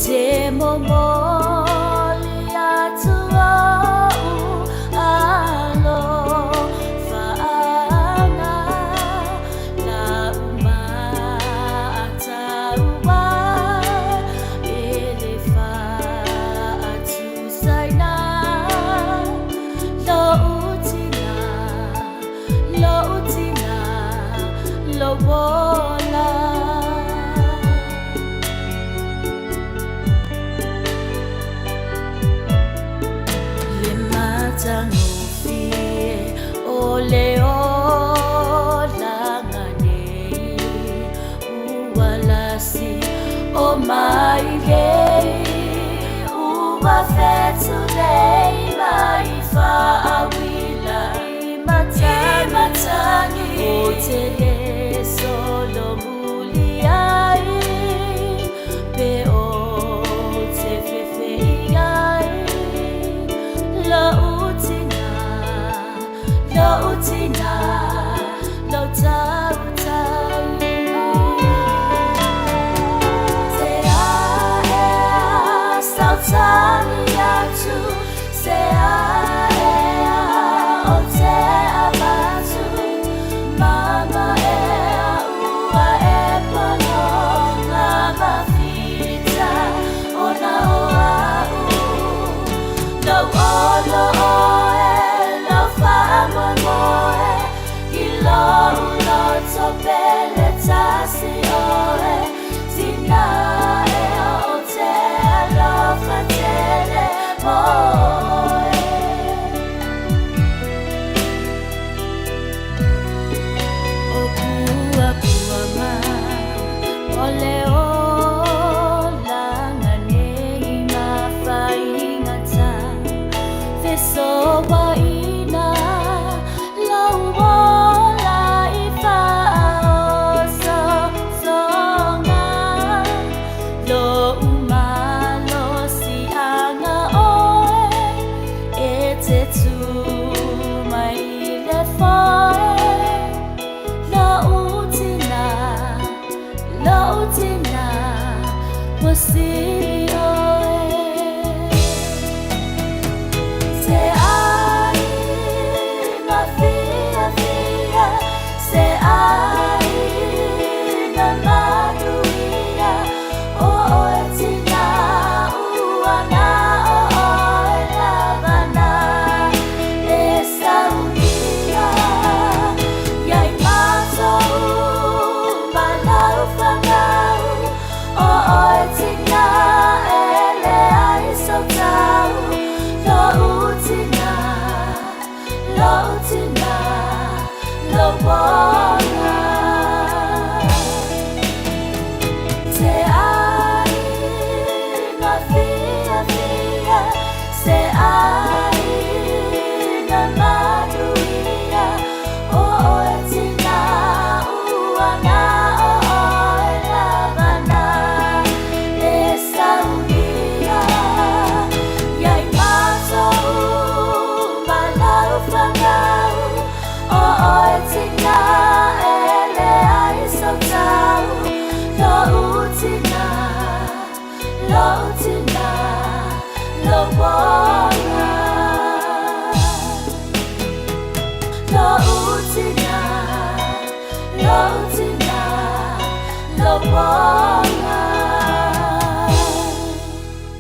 te momoli atua alo faanga la umataua elefa atu saina lo utina lo wola Ole o langane uwalasi o mai gei uwa fetulei mai fa awila imatangi o te solo muliai pe o te fefeiai la Lo utina, lo tau Te aea, sautani atu Se aea, o te abatu Mama ea, ua e pono Ngama fita, ona o au Lo olo oe Moe, ilo ulo topele tasi oe, tina e o te alofa tele moe. O pua pua ma, ole o langane ma whaingata, feso wa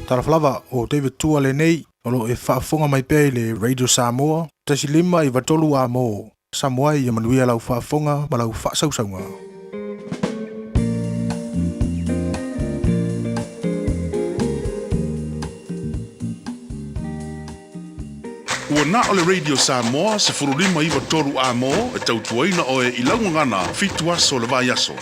Taraflava o David Tua le nei, olo e whaafonga mai pēi le Radio Samoa, tasi lima i watolu a mō. Samoa i amanuia lau whaafonga ma lau whaasausaunga. Ua na o le Radio Samoa se furulima i watolu a mō e tautuaina o e ilaungangana fitu aso le vai aso.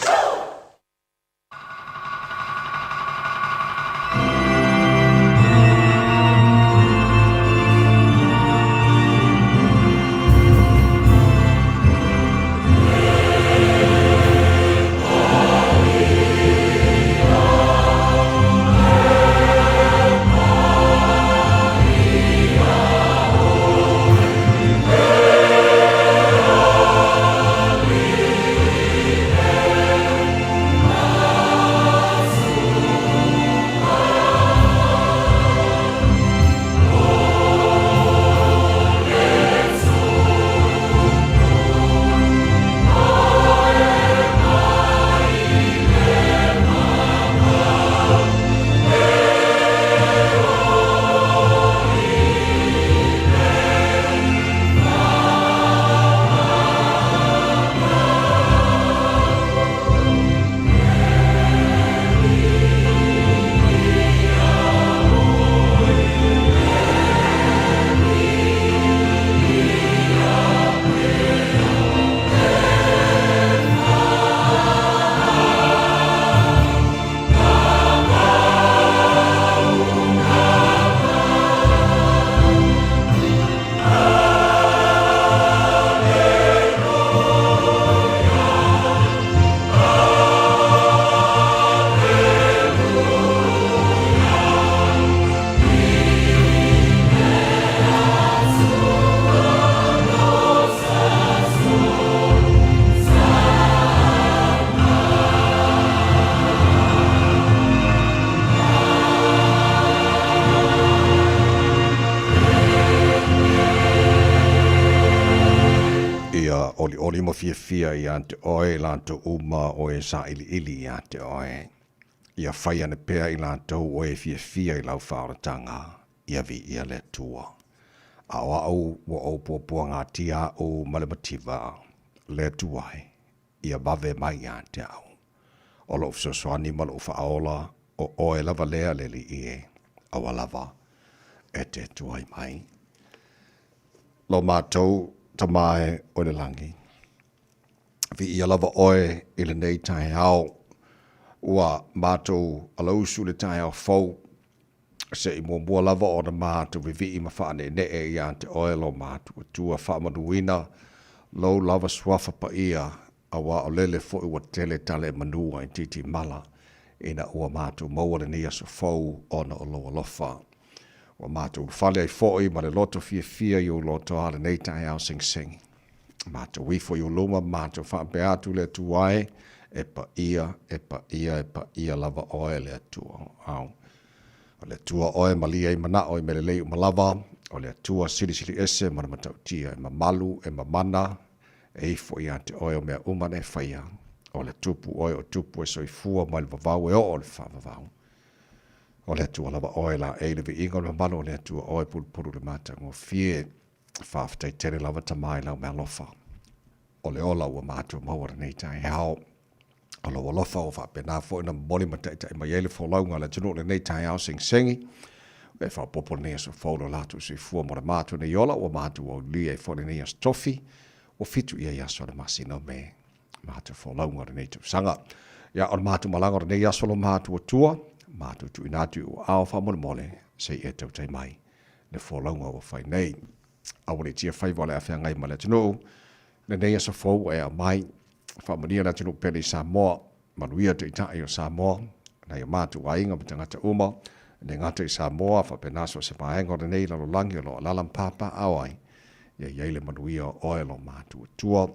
oli mo fia ia te oe lanto uma oe sa ili ia te oe. Ia whaia ne pēr i lantou oe fia i lau whaaratanga ia vi ia le tua. Awa au wa au pua ngā tia o malemativa le tuai ia bave mai ia te au. Olo ufsoswani malo ufaola o oe lava lea le li ie awa lava e te tuai mai. Lo mātou tamae o le langi. Vi ia lava oe i le nei Taeao ua mātou alausu le Taeao fau se i mua lava o na mātou vi i mawhaane ne e ia te oe lo mātou tua whaamanuina lo lava swafa pa ia awa o lele fo i wa tele tale manua i titi mala ina ua mātou maua le nia so fau ona o loa lofa. Wa mātou whale ai fo i ma le loto fia i o loto ale nei Taeao sing. Mātou wifo i o luma mātou whaampe atu le tuai e pa ia lava oe le atua au. O le tua oe malia i mana oe mele lei umalava, o le tua sili ese mana matautia e ma Malu e ma mana e ifo i ante oe o mea umane whaia. O le tupu oe o tupu e soifua mai le vavau e o le whavavau. O le tua lava oe la e le vi inga o le Malu o le tua oe pulu le mata ngō fie whaafatai tere lava tamai lau mea lofa. O le ola ua mātua maua nei Taeao. O lo walofa o whapena fo ina moli mataita i mai ele fo launga le tunu le nei Taeao sengi. E wha popo nei so faulo latu si fua mora mātua nei ola o mātua o lia e fo nei as tofi o fitu ia iaso le masina me mātua fo launga le nei sanga. Ia o mātua malanga le nei aso lo mātua tua, mātua tu inatu o ao wha mole se e tau tai mai. Le fo launga o whai nei. Awale tia whai wale a whea ngai ma le tunu. Le nei aso fau e a mai. Whamania na tunu pele Samoa, manuia te itai o Samoa, na ia mātu wainga mata ngata uma, ne ngata i Samoa, whapenaso se paenga o nei lalo langi o lo alalam papa awai, ia iaile manuia o oe lo mātu tua,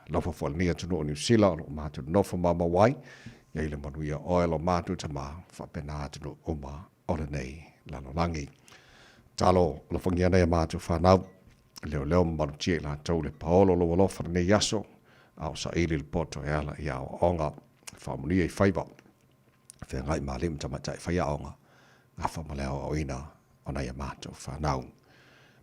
lofa whalnia tunu o New Zealand, lo mātu nofa mama wai, iaile manuia oe lo mātu tama, whapena tunu uma o nei lalo langi. Talo, lo whangia nei mātu whanau, leo manu tia i la tau le paolo lo walofa nei yaso, au sa ili le poto e ala i au onga whamunia i whaiba. Whea ngai maalim tamatai whaia onga. Ngā whamaleo au ina o nei a mātou whanau.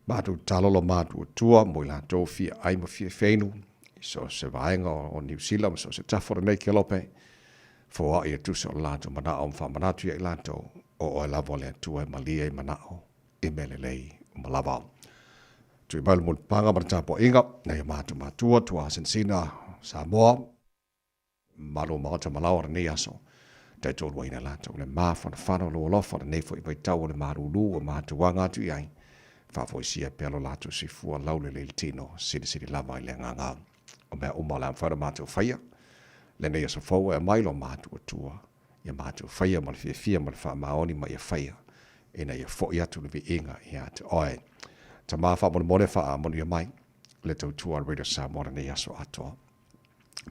Mātou talolo mātou tua, mo i la tau fia aima fia whenu. So se vaenga o New Zealand, so se tafora nei ke lope. Fua i a tusa o lātou manao whamanatu i lātou o oe lavo le tua e malia i manao i mele lei o malava. Tui malu mun panga maratapo inga, nei mātou mātua, tua Sensina, Samoa, malu maata malawara nei aso. Tai tōru waina lātou, le māwhana whano lo lofa, nei fo i vai tau le marulu o mātou wanga atu iai. Whafo i sia pelo lātou si fua laule le tino, siri lava i le nganga. O mea umala am whara mātou whaia, le nei aso fau e mailo mātou atua, ia mātou whaia ma le fia ma le wha maoni ma ia whaia, ina ia fo i atu le vi inga i atu oe. Ta mafa mo mole fa mo ni mai le tau tua radio Samoa nei aso atoa.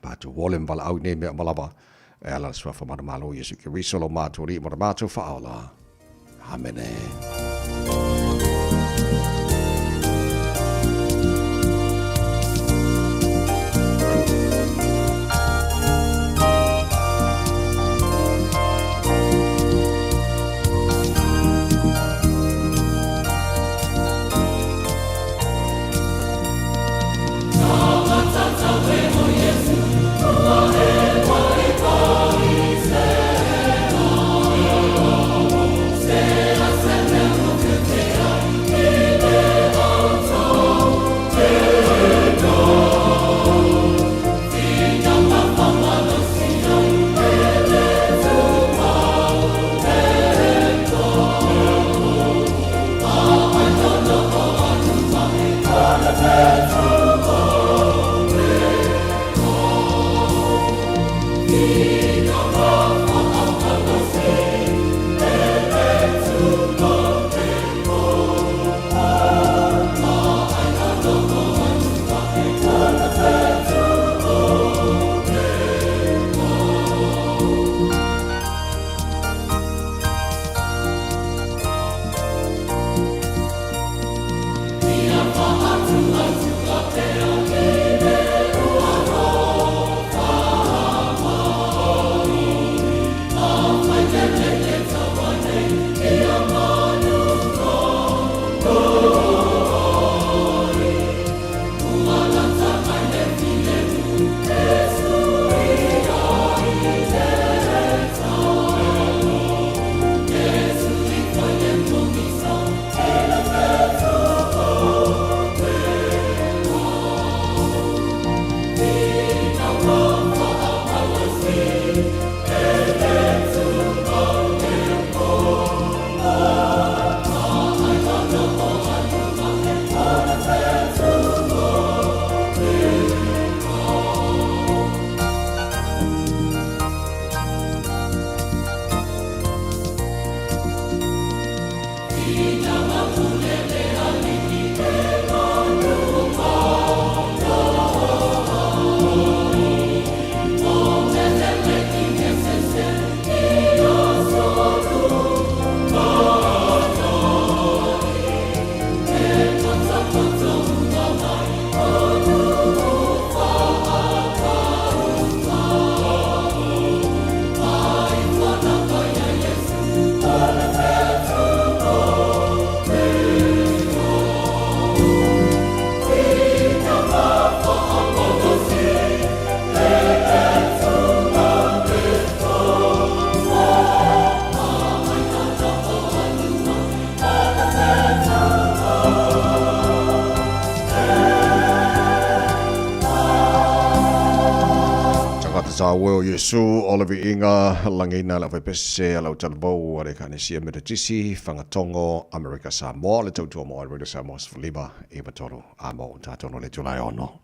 Pa tu wolem vala au nei me malava e ala swa fa malo yesu ki risolo ma tu ri mo ma tu fa ala. Amene. Say Taeao Yesu Olivi Inga Langina la Vepese la Utalbo le Canisia Meditisi Fangatongo America Samoa le Toto Mo Radio Samoa Fliba Ebatoro Amo Tatono le July ono.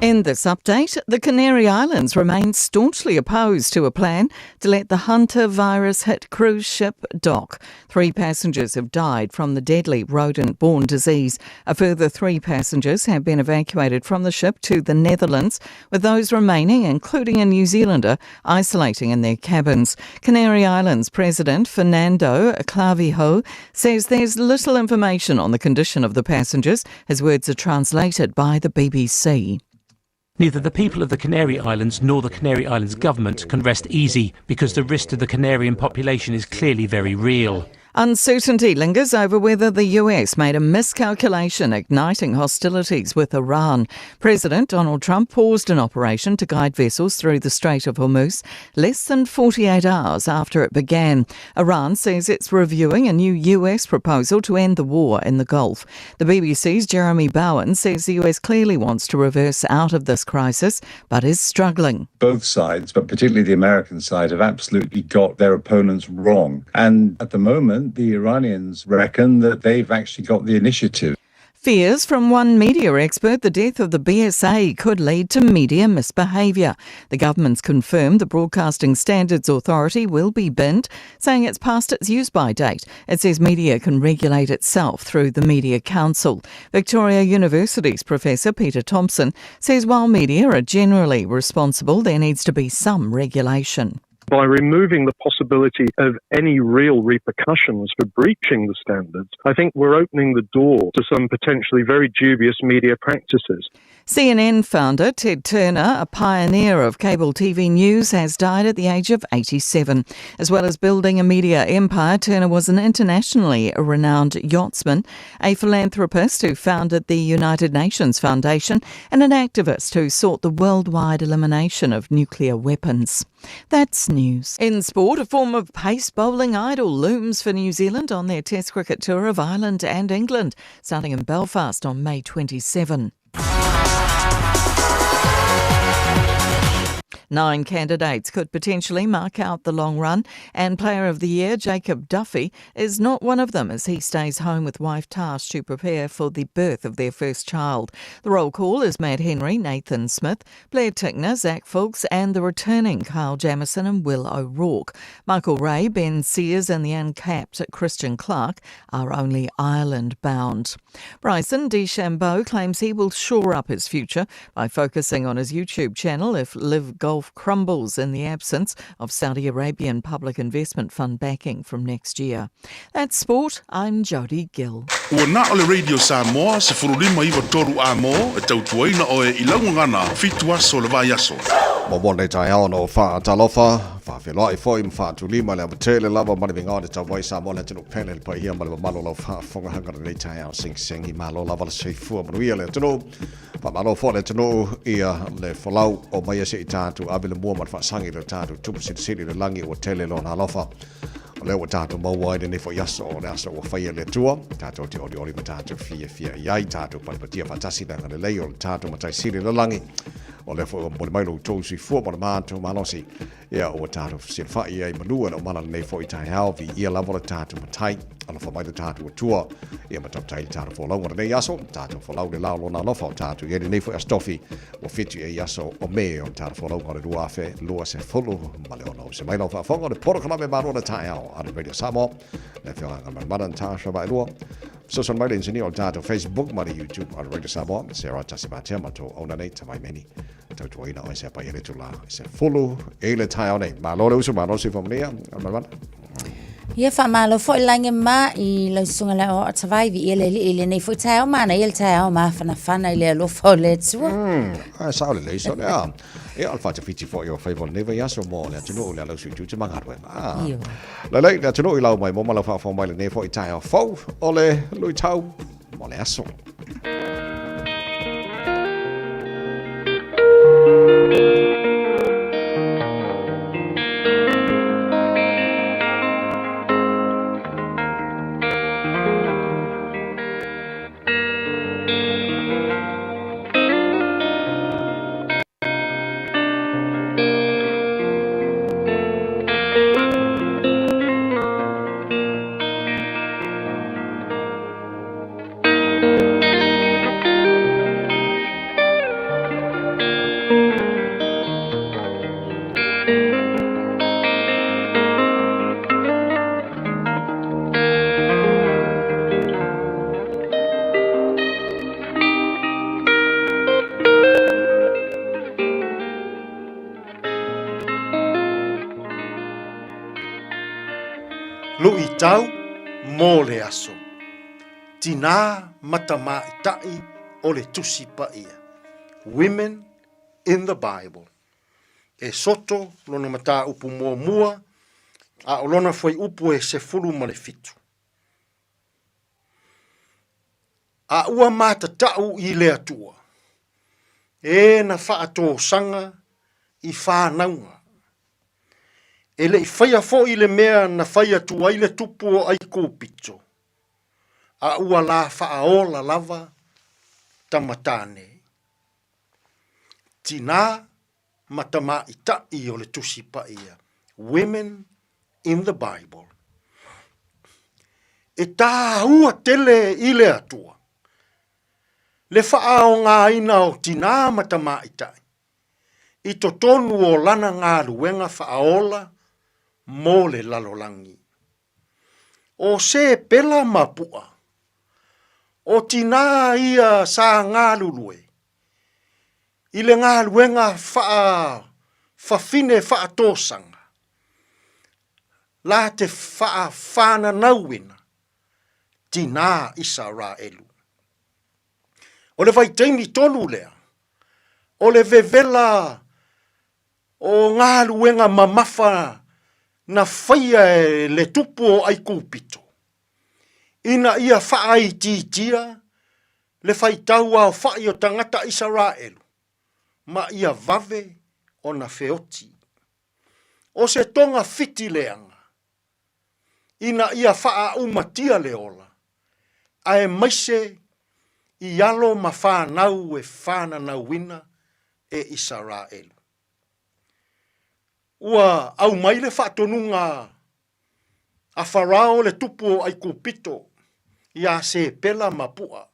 In this update, the Canary Islands remain staunchly opposed to a plan to let the Hunter virus-hit cruise ship dock. 3 passengers have died from the deadly rodent-borne disease. A further 3 passengers have been evacuated from the ship to the Netherlands, with those remaining, including a New Zealander, isolating in their cabins. Canary Islands President Fernando Clavijo says there's little information on the condition of the passengers. His words are translated by the BBC. Neither the people of the Canary Islands nor the Canary Islands government can rest easy because the risk to the Canarian population is clearly very real. Uncertainty lingers over whether the US made a miscalculation igniting hostilities with Iran. President Donald Trump paused an operation to guide vessels through the Strait of Hormuz less than 48 hours after it began. Iran says it's reviewing a new US proposal to end the war in the Gulf. The BBC's Jeremy Bowen says the US clearly wants to reverse out of this crisis, but is struggling. Both sides, but particularly the American side, have absolutely got their opponents wrong. And at the moment, the Iranians reckon that they've actually got the initiative. Fears from one media expert the death of the BSA could lead to media misbehaviour. The government's confirmed the Broadcasting Standards Authority will be binned, saying it's past its use-by date. It says media can regulate itself through the Media Council. Victoria University's Professor Peter Thompson says while media are generally responsible, there needs to be some regulation. By removing the possibility of any real repercussions for breaching the standards, I think we're opening the door to some potentially very dubious media practices. CNN founder Ted Turner, a pioneer of cable TV news, has died at the age of 87. As well as building a media empire, Turner was an internationally renowned yachtsman, a philanthropist who founded the United Nations Foundation, and an activist who sought the worldwide elimination of nuclear weapons. That's news. In sport, a former pace bowling idol looms for New Zealand on their Test cricket tour of Ireland and England, starting in Belfast on May 27. 9 candidates could potentially mark out the long run, and Player of the Year Jacob Duffy is not one of them as he stays home with wife Tash to prepare for the birth of their first child. The roll call is Matt Henry, Nathan Smith, Blair Tickner, Zach Fulks and the returning Kyle Jamieson and Will O'Rourke. Michael Ray, Ben Sears and the uncapped Christian Clark are only Ireland-bound. Bryson DeChambeau claims he will shore up his future by focusing on his YouTube channel if Live Golf crumbles in the absence of Saudi Arabian public investment fund backing from next year. That's sport. I'm Jodie Gill. Ua na ole Radio Samoa se furulima iwa toru amo e tautuaina o e ilaungangana fitu aso le vai aso. Mawone Taeao no wha talofa, wha whelai foi mwha tulima le awatele lava manivinga de tawai Samoa le tino pele le pai hia maliwa malo lau wha whonga hangara le Taeao sing i malo lava le seifua manuia le tino. Wha malo fo le tino ia le whalau o mai se i tātu abile mua man wha sangi le tātu tupu siri le langi o tele lo na alofa. O leo tātu mauai ne fo yaso o le aso o whaia le tua. Tātu te ori ma tātu fia iai tātu palipatia fatasi na le lei o tātu matai siri le langi. O le fo mo mai lo tosi fo mo mātu malosi ia o tātu se fai ai Malu o mana nei fo i Taeao vi ia lava le tātu matai ala fo mai le tātu o tua ia ma tapai tātu fo lau nei aso tātu fo lau le lau lo na lofa tātu ia nei fo astofi o fitu e aso o me o tātu fo lau ngore dua fe lua se folo male ono se mai lau fa fonga le poro kana me maro le Taeao ala Radio Samoa le fionga ngama madan tāsha vai lua social media engineer on tātu Facebook ma YouTube ala Radio Samoa Sarah Tasibatea ma to ona nei tamai meni tautuaina o se pai ele tula se folo e le Taeao nei ma lo le uso ma no se famnia ma Ia wha malo fo i lange ma I lau sunga la o atawai vi ele nei fo Taeao ma na il Taeao ma whana I le alo fo le tua. Sao le leiso lea. E alfa te fiti fo I o whaivon neva I aso mo le atunu o le lau suitu te mangarwe. Le lei le atunu I lau mai mo ma lau wha mai le nei fo I Taeao fo o le lui tau mo le aso. tau mō le aso. Tina matama itai o le tusi pa ia. Women in the Bible. E soto lona mata upu mua a olona foi upu e se fulu ma le fitu. A ua mata tau i le atua. E na whaato sanga i whānaunga. E le i whaia fo i le mea na whaia tua i le tupu o ai kōpito. A ua la whaaola lava tamatane. Tina matama ita i o le tusi pa ia. Women in the Bible. E tā hua tele i le atua. Le whaao ngā ina o tina matama ita. I to tonu o lana ngā ruenga whaola mō le lalolangi. O se pela mapua. O tina ia sa ngā lulue. I le ngā ruenga whafine whaatosanga. La te whaafana nauina. Tina Israelu. O le vai teimi tolu lea. O le vevela o ngā luenga mamafa na whaia e le tupu o ai kūpito. Ina ia whaai titia le whai tau au whai o tangata Israelu. Ma ia vave o na feoti. O se tonga fiti leanga. Ina ia whaa umatia leola. Ae maise i alo ma whanau e whananau wina e Israelu. Ua au mai le whaatonunga a Farao le tupu ai kūpito i a se pela mapua.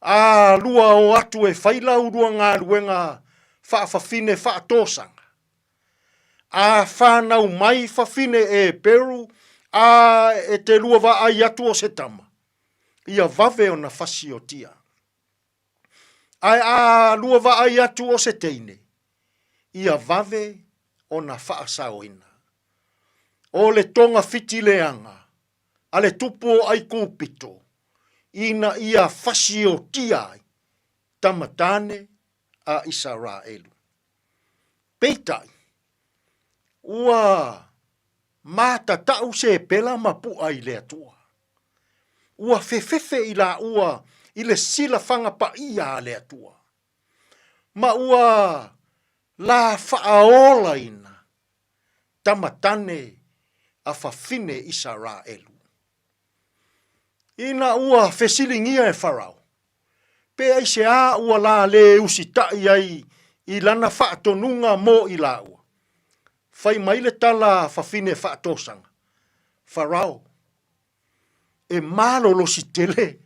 A lua o atu e whailau rua ngā ruenga whaafafine whaatosanga. A whanau mai whafine e Peru a e te lua wa ai atu o se tama. Ia vave o na whasi o tia. Ai a lua wa ai atu o se teine. Ia vave o na whaasaoina. O le tonga fiti leanga. A le tupu o ai kūpito. Ina ia whasi o tia ai. Tamatane a Israelu. Peitai. Ua mata tau se pela mapu ai le atua. Ua fefefe i la ua i le sila whanga pa ia le atua. Ma ua la whaaola ina tamatane a whafine Israelu. Ina ua fesilingia e Farao. Pe ai se a ua la le usitai ai i lana whaatonunga mo i la ua. Fai mai le tala whafine whaatosanga. Farao. E malo lo si tele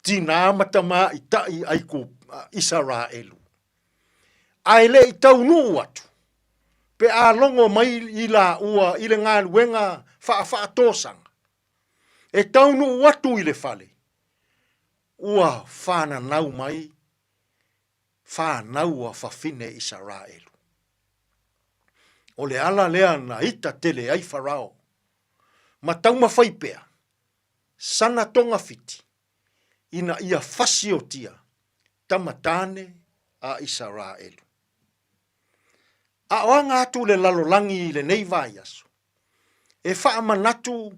tina matama i tai ai ko Israelu. Ai le i tau nuu atu. Pe a longo mai i la ua i le ngā luenga whaatosanga. E tau nuu atu i le fale. Ua whana nau mai, whanau a whafine Israelu. O le ala lea na ita tele ai Farao. Ma tau mawhaipea. Sana tonga fiti. Ina ia whasi o tia. Tamatane a Israelu. A oanga atu le lalolangi le nei vai aso. E whaamanatu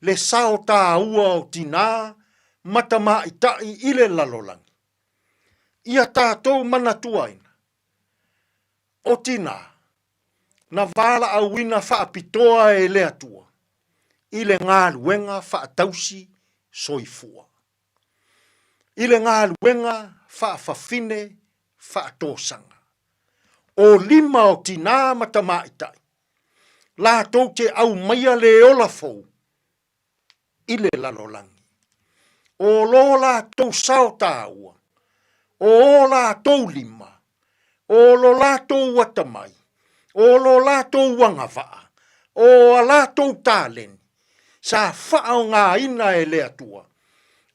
le sao tā ua o tina matama itai i le lalolangi. Ia tātou manatuaina. O tina. Na vala au wina whaapitoa e le atua. I le ngā luenga whaatausi soifua. I le ngā luenga whaafafine whaatosanga. O lima o tina matamaitai. La tau te au maia le ola fau. I le lalolangi. O lo la tau sao tāua. O la tau lima. O lo la tau watamai. O lo la tau wangawaa. O la tau tāleni. Sa whaao ngā ina e lea tua.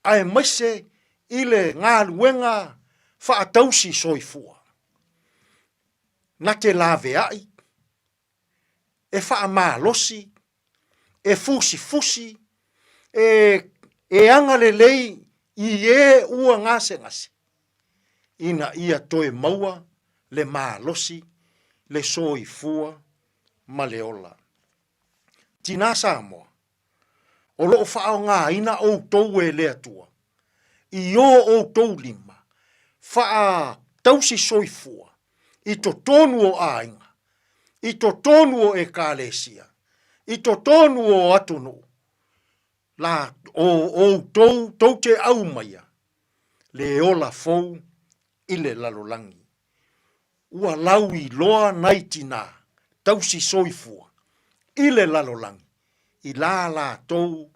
Ai maise i le ngā luenga whaatausi soifua. Na te lawe ai. E wha malosi. e fusi, e anga le lei i e ua ngase. Ina ia toe maua, le malosi, le soifua, ma le ola. Tina Samoa, o loo whao ngā ina o tau e lea tua. I o tau lima, wha tausi soifua, i to tonu o ainga, i to tonu o e kālesia, i to tonu o atunu, la o tau te au maia, le ola fou i le lalolangi. Ua lau i loa nai tina, tausi soifua, i le lalolangi, i la tau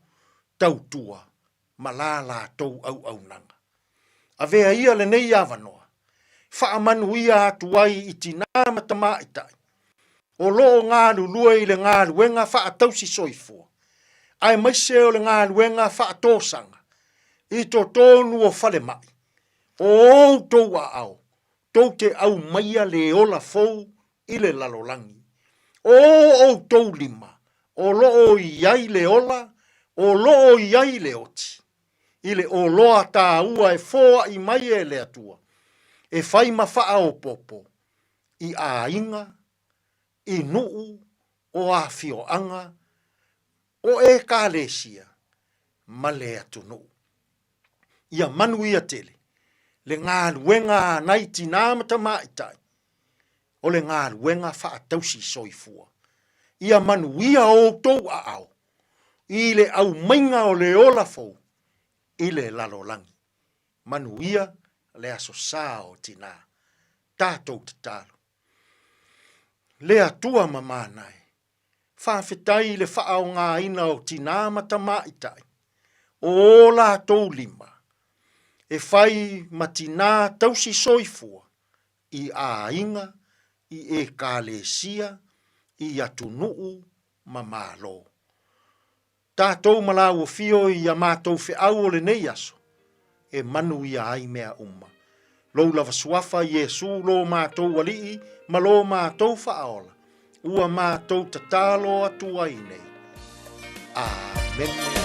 tautua, ma la tau au nanga. A vea ia le nei awanoa, wha manu ia atu ai i tina matamaitai. O loo ngā lulua i le ngā luenga wha tausi soifua. Ai maise o le ngā luenga wha tōsanga, i to tonu o whale mai. O tau a au, tau te au maia le ola fou i le lalolangi. O tau lima, o loo iai le ola, o loo iai le oti. Ile o loa tā ua e fōa i mai e le atua. E whai mawha o popo, i a inga, i nuu, o a fioanga, o e kālesia, ma le atu nuu. Ia manu ia tele, le ngā luenga nai tina matamaitai, o le ngā luenga wha tausi soifua. Ia manu ia o tau a au, i le au mainga o le ola fou, i le lalolangi. Manu ia le aso sā o tina, tātou te tālu. Le atua mamanai, whawhetai le whaao ngā ina o tina matamaitai, o la tau lima, e whai matina tausi soifua, i a inga, i e kālesia, i atu nuu mamalo. Tātou malau o fio i a mātou whiau o le nei aso, e manu i a ai mea umma. Lou lava suafa Iesu lo mātou walii, ma lo mātou whaola, ua mātou tatalo atu ai nei. Amen.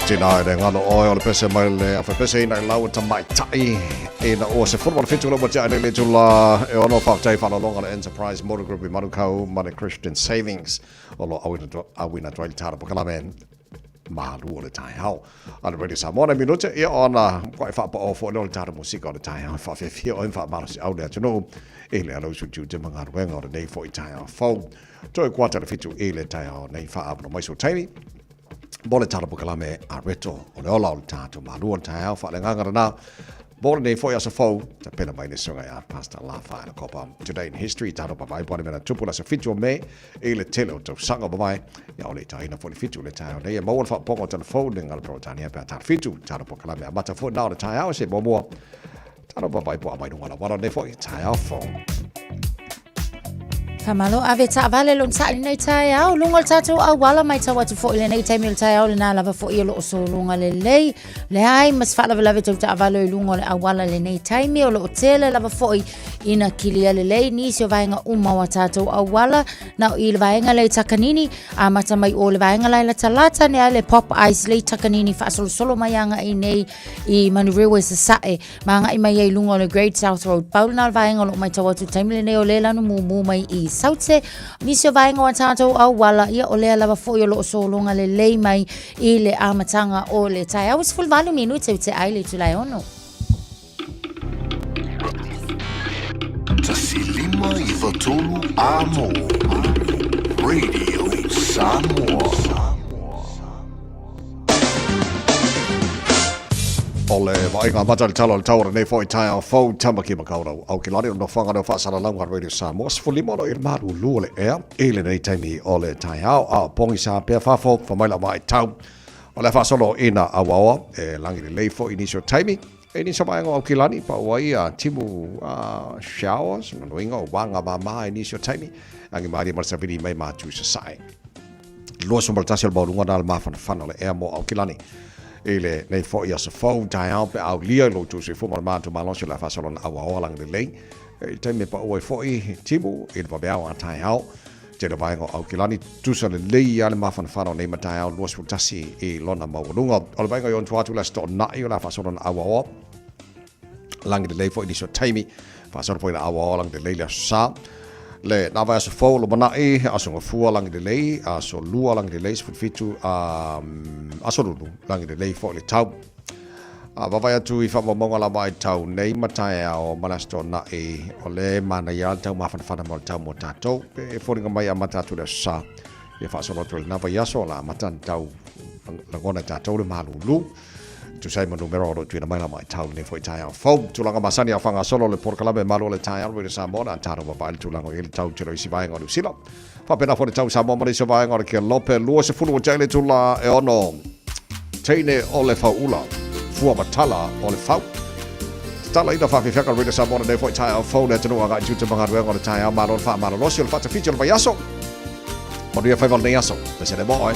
Tina de ngalo oil pese mai le fa pese ina lau ta mai tai ina o se football fitu lo bota le tula e ono fa tai fa longa le Enterprise Motor Group i Malu kau Money Christian Savings o lo awina drive tara pokala men Malu le Taeao ala radio Samoa minute e ona quite fa po fo le tara musica le Taeao fa fe o fa ma se au le no e le alo su ju te manga wenga le nei fo i Taeao fo toi kwata le fitu e le Taeao nei fa abno mai so tiny Bole tara pukalame a reto o le ola o le tātou Malu o Taeao wha le ngangara nā. Bole nei foi asa fau, ta pena mai ne sunga ia Pastor La Whaena Kopa. Today in history, tātou pawai pone mena tupula sa fitu o me, e le tele o tau sanga pawai, ia o le taina fo le fitu le Taeao. Nei e maua le whapongo telefone le ngala protania pia tātou fitu, tātou pukalame a mata fo nao le Taeao se mua. Tātou pawai po a mai nungala wara ne foi Taeao phone. Kamalo ave ta vale lon sa ni Taeao lungal tatu a wala mai ta watu fo ile nei taimi Taeao le na lava fo ile o so lunga le lei le ai mas fa lava lava ta vale lunga le a wala le nei taimi o lo tele lava fo ina kilia le lei ni so vainga uma wa tatu a wala na ile vainga le takanini a mata mai o le vainga le talata ne ale pop ice le takanini fa solo mai anga i nei I manu rewe sa sae manga I mai e lunga le Great South Road Paul na vainga lo mai ta watu taimi le nei o le lanu mu mai I saute misio vainga wa tātou au wala ia o lea lava fo i o loo solonga le lei mai I le amatanga o le Taeao. Is full value minu te ai le tulai ono. Tasilima I Vatolu Amo Radio Samoa. Ole vainga matal talo le taura nei foi Taeao fo tamaki makaura au ki lari no fanga no fa sala langar radio Samoa fully mono Ir Malu lu le ea ele nei taimi ole Taeao a pongi sa pe fa fo fa mai la mai tau ole fa solo ina awa e langi le leifo initial taimi e ni sama ngo au ki lani pa wai a timu showers no ingo wanga mama initial taimi angi mari mar sa vidi mai ma tu sa sai lo so malta sel baulunga dal ma fa le ea mo au ki lani ele nei fo ia se fo Taeao pe au lia lo tu se fo ma tu malo la fa solo awa lang de lei e te me pa o fo I timu e pa bea a Taeao te le vai ngo au kilani tu se le lei ale ma fa nei ma Taeao lo so tasi e lona ma lunga o le vai ngo yon tu la sto na I la fa solo awa lang de lei fo I so taimi fa solo po awa lang de lei la sa le na vai so fo lo mana e aso ngo fu lang de lei aso lu lang de lei so fitu aso lu lang de lei fo le tau va vai atu I fa monga la mai tau nei ma Taeao malasto na e o le mana ya tau ma fa mo tau mo tato e fo ringa mai a mata tu le sa e fa so lo na vai aso la mata tau la gona tato le malulu tu sai manu mero ro tu na mai la mai tau nei foi Taeao fo tu langa masani a fanga solo le porkala be Malu le Taeao le Samoa taro va vai tu langa il tau tiro si vai ngor sila fa pena fo le tau Samoa mai so vai ngor ke lope luo se fulu jale tu la e ono teine o le faula fua matala o le fau tala ina fa fika le Samoa nei foi Taeao fo le tunu aga tu te manga ngor le Taeao Malu fa Malu lo se fa te feature vai aso mo dia fa val nei aso se le boy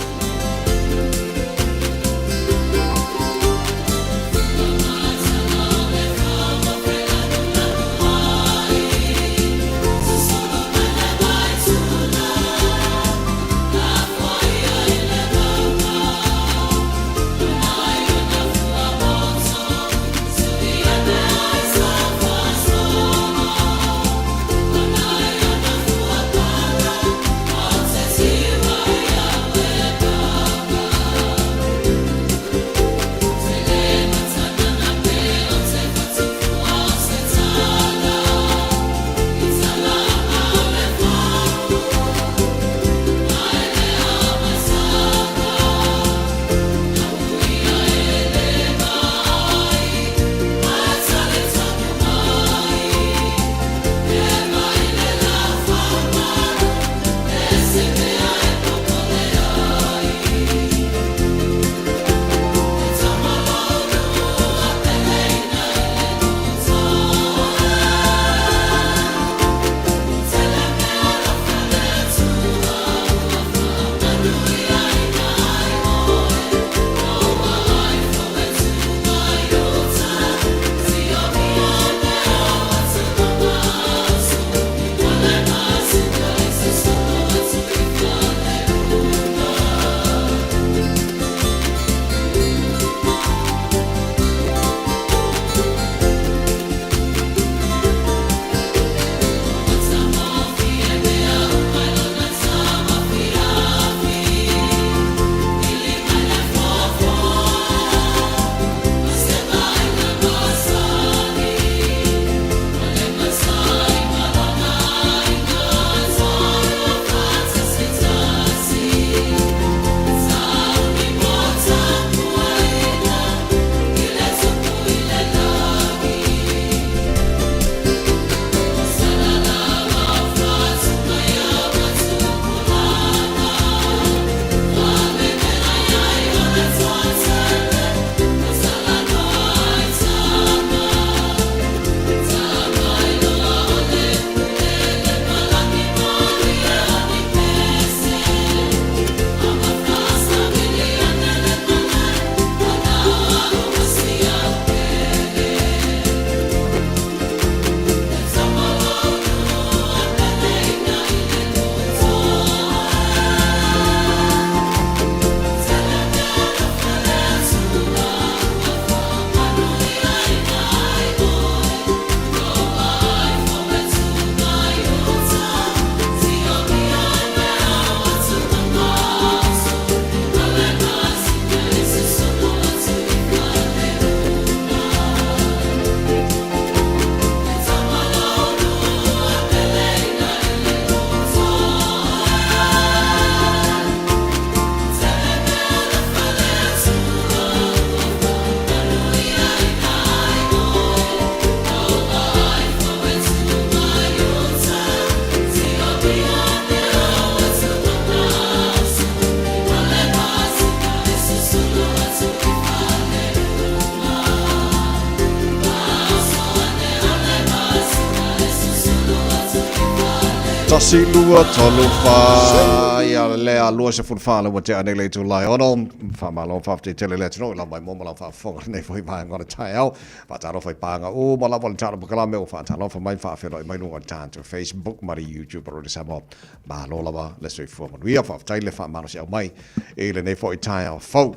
Tasi lua tolu fa ia lea lua se fulfala wa te ane le tu lai ono fa malo fa te tele le tino la mai mo la fa fonga nei foi va ngora Taeao fa taro foi panga o mala wal taro kala me fa taro fa mai fa fe mai no ta to Facebook mari YouTube ro sa mo ba lo la ba le soi fo we fa tai le fa malo se mai e le nei foi Taeao fo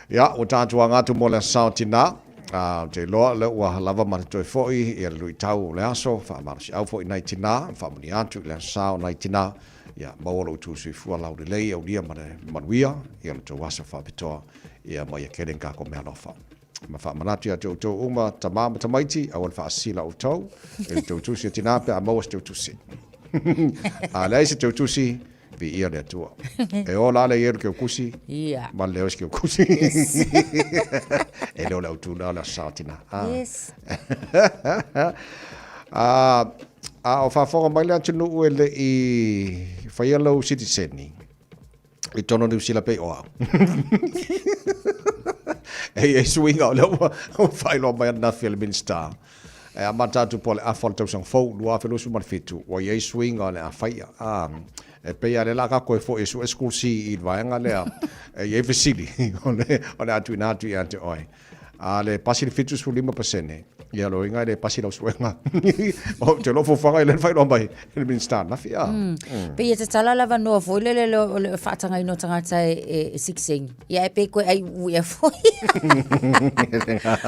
ya o ta tu anga tu mo le sautina te loa le ua lava mana toi foi ia le lui tau le aso fa marsi au foi nai tina fa mani atu le sao nai tina ia mawalo tu sui fua lau le lei au dia mana manuia ia le tau asa fa pitoa ia mai keren ka ko mea lofa ma fa manatu ia tau tau uma tamama tamaiti awan fa asila au tau e tau tusi tina pe a mawas tau tusi a le aise tau tusi vi ia le tua e ola le ia ke kusi ia ma le os ke kusi e lo la tu la satina yes o fa fo mai le tunu ele I fa yellow citizen I tono ni sila pe o e swing out o fa lo mai na film minister e amata tu pole a fol tau sang fo lua fe lo su mar fitu o ye swing on a fa e pe ale la ka ko fo e su school si I vaanga le e ye fesili on atu na atu ante oi ale pasi fitu su 5% ia lo inga le pasi lo suenga o te lo fo fanga le fai lo mai le minister na fia pe ia te tala lava no fo le fatanga ino tangata e sixing ia e pe ko ai ia fo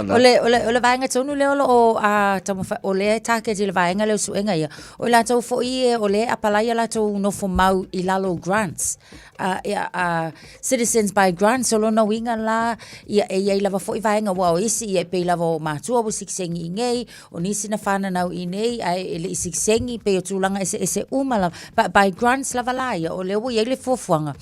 ole vaanga tonu le o a tamo ole take le vaanga le suenga ia o la tau fo ia ole apala ia la tau no fo mau I lalo grants citizens by grants solo no winga la ia e lava fo vaanga wa isi ia pe lava matua bo sixing ingei o nisi na fana nau inei ai ele sixengi pe o tulanga ese umala by grants lava la ia o le wo ia le fofuanga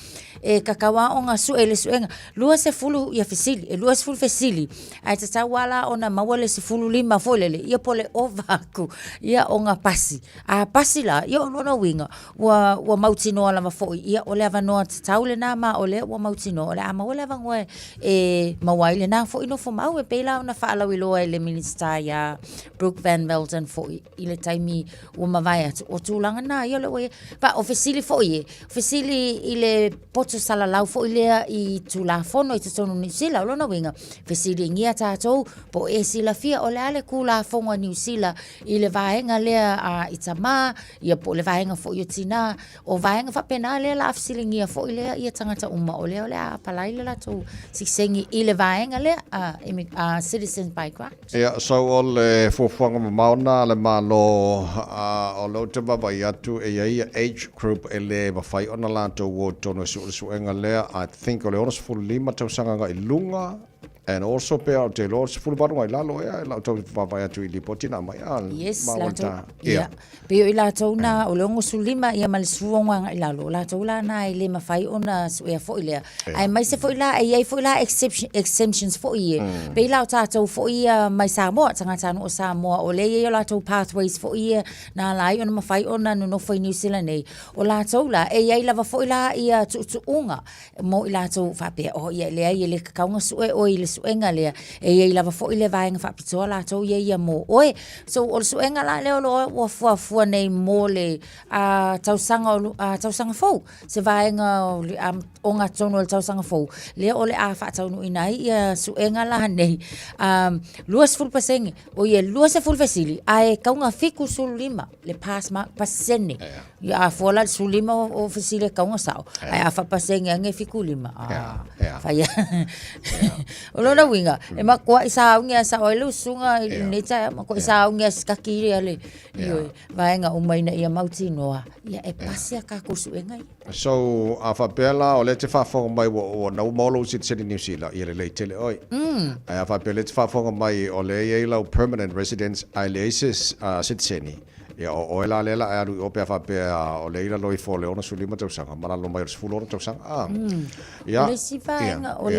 e kakawa onga su ele suenga lua se fulu ia fesili e lua se fulu fesili ai tata wala ona mawale se fulu lima folele ia pole ovaku ia onga pasi a pasi la ia ono winga wa mautino ala mafo ia ole avanoa taule na ma ole wa mautino ole ama ole avangwe e mawaile na fo ino fo mau e pela ona fala wilo ele minister ya Brooke Van Velden fo ile taimi o mavai o tulanga na ia le pa o fesili fo ie fesili ile poto sala lau fo ile I tula fono I tonu New Zealand lo na winga fesili ngia tatou po e sila fia ole ale kula fonga New Zealand ile vaenga le a itama ia po le vaenga fo ia tina o vaenga fa pena le la fesili ngia fo ile ia tangata uma ole a palaile la tu sixengi ile vaenga le a citizens by grant ia so ole fo fonga mauna le malo o lo te baba yatu e ia age group ele ba fai ona la to wo tono su enga le I think ole oros full lima tau sanga I lunga and also pe out te lords full baru ai lalo e la to baba yatu I lipotina mai al yes la to ia pe I la to na o longo sulima ia mal suonga I lalo la to la na ile ma fai ona su e fo ile ai mai se fo ila ai fo ila exemptions fo ie pe la ta to fo ia mai Samoa tanga no Samoa o le ia la to pathways fo ia na la ona ma fai ona no fo New Zealand nei o la to la ai lava fo ila ia tu unga mo ila to fa pe o ia le ai le kaunga su e o ile suenga le e lava fo ile vaenga fa pitoa la to ia mo oe so o suenga la le o fua nei mo le a tausanga fo se vaenga onga tono le tausanga fo le o le a fa tau no inai ia suenga la nei luas full paseng o ia luas full facili ai kaunga fiku sulima le pass mark pasene ia fo la sulima o facili kaunga sao ai a fa paseng nge fiku lima fa ia Lona winga e ma ko isa unga sa oilu sunga ne ta ma ko isa unga skakiri ale io vaenga umaina ia mautinoa ia e pasia ka kusuenga so afa pela o le te fa fo mai o na molo sit New Zealand ia le tele oi afa pela te fa fo mai o le ia la permanent residence aliases citizen ia o ela lela aru o pe fa pe o le ila loi fo le ona sulima tau sanga mara lo mai sfulu ona tau sanga ia le sivaenga o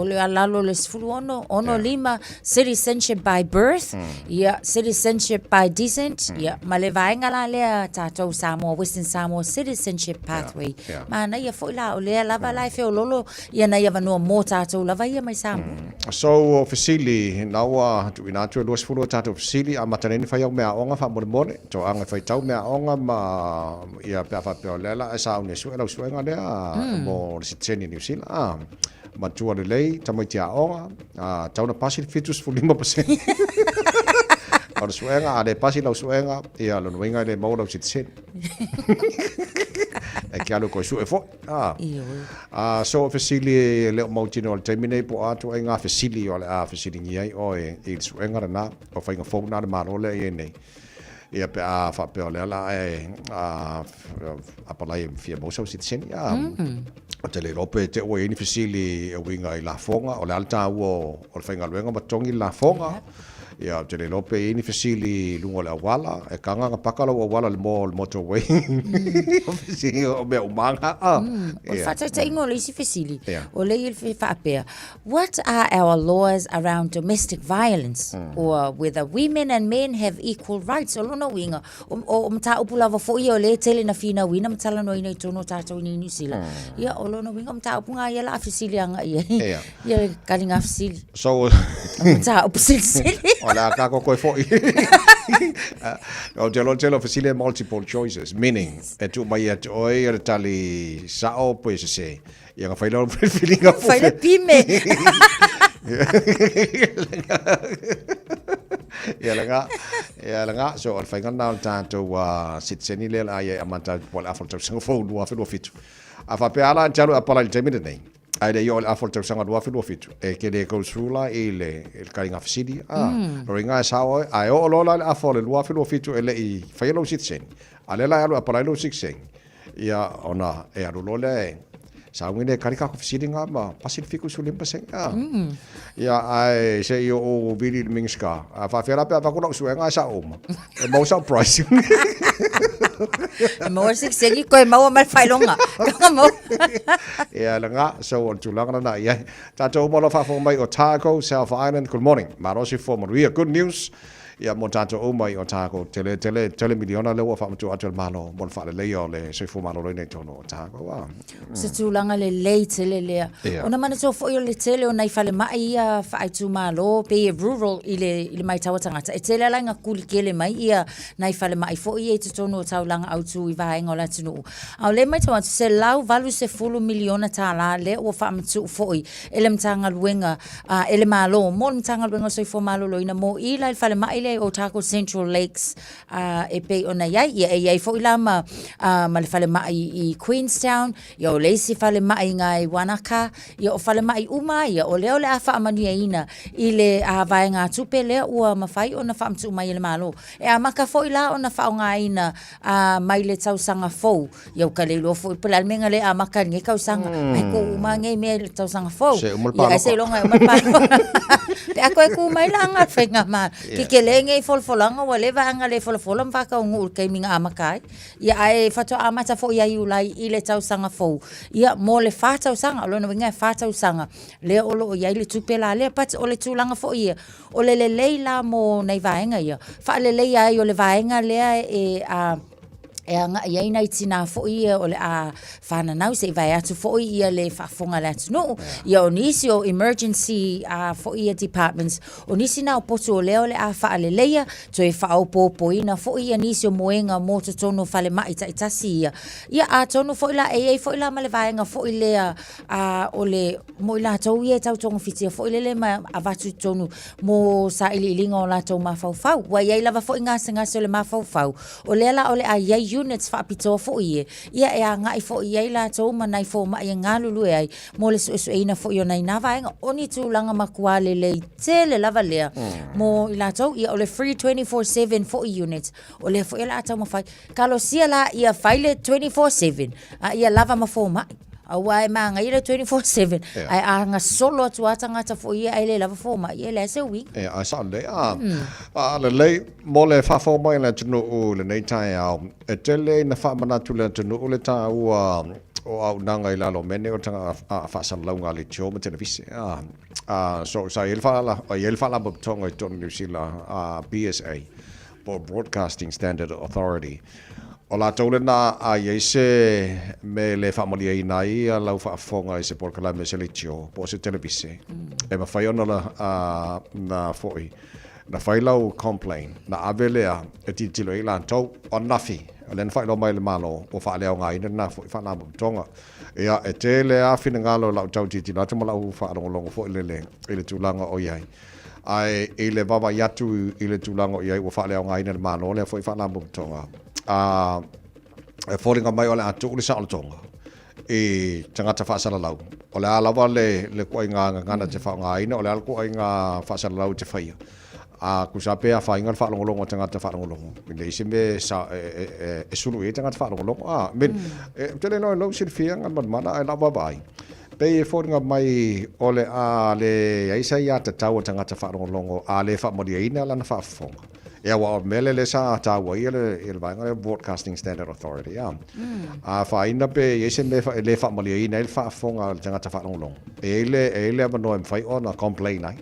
lalo le sfulu ono lima citizenship by birth ia citizenship by descent ia male vaenga la le tatou Samoa Western Samoa citizenship pathway mana ia fo ila o le lava life o lolo ia na ia vano mo tatou lava ia mai Samoa so officially nawa tu ina tu lo sfulu tatou officially a mataneni fa ia me onga fa mo so anga fai tau mea onga ma ia pe fa pe lela sa une su ela su nga lea mo si tseni New Zealand ma tua le lei tamai tia onga tau na pasil fitus fu 5%. Ora suenga ade pasil lau suenga ia lo winga le mo lau si tseni. E kia lo ko su e fo. So facili le mo tino al termine po atu e nga facili o le facili ngai o e suenga na o fa nga fo na ma lo le e nei. Ia pe a fa pe ole la a palai fia mo so sit sen ya o te le rope te o ini facili e winga I la fonga o le alta o fainga luenga matongi la fonga ia te le rope ini facili lungo le wala e kanga nga pakalo o wala le motorway o me o manga o fata te ingo le isi facili o le il fa pe what are our laws around domestic violence or whether women and men have equal rights o no winga o mta upula va fo o le tele na fina wina mtala no ina tono tato ni New Zealand ia o no winga mta upunga ia la facili anga ia ia kalinga facili so mta upsili Ola ka ko fo o telo facile multiple choices meaning e tu mai e oi e tali sao pues se ia nga failo feeling of failo pime ia langa so al fainga na tanto sit senile ai amanta pol afol tau sanga fo do afelo fitu afa pe ala talo apala il temine nei ai le yo afol tau sanga do afelo fitu e ke le ko sula il kainga facili ringa sao ai o lola afol lo afelo fitu ele I failo sit sen ale la alo apala lo sit sen ia ona e alo lole sa ngine karika ko facili nga ma pacifico sulim paseng ia ai se yo o vili mingska fa fera pe fa ko no suenga sa e mo sa price mo sik segi ko mo mal failonga mo ia langa so on tulanga na ia tato mo lo fa fo mai o Taeao South Island good morning marosi for Maria good news ia mo tato o mai o Taeao tele miliona le wa fa mtu atel malo mo fa le yo le se fu malo le tono Taeao se tulanga le tele le ona mana so fo yo le tele ona I fale mai ia fa ai tu malo pe rural ile mai tawatanga e tele la nga kulikele mai ia nai fale mai fo ia te tono taulanga au tu I vai ngola tunu au le mai tawa se lau valu se fulu miliona tala le o fa mtu fo I ele mtanga luenga ele malo mo mtanga luenga so fo malo loina mo ila fale mai o Taeao Central Lakes e pe ona ia fo ila ma le fale mai I Queenstown ia o le si fale mai ngai Wanaka ia o fale mai uma ia o le afa amania ina ile vai nga tupe le ua mafai ona fa mtu mai le malo e amaka fo ila ona fa nga ina mai le tausanga fo ia o kale lo fo pela menga le amaka nge kausanga ai ko uma nge me le tausanga fo ia se longa uma pa pe ako ku mai langa fenga ma kikele nge folfolanga wale vanga le folfolam fa ka ngul kai minga amakai ia ai fato amata fo ia ulai ile tausanga fo ia mo le fa tausanga lo no nge fa tausanga le olo ia ile tupela le pat o le tulanga fo ia o le leila mo nei vaenga ia fa le leia o le vaenga le e anga ia ina itina fo ia o le fana nau se vai atu fo ia le fa fonga le atu no ia o nisi o emergency fo ia departments o nisi na o potu o leo le fa ale leia to e fa o popo ina fo ia nisi o moenga mo to tono fale mai itasi ia a tono fo ila e fo ila male vaenga fo ile o le mo ila to ia tau tongo fitia fo ile le ma avatu tono mo sa ili linga o la to ma fau fau wa ia lava fo inga senga so le ma fau fau o le la o le ia units fa pito fo ia e anga I fo ia la to manai fo ma ia ngalulu ai mo le so ina fo yo nai nava nga oni tu langa makuale le tele lava le mo ila to ia o le free 24/7 fo units o le fo ila ta mo fa kalo sia la ia faile 24/7 ia lava ma fo ma awai manga ile 24/7 ai anga solo tu atanga ta fo ia ile lava fo ma ia le se wi a Sunday le mo le fa fo mai le tunu o le nei Taeao e tele na fa mana tu le tunu o le ta o au nanga ila lo mene o tanga fa san launga le tio mo televisi so sa il fa la bo tonga I ton New Zealand BSA Broadcasting Standard Authority o la tole na se me le familia inai a lau fa fonga I se por kala me se le tio po se televisi e ma fai ona la na foi na whailau complain, na awelea e titilo i lantou o nafi, o len whailo mai le malo o whaaleo ngā ina na whaana tonga. Ia e te le a whina ngalo lau tau titilo, ata malau whaalongolongo fo ilele i le tūlanga o iai. Ai i le wawa yatu i le tūlanga o iai o whaaleo ngā ina le malo, le whaana tonga. E whoringa mai o le atu uli sa o tonga. I tangata whaasala lau. O le alawa le kua i ngā ngana te wha ngā ina, o le ala kua i ngā whaasala lau te whaia. Kusa pea whainga whaalongolongo tangata whaalongolongo. Mine isi me e sulu e tangata whaalongolongo. Tele no lau siri whia ngan mana ai lawa vai. Pei e whoringa mai o le aisa ia te tau o tangata whaalongolongo a le whaamori ina lana whaafonga. Ia wa mele le sa tawa ia le vainga le Broadcasting Standard Authority whaina pe ese me le whaamori ina le whaafonga le tangata whaalongolongo. E le mano e mwhai o na complain ai.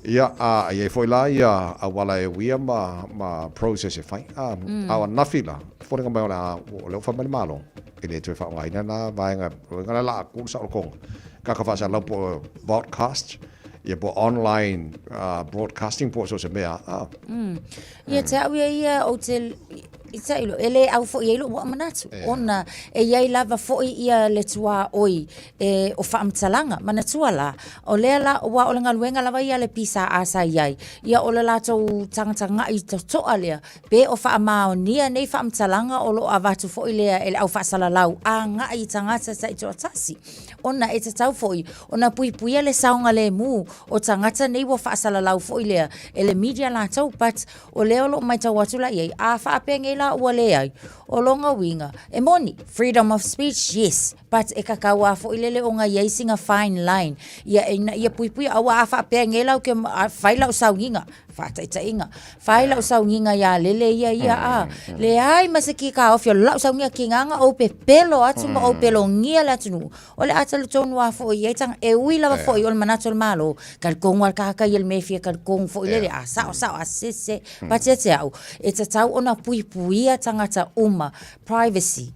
Ia ia foi lá ia a wala e wia ma process e fai a nafila forenga mai o le fa malo ele te fa ngai na vai nga la ku sa ko ka fa sa la po broadcast ia po online broadcasting po so se mea ia te au ia hotel Itsa ilo ele au fo ia ilo wa manatu ona e ia lava fo ia le tua oi o faamtalanga manatua la o le la wa o nga luenga lava ia le pisa asa ia o le lato tanga i to alea be o faamao nia nei faamtalanga o lo avatu fo ile ele au fasala lau a nga i tanga sa to tasi ona e te tau fo ona pui le saunga le mu o tangata nei wo fasala lau fo ile ele media la tau but o le lo mai tau watu la ia a fa apenge la wale ai o longa winga e moni freedom of speech yes but e kakawa fo ilele o nga yaisinga fine line ia pui awa afa pengela o ke faila o saunginga fata itainga faila o saunginga ya lele ia le ai masaki ka of yo la saunginga kinganga o pelo atu ma o pelo ngia la tunu o le atalu tonu fo ia tang e wila fo yo manatol malo kal kongwal ka il mefia kal kong fo ilele sa asese patete au e tau ona pui ia tangata uma privacy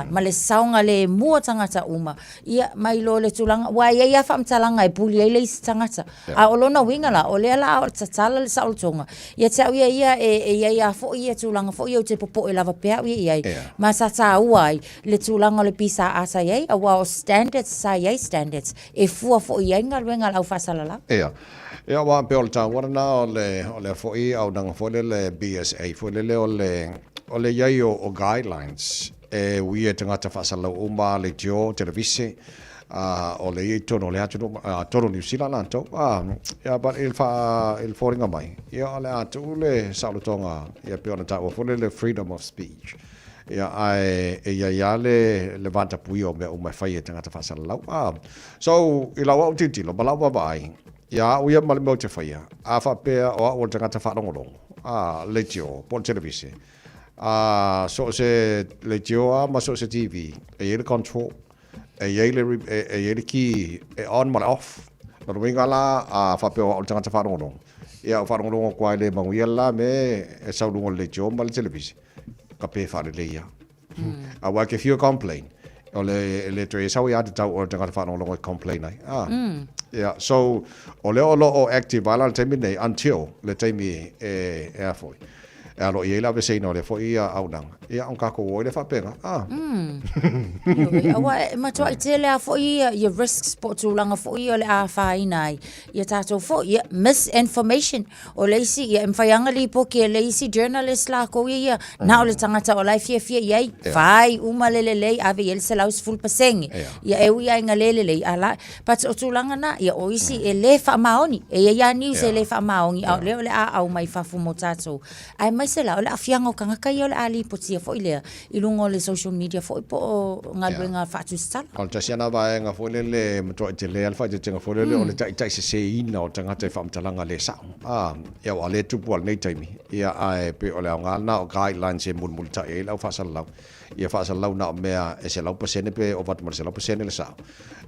ma le saunga le mua tangata uma ia mai lo le tulanga wa ia famtalanga e puli ile tangata o lona winga la o le la o tatala le saultonga ia tau ia fo ia tulanga fo ia te popo e lava pea ia ma sa tauai le tulanga le pisa asa ia wa o standards e fua fo ia ngal winga la fasala la ia wa pe o ta warna o le fo ia au danga fo le BSA fo le o le iai o guidelines e wia tangata whaasala uma le tio televisi o le iai tono le atu tono New Zealand lanto ia but il whoringa mai ia le atu le saulotonga ia peona tau fole le freedom of speech ia ia le vanta pui o me uma whai e tangata whaasala lau so i lau au titilo malawa vai ia uia mali mo te whaia a whapea o tangata whaarongolongo le tio pol televisi so se le joa ma so se TV e le control e le ki on ma off no winga la fa pe o tanga fa no ia fa no kwa le manguia la me e sa lu le joa ma le television ka pe fa le ia wa ke fio complain o le tre sa ia ta o tanga fa no complain ai yeah so o le o active ala terminate until le time e foi alo ia la vese no le fo ia aunang ia on ka ko le fa penga awa ma to itele a fo ia risks po tu langa fo ia le a fa inai ia tato fo ia misinformation o le si ia mfayanga li po ke le si journalist la ko ia na o le tangata o lai fia ia fai uma le ave el selaus full paseng ia e ia ngalele ala pat o tu langa na ia o isi e le fa maoni e ia news e le fa maoni le a au mai fa fu mo tato ai mai se la o le afianga o kanga kai o le ali potia fo ile i lungo le social media fo po ngalwenga fa tu sala o ta siana va nga fo le mto te le alfa te nga fo le o le tai se ina o tanga te fam talanga le sa ia o le tu po nei taimi ia ai pe o le nga na o guidelines e mul ta e la fa sala ia fa sala na mea e se la pasene pe o vat mar se la pasene le sa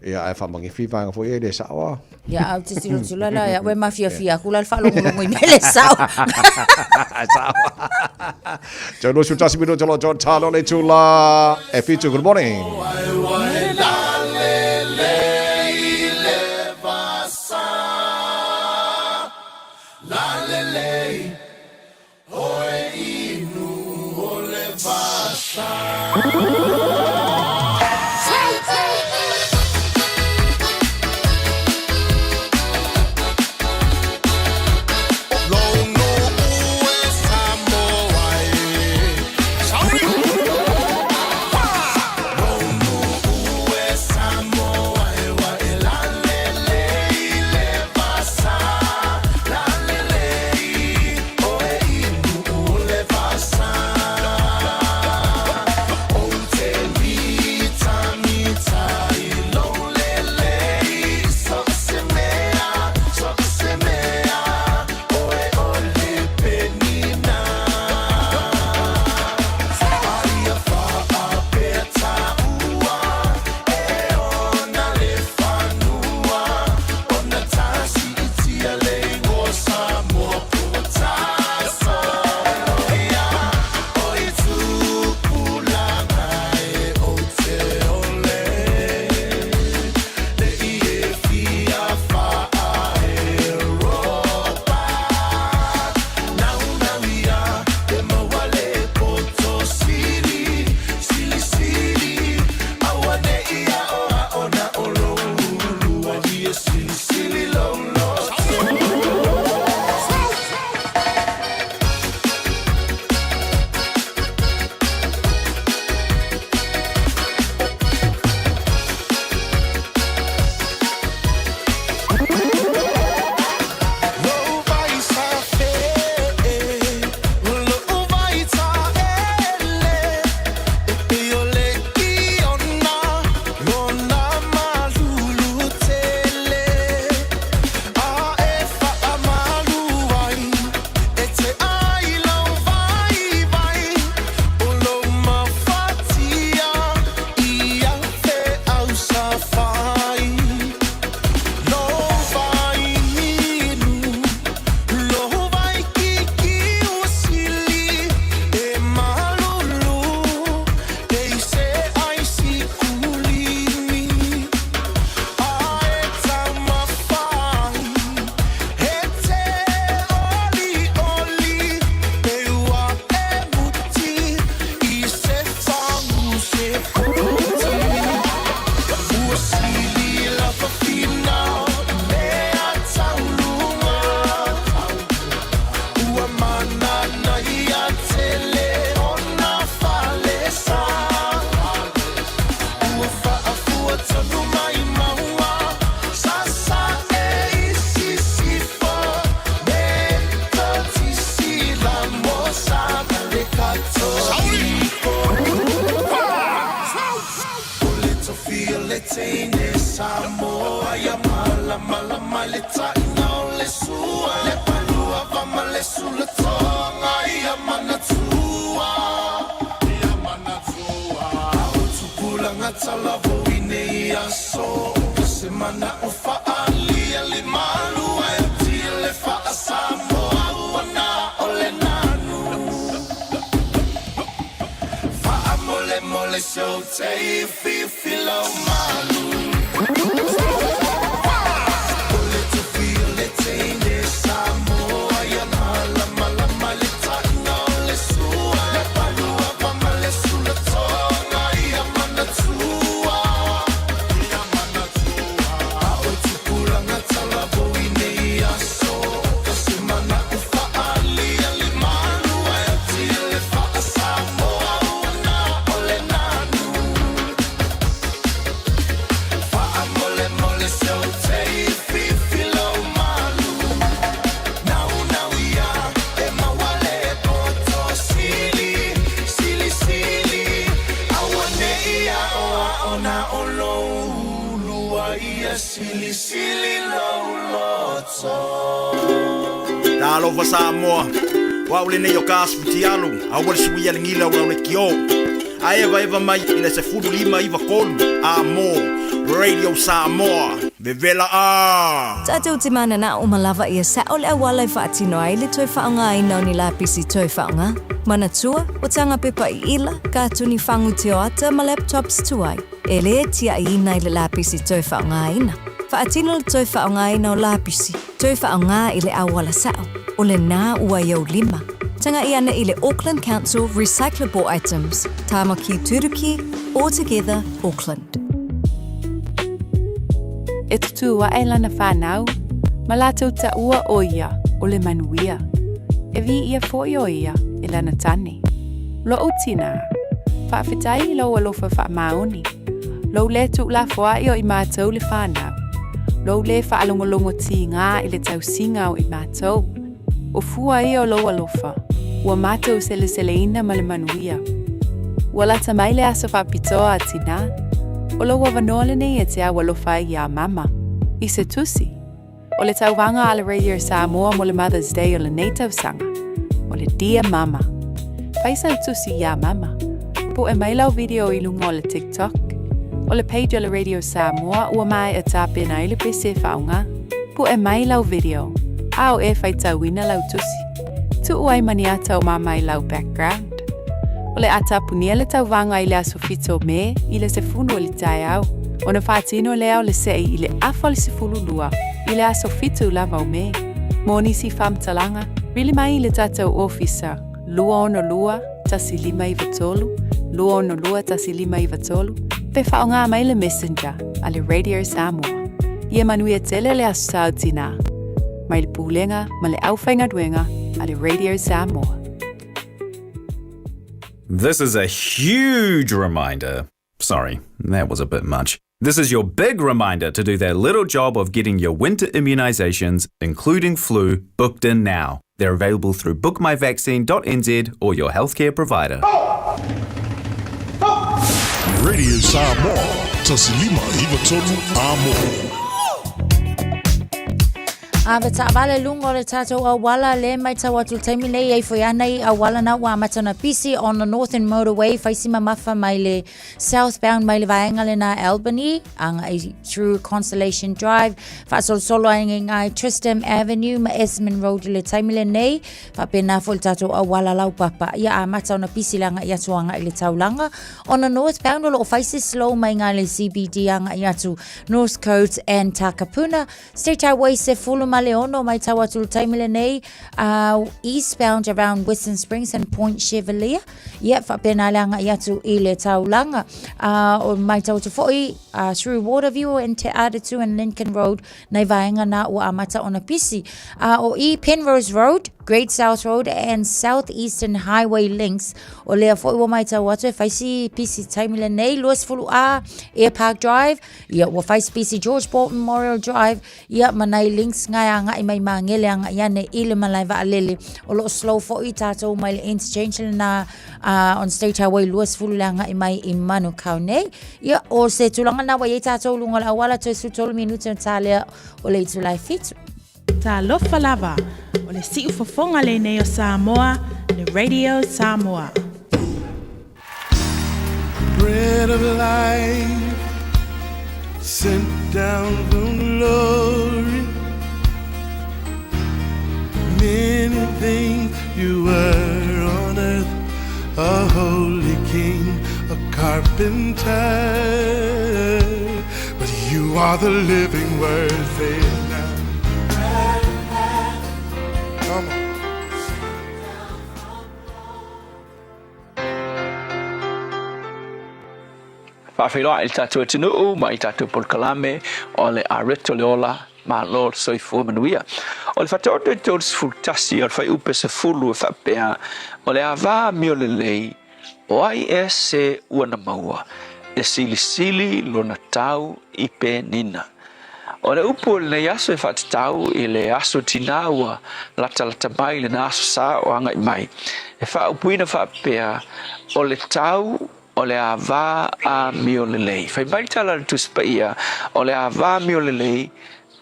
ia ai fa mangi fi va nga fo e le sa wa ia au te tilo tula la ia we mafia kula fa lo mo le sa Ciao, noi siamo già minuti allo Giorgiano le Ciula e Ficio, good morning. La Samoa ya mala mala maleta ina le sua le palua vama le sula tonga ya manatua utupula ngatala voine ya so semana ufa ali ali malu ya tile fa Samoa na ole nanu fa mole mole so te fi filo malu. Talo fa Samoa wa ule ne yokas pitialu awal suia ngila wa ule kio aeva eva mai ina se fudu lima iva kolu amo radio Samoa bevela a tatu timana na umalava ia sa ole awala fa atino ai le toi fa nga ina ni la pisi toi fa nga manatua utanga pepa ila ka tuni fangu teata ma laptops tuai ele tia ina ile la pisi toi fa nga ina fa atino toi fa nga ina la pisi toi fa nga ile awala sa ole na ua yau lima tanga iana i le Auckland Council Recyclable Items, Tamaki Turuki, all together Auckland. E tutua e lana whanau, ma lātou ta ua o ia o le manuia. E vi ia fōi o ia e lana tane. Lo o tina, whaafetai lo alofa wha maoni. Lo le tu la fwai o i mātou le whanau. Lo le whaalongolongo ti ngā i le tau singa o i mātou. O fua i o lo alofa, ua mātou sele ina ma le manuia. Ua lata mai le asa whapitoa a tina, o lo wa vanole nei e te awa lofa i a mama. I se tusi. O le tauwanga a le Radio Samoa mo le Mother's Day o le neitau sanga. O le Dear Mama. Faisa tusi i a mama. Po e mailau video i lunga o le TikTok. O le page o le Radio Samoa ua mai e tāpena i le pese whaunga. Po e mailau video. Ao e whaitauina lau tusi. Tu uai mani ata o mama i lau background. O le ata punia le tauwanga i le asofito me i le sefunu o le Taeao. O na whaatino leo le sei i le afa le sefulu lua i le asofito lava o me. Moni si whamtalanga, rili mai i le tatau officer. Lua ono lua, tasi 5 i vatolu. Lua ono lua, tasi 5 i vatolu. Pe whaonga mai le messenger a le Radio Samoa. Ia manuia tele le asau tina. Mai le pūlenga ma le awhainga duenga a le Radio Samoa. This is a huge reminder. Sorry, that was a bit much. This is your big reminder to do that little job of getting your winter immunisations, including flu, booked in now. They're available through bookmyvaccine.nz or your healthcare provider. Radio Samoa, tasilima iwa tonu amo. Awe ta wale lungo le tātou a wala le mai tau atu taimi nei ei foi anei a wala na wa matana pisi on the Northern Motorway faisima mafa mai le southbound mai le vaenga le na Albany anga through Constellation Drive fasol solo ngai Tristram Avenue ma Esmond Road le taimi le nei fa pena fol tātou a wala lau papa ia a mata ona pisi langa ia tuanga i le taulanga on the northbound lo faisi slow mai ngai le CBD anga ia tu North Coast and Takapuna State Highway se fulu Leono mai tawatul taimile nei eastbound around Western Springs and Point Chevalier. Ia fa pena langa ia tu ile taulanga o mai tawatu foi through Waterview and Te Adatu and Lincoln Road nei vaenga na o amata ona pisi o Penrose Road, Great South Road and Southeastern Highway links o lea foi o mai tawatu faisi pisi taimile nei Louis Fulu Air Park Drive ia o faisi pisi George Bolton Memorial Drive ia manai links ngai anga i mai mangele anga iane ile malai va alele o lo slow fo i tātou mai le interchange na on State Highway Louis Fulu langa i mai i Manu Kaunei ia o se tulanga na wa i tātou lunga la wala to su tolu minuto tālea o le itu lai fitu Ta lofa lava o le si ufofonga le nei o Samoa le Radio Samoa Bread of life sent down from glory Many things you were on earth, a holy king, a carpenter, but you are the living word. Say it now. Come on. Whawhiroa il tātou e tinu, ma i tātou polkalame, o le areto le ola, ma lor soi fua manuia. O le whataoto e tōru sifultasi, o le whai upe se fulu e whapea, o le awā mio le lei, o ai e se uana maua, e sili lona tau i pe nina. O le upo le nei aso e whatatau i le aso tina ua lata mai le na aso sa o anga i mai. E wha upuina whapea, o le tau, o le awā a mio le lei. Whai maritala le tuspaia, o le awā mio le lei,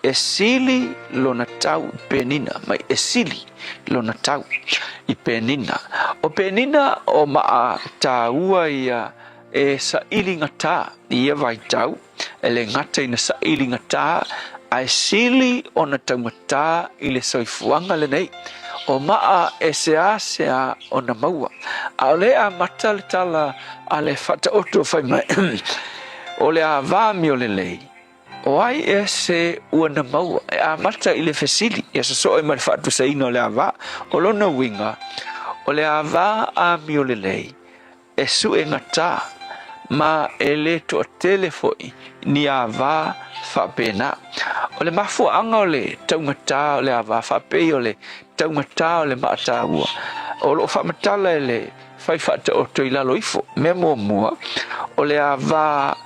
e sili lona tau i penina, mai e sili lona tau i penina. O penina o maa tā ua ia e sa ilinga tā, ia vai tau, e le ngata ina sa ilinga tā, a e sili o na taumata i le soifuanga le nei. O maa e sea o na maua. A o le a mata le tala a le fata oto fai mai. O le a vāmi o le lei. O ai e se ua na maua. E a mata i le fesili. E sa so e mai fatu sa ino le a vā. O lona winga. o le ava a miolelei e su e ngata ma e le to telefoi ni ava whapena. O le mafuanga o le taungata o le ava whape o le taungata o le maata ua. O lo whamatala e le whaiwhata o toi lalo ifo me mua o le ava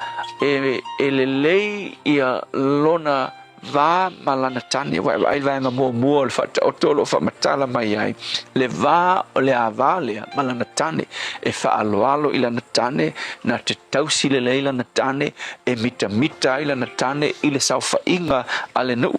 e le lei ia lona va malana tani vai vai ma mua le fata o tolo whamatala mai ai le va o le ava le malana tani e whaaloalo ila na tane na te tausi le leila na tane e mita ila na tane i le saufa inga ale nu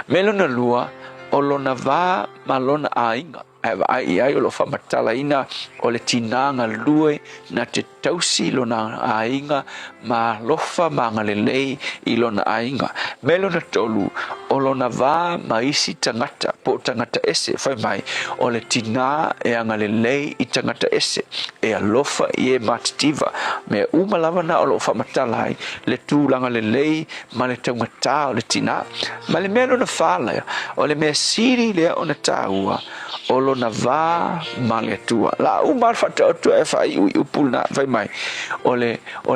melona lua o lona va malona a inga ai o lo whamatala ina o le tinanga lue na te tausi lona ainga ma lofa manga le lei i lona ainga. Melona tolu o lona va ma isi tangata po tangata ese whai mai o le tina e anga le lei i tangata ese e alofa i e matitiva me umalawa na o lo whamatala ai le tūlanga le lei ma le tangata o le tina ma le melona whala o le mea siri lea o na tāua o lona va male tua la umar fata o tua e fai upulna vai mai o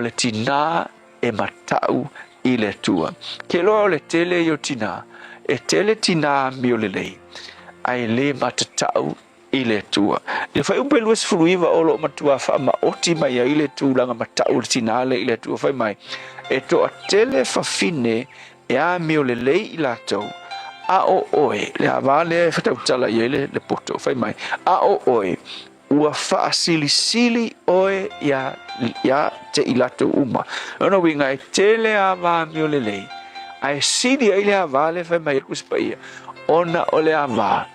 le tina e matau i le tua ke lo le tele yo tina e tele tina mi o le lei ai le matatau i le tua le fai upe lues furuiva o lo matua fa ma oti mai i le tu langa matau le tina le i le tua fai mai e to a tele fa fine e a mi o le lei i la tau a o oe le avale fatautala yele le poto fai mai a o oe ua fa sili oe ya te ilato uma ona winga e tele ava mi o le lei ai sili ai le avale fai mai kuspaia ona o le ava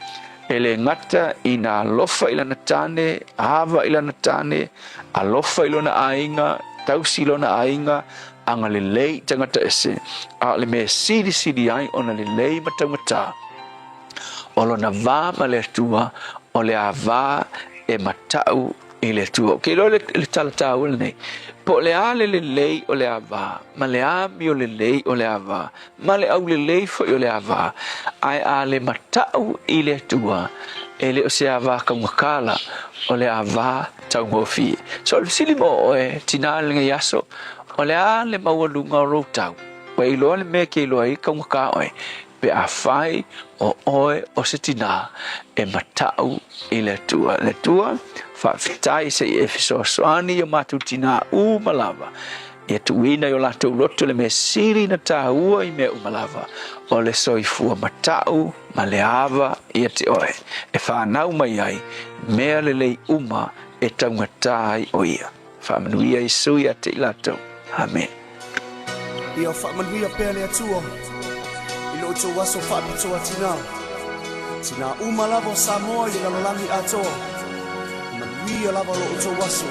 ele ngata ina lofa ila natane ava ila natane alofa ilona ainga tausi ilona ainga anga le lei tangata ese a le me sidi ai ona le lei matangata o lona va ma le tua o le ava e matau i le tua ke lo le talatau nei po le ale le lei o le ava ma le ami o le lei o le ava ma le au le lei fo o le ava ai a le matau i le tua e le o se ava ka makala o le ava tau ngofi so le silimo e tina le yaso o le a le maualunga o routau wa ilo le me ke ilo ai ka maka oe pe a fai o oe o se tina e matau i le tua fa fitai se e fiso soani yo matu tina malava e tuina yo la tu loto le me siri na taua i me malava o le soifua matau ma le ava i te oe e fa nau mai ai mea le lei uma e taungatai o ia fa manuia i sui a te ilato amen ia fa manuia pele atua i lo to waso fa pitoa tina malava Samoa i la lami atoa manuia lava lo to waso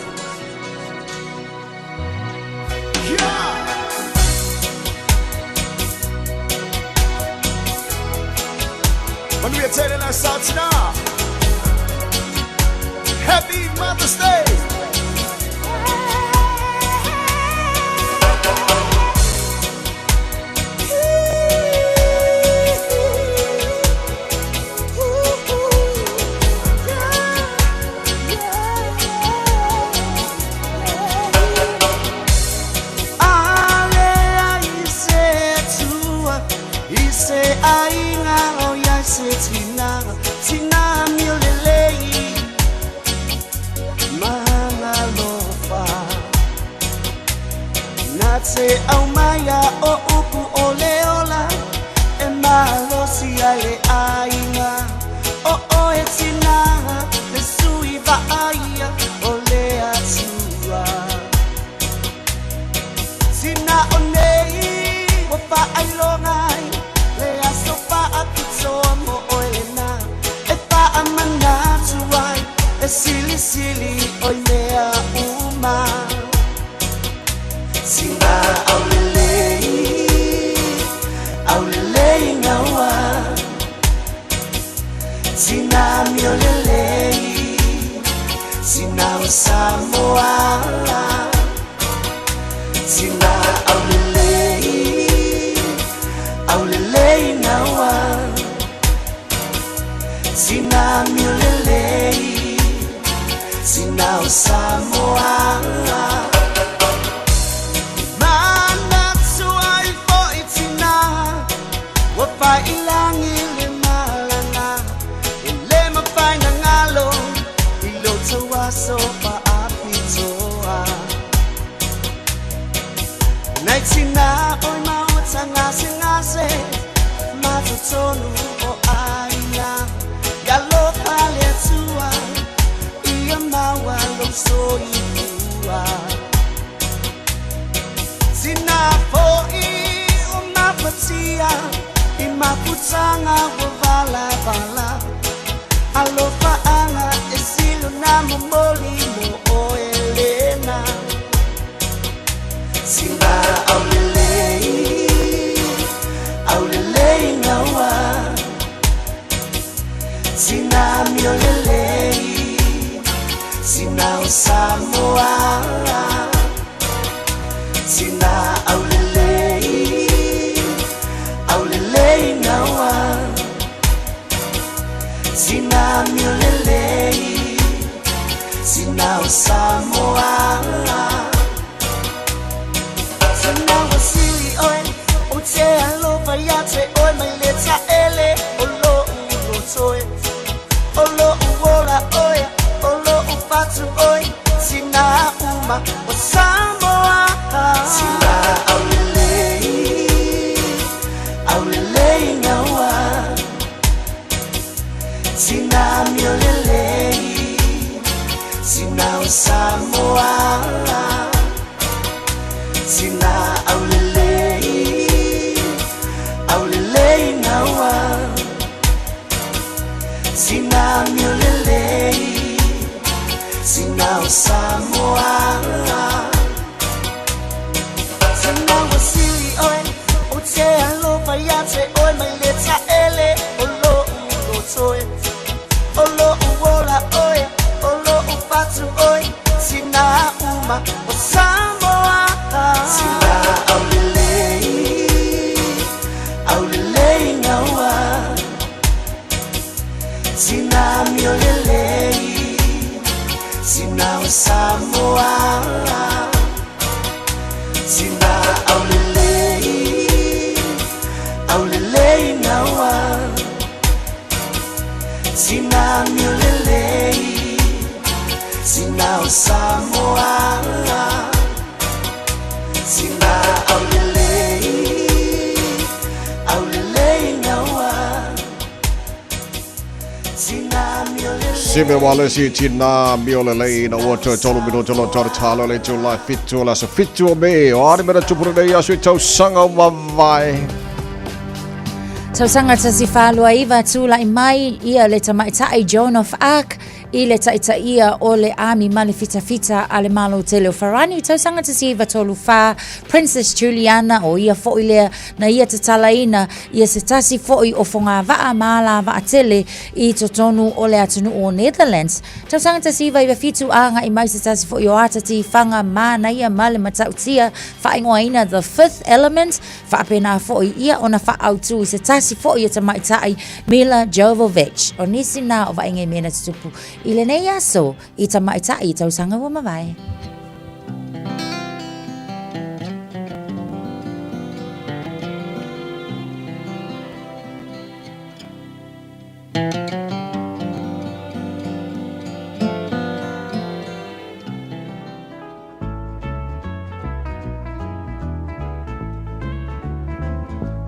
Manuia tele na satina Happy Mother's Day Tina mi le lei mana lofa Nate au maya o upu ole ola e malo si ale ainga o e tina le sui va aia ole atua Tina o nei wa pa ai longai le asopa akitsomo Sili oi mea uma Sina au lelei ngawa Sina mi o lelei Sina o Samoa Sina au lelei ngawa Sina mi o lelei Samoa Mana suai po itina Wapa ilangi le malanga Ile mapai na ngalo Ilo tawaso pa apitoa Naitina oi mauta ngase Matutonu o aina Galo pale tua Ia mawa lo soitua Sina foi o mapatia I maputanga o vala Alofa anga e silo na momoli mo o Elena Sina aulelei ngawa Sina miolelei Sina o Samoa Sina aulelei ngawa Sina miolelei Sina o Samoa Sina wasili oi O te alofa ya te oi mai leta ele O lo ulo toe O lo uola oi O lo upatu oi Sina uma o Samoa Sina aulelei ngawa Sina miolelei Sina o Samoa Sina aulelei ngawa Sina miolelei Sina o Samoa Sina wasili oi O te alofa ya te oi mai leta ele O lo ulo toe O lo uola oi O lo upatu oi Sina uma o Samoa Sina aulelei ngawa Sina miolelei Sina o Samoa Sina aulelei ngawa Sina miolelei Sina o Samoa Sina aulelei ngawa Sina miolelei Sime wale si tina miolelei na wato tolu minuto lo tortalo le July fitu la so fitu me o ari mera tupuru nei asu tau sanga wavai. Tausanga tasi whalua iwa tūla I mai ia le tamaitai Joan of Arc I le taitaia o le ami male fita a le malo te leo wharani. Tausanga tasi iwa tolu wha Princess Juliana o ia fo lea na ia te talaina ia se tasi fo o fonga waa maala waa tele I totonu o le atunu o Netherlands. Tausanga tasi iwa fitu anga I mai se tasi fo o atati whanga ma na ia male matautia wha ingoa ina The Fifth Element wha apena fo ia ona wha autu I se tasi fo ia tamaitai Mila Jovovich o nisi na o vainga mena tutupu I le nei aso I tamaitai tausanga wa mawai.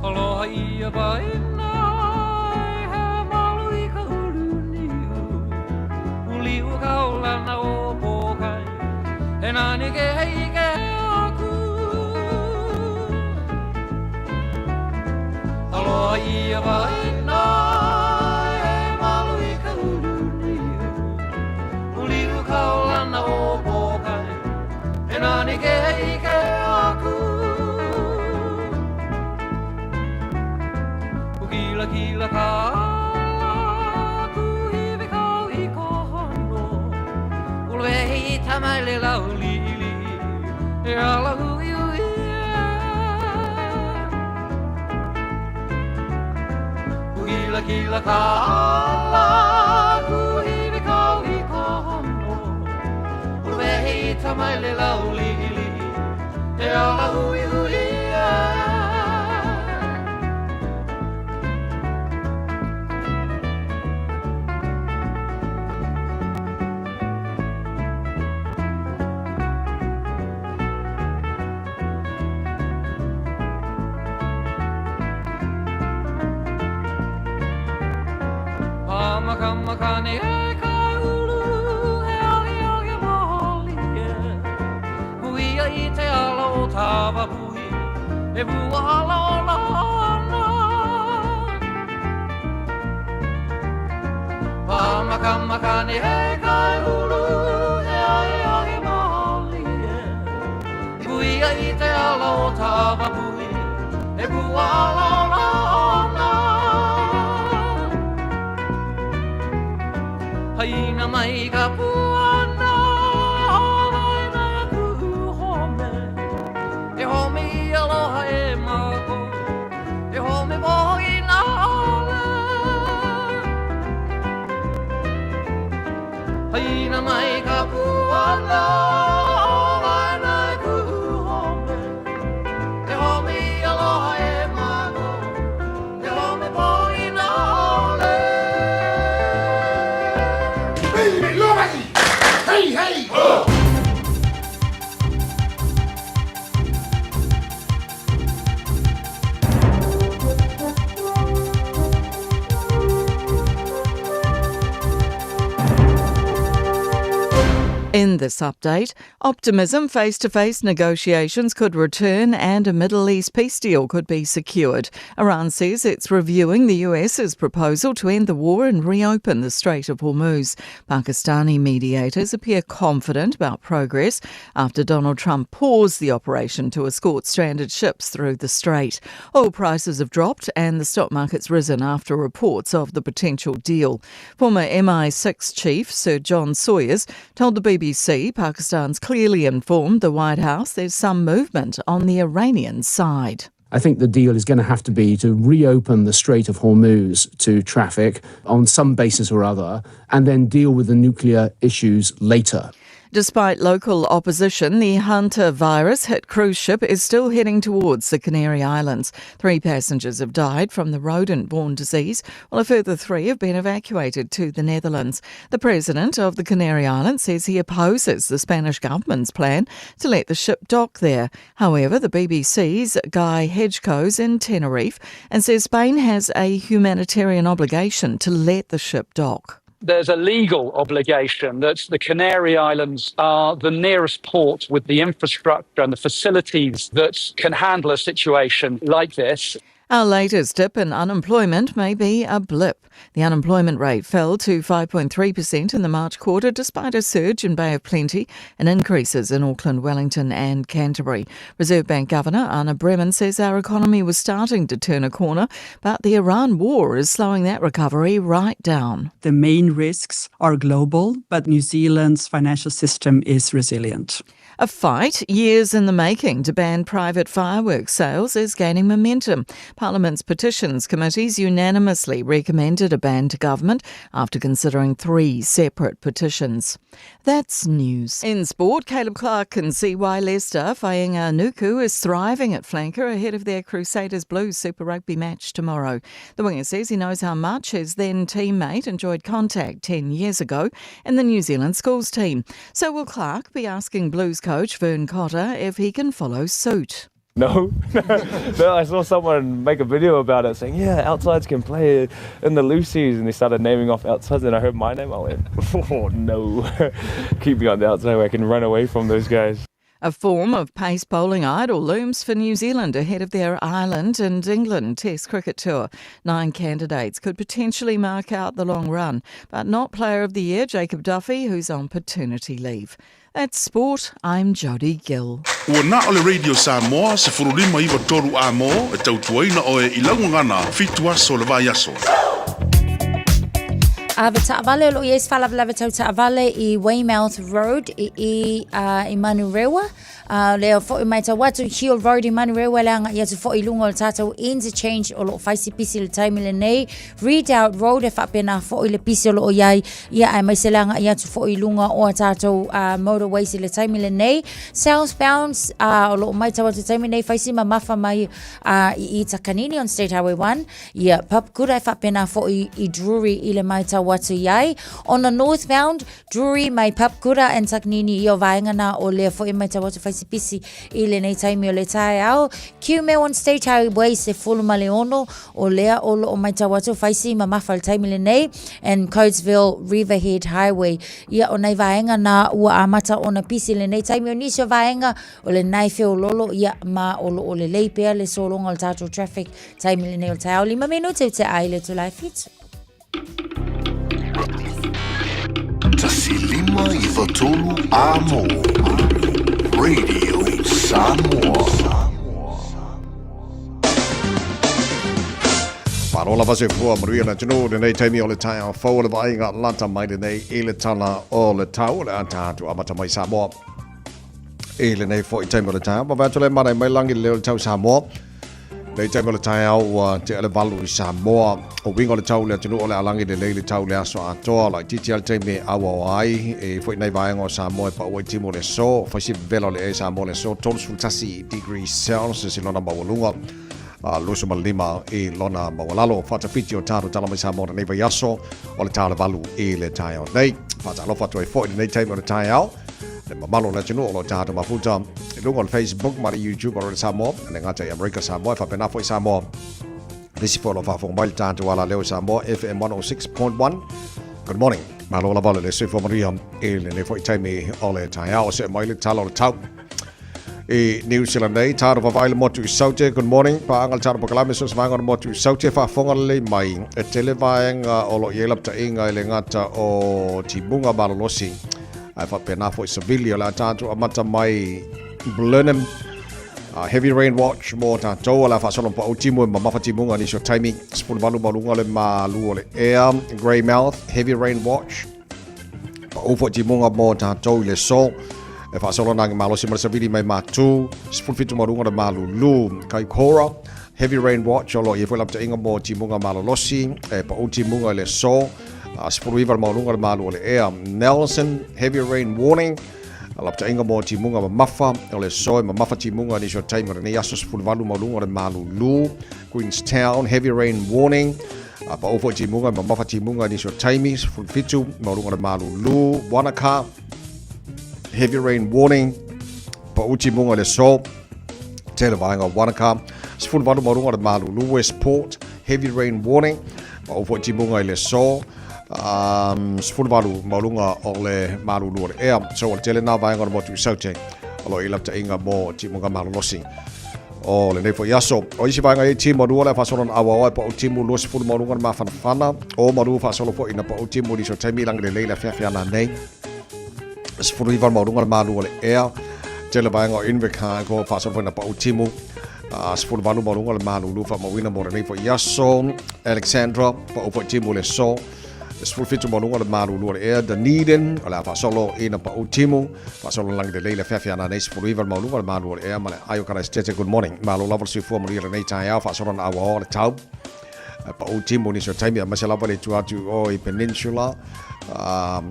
Aloha ia vaina he malu I ka uluniu Uliu kaulana o pokai E nani ke hei ke aku Aloha ia vaina he malu I ka uluniu Uliu kaulana o pokai E nani ke hei ke aku Kila ka ku hivi kau I ko hono Ulwe hei tamai le lau lili E ala hui hui Kila ka ku hivi kau I ko hono tamai le lauli e ala hui hui Makani e kai ulu e ali ali mahali e hui I te ala o tawa hui e bua ala o lana Makani e kai ulu e ali ali mahali e hui I te ala o tawa hui e bua ala o lana Haina mai ka puana Hawai na ku home E home I aloha e mako E home moho I na ole Haina mai ka puana Hawai na ku home E home I aloha e mako E home moho I na ole Hey, hey! Oh! In this update, optimism face-to-face negotiations could return and a Middle East peace deal could be secured. Iran says it's reviewing the US's proposal to end the war and reopen the Strait of Hormuz. Pakistani mediators appear confident about progress after Donald Trump paused the operation to escort stranded ships through the strait. Oil prices have dropped and the stock market's risen after reports of the potential deal. Former MI6 chief Sir John Sawyers told the BBC Pakistan's clearly informed the White House there's some movement on the Iranian side. I think the deal is going to have to be to reopen the Strait of Hormuz to traffic on some basis or other and then deal with the nuclear issues later. Despite local opposition, the Hunter virus-hit cruise ship is still heading towards the Canary Islands. 3 passengers have died from the rodent-borne disease, while a further 3 have been evacuated to the Netherlands. The president of the Canary Islands says he opposes the Spanish government's plan to let the ship dock there. However, the BBC's Guy Hedgecoe's in Tenerife and says Spain has a humanitarian obligation to let the ship dock. There's a legal obligation that the Canary Islands are the nearest port with the infrastructure and the facilities that can handle a situation like this. Our latest dip in unemployment may be a blip. The unemployment rate fell to 5.3% in the March quarter despite a surge in Bay of Plenty and increases in Auckland, Wellington and Canterbury. Reserve Bank Governor Anna Bremen says our economy was starting to turn a corner, but the Iran war is slowing that recovery right down. The main risks are global, but New Zealand's financial system is resilient. A fight, years in the making, to ban private fireworks sales is gaining momentum. Parliament's Petitions Committees unanimously recommended a ban to government after considering 3 separate petitions. That's news. In sport, Caleb Clark can see why Leicester Whainga Nuku is thriving at flanker ahead of their Crusaders Blues Super Rugby match tomorrow. The winger says he knows how much his then teammate enjoyed contact 10 years ago in the New Zealand schools team. So will Clark be asking Blues coach Vern Cotter if he can follow suit? No, I saw someone make a video about it saying, yeah, outsides can play in the Lucies, and they started naming off outsides, and I heard my name, I went, oh no, keep me on the outside where I can run away from those guys. A form of pace bowling idol looms for New Zealand ahead of their Ireland and England Test cricket tour. 9 candidates could potentially mark out the long run, but not Player of the Year Jacob Duffy, who's on paternity leave. That's sport. I'm Jodie Gill. Ua na ole Radio Samoa se furulima iwa toru a mo e tautuaina o e ilaungangana fitua so le vai aso. Ta'avale lo yes falavlava Ta'avale I Weymouth Road I Manurewa. Leo fo mai ta watu Hill Road I Manurewa langa ia tu fo I lungo tato interchange o lo faisi pisi le time le nei. Redoubt Road e fa pena fo I le pisi o lo iai ia ai mai selanga ia tu fo I lunga o tato motorway si le time le nei. Southbound o lo mai ta watu time nei faisi mamafa mai I Takanini on State Highway 1. Ia pap kura fa pena fo I Drury I le mai ta watu iai. On the northbound Drury mai pap kura and Takanini I o vaenga na o le fo I mai ta watu faisi pisi I le nei taimi o le Taeao. Kiume on State Highway se fulu maleono o lea o lo o mai tawatu faisi mamafa le taimi le nei and Coatesville Riverhead Highway. Ia o nei vaenga na ua amata o na pisi le nei taimi o nisio vaenga o le naife o lolo ia ma o lo o le leipea le solonga o tato traffic taimi le nei o Taeao. 5 minuti te ai le tu lai fitu. Tasilima I Vatolu Amo Radio Samoa. Parola va se fua maria na tino de nei taimi o le Taeao fo le vainga lanta mai de nei I le tala o le tau le atatu amata mai Samoa. I le nei fo I taimi o le Taeao ma vato le mana mai langi le tau Samoa. Nei taimi o le Taeao te ele valu I Samoa o wingo le tau le tino o le alangi de le tau le aso atoa la titi al taimi awa ai e fo nei vainga o Samoa pa o timo le so fa si velo le Samoa le so tolu sultasi degrees Celsius I lona mawalunga. Lusu malima I lona mawalalo fata fiti o taru tala mai Samoa nei vayaso o le tala valu I le Taeao nei fata lo fatu e fo nei taimi o le Taeao le mamalo le tino o lo tato mafuta I lungo le Facebook ma YouTube o le Samoa le ngata I America Samoa fa pena fo I Samoa Lisi fo lo fa fo mai tato wala leo Samoa FM 106.1. Good morning malo la vale le se fo maria I le ne fo I taimi o le Taeao se mai le tala o le tau I New Zealand nei taro vavaile motu I saute. Good morning pa angal taro pakalame so svanga motu I saute fa fonga le mai e televaenga o lo yelapta inga I le ngata o tibunga balolosi ai fa pena fo I Sevilla la tato amata mai Blenheim heavy rain watch mo tato la fa solo pa ultimo ma mafa tibunga ni so timing spul balu balunga le Malu le air Greymouth heavy rain watch pa ufo tibunga mo tato le so e fa solo nang malo si marsavili mai matu spul fitu marunga de Malu kai Kora heavy rain watch o lo ye foi lapta inga mo timunga malolosi e pa utimunga le so spul river marunga de Malu le air Nelson heavy rain warning lapta inga mo timunga mafa o le so e mafa timunga ni so time ni aso spul valu marunga de Malu Queenstown heavy rain warning pa ofo timunga mafa timunga ni so time spul fitu marunga de Malu Wanaka heavy rain warning pa utimunga le so tele vaenga Wanaka sifulu valu marunga de Malu Westport heavy rain warning pa ofo utimunga le so sifulu valu marunga o le Malu le air so tele na vaenga mo tu saute alo ilapta inga mo timunga malolosi o le nefo yaso o isi vaenga e timo le fa solo awa pa utimu lo sifulu marunga ma fana o maru fa solo fo ina pa utimu di so temi lang le leila fia na nei sifuru ivan marunga Malu le air tele vaenga Inveka ko fa solo na pa utimu sifuru valu marunga le Malu fa mawina mo le nefo yaso Alexandra pa ofo utimu le so sifuru fitu marunga le Malu le air Dunedin ala fa solo ina pa utimu fa solo lang le leila fia na nei sifuru ivan marunga le Malu le air male ayo kana stete good morning Malu level sifu mo le nei Taeao fa solo na awa le tau pa utimu ni so time ma sala vale tuatu o I peninsula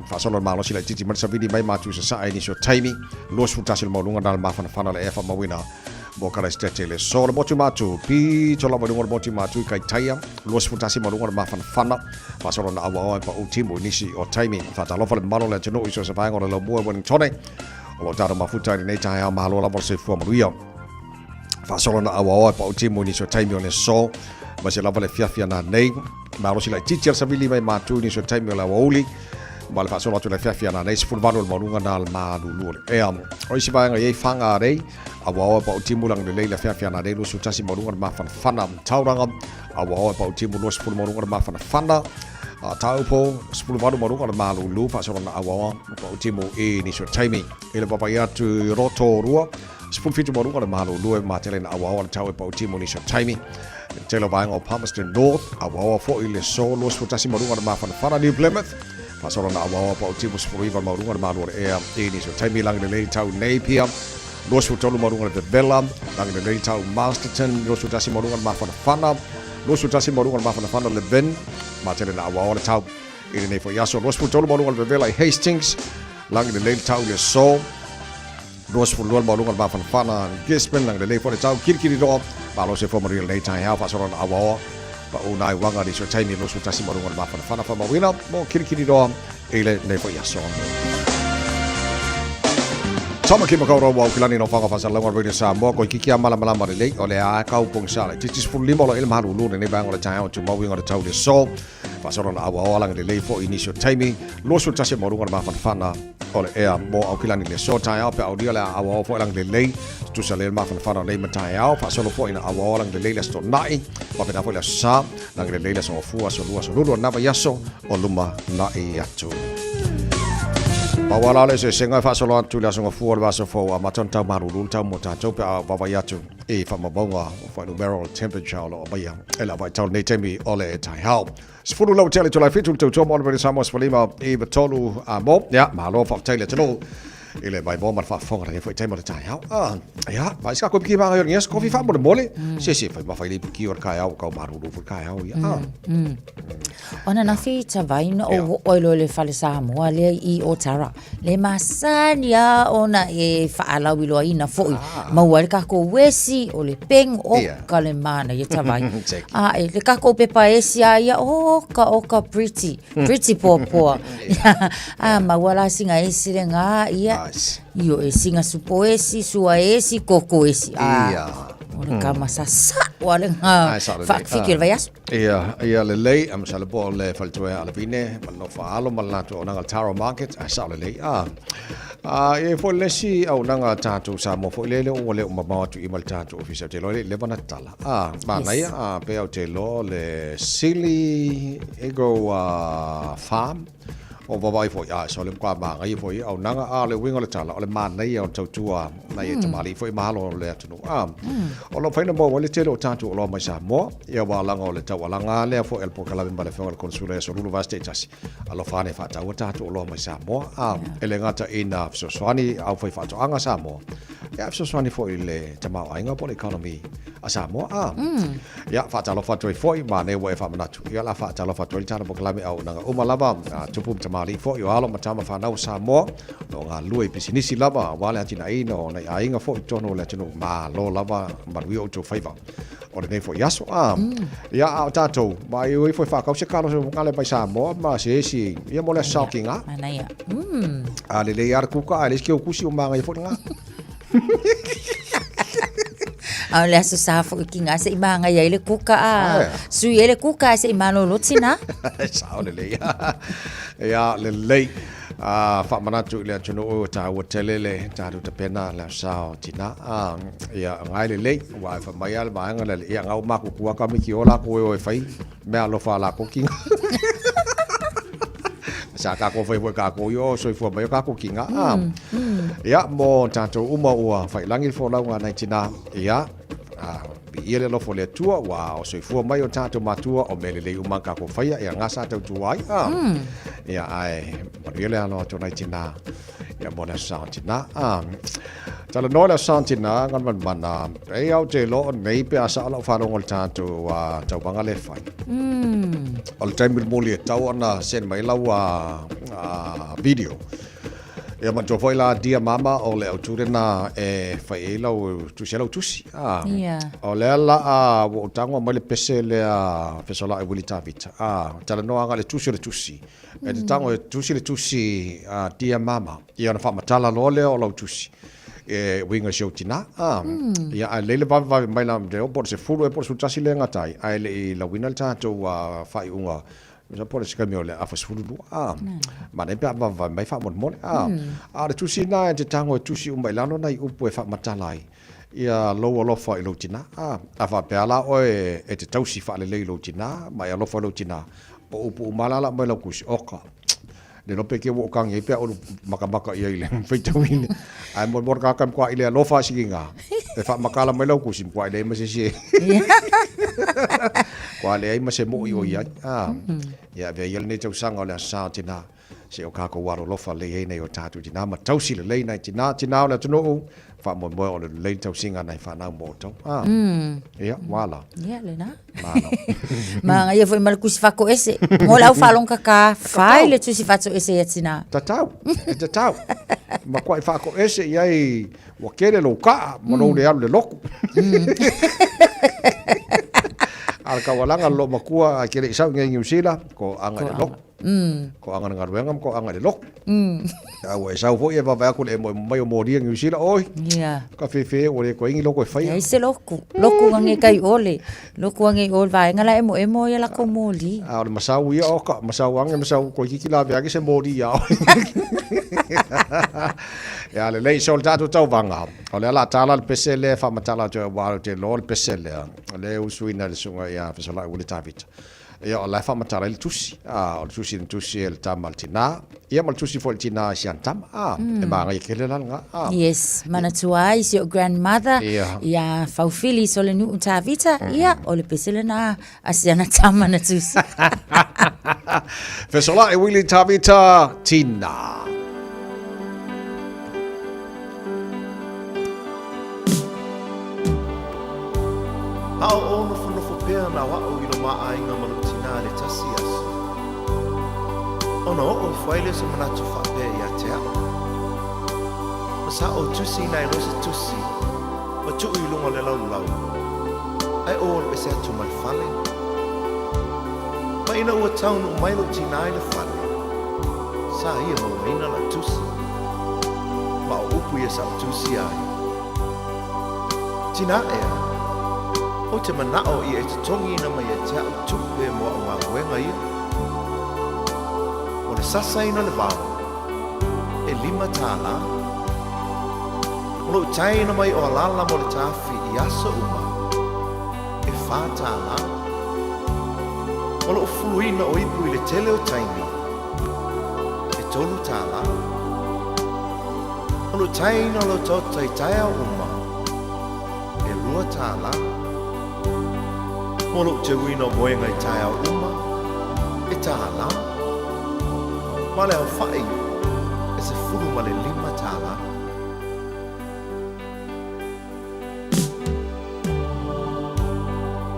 fa solo malo sila titi marsa vidi mai matu sa ai ni so time los futasil malunga dal ma fana le fa mawina bo kala stete le so le motu matu pi tola malunga motu matu kai taia los futasil malunga ma fana fa solo na awa pa utimu ni si o time fa talo fa le malo le tino iso sa fa ngora lo mo won tone o taro mafuta ni Taeao malo la borse fu maruia fa solo na awa pa utimu ni so time on le so Basi lava le fiafia na nei Maro sila titi al savili mai matu ni so time la wauli Bale fa solo atu le fiafia na nei Sifuru vanu marunga na Malu le o isi vaenga ye fanga rei awa pa utimu lang le leila fiafia na nei Lu sutasi marunga ma fana tauranga awa pa utimu lu sifuru marunga ma fana taupo sifuru vanu marunga na Malu fa solo na awa pa utimu ni so time ile papa ya tu roto rua sifuru fitu marunga na Malu e matele na awa tau pa utimu ni so time Telo vainga o Palmerston North, awawa fo ile so los futasi marunga na mawhanawhana New Plymouth. Pasoro na awawa pa o timu sifuriva marunga na marunga ea ini so taimi langi le tau Napier. Los futolu marunga na Bella, langi le tau Masterton, los futasi marunga na mawhanawhana. Los futasi marunga na mawhanawhana le Ben, matele na awawa na tau ini nei fo yaso. Los futolu marunga na Bella Hastings, langi le tau le so. Los futolu marunga na mawhanawhana Gisborne, langi le fo le tau kirikiri do. Palo se forma real late time half asoro na awa pa unai wanga di so time lo sutasi marunga ma fana fa mawina mo kirikiri do ele nei fo yaso Tama ki makau wa kilani no fanga fa salanga radio Samoa ko kikia mala le ole a ka upong sala titis fu limo lo ilma halu ne bang le time to mawinga de tau de so fa soro na awa lang de le fo initial timing lo sutasi marunga ma fana ole ea mo au kilani le so time pe audio la awa fo lang de le tu sale ma fana nei Taeao fa solo fo ina awa lang de le sto nai pa pe na fo la sa lang de le so fu so lu na ba yaso o luma na e atu Pawala le se senga fa solo tu la so fu ba so fo ma ton tau maru tau mo ta to pe ba ba yatu e fa ma bonga fo no barrel temperature lo ba ya ela ba tau nei temi ole Taeao Sfuru lo tele to la fitu to mo le Samoa sfalima e betolu a mo ya ma lo fa tele to Ile vai bom fa fonga re foi tema de Taeao. Ja, vai ska ko ki va yo nges kofi fa mo de mole. Si fa ma fa ile ki or Taeao ka maru fu Taeao ya. Ona na fi ta vai no o lo le fa le Samoa le I o tara. Le masania ona e fa ala wi lo ina foi. Ma wa ka ko wesi o le peng o ka le mana ye ta vai. E le ka ko pe pa esi ya o ka pretty popo. Ma wala singa esi le nga ia Io e singa supo esi, sua esi, koko esi. Ora ka masasa wala nga fikir vai aso. Ia le lei am sala bo le faltoe ala vine, ma no fa alo ma lato o nanga Taro Market, sa le lei. E fo lesi au nanga tatu sa mo fo lele o le ma tu imal tatu officer te lo le bona tala. Ma na ia pe au te lo le Silly Ego Farm. O vai fo ya so le kwa ma ngai fo au nanga le winga le tala o le ma nei o tau tua na ye tamali fo ma lo le atu o lo faina mo le telo tatu o lo mai sa mo ia wa langa o le tau langa le fo el pokala ben bale fo consule so lu vaste tasi alo fane fa tau tatu o lo mai sa mo ele ngata ina so swani au fo fa anga sa mo ya so swani fo le tama ainga po economy a sa mo ya fa talo fa toi fo ma ne we fa manatu ya la fa talo fa toi tana pokala me au nanga o malava tupu mali fo yo alo matama fa nau Samoa no nga lui pisinisi lava wale atina ino na ainga fo tono le tino ma lo lava ma wi o to faiva o le fo yaso ya a tato ma yo fo fa ka se kalo so ngale pa Samoa ma se si ya mo le shocking manaya ale le yar kuka ale ski o kusi o manga fo nga le aso sa fo kinga se imanga ya ile kuka su ile kuka se imano lotsina sa le ya le lei fa manatu le tuno o ta hotelele ta tu pena la sao tina ya ngai le lei wa fa mayal ba nga le ya ngau maku ku ka mi ki ola ko o fai me alo fa la ko kinga sa ka ko foi ka ko yo so fo ba ka ko kinga ya mo tanto uma ua fai langi fo la nga na tina ya ile lo fo le tua wa o so fu mai o tato matua o mele le umanga ko faia e ngasa tau tuai ya ai ile ano to nai tina ya bona santina tala no la santina ngan mana e au te lo nei pe asa lo fa ngol tato wa tau banga le fai all time mo le tau na sen mai la wa video ya ma foi la dia mama o le auturena e fai la tu se la tusi o le la o tango ma le pese le fesola e bulita vita tala no anga le tusi e tango e tusi dia mama ia na fa matala lo le o la tusi e winga shotina ya le va mai la de o por se fulu e por su tasi le ngatai ai le la winal tato wa fai unga Sa por se camio le afa sfulu ma ne pa va mai fa mon le tusi na te tango tusi mai lano nai upu e fa matalai ia lo fa i lo tina afa pe ala o e te tausi fa le lo tina mai lo fa lo tina o upu malala mai lo kusi oka le no pe ke wo kang e pe o maka ia ile fe tawini ai mo ka kam kwa ile lo fa singa E fa makala mai lau kusim kwa le ma se se. Kwa le ai ma se mo yo ya. Ya ve yel ne tau sanga le sa tina. Se o ka ko waro lofa le ai nei o tatu tina ma tau si le le nei tina le tunu. Fa mo mo o le tau singa nei fa na mo tau. Ya wala. Ya le na. Ma ia foi mal kusi fa ko ese. Mo lau fa long ka fai le tu si fa so ese tina. Tatau. Ma kwa fa ko ese ia wa kere lo ka mo no le alu le loku. Al ka walanga lo makua kere sa ngai New ko anga le loku. Ko anga nga ruenga ko anga le loku. Wa sa fo ia va ko le mo mai mo dia New Zealand oi. Ya. Ka fe o le ko ingi loko fai. Ya ise loku. Loku ngai kai ole. Loku ngai ol vai ngala emo ia la ko moli. A le masau ia o ka masau anga masau ko ki la vea ki se mo dia. Ya le lei soldato tau vanga. O le ala tala le pesele fa matala te wa te lo le pesele. Le usuina le sunga ya fa sola ule tavita. Ya la fa matala le tusi. O le tusi el tamaltina. Ia mal tusi fo tina siantam. E ma ngai kele nga. Yes, manatua is your grandmother. Ya faufili so le nu tavita. Ia o le pesele na asiana tama na tusi. Fa sola ule tavita tina. Ao ono fonofo pea na wao ilo maainga manutina le tasi aso. Ono o fwaile se manatu whape ia Taeao. Masa o tusi nai rosa tusi, ma tuu ilunga le lau. Ai o le pese atu mai whale. Ma ina ua taunu mailo tinai le whale. Sa ia mo ina la tusi. Ma o upu ia sa tusi ai. Tina ea. O te manao i e te tongi na mai e Taeao tupe mo a ngā wenga ia. O le sasa ina le wāo, e 5 tāla. O lo tai na mai o alala mo le tāwhi i asa uma, e 4 tāla. O lo fuluina o ipu i le tele o taimi, e 3 tāla. O lo tai na lo tota i Taeao uma, e 2 tāla. Molo te wina moenga i Taeao uma, e tāla. Ma le au whai, e se furu ma le 5 tāla.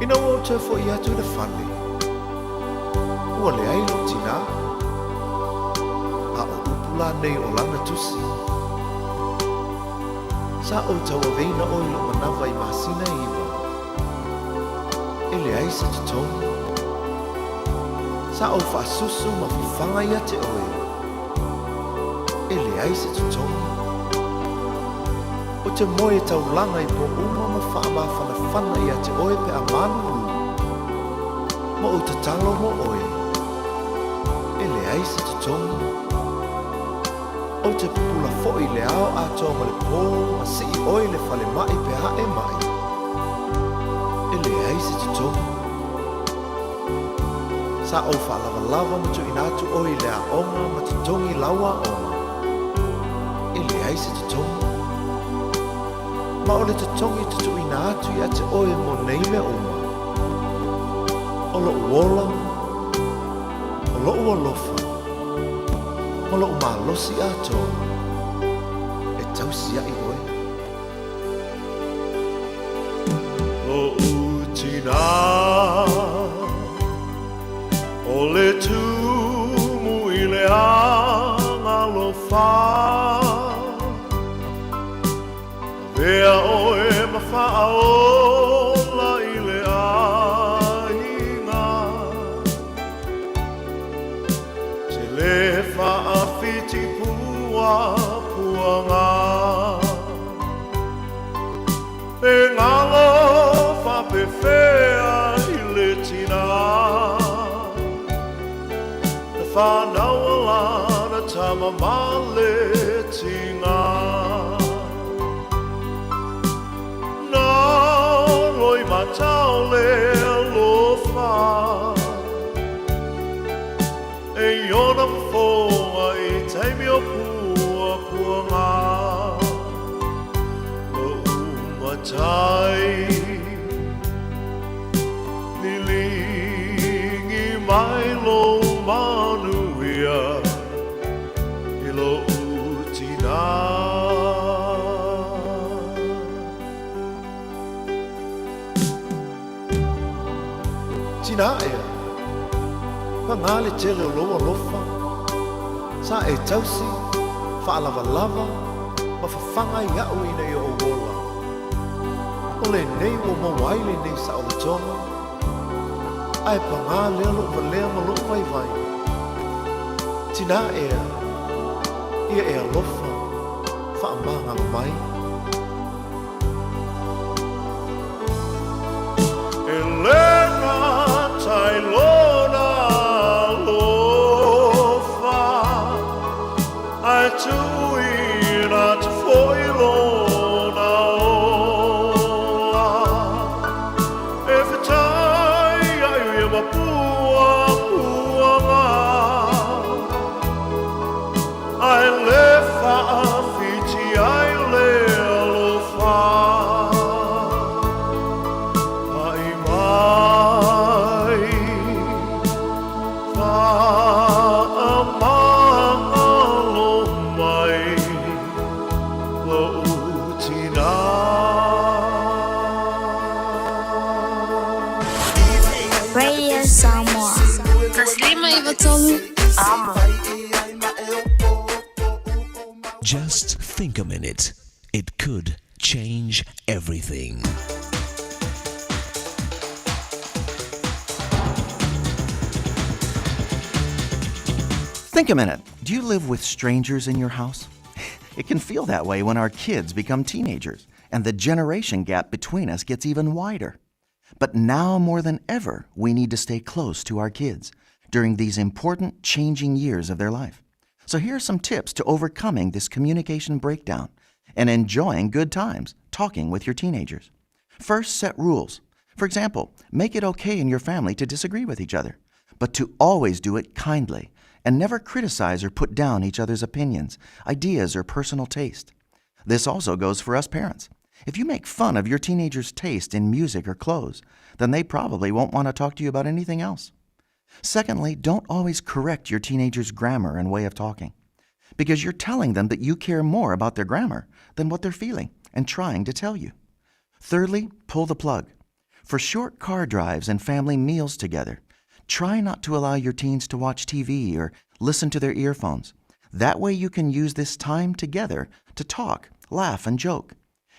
Ina o te fo i atu le whane. Ua le ailo tina. A o upula nei o lana tusi. Sa o taua veina o ilo manawa i masina iwa. Ele ai se te tongi. Sa o whaasusu ma whiwhanga ia te oe. Ele ai se te tongi. O te moe tau langa i po uma ma whaama whana ia te oe pe a Malu. Ma o te talo mo oe. Ele ai se te tongi. O te pula fo'i le ao a toa ma le pō ma si i oe le whale mai pe hae mai. Ele ai se te tongi. Sa o whalawa ma tu inatu o i lea onga ma te tongi lawa onga. Ele ai se te tongi. Ma o le te tongi te tu inatu i a te oe mo nei me onga. O lo uola, o lo uolofa, o lo umalosi ato, e tausia i oe. Lo utina. O le tumu i le angalofa. Vea oe ma whaola i le ainga. Te le whaafiti pua puanga. E ngalo whapewhea i le tina. Whanau alana tama male tinga. Nā roi matau le alofa. E iona mfoa i teimi o pua puanga. Lo uma Tina ea. Pangale tele loa lofa. Sa e tausi. Fa lava lava. Ma fa fanga ia o ina i o wola. O le nei o mawaile nei sa o le tonga. Ai pangale lo valea ma lo vai vai. Tina ea. Ia ea lofa. Fa amanga mai. Elena Tailona Lofa I tui not foilona Every time I am a pua I left a fiti I lofa Radio Samoa. Taslima ivatolu amo. Just think a minute. It could change everything. Think a minute. Do you live with strangers in your house? It can feel that way when our kids become teenagers and the generation gap between us gets even wider. But now more than ever, we need to stay close to our kids during these important changing years of their life. So here are some tips to overcoming this communication breakdown and enjoying good times talking with your teenagers. First, set rules. For example, make it okay in your family to disagree with each other, but to always do it kindly and never criticize or put down each other's opinions, ideas, or personal taste. This also goes for us parents. If you make fun of your teenager's taste in music or clothes, then they probably won't want to talk to you about anything else. Secondly, don't always correct your teenager's grammar and way of talking, because you're telling them that you care more about their grammar than what they're feeling and trying to tell you. Thirdly, pull the plug. For short car drives and family meals together, try not to allow your teens to watch TV or listen to their earphones. That way you can use this time together to talk, laugh, and joke.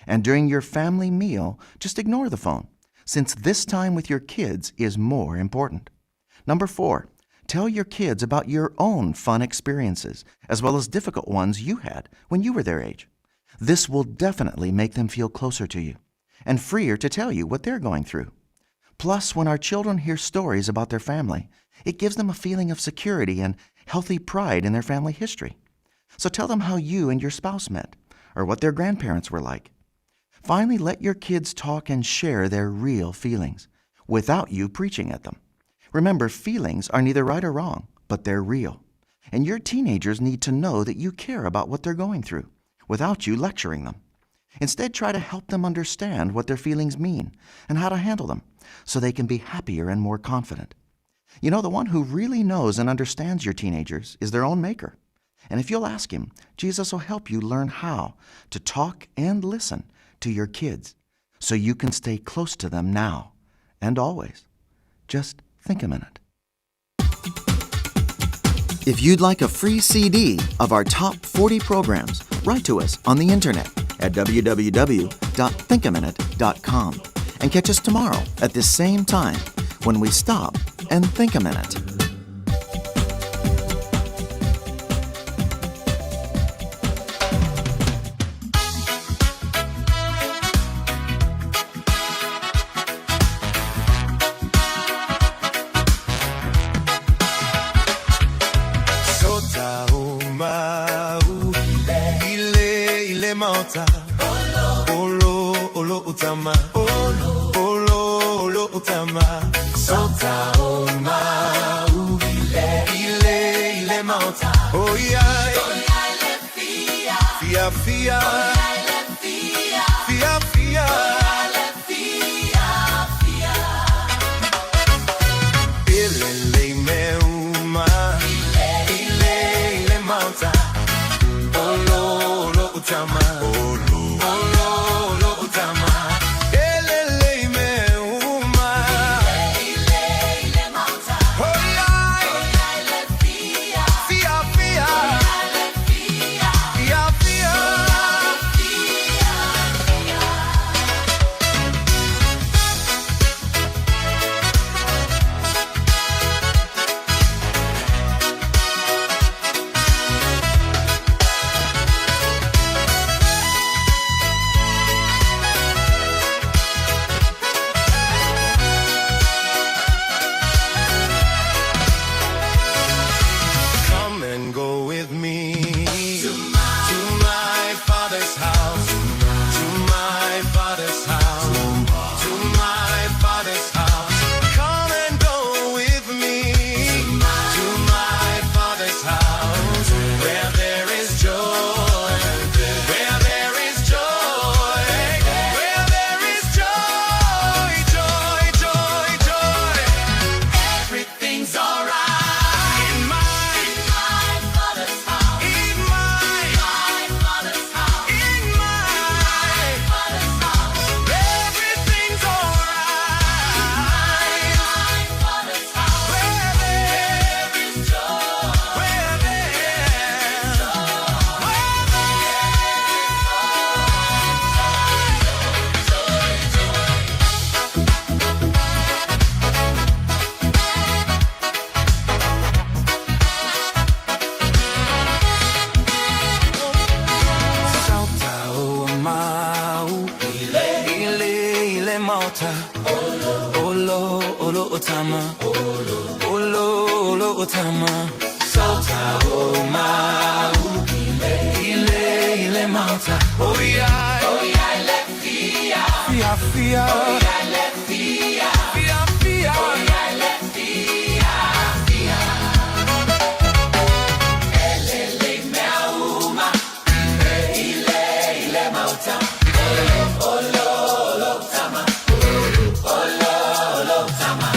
And during your family meal, just ignore the phone, since this time with your kids is more important. Number 4, tell your kids about your own fun experiences, as well as difficult ones you had when you were their age. This will definitely make them feel closer to you and freer to tell you what they're going through. Plus, when our children hear stories about their family, it gives them a feeling of security and healthy pride in their family history. So tell them how you and your spouse met, or what their grandparents were like. Finally, let your kids talk and share their real feelings, without you preaching at them. Remember, feelings are neither right or wrong, but they're real. And your teenagers need to know that you care about what they're going through, without you lecturing them. Instead, try to help them understand what their feelings mean and how to handle them, so they can be happier and more confident. You know, the one who really knows and understands your teenagers is their own maker. And if you'll ask him, Jesus will help you learn how to talk and listen to your kids, so you can stay close to them now and always. Just think a minute. If you'd like a free CD of our top 40 programs, write to us on the internet at www.thinkaminute.com and catch us tomorrow at this same time when we stop and think a minute. Olo utama, olo utama. Sota oma ile mauta. Oh yeah, fia fia, fia fia. Ile meuma, ile mauta. Olo utama. mauta Olo, olo otama Olo, olo otama Sota o mau Ile mauta Oh yeah, let fia Fia, fia Oh yeah, let fia Fia, fia Oh yeah, let fia Fia Ele me uma Ile mauta Olo, tama Olo, tama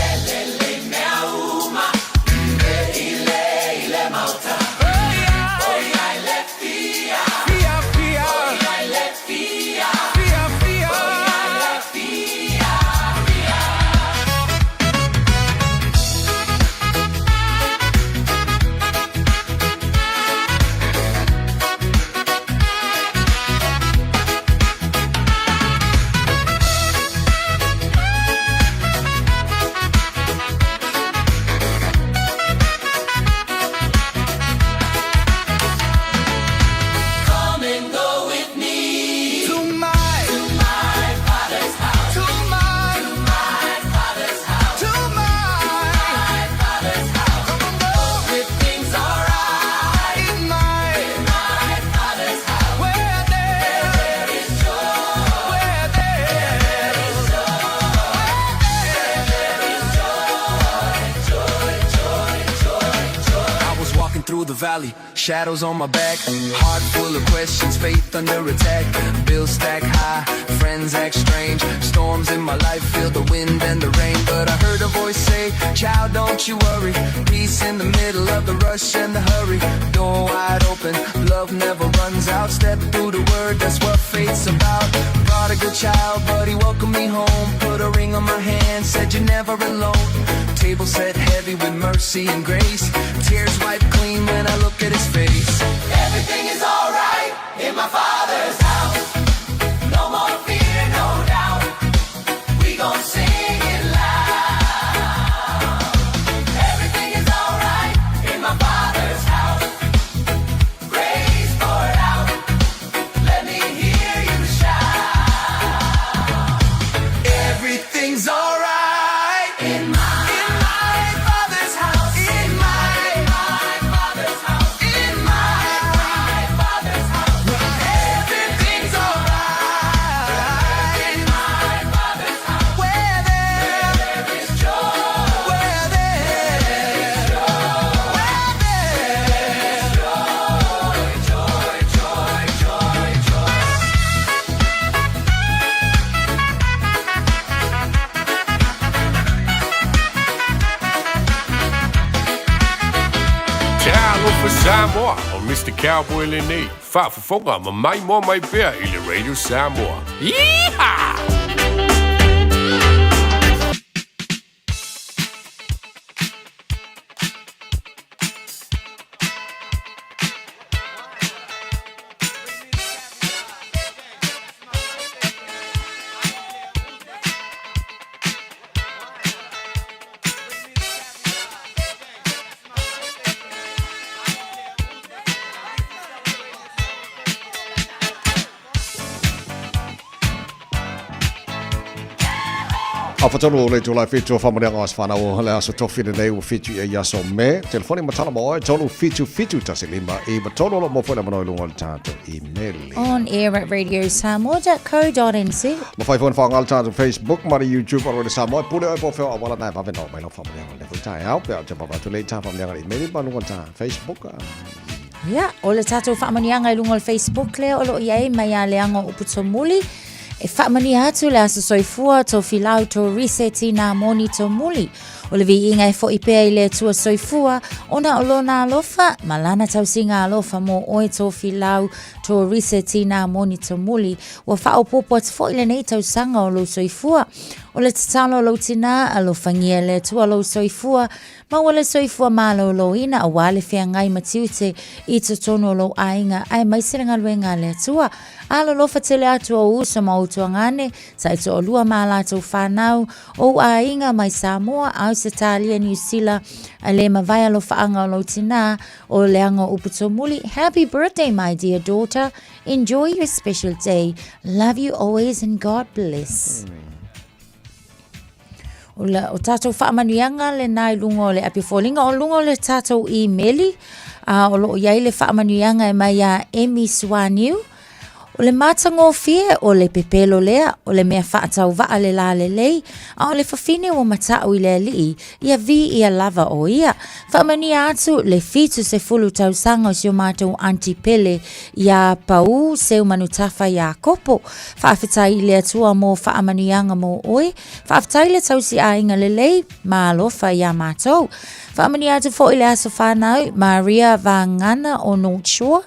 Ele me uma Ile mauta Oh yeah, let fia Fia, fia Oh yeah, let fia Fia, fia Oh yeah, let fia Come and go with me to my father's house. To my father's house. To my father's house. Come and go. Everything's alright in my father's house. Where there is joy. Where there is joy. There is joy. I was walking through the valley, shadows on my back, heart full of questions, faith under attack. Bills stack high, friends act strange, storms in my life feel the wind and the rain. But I heard a voice say, child, don't you worry, peace in the middle of the rush and the hurry. Door wide open, love never runs out. Step through the word, that's what faith's about. Prodigal child, but he welcomed me home. Put a ring on my hand, said you're never alone. Table set heavy with mercy and grace. Tears wiped clean when I look at his face. Everything is alright in my father's house. No more fear, no doubt. We gon' sing it loud. Everything is alright in my father's house. Grace poured out. Let me hear you shout. Everything's alright in my father's house. In my father's house. In my father's house. Everything's alright in my father's house. Where there is joy. Where there is joy. Where there is joy. Joy, joy, joy, joy. Taeao for Samoa og Mr. Cowboy Lene. Far for funger med mig, mor, mig bær i Radio Samoa. Yeehaw! Awhatalo le tula fitu whamarianga as whanau le aso tofine nei ua fitu e yaso me. Telefoni matala moe tolu fitu tasilima e matolo lo mofo le manoi lunga le tato e mele. On air at radiosamoa.co.nz. Mawhai fwon whangal tato Facebook, mari YouTube, aro le Samoa. Pule oi po wheo awala nai whaweno mai lo whamarianga le fui Taeao. Pea te papatu le ta whamarianga e mele pa lunga ta Facebook. Ya, o le tatou whaamanianga I lunga le Facebook le o lo iai mai a leanga o Putomuli. E whaamani atu le aso soifua to filau to reseti na moni to muli. O le vi inga e fo I pea I le tua soifua, ona o lona alofa, malana tau singa alofa mo oe to filau to reseti na moni to muli. Wa whao popo atu fo I le nei tau sanga o lo soifua. O le tatalo lo tina alofa ngia le tua lo soifua, ma wale soifua malo lo ina a wale fea ngai matiute I tono lo ainga ai maisirenga luenga le tua. Alo lofa tele atu o usa ma utua ngane, sa ito o lua maa tau whanau, o ainga mai Samoa, au se talia New Zealand, a le mawai lofa anga o lo tina, o leanga o Putomuli. Happy birthday, my dear daughter. Enjoy your special day. Love you always and God bless. O tātou whaamanuianga le nai lungo le api fōlinga o lungo le tātou e-maili. O lo iai le whaamanuianga e mai a Emi Swaniu. O le mātango fie o le pepelo lea, o le mea whaatau waa le la le lei, a o le whawhine o matau i le alii, ia vi ia lava o ia. Whamani atu le fitu se fulu tau sanga o sio mātou antipele ia pau seu manutafa ia kopo. Whaafetai le atua mō whaamanianga mō oi, whaafetai le tau si ainga le lei, mā alofa ia mātou. Whamani atu fo i le aso whanau, Maria Vangana o North Shore,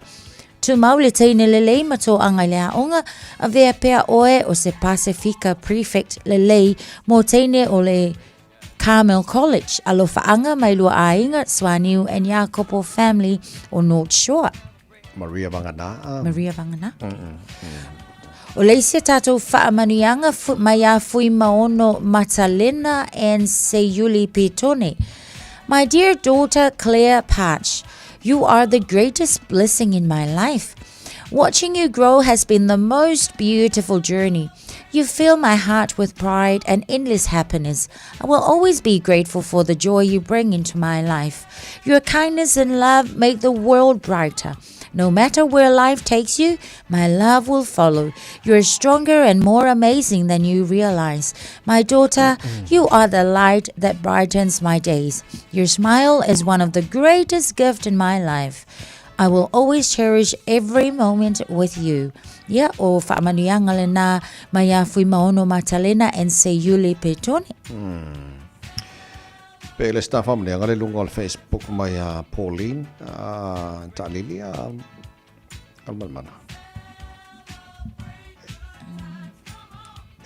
tu mau le teine le lei mato anga le aonga, a vea pea oe o se Pacifica Prefect le lei mo teine o le Carmel College, alo whaanga mai lua ainga Swaniu and Jacopo family o North Shore. Maria Vangana. Maria Vangana. O leise tātou whaamanuianga mai a fui maono Matalena and Seyuli Pitone. My dear daughter Claire Patch, you are the greatest blessing in my life. Watching you grow has been the most beautiful journey. You fill my heart with pride and endless happiness. I will always be grateful for the joy you bring into my life. Your kindness and love make the world brighter. No matter where life takes you, my love will follow. You're stronger and more amazing than you realize. My daughter, you are the light that brightens my days. Your smile is one of the greatest gifts in my life. I will always cherish every moment with you. Ia o whaamanuianga le nā mai a fui maono Matalena and Seyuli Petone. Pele sta whaamanuianga le lunga o le Facebook mai a Pauline, Talili a Almanmana.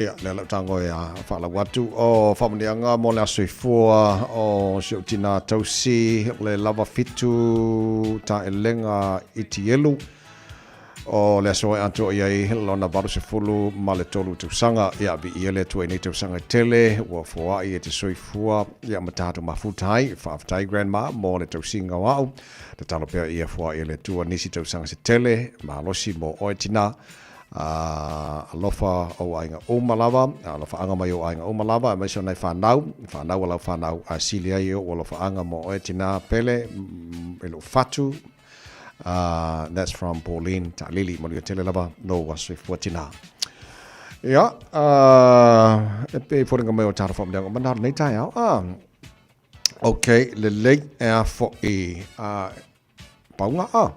Ia, le lau tango e a whaala watu o whaamanuianga mo le asoifua o siutina tausi le lava fitu ta elenga itielu. O le asoe anto iai lona varu se fulu ma le tolu tausanga ia vi ia le tua nei tausanga tele ua foa i e te soifua ia matatu mafutai whaafatai grandma mo le tausinga wau te talo pia ia foa i le tua nisi tausanga se tele ma losi mo oetina alofa o ainga o malawa alofa anga mai o ainga o malawa mai so nei whanau wala whanau a silia i o alofa anga mo oetina pele elo fatu. That's from Pauline Talili mo tele lava no was with watina. Ja, pe for nga mai o tara fam dang mandar nei Taeao. Okay, le lei er for e paunga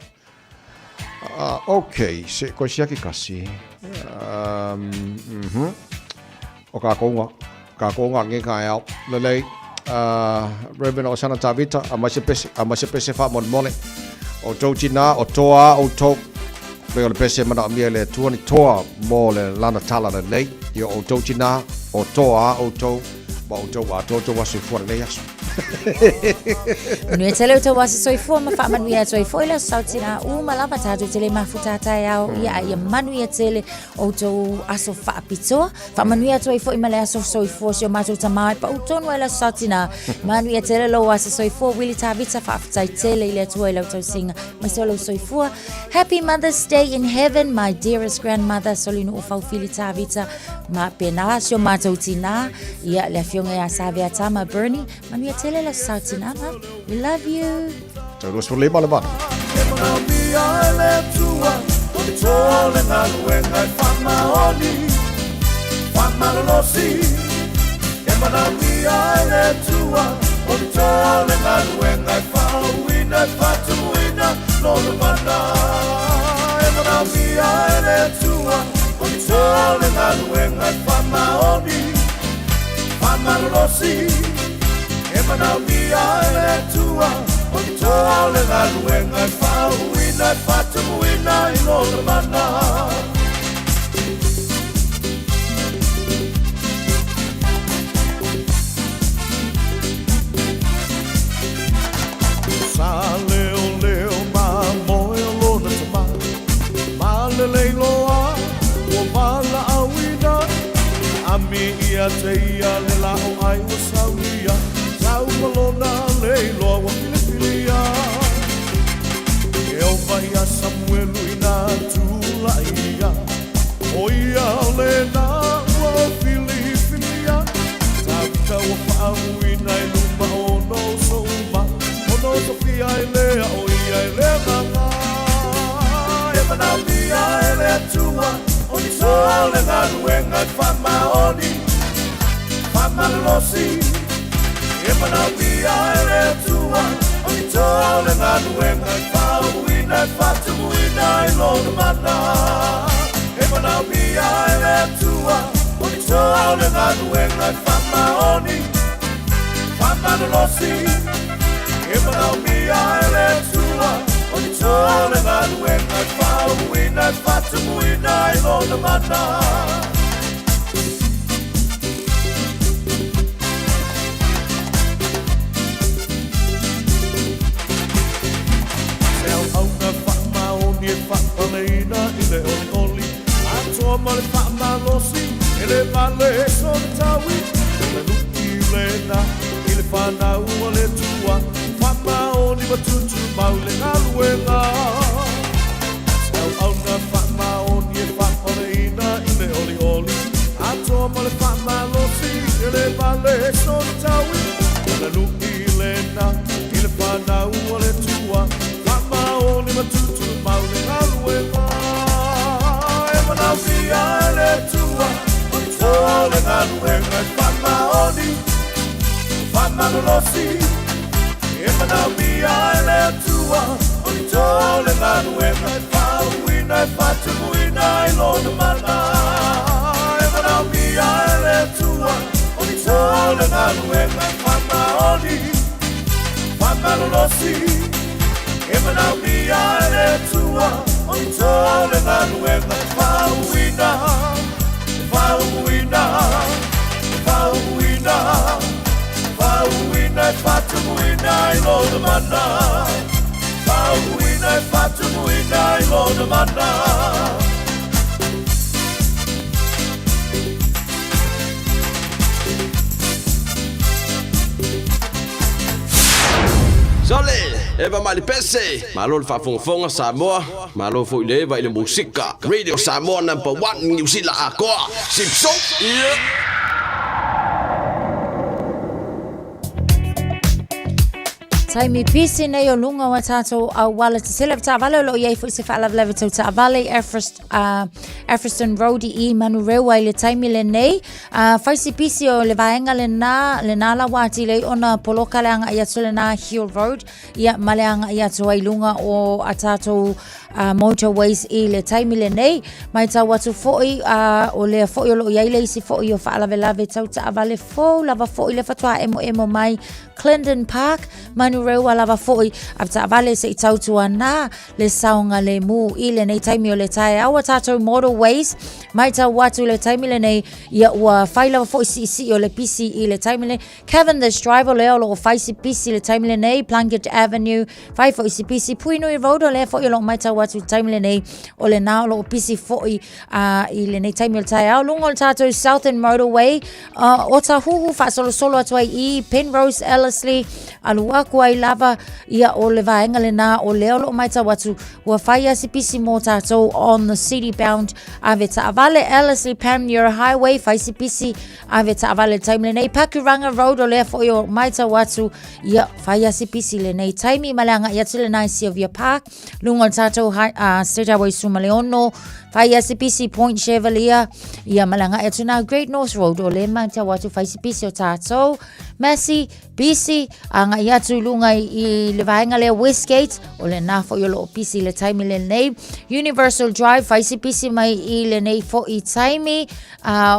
okay, se ko sia ki kasi. O ka konga nge Taeao le lei Reverend Osana Tavita amase pese fa mon mole. O tau tina, o toa, o tau Peo le pese mana amia le tuani toa Mo le lana tala le lei Ia o tau tina, o toa, o tau Ma o tau a tau wasu fuara le yasu Nui tele o tau wasi soifua ma wha manuia soifua ila sautina malama tātou tele mafuta Taeao ia manuia tele o tau aso wha pitoa wha manuia soifua ima le aso soifua sio mātou tamai pa utonu ila sautina manuia tele lo wasi soifua wili tāvita wha afitai tele ila tua ila tau singa ma solo soifua. Happy Mother's Day in heaven my dearest grandmother solino o whawhili tāvita ma pena sio mātou tina ia le fionga ia savea tama Bernie manuia tele la sautina ma. We love you. Terus berlima lebat. Emana mia ele tua, o toa le ngaluenga fa wina fatu wina ino mana. Sa leo ma moe lona tama, ma le leiloa, o vala awina, ami ia te ia le lao ai o saunia. Sau malona leiloa wa Filipilia Eo vai a Samuelu ina tula ia Oia le na wa Filipilia Tavita wa ngai whamaoni Whamalosi E mana pia ele tua O ni tole nganu e ngai whauina E whatumuina I lona mana E mana pia ele tua O ni tole nganu e ngai whamaoni Whamalosi E mana pia ele tua O ni tole nganu e ngai whauina E whatumuina I lona mana E whakaleina I le oli oli Atoa ma le whamalosi E le vale e so le tawi E le luki le na I le whanau a le tua Whamaoni wa tutu mau le ngaluenga Tau au na whamaoni e whakaleina I le oli oli Atoa ma le whamalosi E le vale e so le tawi E le luki le na I le whanau a le tua Whamaoni wa tutu Maule ngaluenga E manau pia ele tua O ni tole ngaluenga I whamaoni Whamalolosi E manau pia ele tua O ni tole ngaluenga I whauina I whatumuina I lona mana E manau pia ele tua O ni tole ngaluenga I whamaoni Whamalolosi E manau pia ele tua O ni tole ngaluenga Whauina Whauina Whauina Whauina Whatumuina I lona mana Whauina Whatumuina I lona mana Sole, eva mali pese, malo le whafonga Samoa, malo fo ile va ile musika, Radio Samoa #1 New Zealand akoa, sipso, Taimi pisi nei o lunga wa tātou a wala te sele ta vale lo iei fu se whaala vlewe tau ta vale Everston Road I manu rewa I le taimi le nei whaisi pisi o le vaenga le nā la wāti le ona poloka le anga I atu le nā Hill Road ia male anga I atu ai lunga o a tātou motorways I le taimi le nei mai tau atu foi o le foi o lo iei le isi foi o whaala vlewe tau ta vale fo lava foi le fatua emo mai Clendon Park manu rewa lava foi after vale se tautua na le saunga le mu I le nei taimi o le Taeao tātou motorways mai tau watu le taimi le nei ia ua whai lava foi si o le pisi I le taimi le Cavendish Drive o le o whai si pisi le taimi le nei Plunkett Avenue whai foi si pisi Puinui Road o le foi o lo mai tau watu taimi le nei o le nā o lo pisi foi I le nei taimi o le Taeao lungo le tātou Southern Motorway o ta huhu wha solo atu ai I Penrose Ellerslie aluaku ai lava ia o le vaenga le nā o leo lo mai tawatu ua whai asi pisi mō tātou on the city bound ave ta avale Ellerslie Panmure Highway whai si pisi ave ta avale taimi le nei Pakuranga Road o lea foi o mai tawatu ia whai asi pisi le nei taimi malanga ia tule nai Sylvia Park lungo tātou State Highway Sumaleono whai asi pisi Point Chevalier ia malanga ia tuna Great North Road o le mai tawatu whai si pisi o tātou Massey Bisi anga ia tu lunga I le vaenga le Westgate o le nā fo I lo pisi le taimi le nei Universal Drive whaisi pisi mai I le nei fo I taimi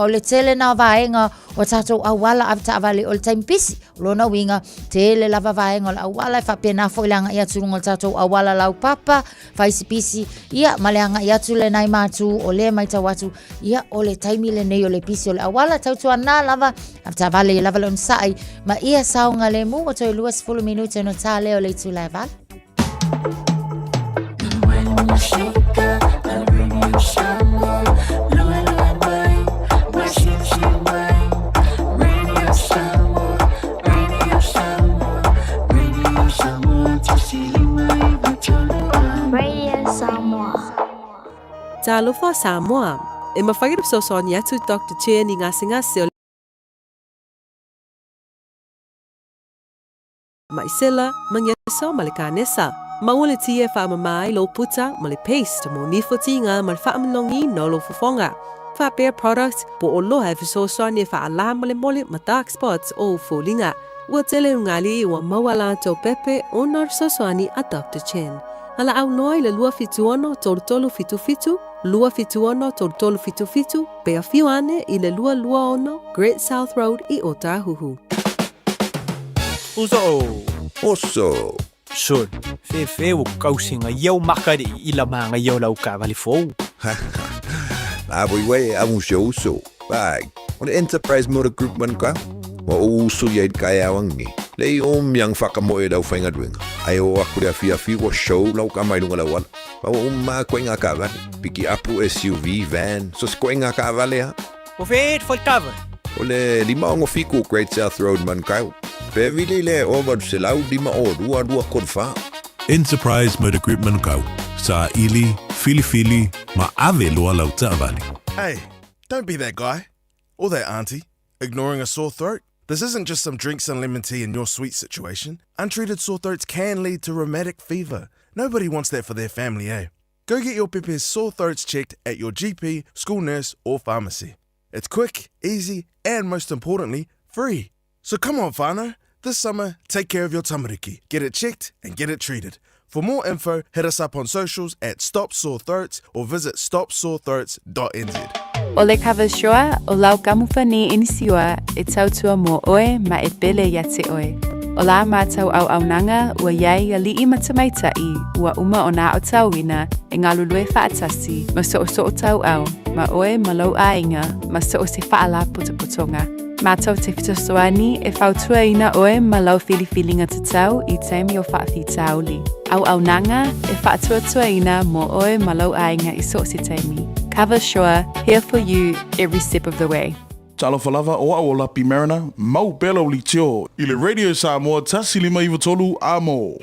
o le tele nā vaenga o tātou awala avta avale o le taimi pisi o lona winga tele lava vaenga o le awala whapea nā fo I langa ia tu lunga tātou awala lau papa whaisi pisi ia maleanga ia tu le nai mātu o le mai tawatu ia o le taimi le nei o le pisi o le awala tautua nā lava avta avale lava le unsai ma ia saunga le mu o toi 20 minuto no tā leo le tu lai val. Talofa Samoa. E mawhagirap soson yatu Dr. Chair ni ngasi-ngasi o Maisela, mangyesa malikanesa. Maule tia fa mamai lo puta mali paste mo nifotinga mal fa amlongi no lo fofonga. Fair products, po o loha fi so soani fa ala mole ma dark spots o fulinga. Ua tele ngali ua mawala to pepe onar so soani a Dr. Chen. Ala au noi le lua fituono tolu fitu, lua fituono tolu fitu, pea fiuane i le lua ono, Great South Road i Otahuhu. Oso. Son, fe o kausinga iau makari i la manga iau lau ka vali fou. Aboi amu uso. Bag. On enterprise motor group man ka. Wa uso yai kaya wangi. Lei yang whakamoe dau whainga duenga. Ai o aku rea fia wa show lau ka mai lunga lau wala. Pa wa umma koenga ka vale. Piki apu SUV, van. So koenga ka vale ha. O feet for cover. Ole lima ongo fiku Great South Road man kau. Pe vile le over se lau lima o dua kodfa. Enterprise Motor Group Manukau. Sa ili, fili, ma ave loa lau ta'avali. Hey, don't be that guy. Or that auntie. Ignoring a sore throat. This isn't just some drinks and lemon tea in your sweet situation. Untreated sore throats can lead to rheumatic fever. Nobody wants that for their family, eh? Go get your Pepe's sore throats checked at your GP, school nurse, or pharmacy. It's quick, easy, and most importantly, free. So come on, whānau. This summer, take care of your tamariki. Get it checked and get it treated. For more info, hit us up on socials at Stop Sore Throats or visit stopsorethroats.nz. O le kawashoa o lau kamufani inisiua e tautua mō oe ma e pele ia te oe. O la mātau au aunanga ua iai a lii matamaitai ua uma o nā o tauina e ngā lulue whaatasi ma so o tau au ma oe ma lau a inga ma so o se whaala putoputonga. Mātau te fitosoani e whautua ina oe ma lau filifilinga te tau I teimi o whaafi tauli. Au aunanga e whaatuatua ina mō oe ma lau a inga I so se teimi. Cover Shore, here for you every step of the way. Talo falava o a o lapi marina, mau belo li tio, I le Radio Samoa tasi lima iwa tolu amo.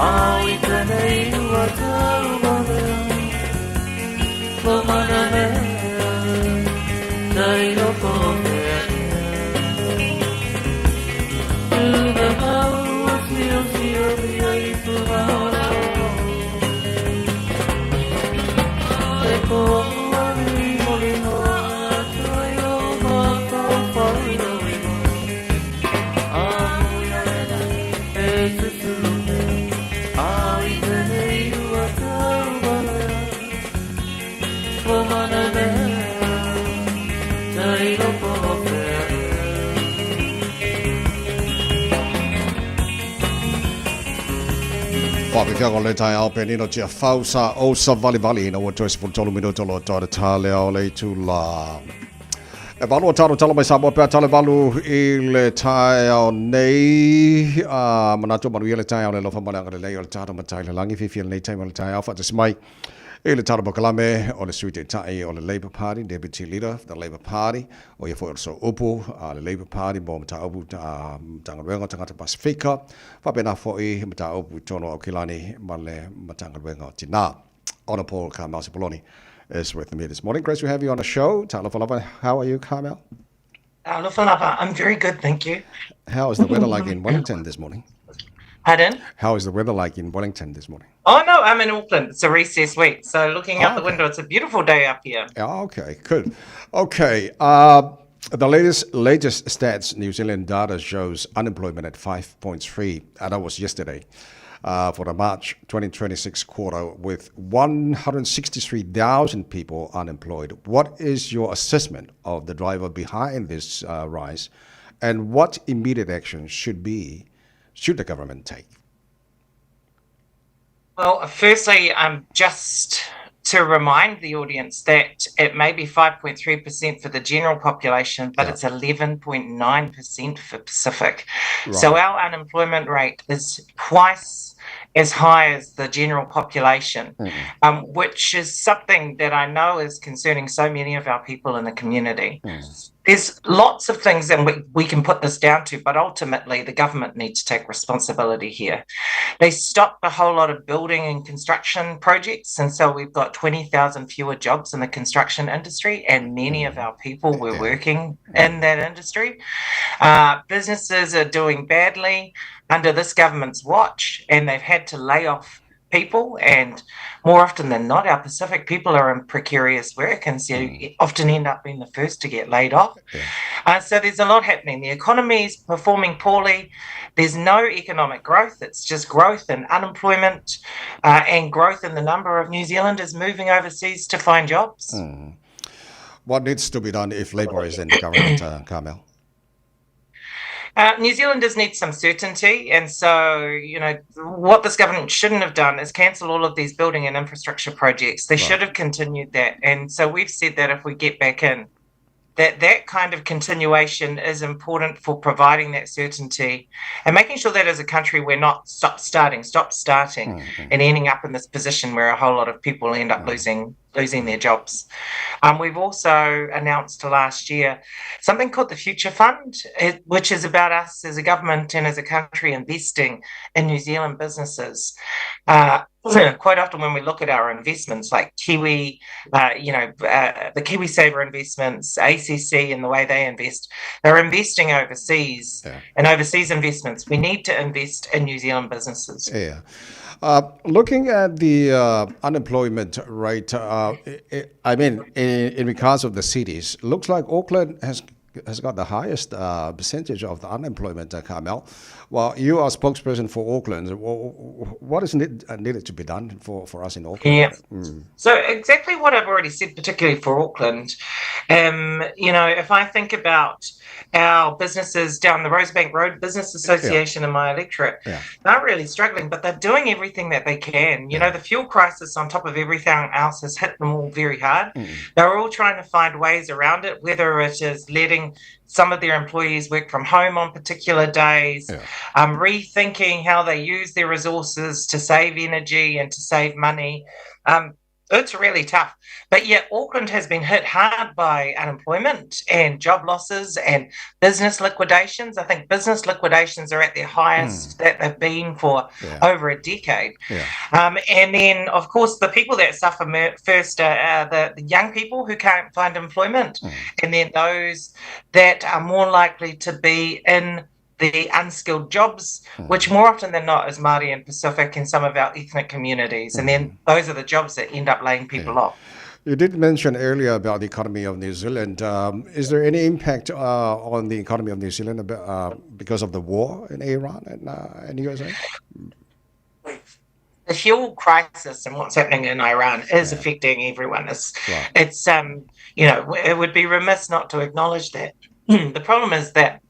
Are we gonna Whakakea le Taeao penino tia whausa o sa vali no wato se tolu minuto lo tōre tāleo le tula. E walu o tāro tala mai Samoa pēr tale walu I le Taeao nei manatua manu I le Taeao le lofa malanga le lei o le tāro matai le langi whiwhia le nei taima le Taeao whatas mai I le tāro makalame o le suite tai o le Labour Party, Deputy Leader of the Labour Party o ia fo so upu le Labour Party mo mata upu tangaruenga tangata Pasifika whapena fo I mata upu tono o kilani ma le matangaruenga o tina. Honour Paul Carmel Cipollone is with me this morning. Grace, we have you on the show. Talafalava, how are you, Carmel? Talafalava, I'm very good, thank you. How is the weather like in Wellington this morning? Pardon? How is the weather like in Wellington this morning? Oh, no, I'm in Auckland. It's a recess week. So looking out the window, it's a beautiful day up here. Okay, good. Okay, the latest stats, New Zealand data shows unemployment at 5.3, and that was yesterday. For the March 2026 quarter with 163,000 people unemployed. What is your assessment of the driver behind this rise, and what immediate action should the government take? Well, firstly, just to remind the audience that it may be 5.3% for the general population, but it's 11.9% for Pacific. Right. So our unemployment rate is twice as high as the general population, which is something that I know is concerning so many of our people in the community. There's lots of things that we can put this down to, but ultimately the government needs to take responsibility here. They stopped a whole lot of building and construction projects, and so we've got 20,000 fewer jobs in the construction industry, and many of our people were working in that industry. Businesses are doing badly under this government's watch, and they've had to lay off people, and more often than not, our Pacific people are in precarious work, and so often end up being the first to get laid off. So there's a lot happening. The economy is performing poorly. There's no economic growth. It's just growth in unemployment and growth in the number of New Zealanders moving overseas to find jobs. What needs to be done if Labour is in the government, Carmel? New Zealanders need some certainty, and so, what this government shouldn't have done is cancel all of these building and infrastructure projects. They should have continued that, and so we've said that if we get back in, that kind of continuation is important for providing that certainty and making sure that as a country we're not stop starting and ending up in this position where a whole lot of people end up losing their jobs. We've also announced last year something called the Future Fund, which is about us as a government and as a country investing in New Zealand businesses. Quite often when we look at our investments like Kiwi, the KiwiSaver investments, ACC and the way they invest, they're investing overseas. And overseas investments, we need to invest in New Zealand businesses. Looking at the unemployment rate, in regards of the cities, looks like Auckland has got the highest percentage of the unemployment, Carmel. Well, you are spokesperson for Auckland. What is needed to be done for us in Auckland? Yeah. So exactly what I've already said, particularly for Auckland. If I think about our businesses down the Rosebank Road Business Association in my electorate, they're really struggling, but they're doing everything that they can. The fuel crisis on top of everything else has hit them all very hard. They're all trying to find ways around it, whether it is letting some of their employees work from home on particular days, rethinking how they use their resources to save energy and to save money. It's really tough. But yet Auckland has been hit hard by unemployment and job losses and business liquidations. I think business liquidations are at their highest that they've been for over a decade. And then, of course, the people that suffer first are the young people who can't find employment, and then those that are more likely to be in the unskilled jobs, which more often than not is Māori and Pacific and some of our ethnic communities. And then those are the jobs that end up laying people off. You did mention earlier about the economy of New Zealand. Is there any impact on the economy of New Zealand because of the war in Iran and USA? The fuel crisis and what's happening in Iran is affecting everyone. It's it would be remiss not to acknowledge that. The problem is that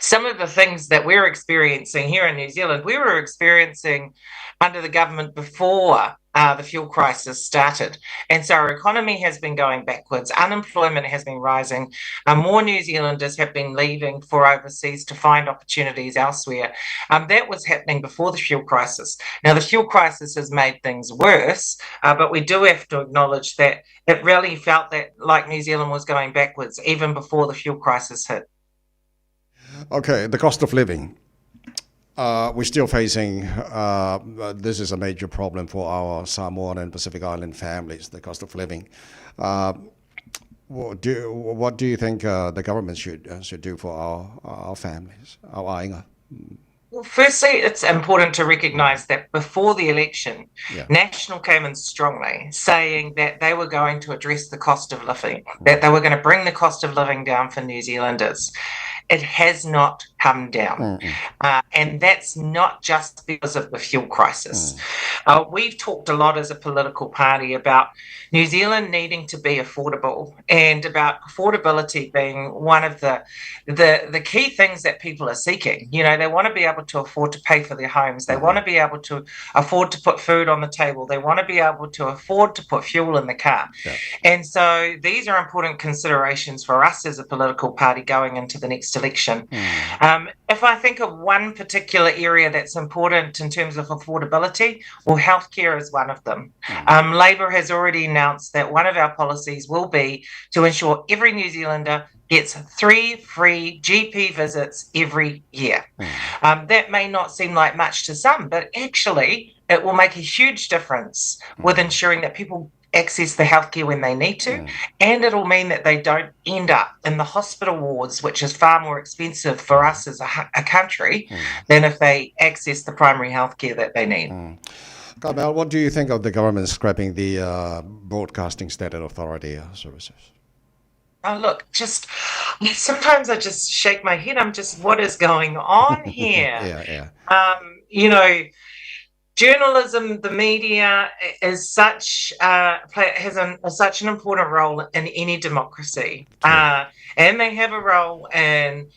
some of the things that we're experiencing here in New Zealand, we were experiencing under the government before the fuel crisis started. And so our economy has been going backwards. Unemployment has been rising. More New Zealanders have been leaving for overseas to find opportunities elsewhere. That was happening before the fuel crisis. Now, the fuel crisis has made things worse, but we do have to acknowledge that it really felt that like New Zealand was going backwards even before the fuel crisis hit. Okay, the cost of living. We're still facing, this is a major problem for our Samoan and Pacific Island families, the cost of living. What do you think the government should do for our families, our ainga? Well, firstly, it's important to recognise that before the election, National came in strongly saying that they were going to address the cost of living, that they were going to bring the cost of living down for New Zealanders. It has not come down. And that's not just because of the fuel crisis. We've talked a lot as a political party about New Zealand needing to be affordable and about affordability being one of the key things that people are seeking. You know, they want to be able to afford to pay for their homes. They want to be able to afford to put food on the table. They want to be able to afford to put fuel in the car. And so these are important considerations for us as a political party going into the next election. If I think of one particular area that's important in terms of affordability, well, healthcare is one of them. Labor has already announced that one of our policies will be to ensure every New Zealander gets 3 free GP visits every year. That may not seem like much to some, but actually it will make a huge difference with ensuring that people access the healthcare when they need to, and it'll mean that they don't end up in the hospital wards, which is far more expensive for us as a country than if they access the primary healthcare that they need. Carmel, what do you think of the government scrapping the Broadcasting Standard Authority services? Oh, look, sometimes I just shake my head. I'm just, what is going on here? Journalism, the media is such has such an important role in any democracy, and they have a role in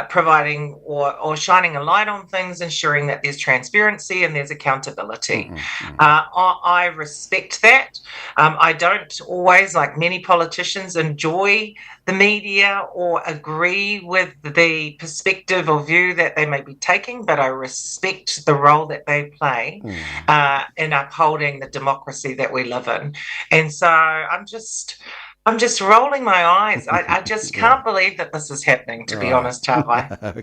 providing or shining a light on things, ensuring that there's transparency and there's accountability. I respect that. I don't always, like many politicians, enjoy the media or agree with the perspective or view that they may be taking, but I respect the role that they play in upholding the democracy that we live in. And so I'm just rolling my eyes. I just can't believe that this is happening, to be honest, Tawai.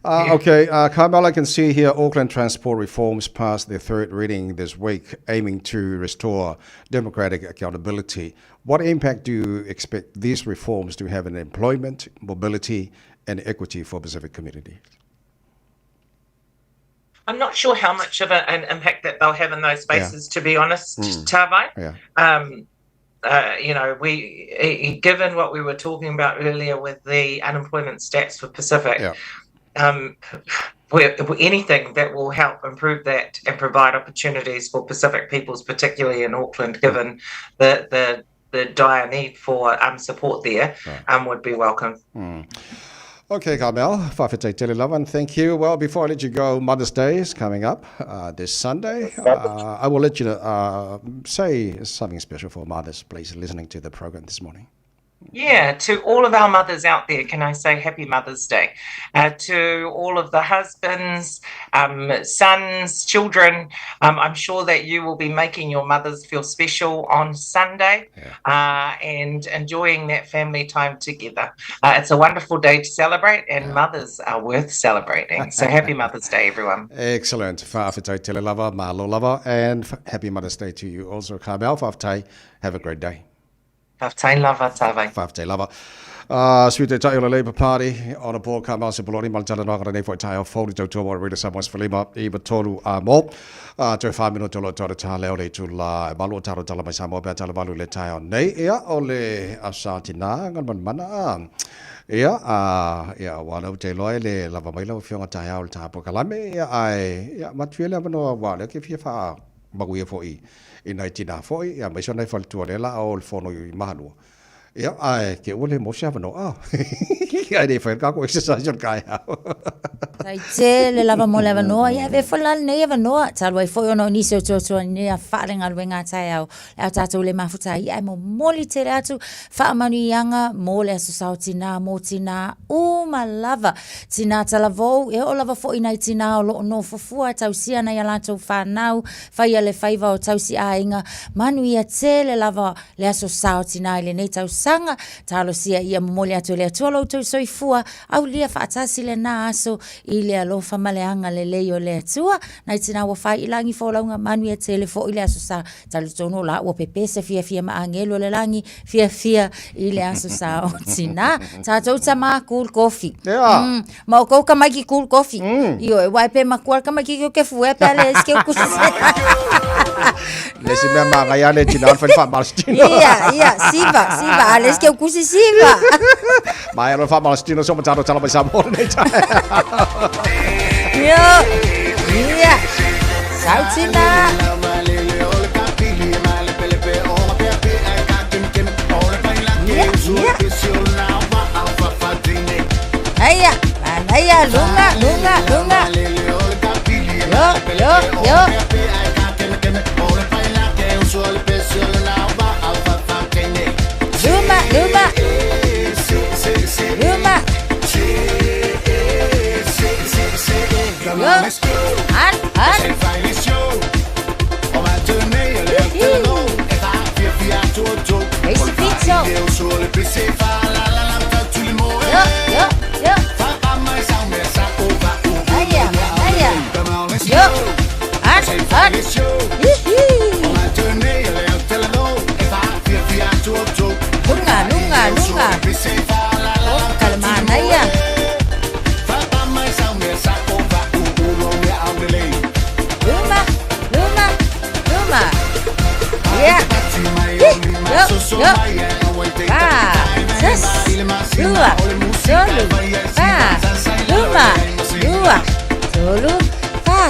Okay. Carmel, I can see here Auckland Transport Reforms passed their third reading this week, aiming to restore democratic accountability. What impact do you expect these reforms to have in employment, mobility, and equity for Pacific communities? I'm not sure how much of an impact that they'll have in those spaces, to be honest, Tawai. Given what we were talking about earlier with the unemployment stats for Pacific, anything that will help improve that and provide opportunities for Pacific peoples, particularly in Auckland, given the dire need for support there, would be welcome. Okay, Carmel, Whawhetei Te Lava, thank you. Well, before I let you go, Mother's Day is coming up this Sunday. I will let you say something special for mothers, please, listening to the program this morning. Yeah, to all of our mothers out there, can I say Happy Mother's Day? To all of the husbands, sons, children, I'm sure that you will be making your mothers feel special on Sunday and enjoying that family time together. It's a wonderful day to celebrate, and mothers are worth celebrating. So Happy Mother's Day, everyone. Excellent. Whawhitai tele lava, Malu lava, and Happy Mother's Day to you also, Carmel. Whawhitai, have a great day. Whawhitai lava, tāwai. Whawhitai lava. Sweet day on the Labour Party on a board Carmel Sipoloni, Maltana Nagana Nefo Taeao, Foley Totomo, Rita Samoa's Filima, Eva Tolu Amo, to 5 minutes to Lotto Taleo to La Malu Taro Talama Samoa, Betalabalu Letao, Nay, Ole Asantina, and Mana. One of the loyal lava Milo Fiona Taeao Tapo Calame, much really have no one, if you far, but we for in 1940, I mentioned I fell to Adela, all for Malu. I get William Moshavano. I didn't go exercise your guy. Te le lava mo leva noa, ia ve whalal ne eva noa, talwai fo ono niso toto ni a wharenga wenga Taeao, au tātou le mafuta ia mo moli te reatu, whaamanu ianga, mo le aso sao tina, mo tina, uma lava, tina talavou, e o lava fo inai tina o loo no fufua, tau sia na ia lantou whanau, whaia le whaiva o tau si a inga, manu ia te le lava le aso sao tina, le nei tau sanga, talo sia ia mo moli atu le atualo tau soifua, au lia whaatasi le na aso, i le alofa maleanga le leo le atua, nai tina wa whai ilangi fōlaunga manu e tele fo i le aso sa, talo tono la ua pepesa fia ma angelo le langi, fia i le aso sa o tina, tātou ta ma cool coffee. Ma o kou ka mai ki cool coffee. Io e wai pe ma kuar ka mai ki ke fue pe ale eske o kusise. Lesi mea ma ngai ale tina alfa wha Palestina. Ia, siva, ale eske o kusisiva. Mai alfa wha Palestina so mataro tala mai Samoa nei tae. Ia, sautina. Aya, lunga. Yo.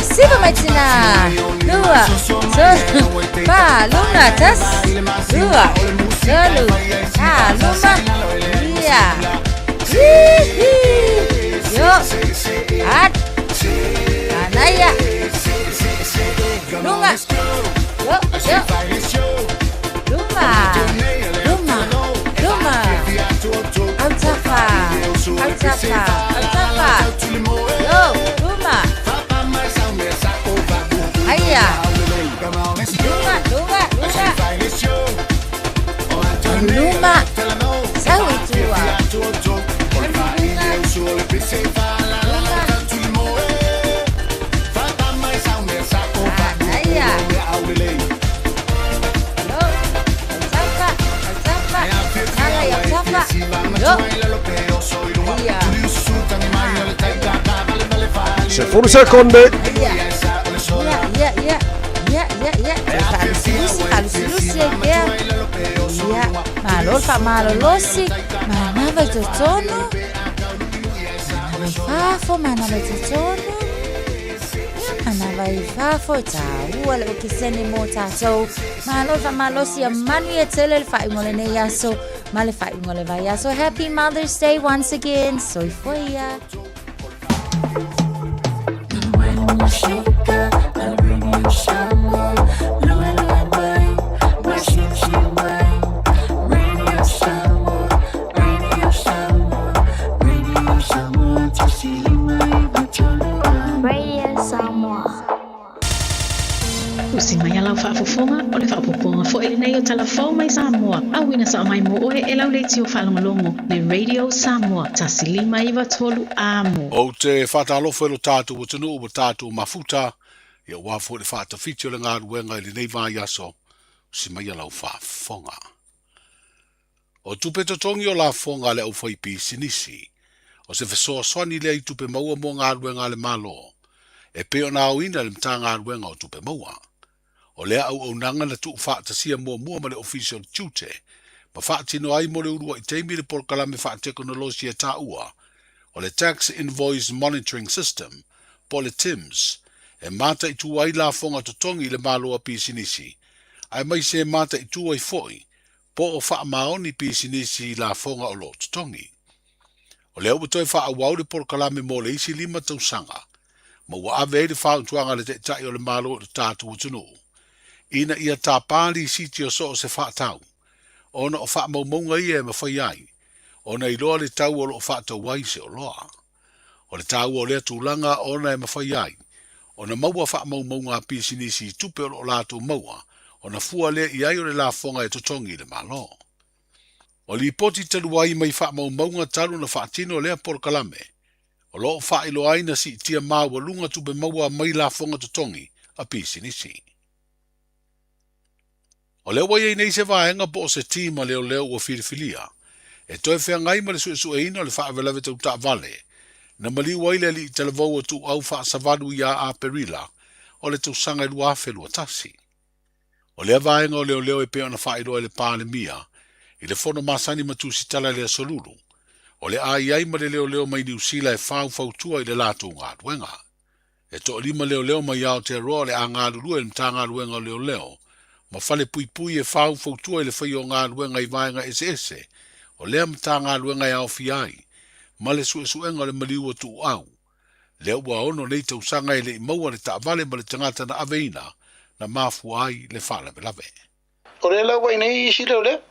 Siva Maitina, Lua, Ba, Luna, Tas, Lua, Solu, Luma, Yo, At, Anaya, Lunga, Luma, Altafa, Yo, Luma. Aya. Luma. Sawi tua. Aya. Se fuori secondi. Malo losi, mana vai totono, mana vai totono, mana vai fafo, ua le o ke sene mo tātou, malo si a manu e tele le whai ngole ne yaso, ma le whai ngole vai yaso. Happy Mother's Day once again, soi foia. o talafou mai Samoa. Awina sa mai mo oe e lau leiti o whalongalongo le Radio Samoa. Tasilima iwa tolu amo. O te whatalofo e lo tātou o tunu o tātou mafuta, ia wafo le whaatawhiti o le ngā ruenga i le nei vā yaso, si mai alau whaafonga. O tupe totongi o la fonga le au whaipi sinisi, o se fesoa swani le i tupe maua mo ngā ruenga le malo, e peo na au ina le mta ngā ruenga o tupe maua. O lea au nanga na tuu whaatasia mua ma le official tute, ma whaatino ai mo le urua i teimi le porkalame whaateknolosia tā ua, o le Tax Invoice Monitoring System, po le TIMS, e mata i tu ai la fonga totongi le maloa pisinisi, ai mai se mata i tu ai foi, po o wha maoni pisinisi la fonga o lo totongi. O leo butoi wha awau le porkalame mo le isi 5 tausanga, ma ua ave le wha utuanga le te tai o le maloa le tātu utunu. Ina ia tā pāli siti o so o se wha tau, ona o wha maumaunga ia e mawhai ai, ona i loa le tau o lo wha tau waise o loa. O le tau o lea tūlanga ona e mawhai ai, ona maua wha maumaunga pisinisi tupe o lo lātou maua, ona fua lea i ai o le la fonga e totongi le malo. O li poti talu ai mai wha maumaunga talu na wha tino lea porkalame, o lo wha ilo ai na si tia maua lunga tupe maua mai la fonga totongi a pisinisi. O leo wai nei se vaenga po o se tima leo o filifilia, e toi whea ngai ma le su e ina le wha avelave tau ta vale, na mali waile li televou o tu au wha savadu ia a perila, o le tau sanga i lua whelua tasi. O lea vaenga o leo e peo na wha iroa le pāle mia, i le fono masani matu si tala le solulu, o le ai ma le leo mai New Zealand e whau fautua i le lātou ngā ruenga. E to lima leo mai au te roa le a ngā rurua e mta ngā ruenga o leo, ma fale pui e whau fautua i le whai o ngā ruenga i vaenga ese, o lea mta ngā ruenga i au fiai, ma le suenga le maliua tu au. Lea ua ono nei tau sanga i le i maua le taavale ma le tangata na aveina, na mafu ai le whala me lave. O le lau wai nei isi leo leo.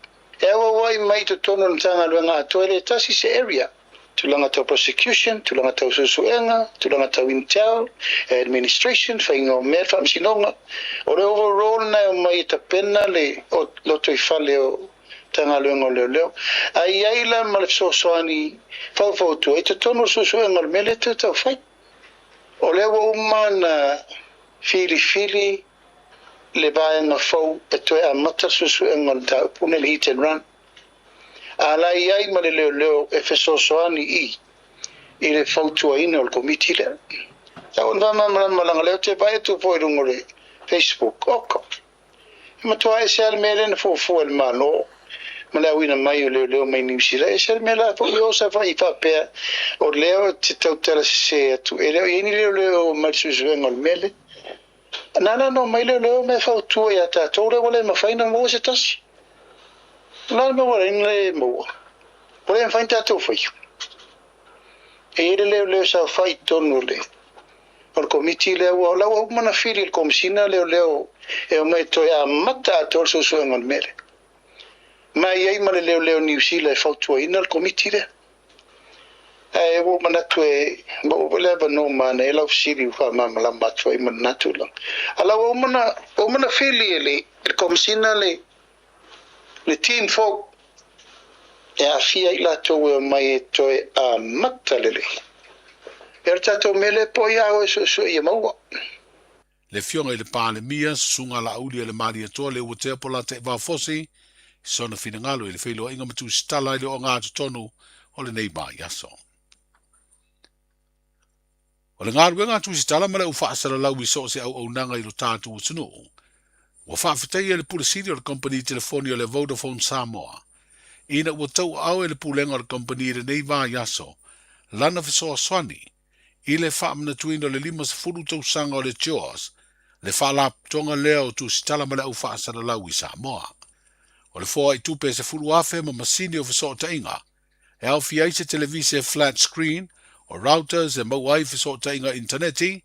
E awa wai mai to tono le tanga ruenga atoe le tasi se area. Tulanga tau prosecution, tulanga tau susuenga, tulanga tau intel, administration, whainga o mea whamsinonga. O le overall na o mai ta pena le o loto i whale o tanga luenga o leo. Ai aila ma le soani whau tu e te tono susuenga le mele te tau whai. O leo o umana fili le vaenga whau e toe a mata susuenga le tau pune le hit and run. Ala iai ma le leo e fesosoani i le fautua ina o le komiti lea. Tau on vama malanga leo te vai tu po i rungo le Facebook oko. E matua e se al mele na fufu el malo. Ma leo ina mai o leo mai New Zealand. E se al mele po i osa fa i whapea o leo te tau tala se atu. E leo ieni leo mai susuenga o le mele. Nana no mai leo me fautua i ata. Tau leo wale ma whaina mo se tasi. Nā me wara ina le mua. Wale en whain tātou whai. E ere leo sa whai tonu le. O le komiti leo au lau au mana whiri le komisina leo e o mai toi a mata a tol so suenga mele. Mai ei mana leo New Zealand e whautua ina le komiti leo. E wo mana tue mo leva no mana e lau siri wha mama la matua i mana natu lang. A lau o mana whiri le komisina le team folk e a fia i la tau e mai e toi a mata lele. E ar tatou mele po i au e so i maua. Le fionga i le pāle mia, sunga la auli e le mari atoa le ua te apola te wā fosi, sona fina ngalo i le whailo inga matu stala i le o ngā tonu o le nei mai aso. O le ngā ruenga tu stala ma le ufa asala lau i so se au nanga i lo tātu o tunu. Wa whawhitai e le pulisiri o le company telefoni o le Vodafone Samoa. Ina ua tau au e le pulenga o le company le nei vā yaso, lana fisoa swani, i le whaamna tuina o le 5 tau sanga o le Jaws, le whalap tonga lea o tu sitala ma le au whaasara lau i Samoa. O le fōa i tupe se fulu afe ma masini o fisoa tainga, e au fiai se televise flat screen, o routers e mau ai fisoa tainga interneti,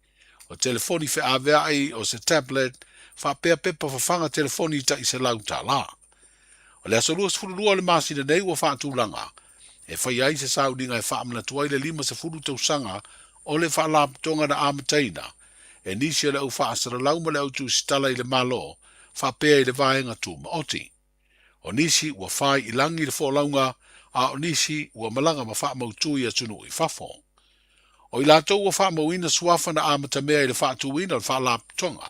o telefoni fe avea ai o se tablet, whapea pepa whawhanga telefoni ta i se lau ta la. O le aso luas fururua le masina nei ua whaatūlanga, e whai ai se sauninga e whaamna tuai le 5 furu tau sanga o le whaalap tonga na amataina, e nisi le au whaasara lau ma le au tu stala i le malo, whapea I le vaenga tū maoti. O nisi ua whai I langi le wholaunga, a o nisi ua malanga ma wha mautui a tunu I whafo. O I lātou ua wha mauina suafa na amata mea I le wha tuwina le wha laptonga.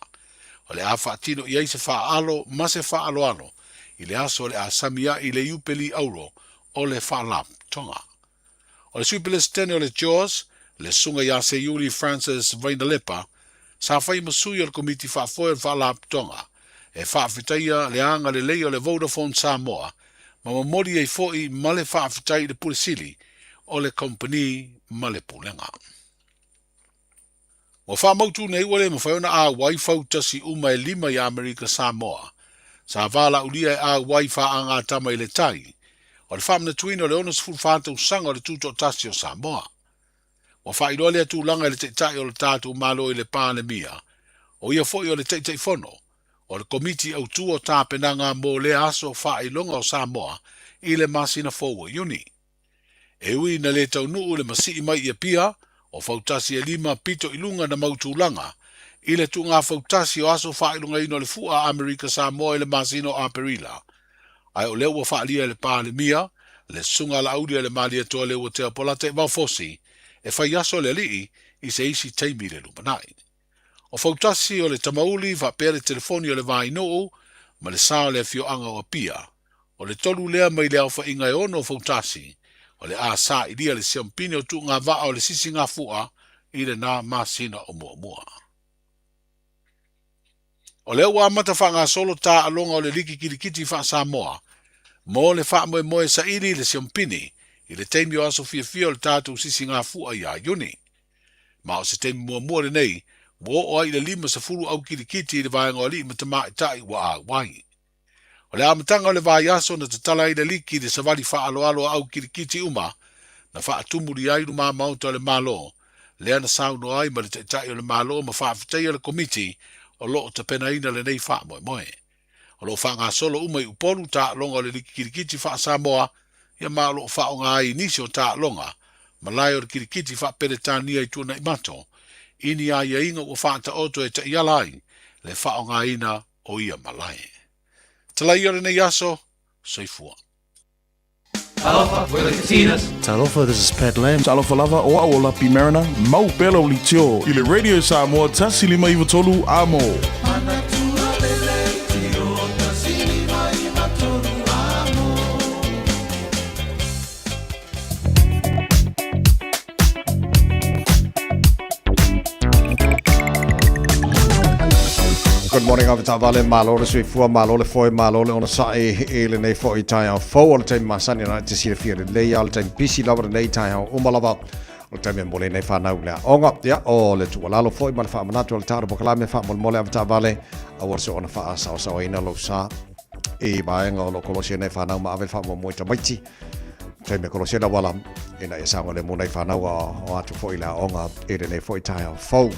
O le a wha tino I eise wha alo, ma se wha alo alo, I le aso le a samia I le upeli auro o le wha laptonga. O le supele stene o le Jaws, le sunga ya se Yuli Francis Vainalepa, sa whai masui o le komiti wha foe o le wha laptonga, e whaafitaia le anga le lei o le Vodafone Samoa, ma mamori e foi ma le whaafitai le pulisili o le company ma le pulenga. Wa whaamautu nei wale ma whaiona a waifau tasi uma e 5 I Amerika Samoa, sa wala ulia e a waifa anga tama I le tai, o le whaamna tuina o le onas fulwhātau sanga o le tuto tasi o Samoa. Wa whairo le atu langa I le teitai o le tātou malo I le pānemia, o ia foi o le teitai whono, o le komiti au tua tāpenanga mō le aso whailonga o Samoa I le masina fōua Iuni. E ui na le tau nuu le masi mai ia pia, o fautasi e 5 pito ilunga na mautulanga, I le tunga fautasi o aso whailonga ino le fua Amerika Samoa I le masina o Aperila. Ai o lewa whaalia le pālemia, le sunga la aulia le malia toa lewa te apola te waufosi, e whai aso le lii I se isi teimi le lumanai. O fautasi o le tamauli va pere telefoni o le vai noo, ma le sao le fioanga o pia. O le tolu lea mai le alfa inga e ono fautasi, o le a sa idia le siampine o tu ngā vaa o le sisi ngā fua, I le nā masina o mua mua. O le ua amata wha ngā solo tā alonga o le liki kirikiti wha Samoa, mo le wha moe moe sa ili le siampine, I le teimi o aso fia o le tātou sisi ngā fua I a Iuni. Ma o se teimi mua mua le nei, wo o ai le 5 sa furu au kirikiti I le vaenga o li matama I tai wa a wai. O le amatanga o le vai aso na tatala I le liki le savali wha alo alo au kirikiti uma, na wha atumuri ai ruma mauta o le malo, le ana sauno ai ma le tai o le malo ma wha afitai o le komiti o lo o ta pena ina le nei wha moe moe. O lo wha ngā solo uma I upolu ta longa o le liki kirikiti wha Samoa, ia ma lo wha o ngā I nisi o ta longa, ma lai o le kirikiti wha peretania I tuana I mato, ini a ia inga ua whaata oto e ta ialai, le whao ngā ina o ia malai. Talai ora nei aso, soifua. Talofa, we're the Katinas. Talofa, this is Pat Lamb. Talofa lava, o a o lapi marina. Mau pelo li tio. I le radio Samoa, tasi 5 amo. Good morning, I've Vale, Malo, the sweet for Malo, the foy Malo, on a side, Ellen, a for Taeao, 4 time, my son, and I to see the field, lay all time, PC lover, and Taeao, Umalava, all time, and Bolene Fana, on up there, all the 2 Lalo foy, my farm, natural Tarbo, Calame, Family, Mole of Tavale, I was on a fast house, so in a losa, a buying all local Fana, Marvel Farm, Moita Mighty, time, Colosena Wallam, in a sound of the Mone Fana, or to foila on up, Ellen, a for Taeao, 4.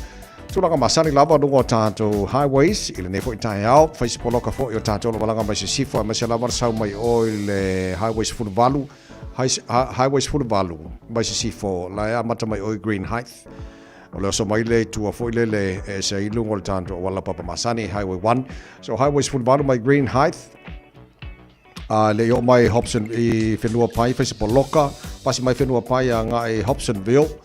Tulanga masani lava dungo tanto highways ile ne foi Taeao Facebook loka fo yo tanto lo balanga mai sifo mai lava sau mai oil highways full value highways full value mai sifo la amata mai oil green height o so mai le tu fo ile se ilungo tanto wala papa masani highway 1 so highways full value mai green height le yo mai Hobson I fenua pai Facebook loka pasi mai fenua pai nga I Hobsonville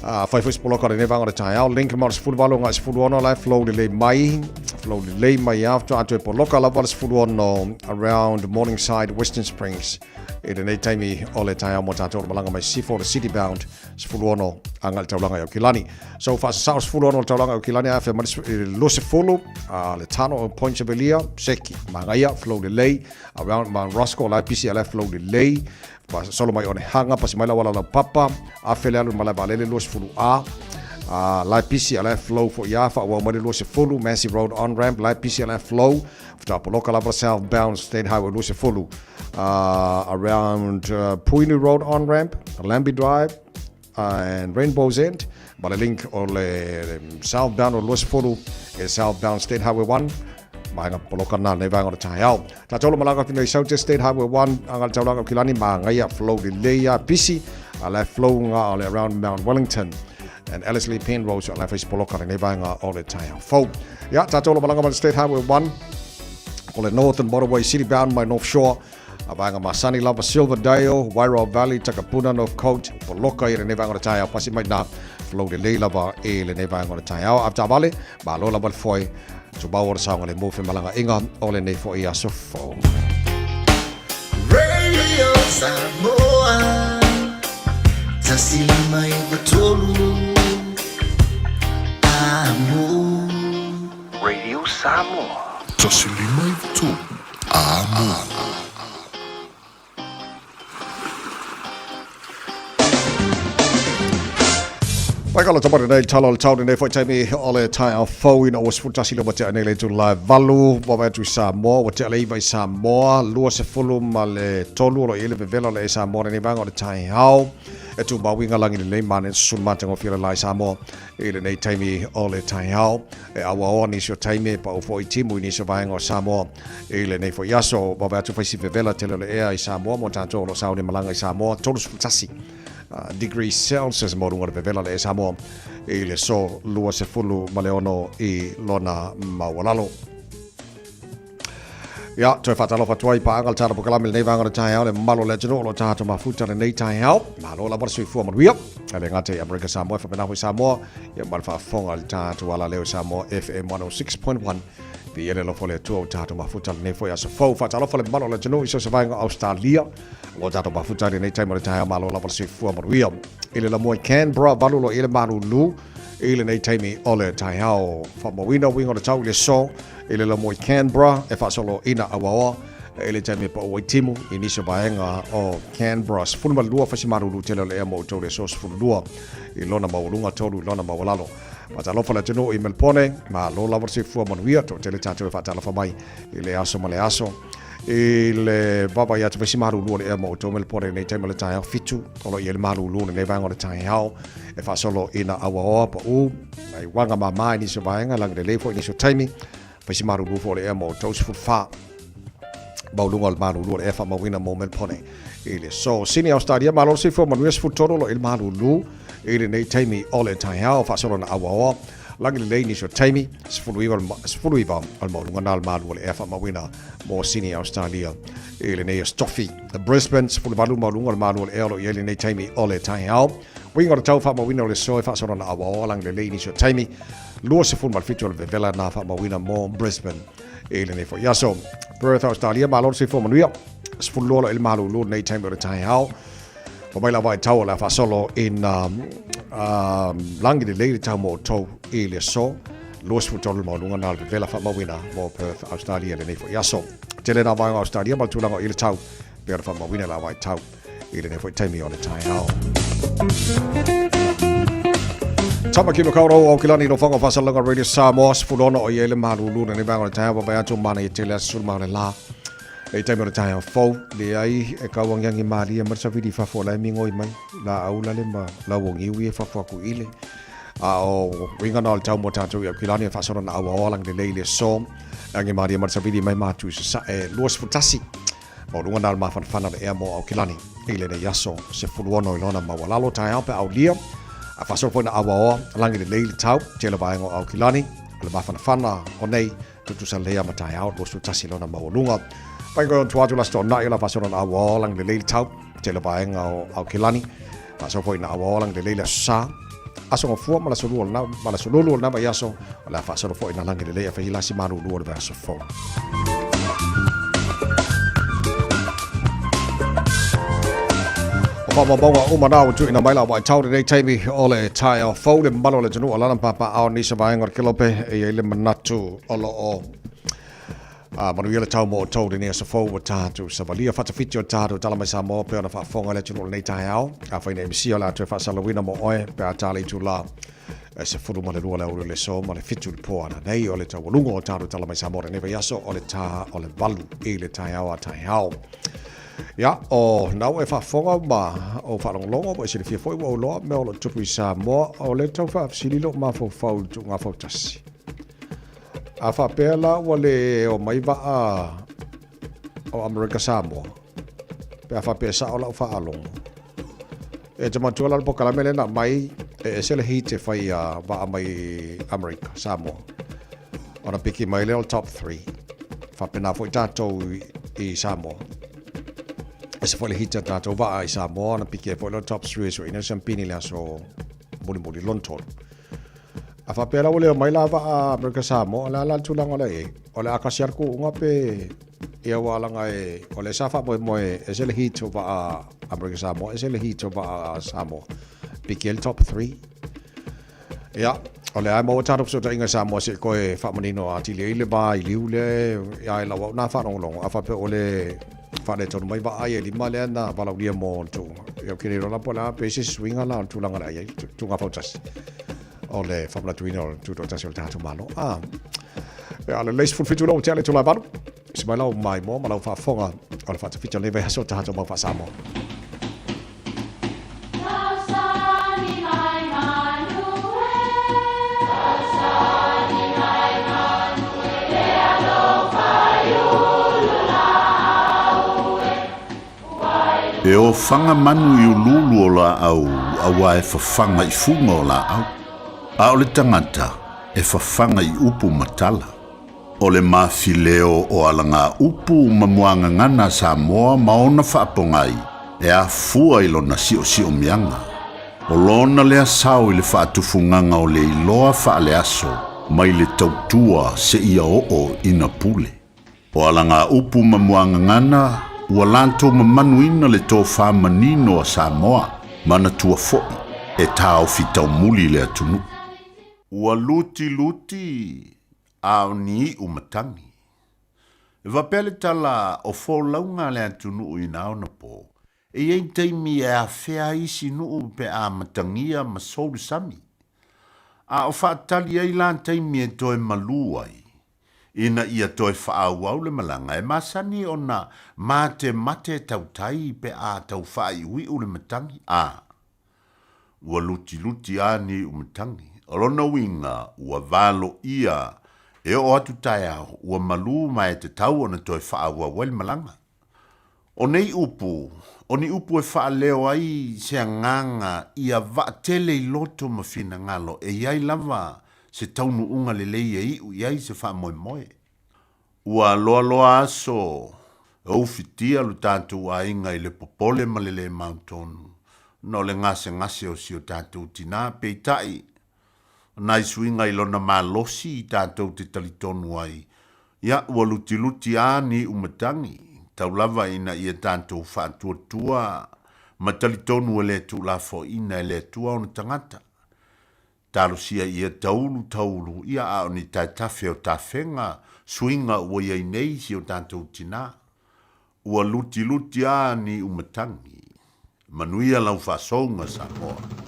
Fai poloka le nevanga Taeao link mars fulvalo nga fulwono la flow le mai after atu poloka la vals fulwono around Morningside Western Springs in the time ole Taeao motato malanga mai C4 city bound fulwono angal taulanga yo kilani so fast south fulwono taulanga yo kilani afa mas lose fulu le tano point belia seki mangaya flow le around man Roscoe la PCLF flow le solo mai one hanga pas mai la wala papa afele alu mala balele los fulu la PCLF flow for yafa wa mai los fulu massive road on ramp la PCLF flow for local level southbound state highway los fulu around Puini road on ramp Lambi drive and Rainbow's End but a link or southbound or los fulu is southbound state highway 1 Manga poloka na nevanga o Taeao. Ta tolo malanga fina South State Highway 1 angal taulanga kilani mangaya flow the leya pisi ala flow nga all around Mount Wellington and Ellerslie Penrose ala face poloka nevanga o Taeao. Fo ya ta tolo malanga State Highway 1 o le Northern Motorway City-bound mai North Shore, a vanga ma Sunny Lava Silverdale, Wairau Valley, Takapuna, North Coast, Poloka i le nevanga o Taeao, pasi mai na flow de le lava e le nevanga o Taeao, a vale, ma lo lava foi, tu bau o saunga le mofe malanga inga, o le nei foi aso fo. Radio Samoa, tasilima ivatolu, amo. Radio Samoa, tasilima ivatolu, amo. Paikalla tapari nei talo tauni nei foi taimi ole Taeao fau ina os futasi lo wate nei le tu live valu wa tu Samoa wa te le vai Samoa lua se fulu ma le tolu lo ile vela le Samoa nei vanga o Taeao e tu ba winga langi le mane sun mate ngo fira lai Samoa ile nei taimi ole Taeao e awa o ni so taimi pa o foi timu ni so vanga o Samoa ile nei foi yaso wa tu foi si vela te le e Samoa mo tanto lo sauni malanga Samoa tolu futasi degrees Celsius mo runga vela le Samoa i le so lua se fulu maleono i lona mawalalo. Ia, toi whatalo whatuai pa angal tara pukalami nei vanga Taeao le malo le tino lo tato mafuta le nei Taeao malo la barsu i fua manuia ele ngate America Samoa whapenahui Samoa ia malwha fonga le tato ala leo Samoa FM 106.1 Di ele lo fole tu tato mafuta le nei foi aso fau whatalo fole malo le tino iso se vanga Australia lo tato mafuta le nei taimo le Taeao malo la barsu i fua manuia ele la moi Canberra valu lo ele Malu ele nei taimi ole Taeao whamawina wingo le tau le so ele la moi Canberra e whasolo ina awaoa ele taimi pa oi timu iniso baenga o Canberra sfulma lua whasimarulu tele le emo tau le so sfulu lua i lona maulunga tolu lona maulalo Matalofa la tino i Melpone ma lo la versi fua manuia to tele tatu e whatalofa mai i le aso ma le aso i le baba ia te whasimarulu le emo tau Melpone nei taimi le Taeao fitu olo i ele marulu le vango le Taeao e whasolo ina awaoa pa u mai wanga mamai iniso baenga lang le lefo iniso taimi Whasimaru lufo le ea mo tausifu wha Baulunga le maru lua le efa mawina mo Melpone Ile so sini Australia malo se fo manuia sifu toro lo il maru lu Ile nei taimi ole Taeao whasolo na awaoa Langi le leini so taimi Sifulu iwa al maulunga na al maru le efa mawina mo sini Australia Ile nei Stoffi Brisbane sifulu malu maulunga le maru le eolo Ile nei taimi ole Taeao Winga le tau wha mawina le soe whasolo na awaoa Langi le leini so taimi Lua se fun mal fitu le vela na fa mawina mo Brisbane ele nei fo yaso Perth Australia malo se fo manuia se fun lo il malu lo nei time le Taeao o mai la vai tau la fa solo in langi de le tau mo tau ele so lo se fun mo lunga na le vela fa mawina mo Perth Australia le nei fo yaso tele na vai Australia mal tulanga ele tau per fa mawina la vai tau ele nei fo time on the Taeao Tama kino kauro o kilani no whanga whasalanga Radio Samoa Sifulona o iele marulu na ni vanga o Taeao Wai atu mana i tele asulma o le la E taimi o le Taeao fau Le ai e kawangiangi maria marisa vidi whafua lai mingo i mai La aula le ma la wongiwi e whafua ku ile A o winga na o le tau mo tātou i au kilani e whasora na awa oalang le leile so Angi maria marisa vidi mai mātu sa e luas futasi Mo runga na le mawhanwhana le ea mo au kilani Ile ne yaso se fuluono i lona mawalalo Taeao pe au lia A whasoro poina awaoa, langi le leili tau, tela vaengo au kilani, le mawhanawhana o nei, tutu sa lea ma Taeao, losu tasi lona maolunga. Paingo on tuatu lasto na ila whasoro na awaoa, langi le leili tau, tela vaengo au kilani, whasoro poina awaoa, langi le leili sa, aso ngofua, malasolulu o nama yaso, la whasoro poina langi le leili, whahilasi maru lua le vaso fo. Mabonga umana tu ina maila wa tau nei taimi ole Taeao fau le malo le tunu alana papa au ni sa vaenga kilope e le manatu olo o manuia le tau mo tau ni sa fau wa tatu sa valia fata fitio tatu tala mai sa mo pe ona fa fonga le tunu nei Taeao a fa nei MC ola tu fa salawina mo oe pe atali tu la se furu ma le lua le so ma le fitu le poana nei ole tau lungo tatu tala mai sa mo nei va yaso ole ta ole valu e le Taeao a Taeao Ja, o nau e whafonga ma o whalonglonga o ese le fia foi o loa me o lo tupu i Samoa o le tau whaafsililo ma fo fau tu ngā fautasi. A whapela o le o maiva o America Samoa. Pe a whapea sa o lau whaalonga. E te matua lalo po kalamele na mai e se le hite whai wa mai America Samoa. Ona piki mai leo top 3. whapena fo i tātou i Samoa. E se fo le hita tātou waa i Samoa, na pike fo i lo top 3 so ina sampini le aso muli lonton. A whapena o leo mai la waa Amerika Samoa, la la tulang o le e. O le akasiar ku unga pe ia walanga e, o le safa moe e se le hito waa Amerika Samoa, e se le hito waa Samoa. Pike le top 3. Ia, o le ai mo tātou so ta inga Samoa se koe whamanino a tili i le ba i liu le, ia i lawa na whanongolongo, a whape o le whane tonu mai wa ai e lima le ana walau lia mo tu. Ia kiri rona po la pe se swinga la tu langa la ia, tu ngā whautas. O le whamana tuina o tu tōtasi o le tātou malo. Ia le leis fulfitu lau te ale tu lai baru. Si mai lau mai mo, ma lau whafonga o le whatawhita lewe haso tātou mau wha Samoa. E o whanga manu i ululu o la au, awa e whawhanga i funga o la au. A o le tangata, e whawhanga i upu matala. O le mawhileo o alanga upu mamuanga ngana Samoa maona whaapongai, e a fua i lona sio mianga. O lona lea sao i le whaatufunganga o le iloa whaale aso, mai le tautua se ia o ina pule. O alanga upu mamuanga ngana, ua lantou mamanuina le tō whamanino a Samoa, mana tua fo'i, e tāo fitau muli le atunu. Ua luti, ao ni umatangi. E wapele tala o fōlaunga le atunu i naona po, e ei teimi e a whea isi nuu pe a matangia ma soulu sami. A o whaatali ei lan teimi e toe Malu ai. Ina ia toi whaau le malanga e masani o na mate tautai pe a tau whai ui ule matangi a. Ua luti a ni umatangi. Olona winga ua valo ia e o atu Taeao ua Malu mai te tau o na toi whaau le malanga. O nei upu, o ni upu e wha leo ai se nganga ia vaatele i loto ma fina ngalo e iai lava se taunu unga le leia iu iai se wha moe. Ua loa aso, au fitia lu tātou a inga i le popole ma le mautonu. No le ngase o si o tātou tina peitai. Nai suinga i lona malosi i tātou te talitonu ai. Ia ua luti a ni umatangi. Tau lava ina ia tātou whaatua ma talitonu e le tu la fo ina e le tua o na tangata. Talusia ia taulu ia a ni taitafe o tafenga swinga ua iai nei si o tātou tina. Ua luti a ni umatangi. Manuia lau whasonga Samoa. Samoa,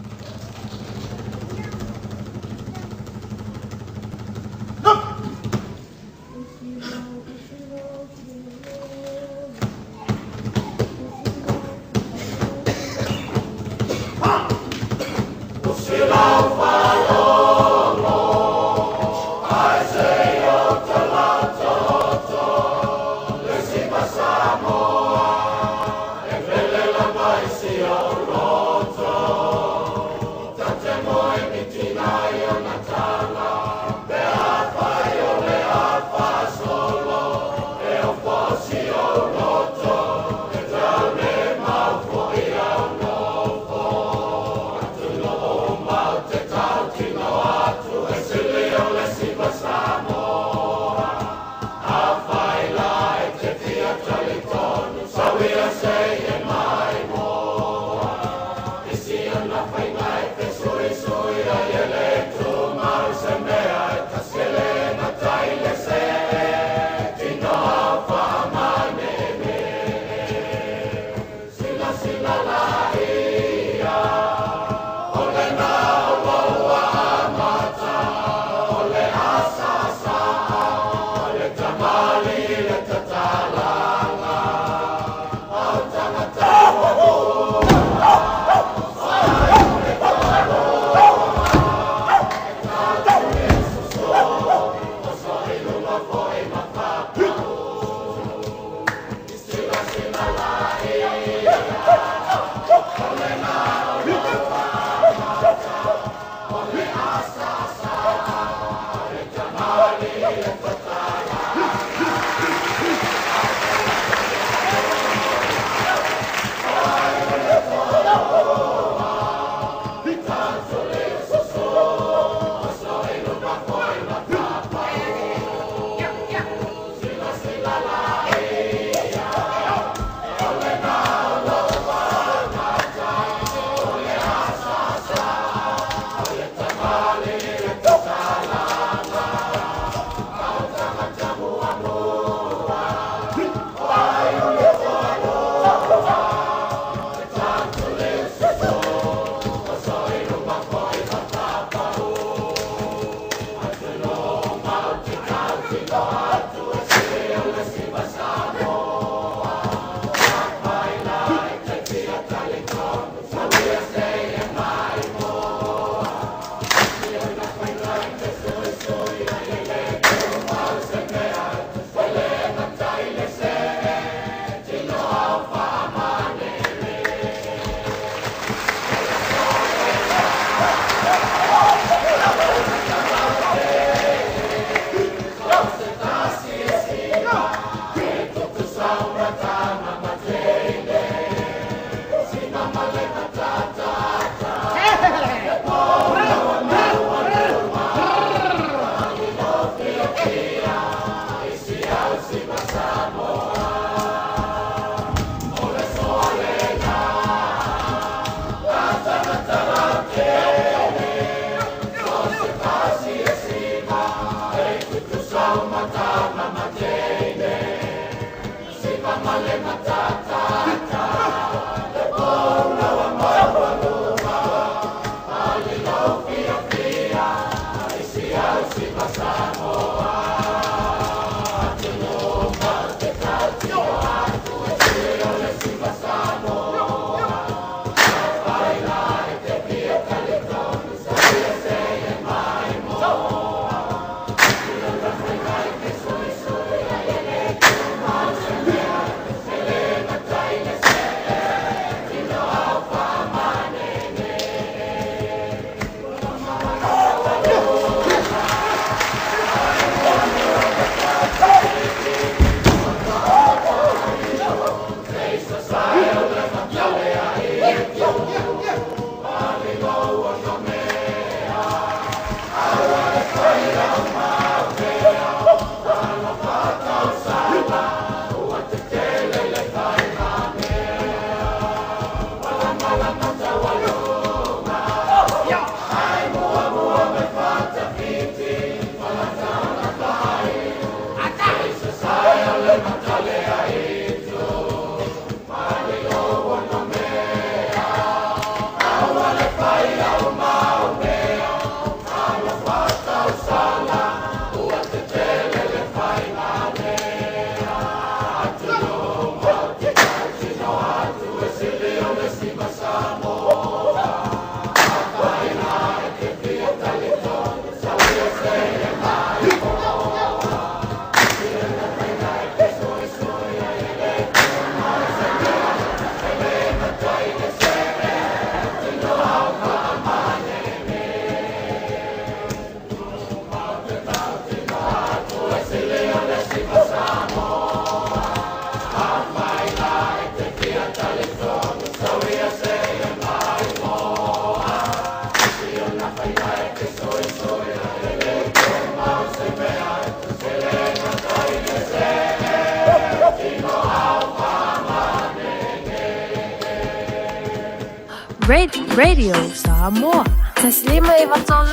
Radio Samoa. Taslima iwatolu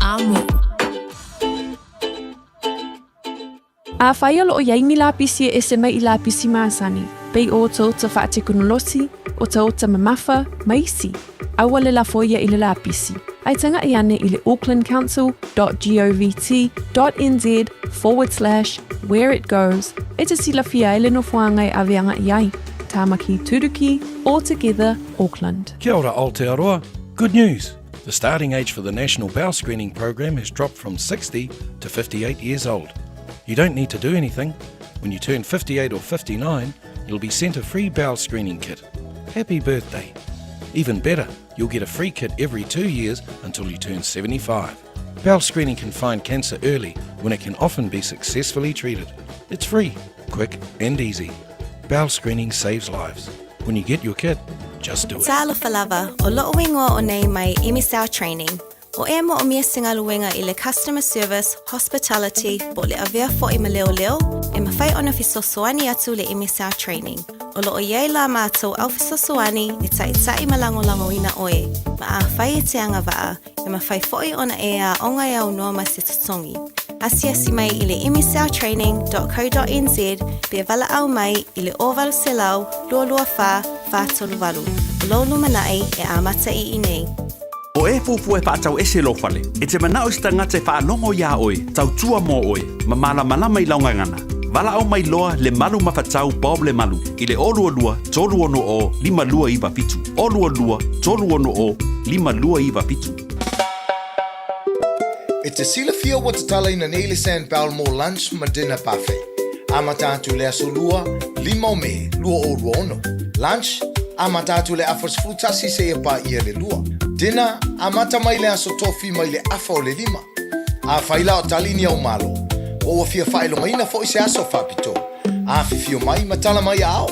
amo. A whaia lo o yaimi la pisi e se mai I la pisi maasani. Pei o tauta wha teknolosi, o tauta mamafa, maisi. Awale la foia I le la pisi. Ai tanga I ane I le aucklandcouncil.govt.nz/where it goes. E te sila fia ele no fuangai aweanga iai. Tamaki Turuki, all together Auckland. Kia ora Aotearoa. Good news. The starting age for the National Bowel Screening Program has dropped from 60 to 58 years old. You don't need to do anything. When you turn 58 or 59, you'll be sent a free bowel screening kit. Happy birthday. Even better, you'll get a free kit every 2 years until you turn 75. Bowel screening can find cancer early when it can often be successfully treated. It's free, quick and easy. Bowel screening saves lives. When you get your kit, just do it. Talofa lava, o loo wingoa o nei mai MSL training. O e mo o mia singaluenga I le customer service, hospitality, po le avea fo I maleo leo, e mawhai ona fisosoani atu le MSL training. O loo iei la mātou au fisosoani, e tai malango ina oe. Ma a whai e te anga waa, e mawhai foi ona e a ongai au noa ma se tutongi. Asiasi mai I le msltraining.co.nz, pe vala au mai I le ovalu se lau, lua wha tolu walu. O loo lumanai e amata I nei. O e fufu e whaatau ese lo whale. E te manao sta ngate whaanongo ia oe, tau tua mo oe, ma malama I laungangana. Vala au mai loa le malu mawhatau Bob le malu. I le olua tolu ono o, 5 lua iwa pitu. Olua tolu ono o, 5 lua iwa pitu. E te sila fia wa te tala ina neile San Paul mo lunch ma dinner buffet. Amatatu le asolua, 5 o me, lua ono. Lunch, amatatu le afos frutasi se e pa ia le lua. Dinner, amata mai le aso tofi mai le afa o le 5. A whaila o talini au malo. O a fia whailonga ina fo I se aso whapito. A fifio mai matala mai ao.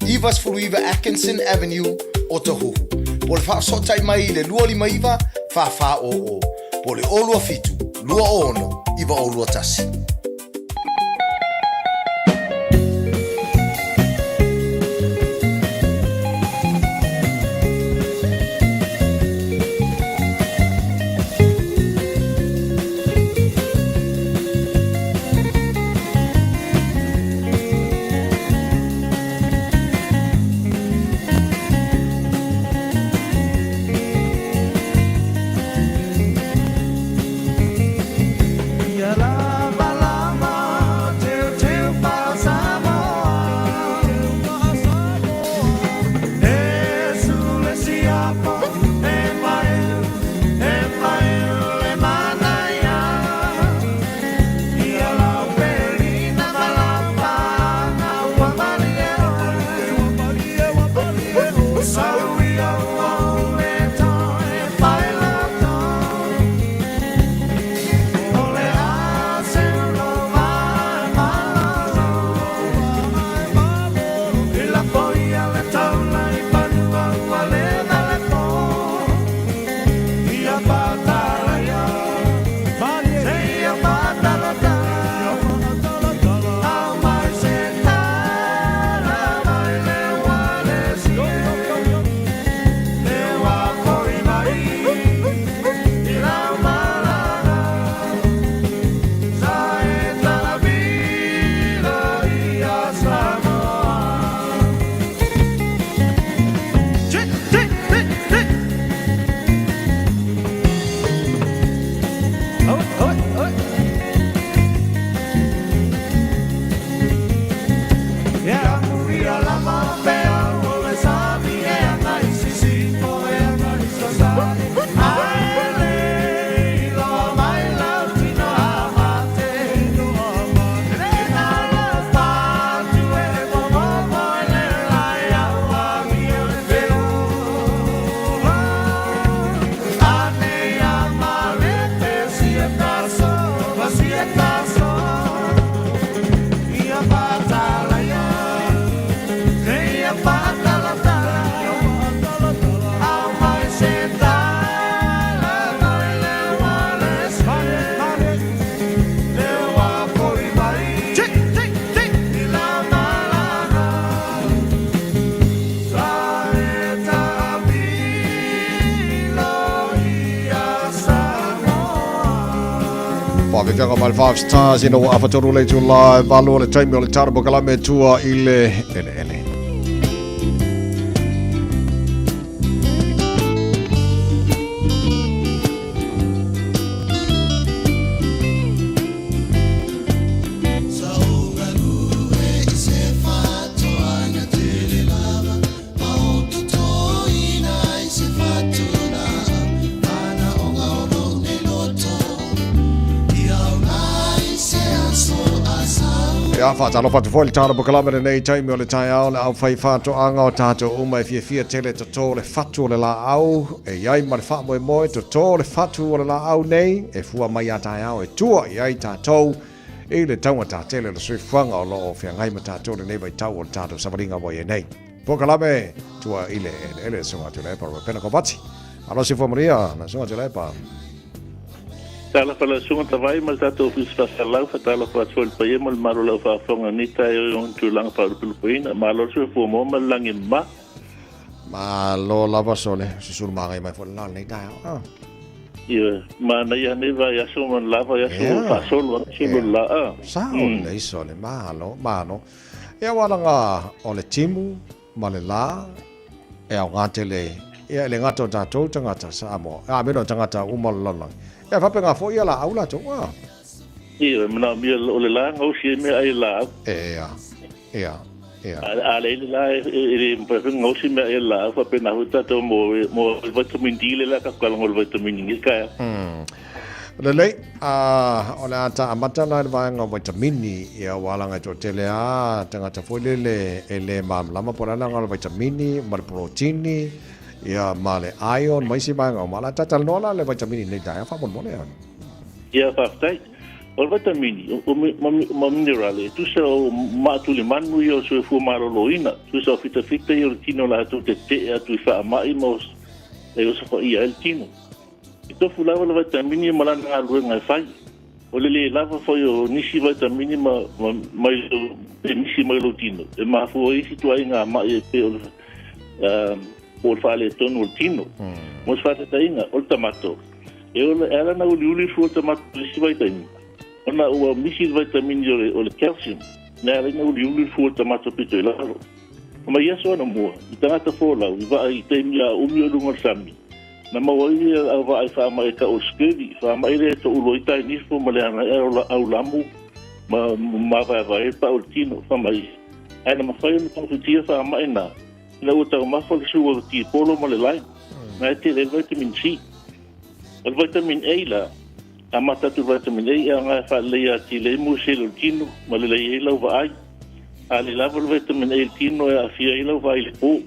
Ivas Furuiva Atkinson Avenue o Tahuhu. Po le wha sotai mai le lua 5 iwa, wha o. Po le olua fitu, lua ono, iwa olua tasi. La la Whawhiwhenga mai 5 stars ina wa awhatoru le tu la valu o le taimi o le tarabo kalame tua i le ele. Ya whaatalo whatu fo le tarabo kalame nei taimi o le Taeao le au whai whātoanga o tātou umai fia tele to tō le whatu o le la au e iai ma le wha moe to tō le whatu o le la au nei e fua mai a Taeao e tua iai tātou i le taunga tā tele le sui whanga o lo o whia ngai ma tātou le nei vai tau o le tātou savaringa wai e nei. Po kalame tua i le ele sunga tu le pa ro pena ko vati. Alo si fo Maria na sunga tu le pa. Tala pala sunga tawai ma tato ofis fasalau fatala fa sol paye mal maro la fa fonga ni tae on tu lang fa pulpoina malo su fu mo mal lang ma lo lava sole si sul mai mai fo la nei tae ia ma na ya ne va ya so man lava ya so fa sol si la sa nei sole malo e wala nga o le timu ma le la e au ngatele e le ngato tato tangata Samoa me no tangata umalala ya fa penga fo ia la aula to wa ia mana mi o le la ngau si me ai la ia ale la e pe ngau si me ai la fa pena huta to mo vitamin D le la ka ka ngol vitamin ni ka le le o la ta amata na va nga vitamin ni ia wala nga to tele tanga ta fo le ele mam lama por la nga vitamin ni mar protein ni ia male iron mai si mai ngau mala tatal nola le vitamin nei dai fa bon mole ia fa tai o vitamin o mineral tu se ma tu le manu io so fu maro loina tu so fita io tino la tu te tu fa mai mos e o so ia el tino to fu la vitamin mala na lu ngai fai o le lava fo io nisi vitamin mai nisi mai lo tino e ma fu i tu ai nga mai pe o fale tono tino mos fate tainga o tomato e ela na uli fu tomato si vitamin ona o misi vitamin o le calcium na ela na uli fu tomato pito la ma yeso na mo itanga ta fola i va i temia o mi lu sami na ma wai va ai fa mai ka o skedi fa mai le to ulo ita ni fu ma le ana au lamu ma va e pa o tino fa mai ana ma fa no to tia fa mai na la uta ma fo su o ti polo mo le lai na te le vitamin C el vitamin A la amata tu vitamin A nga fa le ya ti le mo se lo tino ma le le la va ai ale la vitamin A tino ya fi ai la va ile o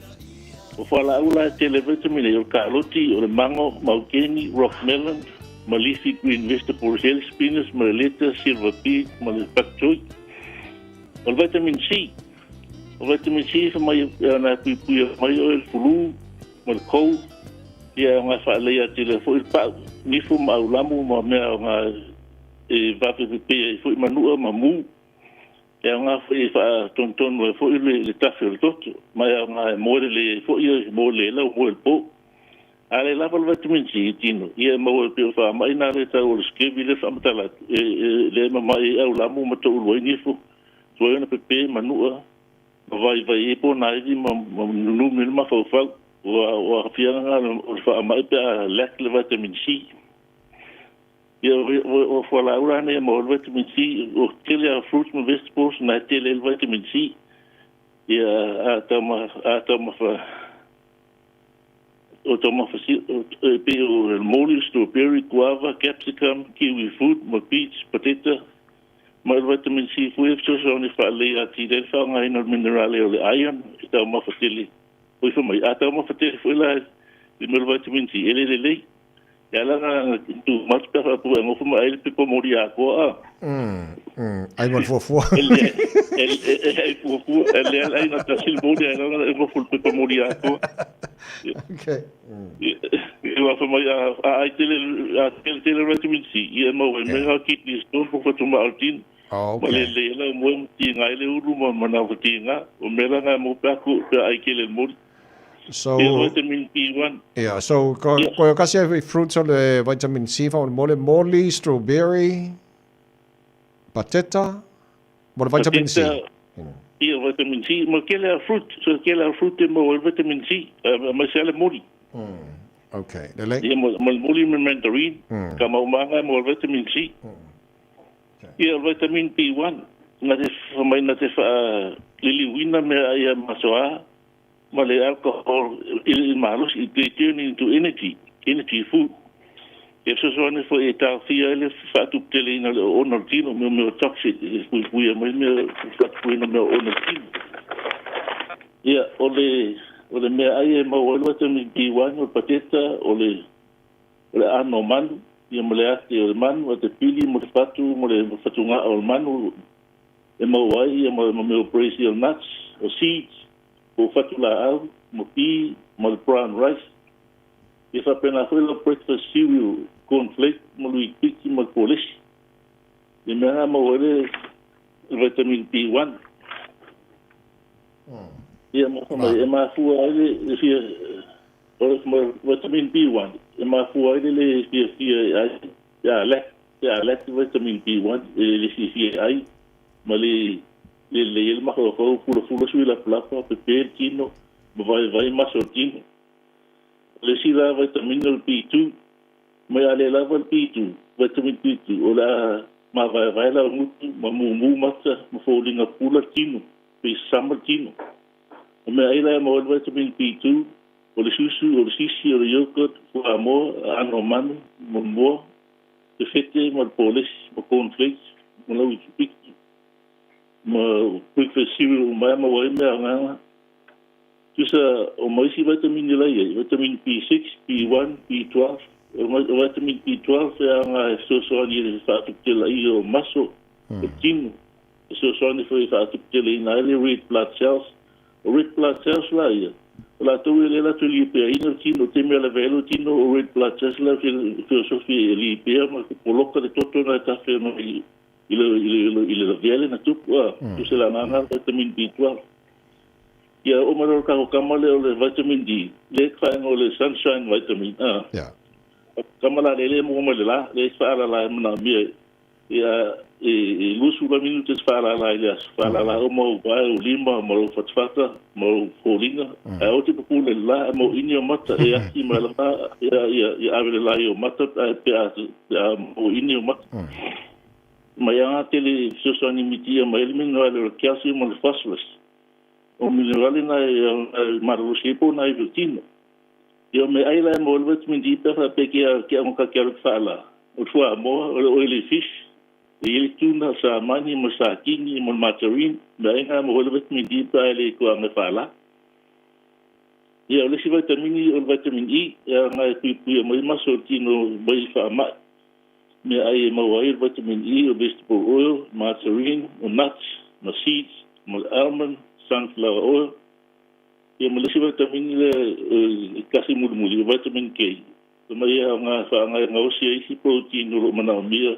fa la ula te le vitamin A o karoti o le mango maukeni rock melon ma leafy green vegetables health spinach ma lettuce silver pea ma le pak choy o vitamin C o vitamin C fa mai na pui mai o el flu mo le kou ia nga fa le ia tele fo il pa ni fu ma lamu ma me nga e va pe pe fo manu ma mu ia nga fa ton fo le tafel tot ma nga mo le fo ia mo le la mo el po ale la vitamin C tino ia mo pe fa mai na le ta o skivi le fa mata le ma mai au lamu ma to lo ni fu so na pe manu vai e po na i ma nu mil ma fa o fianga o fa mai pe lack le vitamin C o fa la ura ne mo vitamin C o tele fruits and vegetables na tele vitamin C atoma fa pe o molly strawberry guava capsicum kiwi fruit peach potato ma vitamin C fu so ni fa le ati del fa nga ino minerale o le iron ita ma fatili o fa mai ata ma fatili fu la le vitamin C ele ya la tu mas pa pu ngo fu ma ele pe mori a ko ai mon fo ele fu ele ai na ta sil mori a ngo fu pe mori a ko okay eu fa mai a tele vitamin C e mo me ha kidney stone fu fa tu ma altin okay le mo ti ngai le uru ma na fatinga o me la mo pa ku ai kele mo so vitamin B1 yeah so ko kasi fruits o le vitamin C fa molly strawberry Pateta, mo le vitamin C. Ia vitamin C, mo kele fruit, so kele fruit mo vitamin C, ma sele mori. Okay, le le. Ia mo mori me mandarin, ka mo manga mo vitamin C. Ia vitamin B1, na te mai na te lili wina me ia masoa, ma le alcohol il malus it turn into energy food. If so one for a fia le fatu tele na le onordino me toxic we me fatu na me onordino. Ia ole me ai ma o vitamin B1 o pateta ole ano man ia mo le ate o man o te pili mo fatu nga o man e mo wai ia mo me Brazil nuts o seeds o fatu la au mo pi mo brown rice. If I pen a full breakfast cereal, cornflake, molui piki, mo polish. The man mo vitamin B1. Yeah, mo ma fu ai if you vitamin B1. Ma fu ai le if ya let vitamin B1 if ai mali le ma ko fu sui la plata pe kino vai ma sortino. Le sila vitamin B2, mai ale lava B2, vitamin B2, o la ma vai la mutu, ma mu mata, ma folinga pula tino, pe sama tino. O me ai la mo vitamin B2, o le susu, o le sisi, o le yogurt, o amo, ano manu, mo, te fete, ma polish, ma cornflakes, ma lau piki, ma breakfast cereal, ma wai me anganga. Tusa o maisi vitamin nila ia, vitamin B6, B1, B12, vitamin B12 yang sosoani le fatu tela i o maso, o tino, sosoani foi fatu tela ina ele red blood cells la ia. La tu ele la tu li pe ina tino te me la velo tino o red blood cells la filosofia li pe ma poloka de toto na ta fe no ile la vele na tu tusa la nanga vitamin B12. Ia o maro ka kamale o le vitamin D, le kainga o le sunshine vitamin A. Yeah. Kamala le mo mo la, le fara la na mia. Ia lusu la minutos fara la ia, fara la o mo vai o lima mo fatfata, mo folinga. O te pule la mo inio mata e aki ma la ia ave la io mata pe mo inio mata. Ma ia tele sosani mitia ma elimino le calcium mo phosphorus. O minerali na marusipo na vitino. Yo me ai la mo vitamin D pa pe ke ang ka fala. O fua mo o ele fish. Ele tuna sa mani mo sa kini mo margarine, me nga mo vitamin D pa ele ko ang fala. Yo le si vitamin E ya nga pi mo masortino bai fa ma. Me ai mo vitamin E o vegetable oil, margarine, o nuts, no seeds, mo almond, sunflower oil. Ia malisi vitamin le kasi muli vitamin K. Ia nga osia isi protein lo mana mia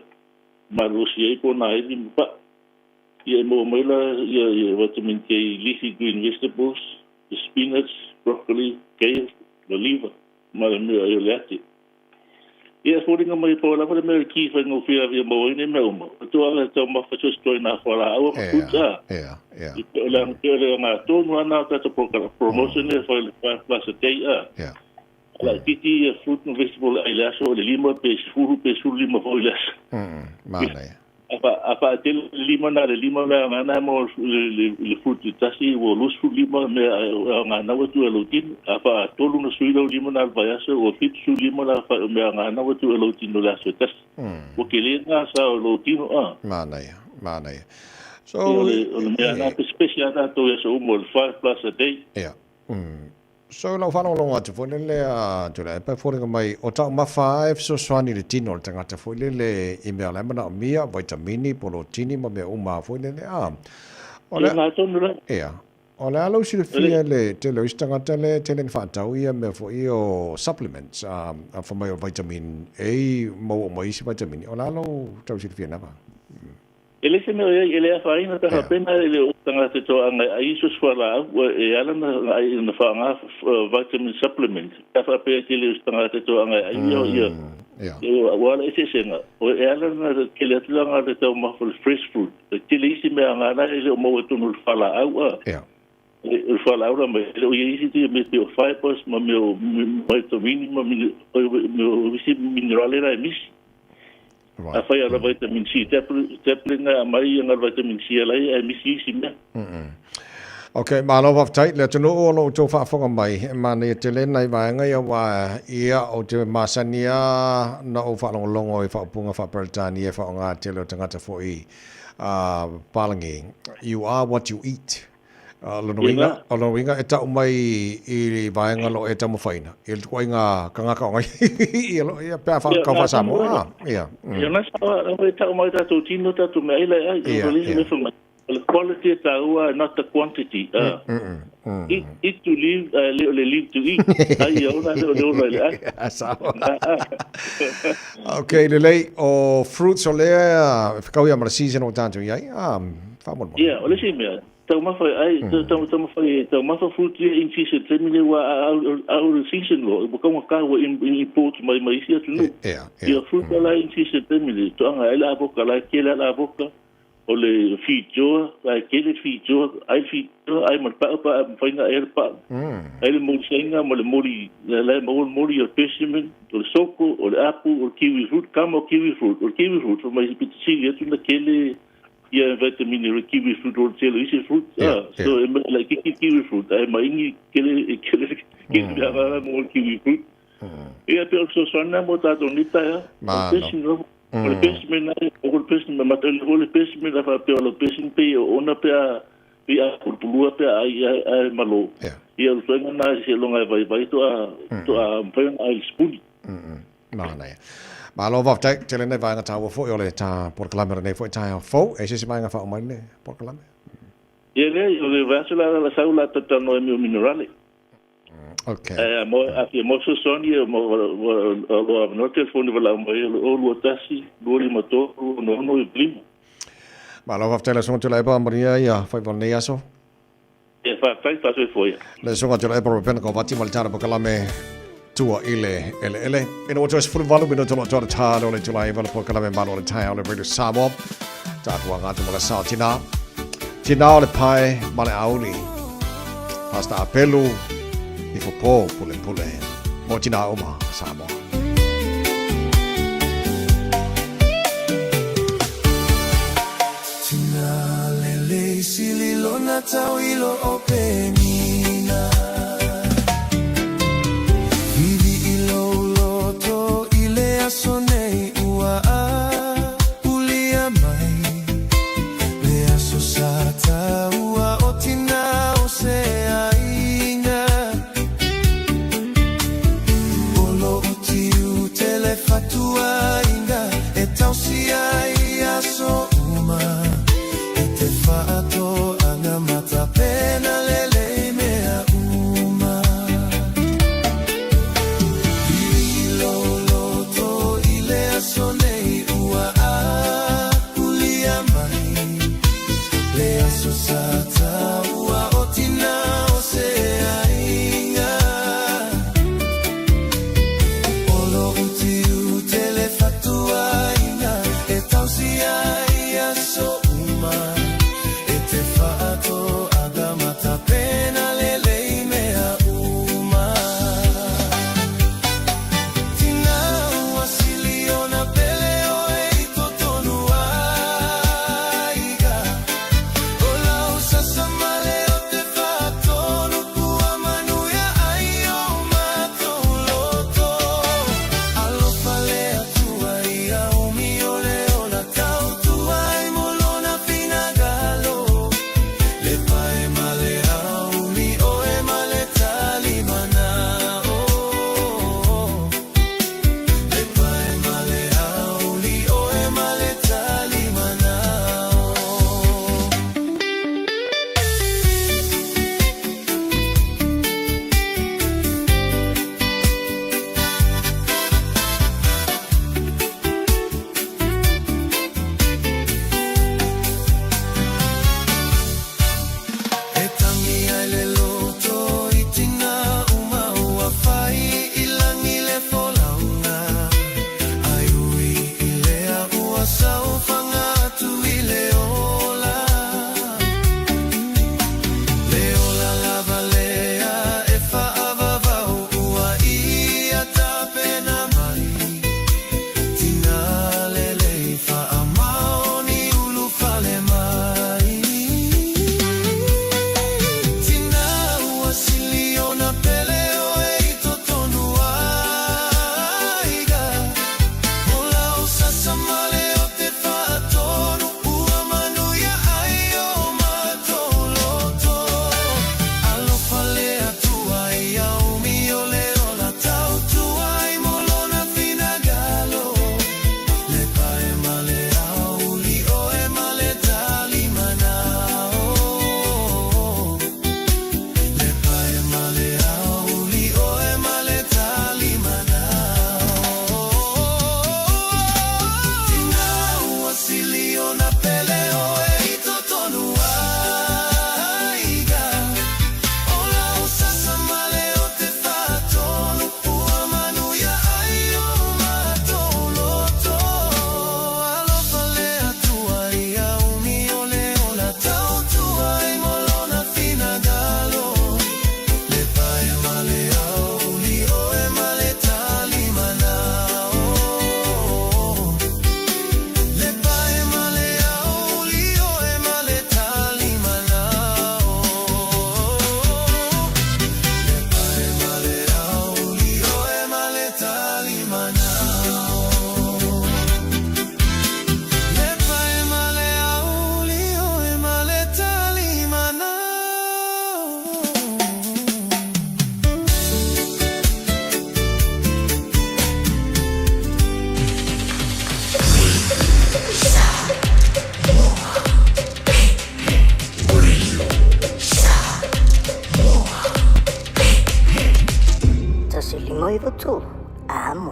malusia po na ili pa. Ia mo maila ia vitamin K leafy green vegetables, spinach, broccoli, kale, liver, mia ia lati. Ia foringa mai po la para me ki fa ngo fia via mo ine me uma. Tu ala to ma fa just to na fora au puta. Yeah. La ngere nga to no na ta promotion e fa plus a day. Yeah. La titi fruit and vegetable ai la so le lima pe su lima fo la. Mane. Apa tel lima na na mo le fruit tasi wo lus fruit lima me nga na watu elotin apa tolu no suilo lima na vayasa o fit su lima na me nga na watu elotin no la so tas o kele nga sa elotin Mane. So me na special na to so mo 5 plus a day. Yeah. So la whanau longa te fo lele a tula e pai fōringa mai o tau mawha so swani le tino le tangata fo lele I mea lemana o mia, vitamini, polotini, ma mea uma fo lele a. O le alo si le fia le te lo istangata le te le whaatau ia mea fo I o supplements a fa mai o vitamin A mo o mai si vitamini. O le alo tau si le fia napa. Ele se me ele a faina ta pena ele o tanga te to anga ai so swala e ala na ai na fa nga vitamin supplement. Ta fa pe te le tanga te to anga ai yo. Wala ese senga. O ela na kele tulanga de tau mafol fresh fruit. Kele isi me angana ele o mo tunu fala au. O fala au me o isi ti me o fibers ma me o vitamini ma me o visi mineralera mis. A fai ala vitamin C. Teplinga mai nga vitamin C ala e mis isi me. Okay, malo wa tai le tunu o lo to fa fonga mai ma ne te le nai wa nga ya wa ia o te masania na o fa longo e fa punga fa pertani e fa nga te le tangata fo I palangi. You are what you eat. Lo winga e ta mai I wa nga lo e ta mo faina. Il ko nga kanga ka ngai I lo ia pa fa ka fa Samoa. Ia. Ya na sa e ta mai ta to tino ta to mai la the quality taua, not the quantity. Eat to live, live to eat. Okay, lelei o fruits o lea kau ia mara season o tanto iai. Famon. Yeah, o le si mea. Tau mafa ai, tau mafa fruit in season. Te mine wa au season lo. Buka ka wa in import mai sia tunu. Yeah, fruit ala in season te mine. To anga ela avoka la kela la avoka. O le fijoa, ai kele fijoa, ai mal pa fainga e pa. Ai le mosenga, mo le mori, le mori o persimmon, o le soko, o le apple, o kiwi fruit, kama o kiwi fruit, o mai pitisi atu na kele ia vitamin o kiwi fruit o telo isi fruit. So like kiwi fruit, ai mai kele mo kiwi fruit. Ia pe so sona mo ta donita ya. O le pesime le pesime la fa pe o le pesime pe ona pe a pulua pe a malo. Ia o tōinga nā se longa vai to a mpaianga ai spuni. Mana ia. Malo va tai tele nei vai ngata fo o le ta porkalame nei fo tai fo e se mai nga fa mai nei porkalame. Ia le o le vasula la saula tata no mi minerale. Okay. Mo so soni lo no telefone vala mai o lo tasi lo moto no e primo. Ma lo vaftela son tele ba maria ia fai von nei aso. E fa so foi. Le son tele ba pen ko vati maltara ba kala me tua ele in order to full volume no to ta le tula vala po kala me ba le Taeao le radio Samoa ta tua nga to la sa tina le pai male auli pasta apelu I po pule mo tina oma Samoa. Tina lele sili lona tau ilo openina Vivi ilo loto ile asonei ua ulia mai Le aso sata ua o tina o sea fatua inga e tausia ia so uma e te fato anga mata pena lele me mai vato amo.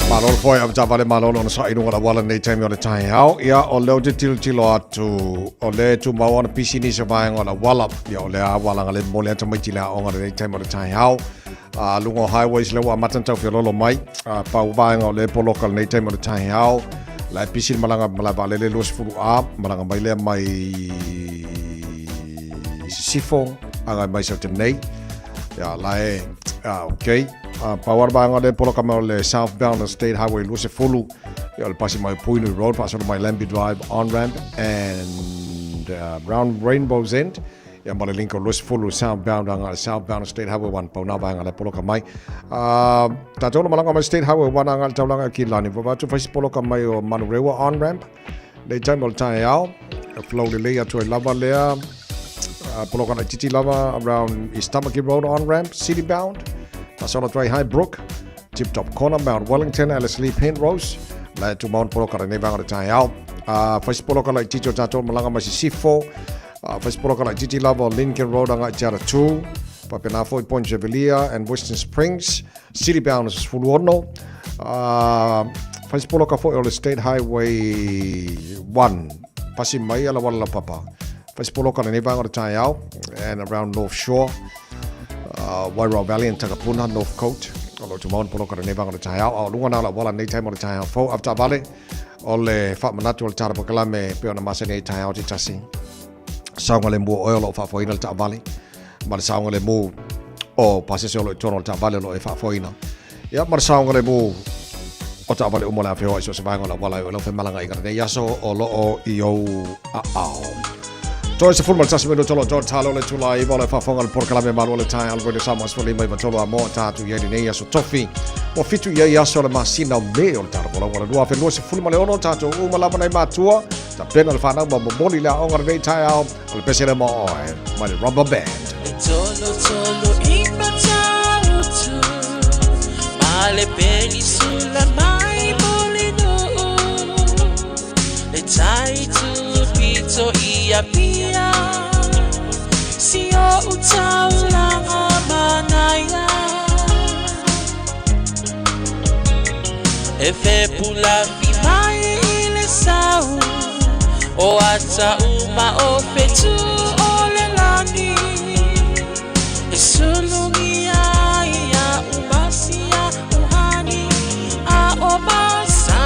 Malolo foi am tavale malolo na sa inunga wala nei time ona Taeao ia o leo te tilo atu o le tu mau ona pisi ni se vai ona wala ia o le a wala ngale mole ata mai tila o ngare nei time ona Taeao lungo highways le wa matantau fi lolo mai pa vai o le polokal nei time ona Taeao la pisi malanga malava le los fulu a malanga mai le mai sifo anga mai sa tenei ia lai okay power bang on the polokama le southbound on State Highway Luce Fulu you'll pass my Puinu Road pass on my Lambie Drive on ramp and round Rainbow's End yeah my link on Luce Fulu southbound on southbound State Highway 1 pauna bang on the polokama ta tolo malanga my State Highway 1 ang taulanga kilani va tu fais polokama o Malu on ramp le time Taeao flow le leia to lava lea polokana titi lava around Istamaki Road on ramp city bound Tasona Dry High Brook, Tip Top Corner, Mount Wellington, Ellerslie Penrose, Lai to Mount Polokara, Nevanga to Taeao. First Polokara, Tito Tato, Malanga Masisifo, First Polokara, Titi Lava, Lincoln Road, Anga Jara 2, Papenafo, Point Jevelia, and Western Springs, City Bound is Fuluono, First Polokara for State Highway 1, Pasimaya, La Walla Papa, First Polokara, Nevanga to Taeao, and around North Shore. Wairau Valley and Takapuna, North Coast. Olo to Mount Polokara Nevanga to Taeao. Lunga la wala nei time o Taeao. Fo after vale. Ole fa manatu le tara pokalame pe ona masa nei Taeao te tasi. Saunga le mo oil o fa foina ta vale. Mar saunga le mo o pasese o tono ta vale lo e fa foina. Ya mar saunga le mo o ta vale o mola fe o so se vanga la wala o lo fe malanga i nei yaso o lo o io Toy se fulmal tasi meno tolo George Talo le tula I vole fa fongal por kalame malu le tai algo de Samoa fo lima I tolo a mo tatu ye nei aso tofi o fitu ye aso le masina me o taro bola wala dua fe lo se fulmal le ono tatu o malama nei matua ta pena le fa na mo boli la ongar nei tai al le pese le mo o ma le rubber band Tolo I matau tu male peli sulla mai molino le tai tu pizzo ia pia si o utau langa manaya e fe pula fi mai le sau o ata uma o fetu o le lani e sulungia ia umasia uhani a o masa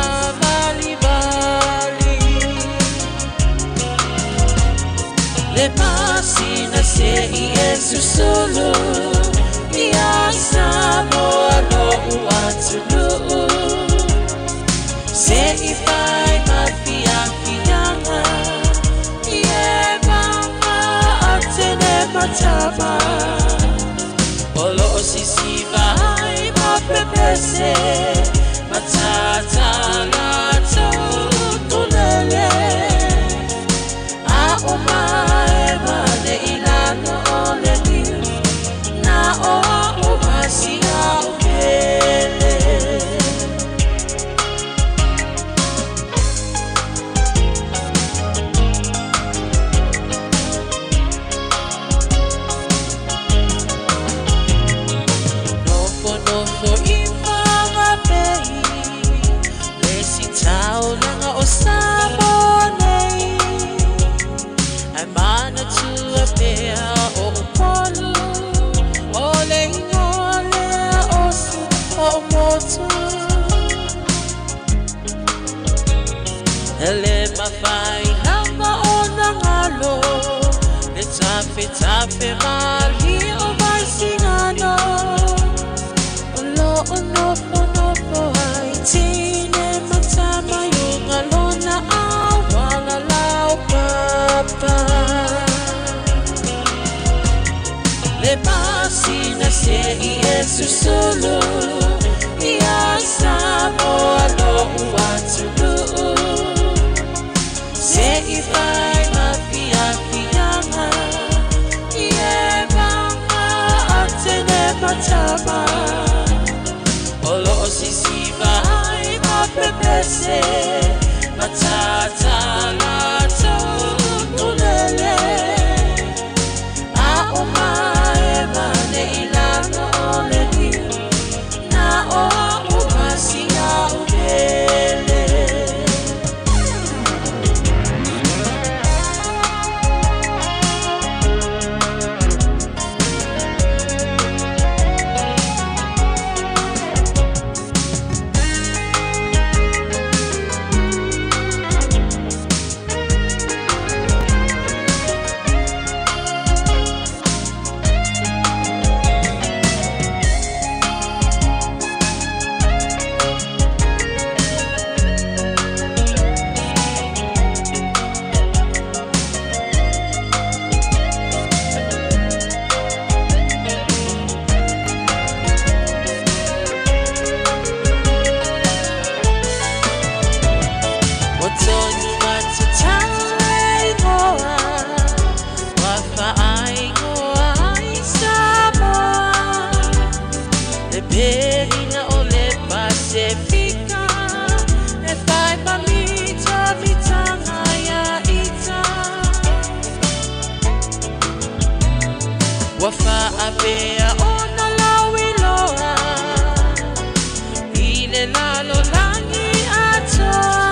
Le masina se Yesu solo Ia Samoa lo uatulu Se ifai mafia fianga Ie mama atene matama Olo sisiva ai mapepese Matata lato tulele A oma Ele mafai nanga ona ngalo Le tape mali o vai singano Ono ai tine matama yung alona awala lau papa Le pasina se Yesu solo Ia Samoa lo uatulu Se ifai mafia fianga Ie mama atene matama Olo sisiva ai mapepese Matata lato tulele Wafa apea ona lawi loa Ile lalo langi atoa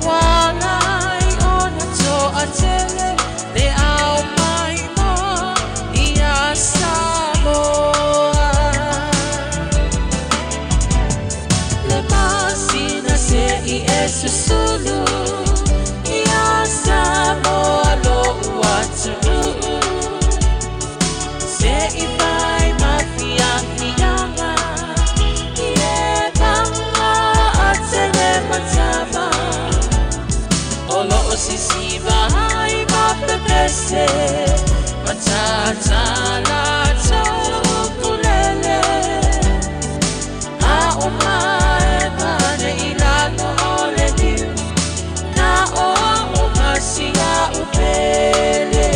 Walai ona toa tele Le au mai moa Ia Samoa Le masina se I esusulu Ia Samoa lo uatunu Se I vai mafia fianga Ie banga atene matama Olo o sisiva hai mapepese Matata la tokulele A umae mane ilano ole niu Na o umasia upele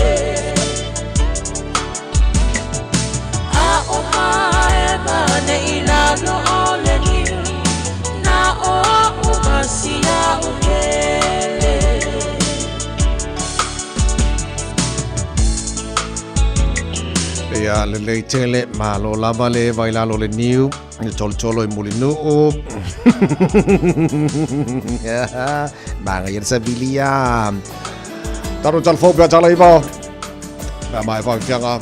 A umae mane ilano ole niu Na o umasia upele Ia le tele malo lava le vai lalo le niu tolo I mulinu Banga yer sabilia Taru talfobia talaiba mai vai fianga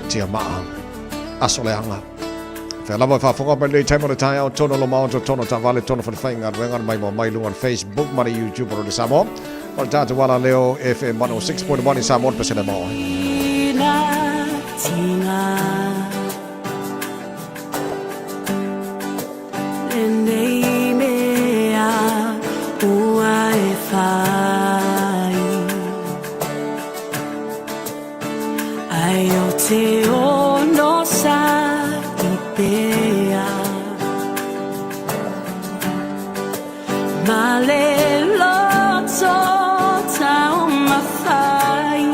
tia maa asoleanga Fe lava fa fonga pe le time on Taeao tono lo mau tono tavale tono for fainga rengan mai lunga on Facebook mari YouTube ro de Samoa or tatu wala leo FM 106.1 in Samoa pe sele mo Tinga Nei mea ua e whai Ai o te ono sa I pea Ma le loto tau mawhai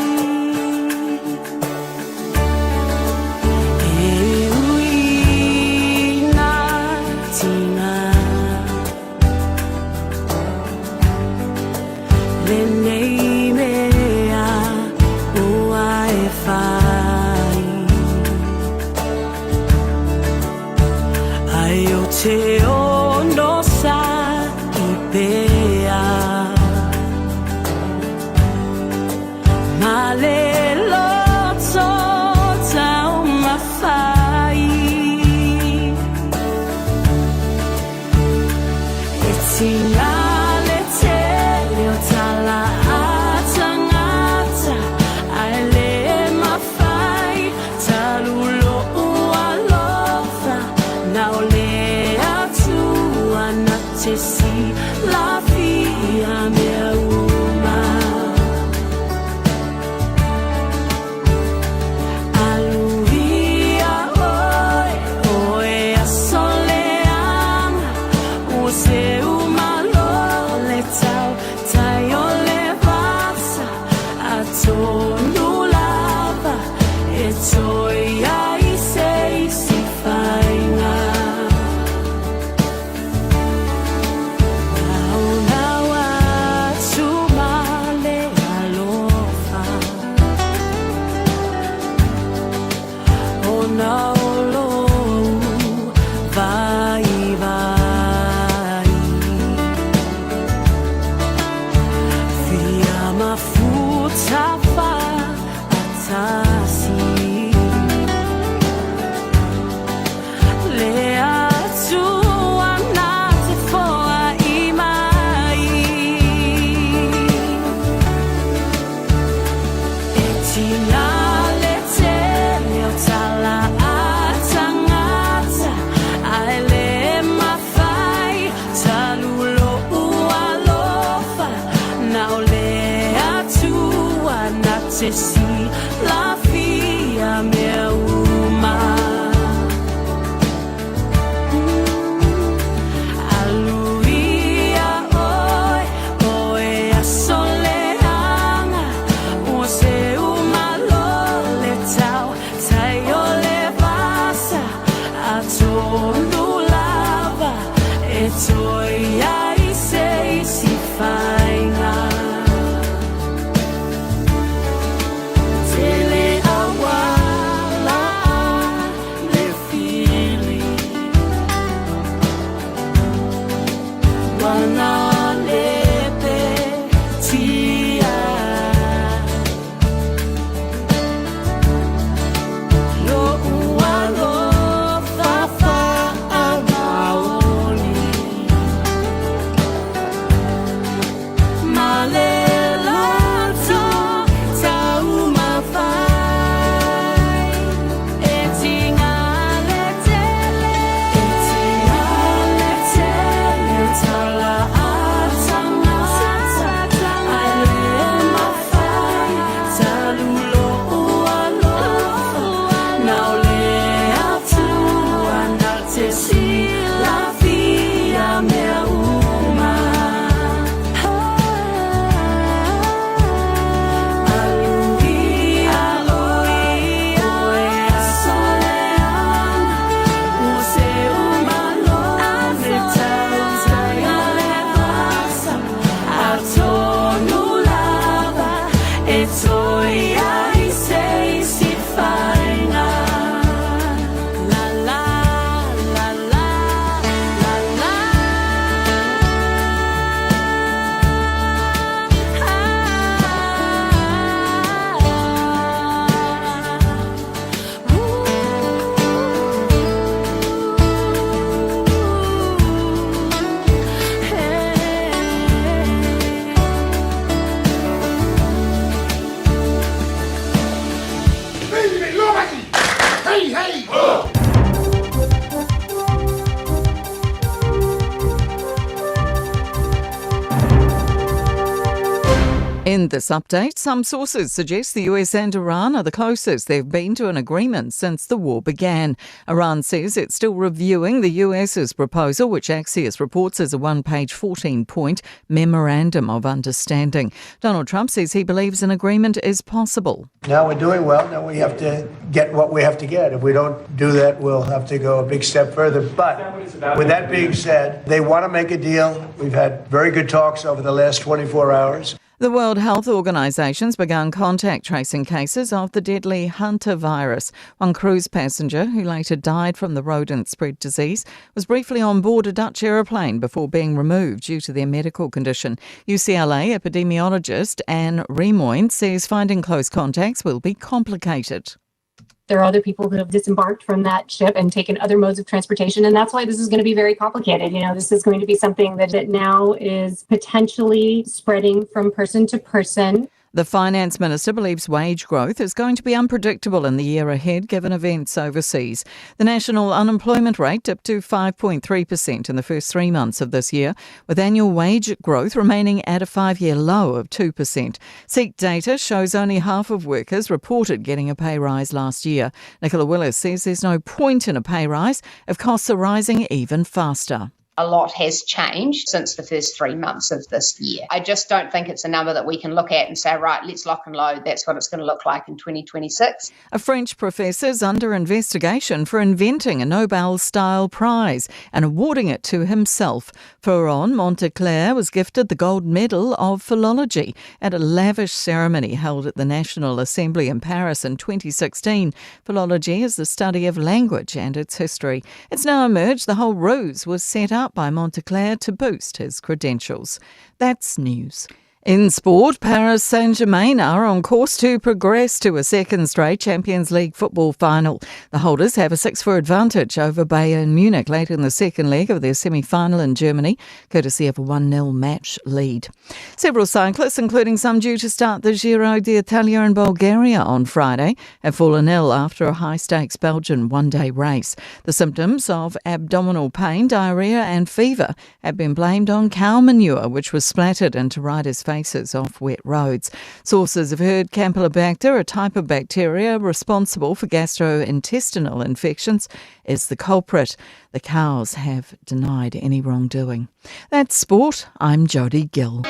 Te ono sa I pea Ma le loto tau mawhai E tina le te leo tala a tangata Ai le mawhai talulo ua lofa Na o le te si la fia mea uma Aluia oi oe a soleanga O se uma le tau tai o le vasa A tonu lava e toi ai sei si fainga Se si la fia mea uma Aluia oi oe a soleanga O se uma le tau tai o le vasa A tonu lava e toi ai sei si fainga Tele In this update, some sources suggest the US and Iran are the closest they've been to an agreement since the war began. Iran says it's still reviewing the US's proposal, which Axios reports as a one-page 14-point memorandum of understanding. Donald Trump says he believes an agreement is possible. Now we're doing well. Now we have to get what we have to get. If we don't do that, we'll have to go a big step further. But with that being said, they want to make a deal. We've had very good talks over the last 24 hours. The World Health Organization's begun contact tracing cases of the deadly Hunter virus. One cruise passenger, who later died from the rodent-spread disease, was briefly on board a Dutch aeroplane before being removed due to their medical condition. UCLA epidemiologist Anne Remoyne says finding close contacts will be complicated. There are other people that have disembarked from that ship and taken other modes of transportation, and that's why this is going to be very complicated. This is going to be something that now is potentially spreading from person to person. The finance minister believes wage growth is going to be unpredictable in the year ahead given events overseas. The national unemployment rate dipped to 5.3% in the first 3 months of this year, with annual wage growth remaining at a 5-year low of 2%. Seek data shows only half of workers reported getting a pay rise last year. Nicola Willis says there's no point in a pay rise if costs are rising even faster. A lot has changed since the first 3 months of this year. I just don't think it's a number that we can look at and say, right, let's lock and load. That's what it's going to look like in 2026. A French professor's under investigation for inventing a Nobel-style prize and awarding it to himself. Florent Monteclair was gifted the Gold Medal of Philology at a lavish ceremony held at the National Assembly in Paris in 2016. Philology is the study of language and its history. It's now emerged the whole ruse was set up by Monteclair to boost his credentials. That's news. In sport, Paris Saint-Germain are on course to progress to a second straight Champions League football final. The holders have a 6-4 advantage over Bayern Munich late in the second leg of their semi-final in Germany, courtesy of a 1-0 match lead. Several cyclists, including some due to start the Giro d'Italia in Bulgaria on Friday, have fallen ill after a high-stakes Belgian one-day race. The symptoms of abdominal pain, diarrhoea and fever have been blamed on cow manure, which was splattered into riders' faces off wet roads. Sources have heard Campylobacter, a type of bacteria responsible for gastrointestinal infections, is the culprit. The cows have denied any wrongdoing. That's sport. I'm Jodie Gill.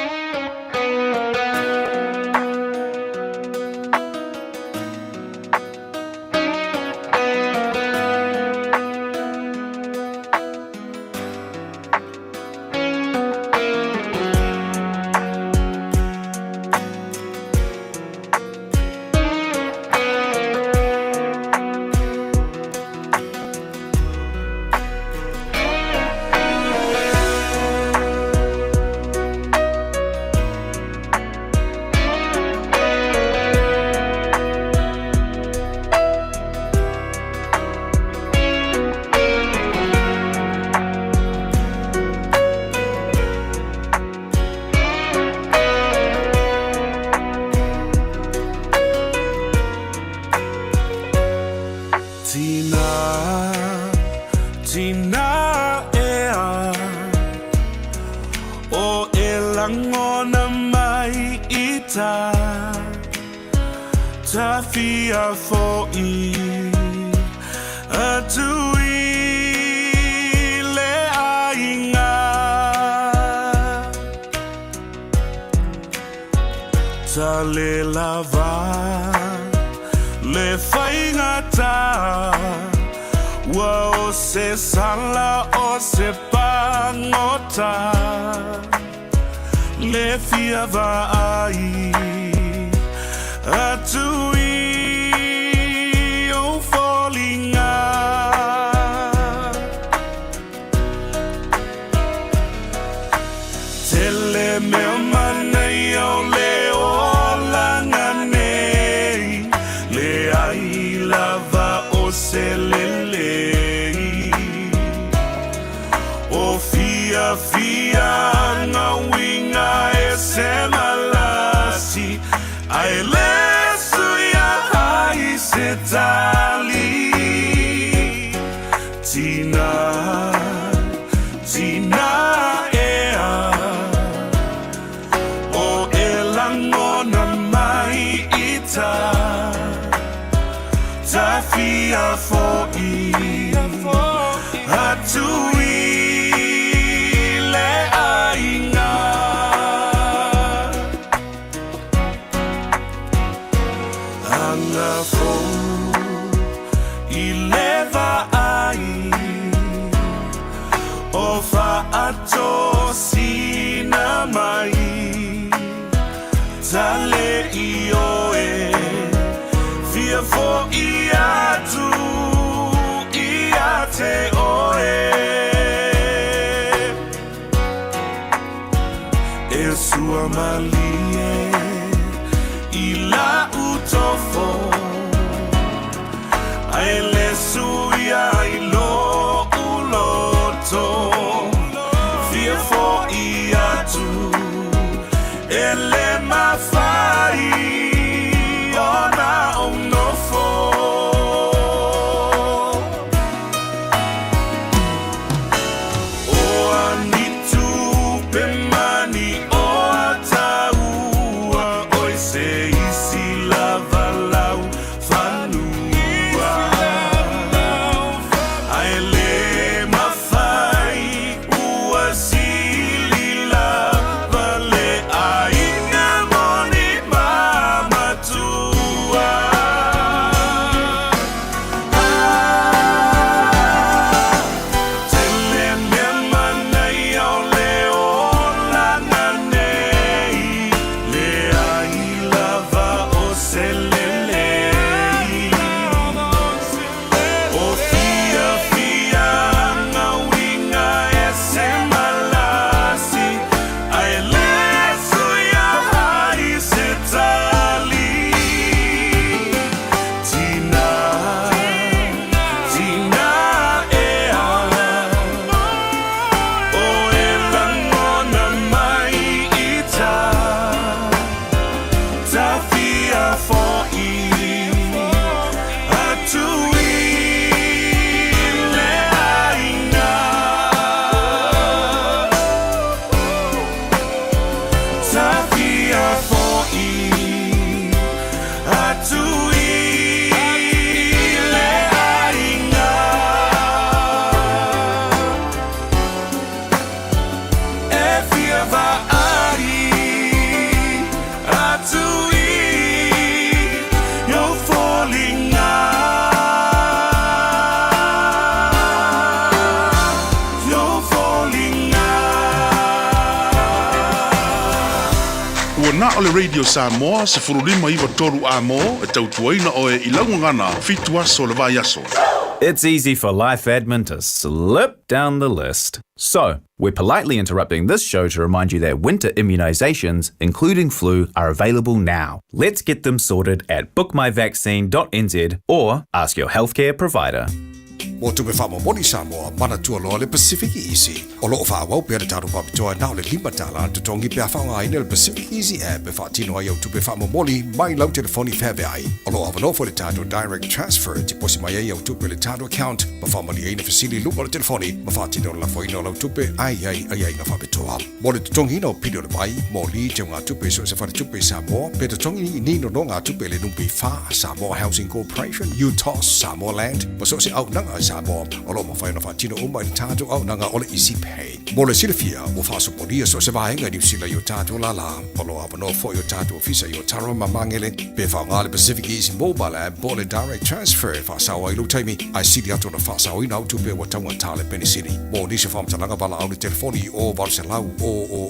I na fou I leva ai O fa ato sina mai Tale I oe Fia fo I atu I ate oe E sua malie I la utofo Ai le suia I lo uloto Fia fo I atu E le mafai Ona onofo O anitu pe mani o ataua Oi se isi lava lau fanua Ai le mafai ua sili lava le aina moni mamatua Tele me manai au le ola nanei Le ai lava o selelei O fia fia ngauinga e se malasi Ai le suia hai se tali Tina, tina ea O e langona mai ita Ta fia fo'i Atui le aina Ta fia fo'i Atui le aina E fia va'ai Atui You're falling out You're falling out Ua na o le Radio Samoa se furulima iwa toru a mo e tautuaina o e I laungangana fitu aso le vai aso. It's easy for life admin to slip down the list. So, we're politely interrupting this show to remind you that winter immunisations, including flu, are available now. Let's get them sorted at bookmyvaccine.nz or ask your healthcare provider. Mo tupe whamo moni Samoa, mana tua loa le Pacific Easy. O loo whaawau pia le taru papitoa nao le lima tala te tongi pia whaunga ina le Pacific Easy app e whaatino ai au tupe whamo moni mai lau telefoni whebe ai. O loo awanofo le tato direct transfer te posi mai ai au tupe le tato account ma whamali ai na fasili lupa le telefoni ma whaatino la foino lau tupe ai na whapitoa. Mo le tongi ina o pido le mai mo li te ngā tupe so se whare tupe Samoa pe te tongi ni no ngā tupe le numpi wha Samoa Housing Corporation, UTOS, Samoa Land ma so se au nanga Samoa o lo mawhaina whaatino umai ni tātou au nanga o le Easy Pay. Mo le silafia o whaasoporia so se vahenga ni usila yo tātou la la o lo awano fo yo tātou ofisa yo taro mamangele pe whaunga le Pacific Easy Mobile app bo le direct transfer whaasawa ilu taimi ai siri ato na whaasawa ina autu pe wataunga tāle penisini. Mo nisi whamtalanga wala au le telefoni o valse lau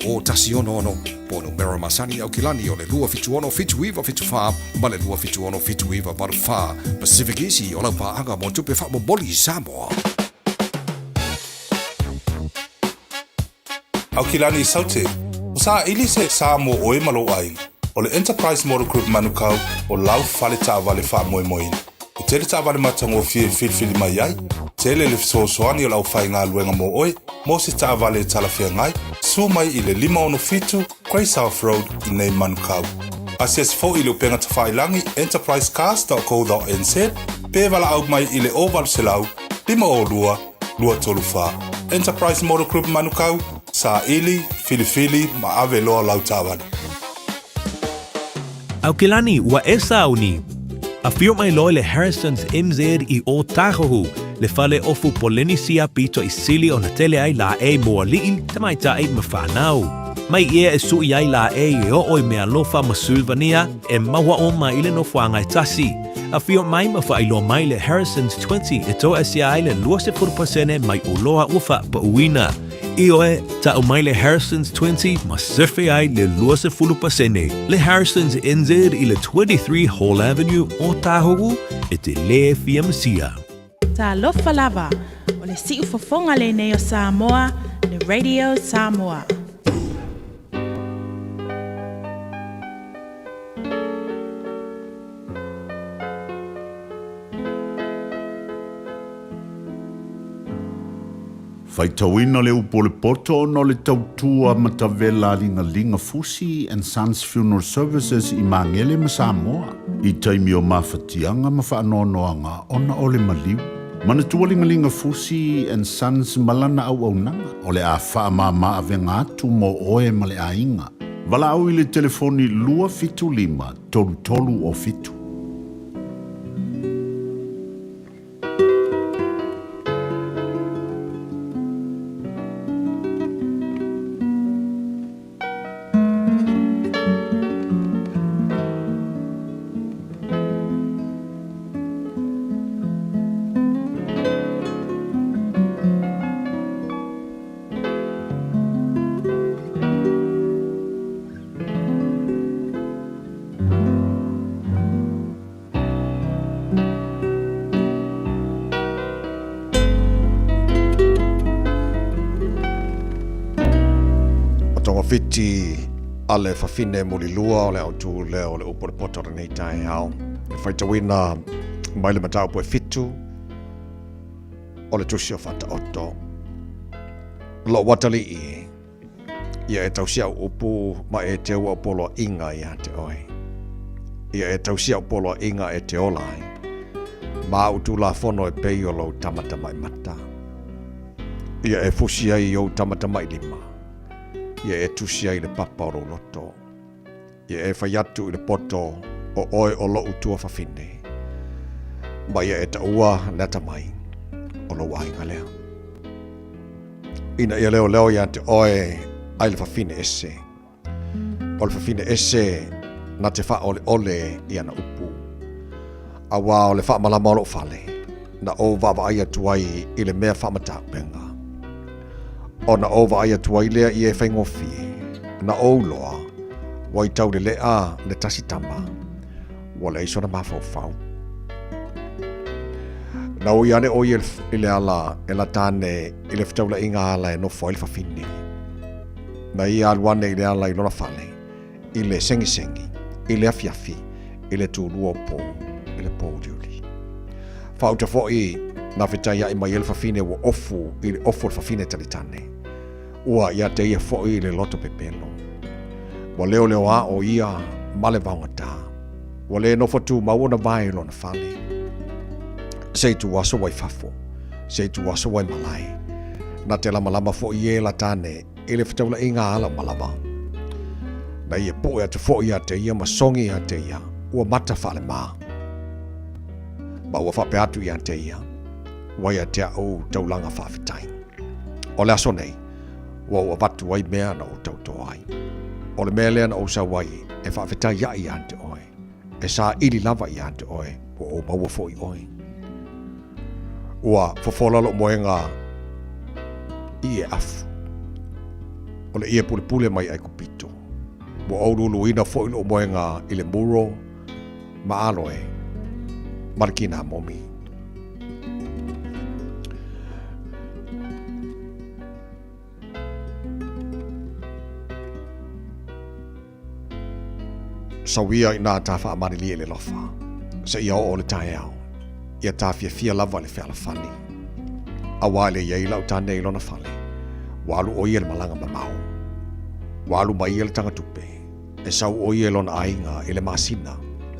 o tasi ono po numero masani au kilani o le lua fitu ono fitu iwa fitu wha ma le lua fitu ono fitu iwa varu wha Pacific Easy o lau paanga mo tupe wha mo boli Samoa. Au kilani saute, o sa ili se Samoa oe malo ai, o le Enterprise Motor Group manukau o lau fale ta vale wha moe moe. I tele ta vale matango fie filfili mai ai, tele le fisosoani o lau whai ngā luenga mo oe, mo se ta vale talafia ngai, su mai i le 5 Grey South Road i nei manukau. Asias fo i le upenga ta whailangi enterprisecast.co.nz, pe wala au mai i le oval selau, 5 Enterprise Motor Group manukau, sa ili, filifili, ma ave loa lau tāwani. Au kilani wa esa uni. A fio mai loe le Harrison's MZ I o Tahohu, le fale ofu polenisia pito I sili o na tele ai la e moa liin, tamai ta e mawhanau. Mai ia e sui ai la e o oi mea lofa ma Sylvania, e maua o ma ile no whangai tasi. A fio mai ma whailo mai le Harrison's 20 e toa si ai le 20% mai uloa ufa pa uina. I oe, ta o mai le Harrison's 20 ma surfe ai le 20%. Le Harrison's NZ i le 23 Hall Avenue o Tahogu e te le fiamasia. Ta lofa lava, o le siu fofonga le nei o Samoa, le Radio Samoa. Faitauina le upo le poto no le tautua ma tavela linga fusi and Sons Funeral Services I Mangele ma Samoa. I taimi o mawhatianga ma whaanoanoanga ona o le maliu. Mana tua linga fusi and Sons malana au nanga. O le a wha maa venga atu mo oe ma le a inga. Wala au I le telefoni lua fitu lima tolu o fitu. Fiti ale whawhine muli lua o le autu leo le upo le potore nei Taeao. E whaitawina mai le matau poe fitu o le tusi o whata oto. Lo watali I. Ia e tausia upu ma e te ua polo inga ia te oe. Ia e tausia polo inga e te olai. Ma autu la fono e pei o lo tamata mai mata. Ia e fusia I o tamata mai lima. Ia e tusia I le papa o loto. Ia e whaiatu I le poto o oe o lo utua whawhine. Ma ia e ta ua leta mai o lo wainga lea. Ina ia leo ia te oe ai le whawhine ese. O le whawhine ese na te wha ole ia na upu. Awa o le wha malama o lo whale. Na o wawa ai atuai I le mea wha matapenga. Ona ova ai atua lea I e whaingofi. Na ouloa, wai tau le lea le tasitama. Wale iso na mawhau. Na oi ane oi le ala e la tane I le whataula inga ala e no fo I le whawhine. Na I aluane I le ala I lona whale. I le sengi. I le afiafi. I le tūlua pō. I le pōriuli. Whauta fōi na whetaya I mai le whawhine wa ofu I le ofu le whawhine talitane. Ua ia te ia fōi I le loto pepelo. Wa leo a o ia male vaungata. Wa le nofatu maua na vai lo na whale. Sei tu waso wai fafo. Sei tu waso wai malai. Na te lama fōi e la tane I le whataula inga ala malama. Na ia po ia te fōi a te ia masongi a te ia. Ua mata whale maa. Ma ua whape atu ia te ia. Wai a te au taulanga whawhitai. O le aso nei. Wa ua watu wai mea na o tauto ai. O le mea lea na o sa wai e whawhitai ia I ante oe. E sa ili lava I ante oe. O maua fōi oe. Ua whawholalo moenga I e afu. O le ia pule mai ai kupito. Wa aurulu ina fōi lo moenga I le muro. Ma aloe. Marikina momi. Sawia I nā tā wha amarilia le lofa. Sa ia o le Taeao. Ia tā fia lava le whiala whani. A wale ia I lau tāne I lona whale. Walu o ia le malanga mamau. Walu mai ia le tanga tupe. E sau o ia lona ainga I le masina.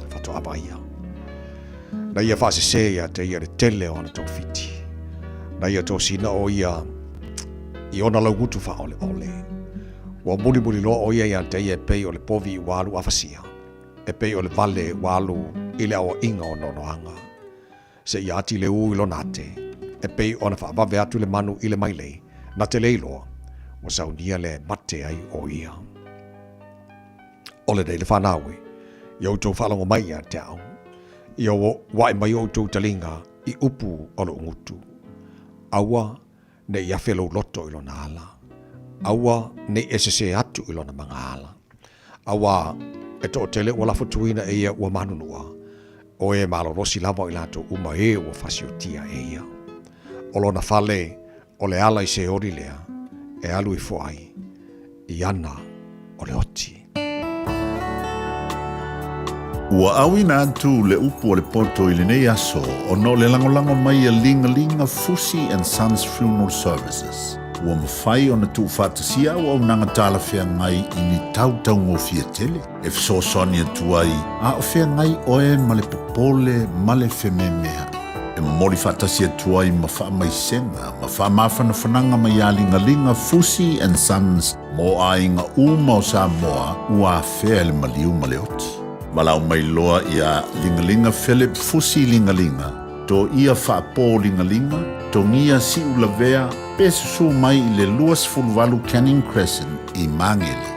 Fato aba ia. Na ia whaase se ia te ia le tele o ana tau fiti. Na ia tō sina o ia I ona lau gutu wha ole. Wa muli lo o ia te ia pei o le povi I walu afasia. E pei o le vale walu I le awa inga o nonoanga. Se ia ati le ui lo nate. E pei ona whaavave atu le manu I le mailei. Na te leiloa. Wa saunia le mate ai o ia. Ole nei le whanawe. Iau tō whalongo mai ia te au. Ia wa mai o tau talinga I upu o lo ngutu. Aua ne ia felo loto ilo na ala. Aua ne esese atu ilo na mga ala. Awa e to tele wala fotuina e ia ua manunua. O e malorosi lava I lato uma e ua fasiotia e ia. Olo na fale o le ala I se ori lea e alu I foai I ana o le oti. Ua awina atu le upu o le poto I le nei aso o no le langolango mai a linga Fusi and Sons Funeral Services. Ua mawhai o na tu whātasia o au nanga tāla whea ngai I ni tautau ngō fia tele. E fso soni atu ai, a o whea ngai oe ma le popole ma le wheme mea. E mori whātasia atu ai ma wha mai senga, ma wha mawhana whananga mai a linga Fusi and Sons mo a inga uma o Samoa ua whea le maliu ma le oti. Malau mai loa ia lingalinga Philip Fusi lingalinga. To ia whaapo lingalinga, to ngia si ulavea, pesusu mai I le luas fulvalu Canning Crescent I Mangele.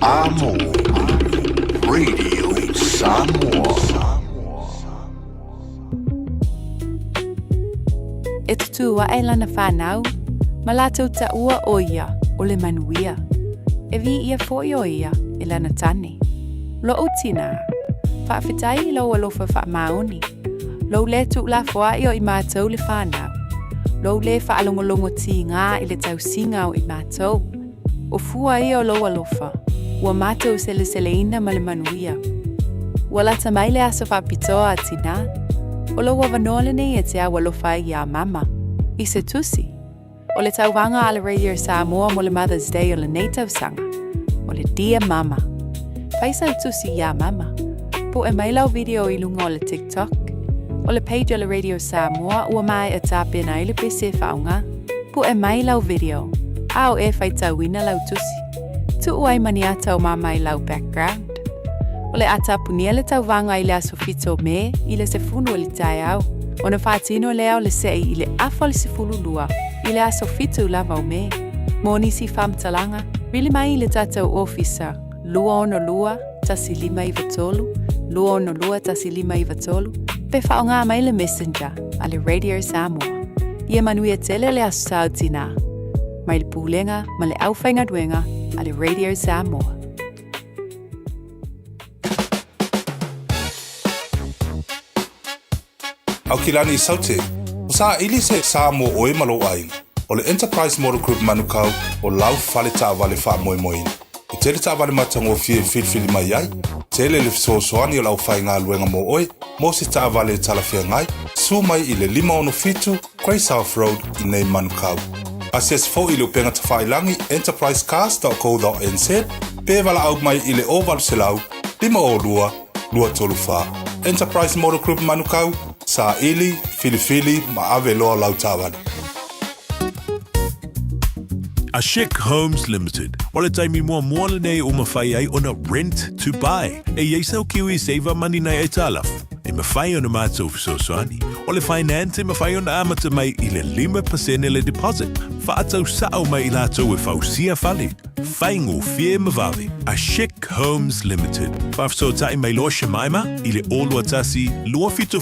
Amo Radio Samoa. E tutua e lana whanau, ma lātou ta ua o ia o le manuia. E vi ia foi o ia e lana tane. Lo o tina, whawhitai lo alofa whaamaoni. Lo le tu la foa i o i mātou le whanau. Lo le whaalongolongo ti ngā i le tau singa o i mātou. O fua i o lo alofa, ua mātou sele ina ma le manuia. Ua lata mai le aso whapitoa a tina, o lo wavanole nei e te awa lofa i a mama. I se tusi. O le tauwanga a le Radio Samoa mo le Mother's Day o le Native sanga. O le Dear Mama. Faisa tusi i a mama. Po e mailau video i lunga o le TikTok. O le page o le Radio Samoa ua mai e tāpena i le PC whaunga. Po e mailau video. Ao e whaitauina lau tusi. Tu uai maniata o mama i lau background. O le atapunia le tauwanga i le asofito me i le sefunu o le Taeao. O na whaatino leo le sei i le afo le sefulu lua i le asofito lava o me. Moni si whamtalanga, rili mai i le tatau officer. Lua ono lua, tasi 5 i vatolu. Lua ono lua, tasi 5 i vatolu. Pe whaonga mai le messenger a le Radio Samoa. Ia manuia tele le asau tina. Mai le pūlenga ma le awhainga duenga a le Radio Samoa. Au kilani i saute, o sa ili se Samoa oe malo ai, o le Enterprise Model Group manukau o lau fale ta vale wha moe moin. E tele ta vale matango fie filfili mai ai, tele le fisosoani o lau whai ngā luenga mo oe, mo se ta vale talafia ngai, su mai i le 5 Grey South Road i nei manukau. Asias fo i le upenga ta whailangi enterprisecast.co.nz, pe wala au mai i le oval selau, 5 lua tolu wha. Enterprise Model Group manukau, sa ili, filifili, ma ave loa lau tāwani. A Chic Homes Limited. O le taimi mua le nei o mawhai ai ona rent to buy. E yeisau kiwi save money nei e talaf. E mawhai ona mātou fisosoani. O le finance e mawhai ona amata mai i le 5% le deposit. Whaatau sao mai i lātou e whausia whale. Whaingo fie mawawe. A Chic Homes Limited. Whafso tai mai loa Shemaima i le olua tasi lua fitu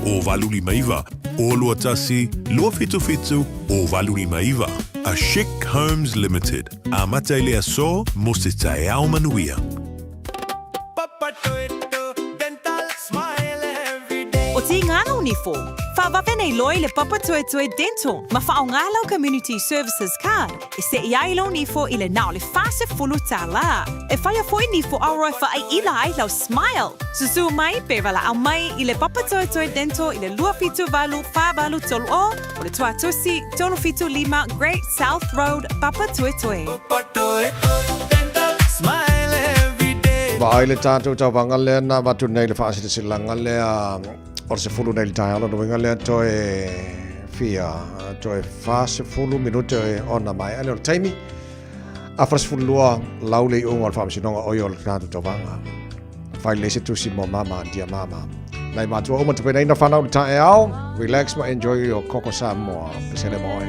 o valuli maiva. Olua tasi lua fitu o valuli maiva. A Chic Homes Limited. A mataile a so mo se Taeao manuia. O ti ngana unifo. Whawawe nei loi le Papa Toe Toe Dental. Ma whaongalau Community Services Card. E se iai lau nifo i le nao le fase fulu tala. E whaia foi nifo auroi wha ai ila ai lau smile. Susu mai pe wala au mai i le Papa Toe Toe Dental i le lua fitu valu wha valu tolu o le tua tusi tolu fitu 5 Great South Road Papa Toe Toe. Papa Toe Dental smile every day. Vai le tātou tau wangale na watu nei le whaasita silanga le o se fulu nei Taeao no winga le toe fia toe fase fulu minute ona mai ale o taimi a fase fulu lua laule o ngal famsi no o yo le tātou tau wanga fai le se tusi mo mama dia mama nei matua o mata pena ina whanau le Taeao relax ma enjoy your Koko Samoa pesele moe.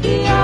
Yeah.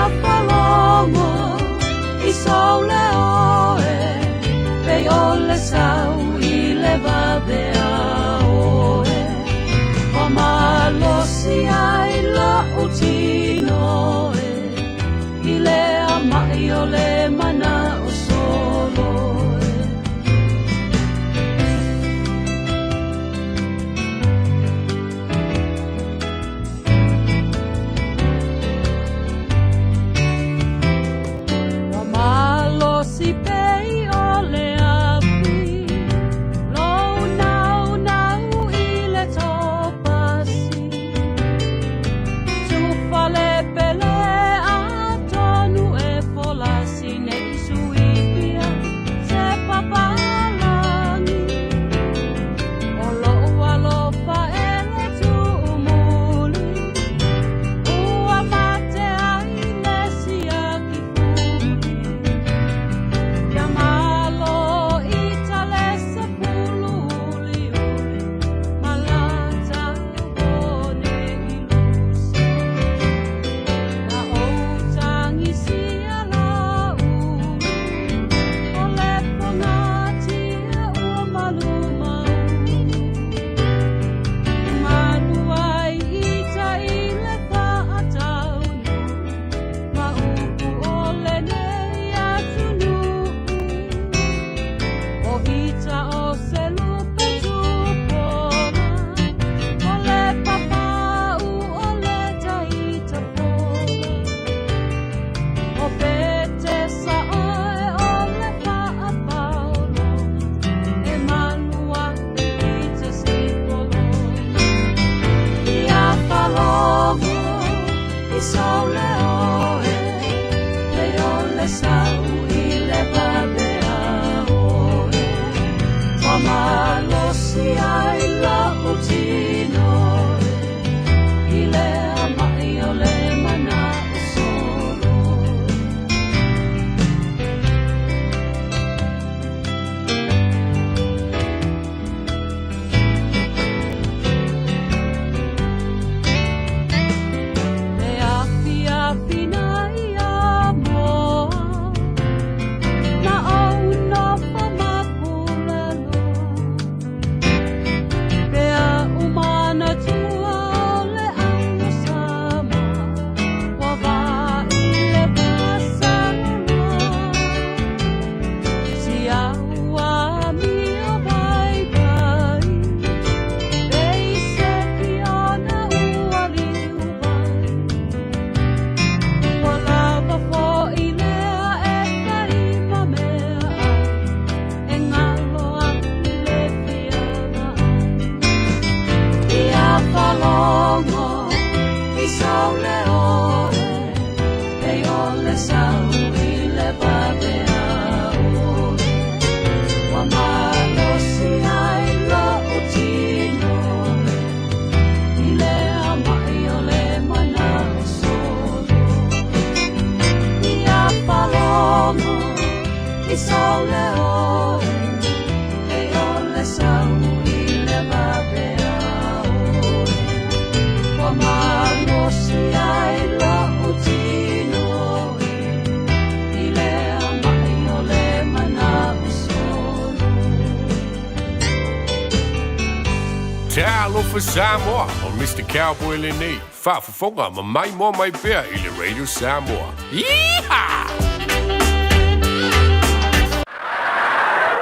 Taeao for Samoa o Mr. Cowboy Lenny. Whaafafonga ma mai mo mai pea i le Radio Samoa. Yeehaw!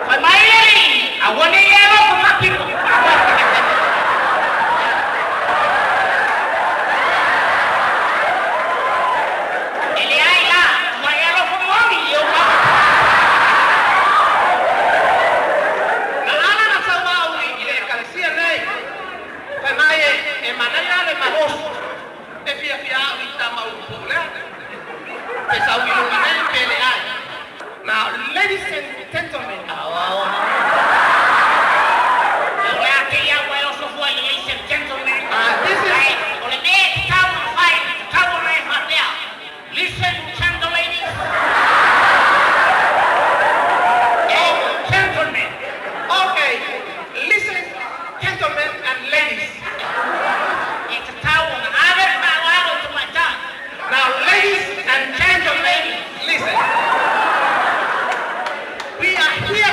Mai mai eli, a wone yelo ko makiko. Eli ai la, mai yelo ko momi yo ka. Na ala na sawa u ile kalisia nei. Mai mai e manana le mahos. E fia fia u tama u pole. E sa u lo nei pele ai. Now, ladies and gentlemen, listen, gentle ladies and gentlemen. Okay, listen, gentlemen and ladies. It's a town. I will bow to my tongue. Now, ladies and gentlemen, listen. We are here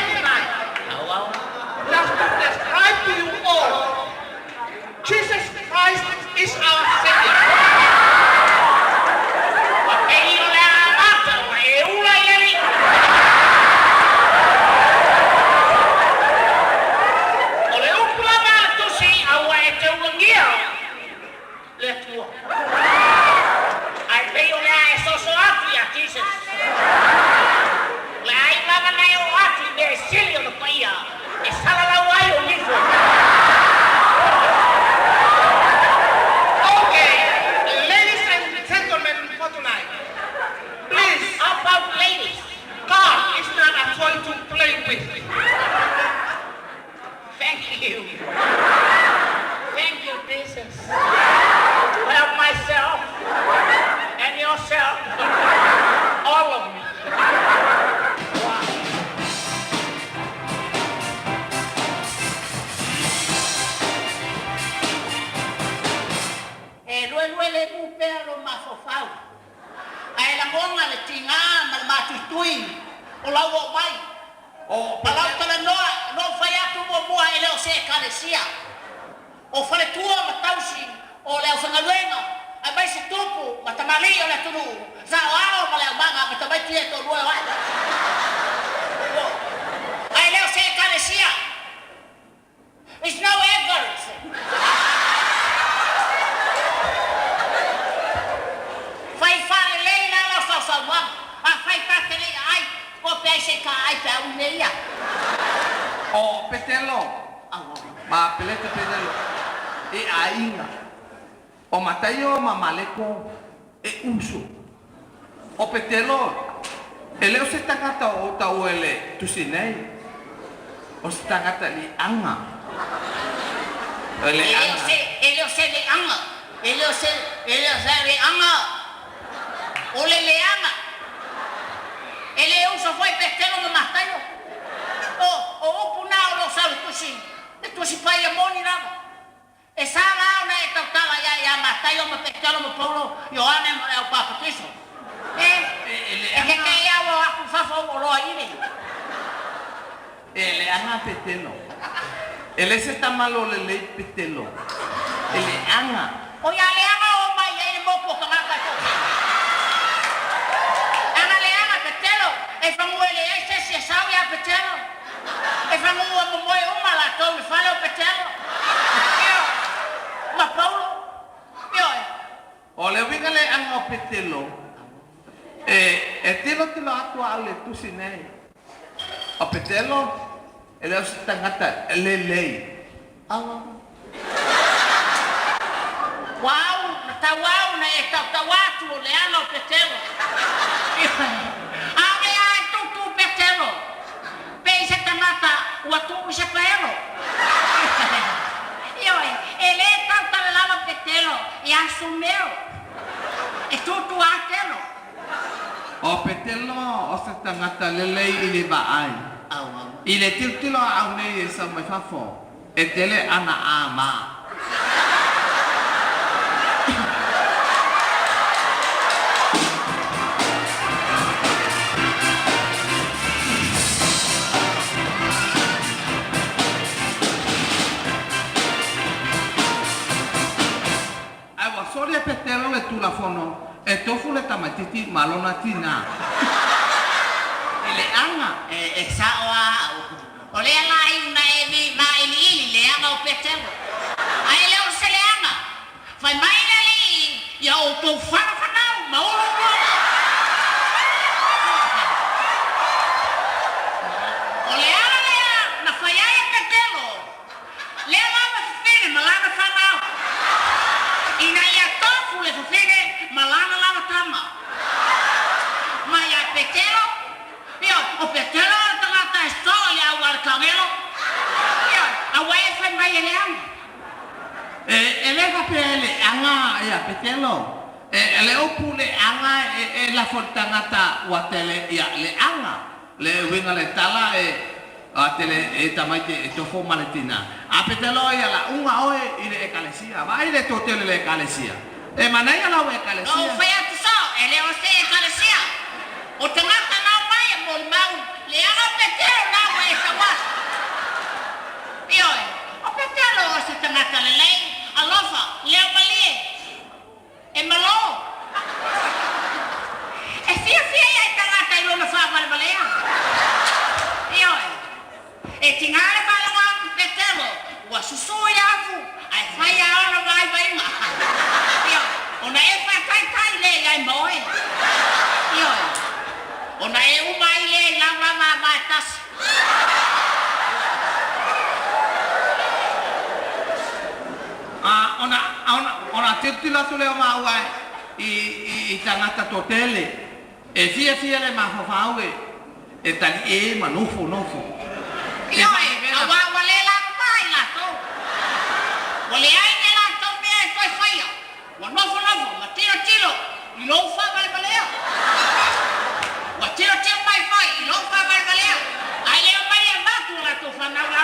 tui. O lau o mai. O palau tala noa, no fai atu mua e leo se kalesia. O fale tua matausi, o leo whangaruenga. Ai mai se tupu, matamali o le tunu. Sa o ao ma leo manga, matamai tia to rua wai. Ai leo se kalesia. There's no evidence. Fai fale lei la la sa wa. A fai tate lei ai. O pe ai se ka ai pe au neia. O petelo. Ma pelete petelo. E ainga. O mataio ma maleko e uso. O petelo. Ele o se tangata o tau ele tusinei. O se tangata li anga. Ele o se le anga. Ele o se le anga. O le anga. Ele uso foi petelo no mataio. O puna o lo sabe tusi. E tusi pai a moni nada. E sala na e tautala ya mataio ma petelo mo paulo. Yo ane mo o papa tiso. E que ia o aku fafo o lo ine. Ele anga petelo. Ele se está malo le lei petelo. Ele anga. O ya le anga o mai ele mo po kanga ka to. Anga le anga petelo. E famu ele se sau ya petelo. E famu o mo e uma la to me falo petelo. Yo. Ma Paulo. Yo. O le winga le anga o petelo. E telo atu ale tu sinei. O petelo ele o tangata ele lei. Wow, ta wow na e ta watu le anga o petelo. Ame ai tu petelo. Pensa tangata watu se pero. Yo, ele tanta lava petelo e assumeu. E tu atelo. O petelo o se tangata le lei ili ba ai. Ile tilo au nei e sa mai fafo. E tele ana ama. Ai wa sori e petelo le tula fono. E tofu le tamatiti malona tina. Ele anga e sawa o le lai na e vi ma ili le anga o petelo ai le o se le anga fai mai le li ia o to fara fanau ma o le anga na fai ai petelo le lava fine malana fanau ina ia tofu le fine malana lava tama ma ia petelo o petelo tangata storia o arcangelo. A wai fai mai ele anga. Ele va pele anga ya petelo. Ele opule anga la fortangata watele ya le anga. Le winga le tala atele tamaite tofo maletina. A petelo ya la unga oe ile ekalesia. Va ile totele le ekalesia. Manaya la ekalesia. No fai atu so, ele o se ekalesia. O tangata na mai mo mau le anga petelo na wai sawa. Ioi, o petelo o se tangata le lei, alofa, leo malie. E malo. E fia e tangata i lona wha balea. Ioi, e tingare balawa petelo, ua susu i afu, ai whai a ona vai vainga. Ioi, ona e whai tai le ai moe. Ioi, ona e umai le lava ma tas. Ona titila tu leo mauai i tangata totele. E fia le mafafaue e tali e manufo. Ioi, a wale la mai la to. Wale ai ne la to me e toi faia. Wa nofo, ma tiro, i lo fa balea. Wa tiro mai fai, i lo fa balea. Ai leo mai e matu la to fa na la.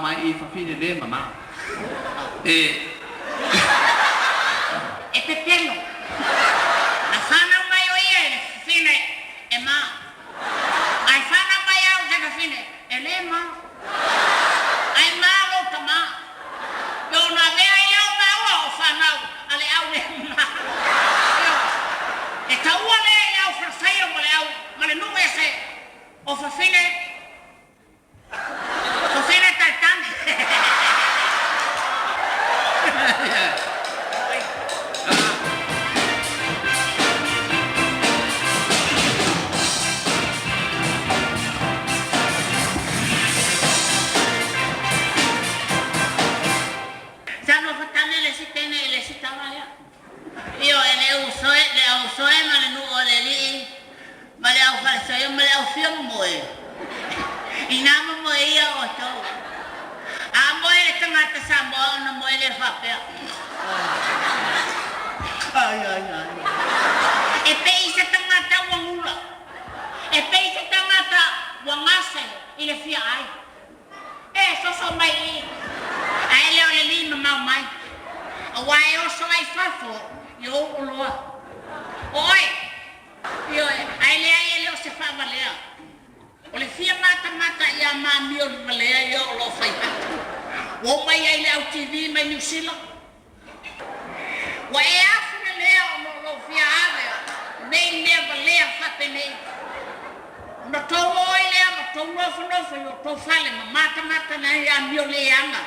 mai I whawhine le mama. E te telo. Na whanau mai o ia e whine e ma. Ai whanau mai au te whine e le ma. Ai ma lo ta ma. Yo na lea I au ma ua o whanau. Ale au le ma. E ta ua lea I au whawhaia mo le au. Ma le nunga e se. O whawhine. Whawhine taitane. Sano fatane le sitene le sitawaya. Io ele usoe ma le nu ole li. Ma le au fale ma le au fio moe. Inama moe ia o to. A moe le tangata Samoa na moe le whapea. Ai. E peisa tangata wangula. E peisa tangata wangase I le fia ai. E so mai I. Ai leo le lima mau mai. A wai o so ai fafo. Yo uloa. Oi. Yo ai leo se fa valea. O le fia mata ia mami o valea yo lo fai. O mai ai le au TV mai New Zealand. Wa e afu le leo lo fia ave. Nei leva lea fate nei. No to oi lea ma to no yo to fale mata na ia mio leanga.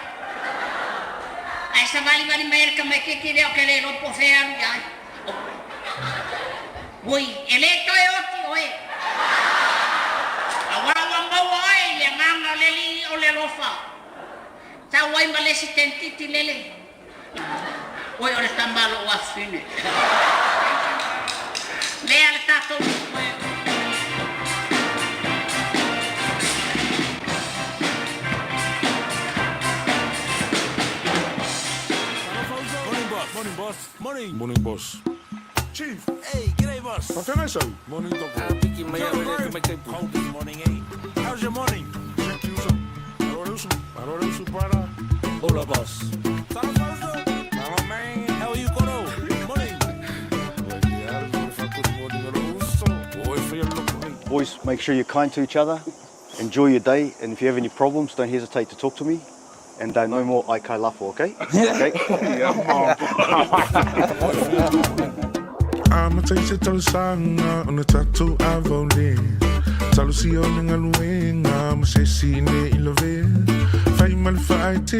Ai sa vali merka mai ke leo ke le lo po fea ai. Oi, eletto e oti oi. Awala mau oi le nganga leli o le lofa. Ta oi ma le sitenti lele. Oi ora tambalo wa fine. Le al tato Morning, boss. Chief. Hey, g'day, boss. Wat kan zo? Morning, dokter. Piki Maya, cold this morning, eh? How's your morning? Arorusu para. Hola, boss. Hello, man. How are you, Koro? Morning. Boys, make sure you're kind to each other. Enjoy your day, and if you have any problems, don't hesitate to talk to me. And no more ai kai lafo, okay? Okay? Ama taise tau sanga ona tatu avole. Talu si o lenga luenga ma se sine ilove. Fai male fai te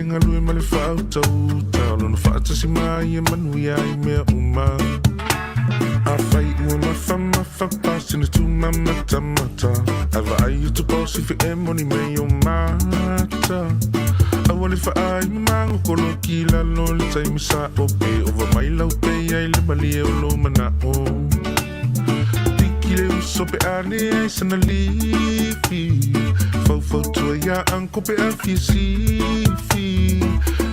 ngalue male fai tau. Talu na fai tasi mai e manuia I mea uma. A fai ua mafa pasina tu mata. Ava ai utu posi fi e moni me o mata. Awale fa ai mango kolo kila no le tai misa o pe over mai lau pe ai le mali e lo mana o. Tikile uso pe ane ai sana lifi. Fau tua ya anko pe a fi.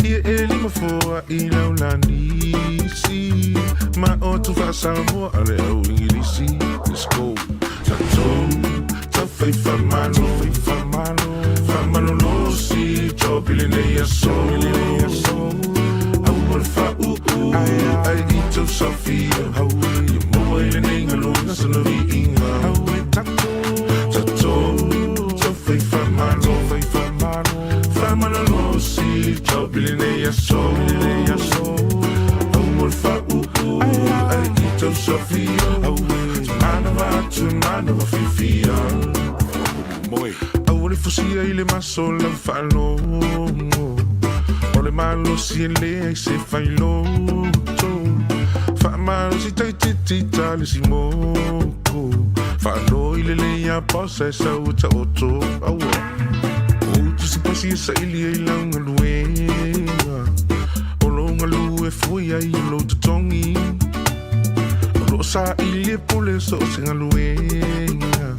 Ia e lima foa I lau la nisi. Ma o tu fa Samoa ale au ingilisi. Let's go. Ta fai fa malo lo si chopile nei so. Au por fa ai ito Sofia. Au you mo ile nei ngalo na sana vi inga. Au tato. Ta fai fa malo lo si chopile nei so. Au por fa ai ito Sofia. Au Manava fifia. Moi. Awole fosia I le maso la falo. Ole malo si le se failo. Fa malo si tai tali si moko. Falo I le ya posa sa uta oto. Awa. O tu si pasi sa ili I langa luenga. Olo ngalu e foi ai lo tongi. Sa ili pole so singa luenga.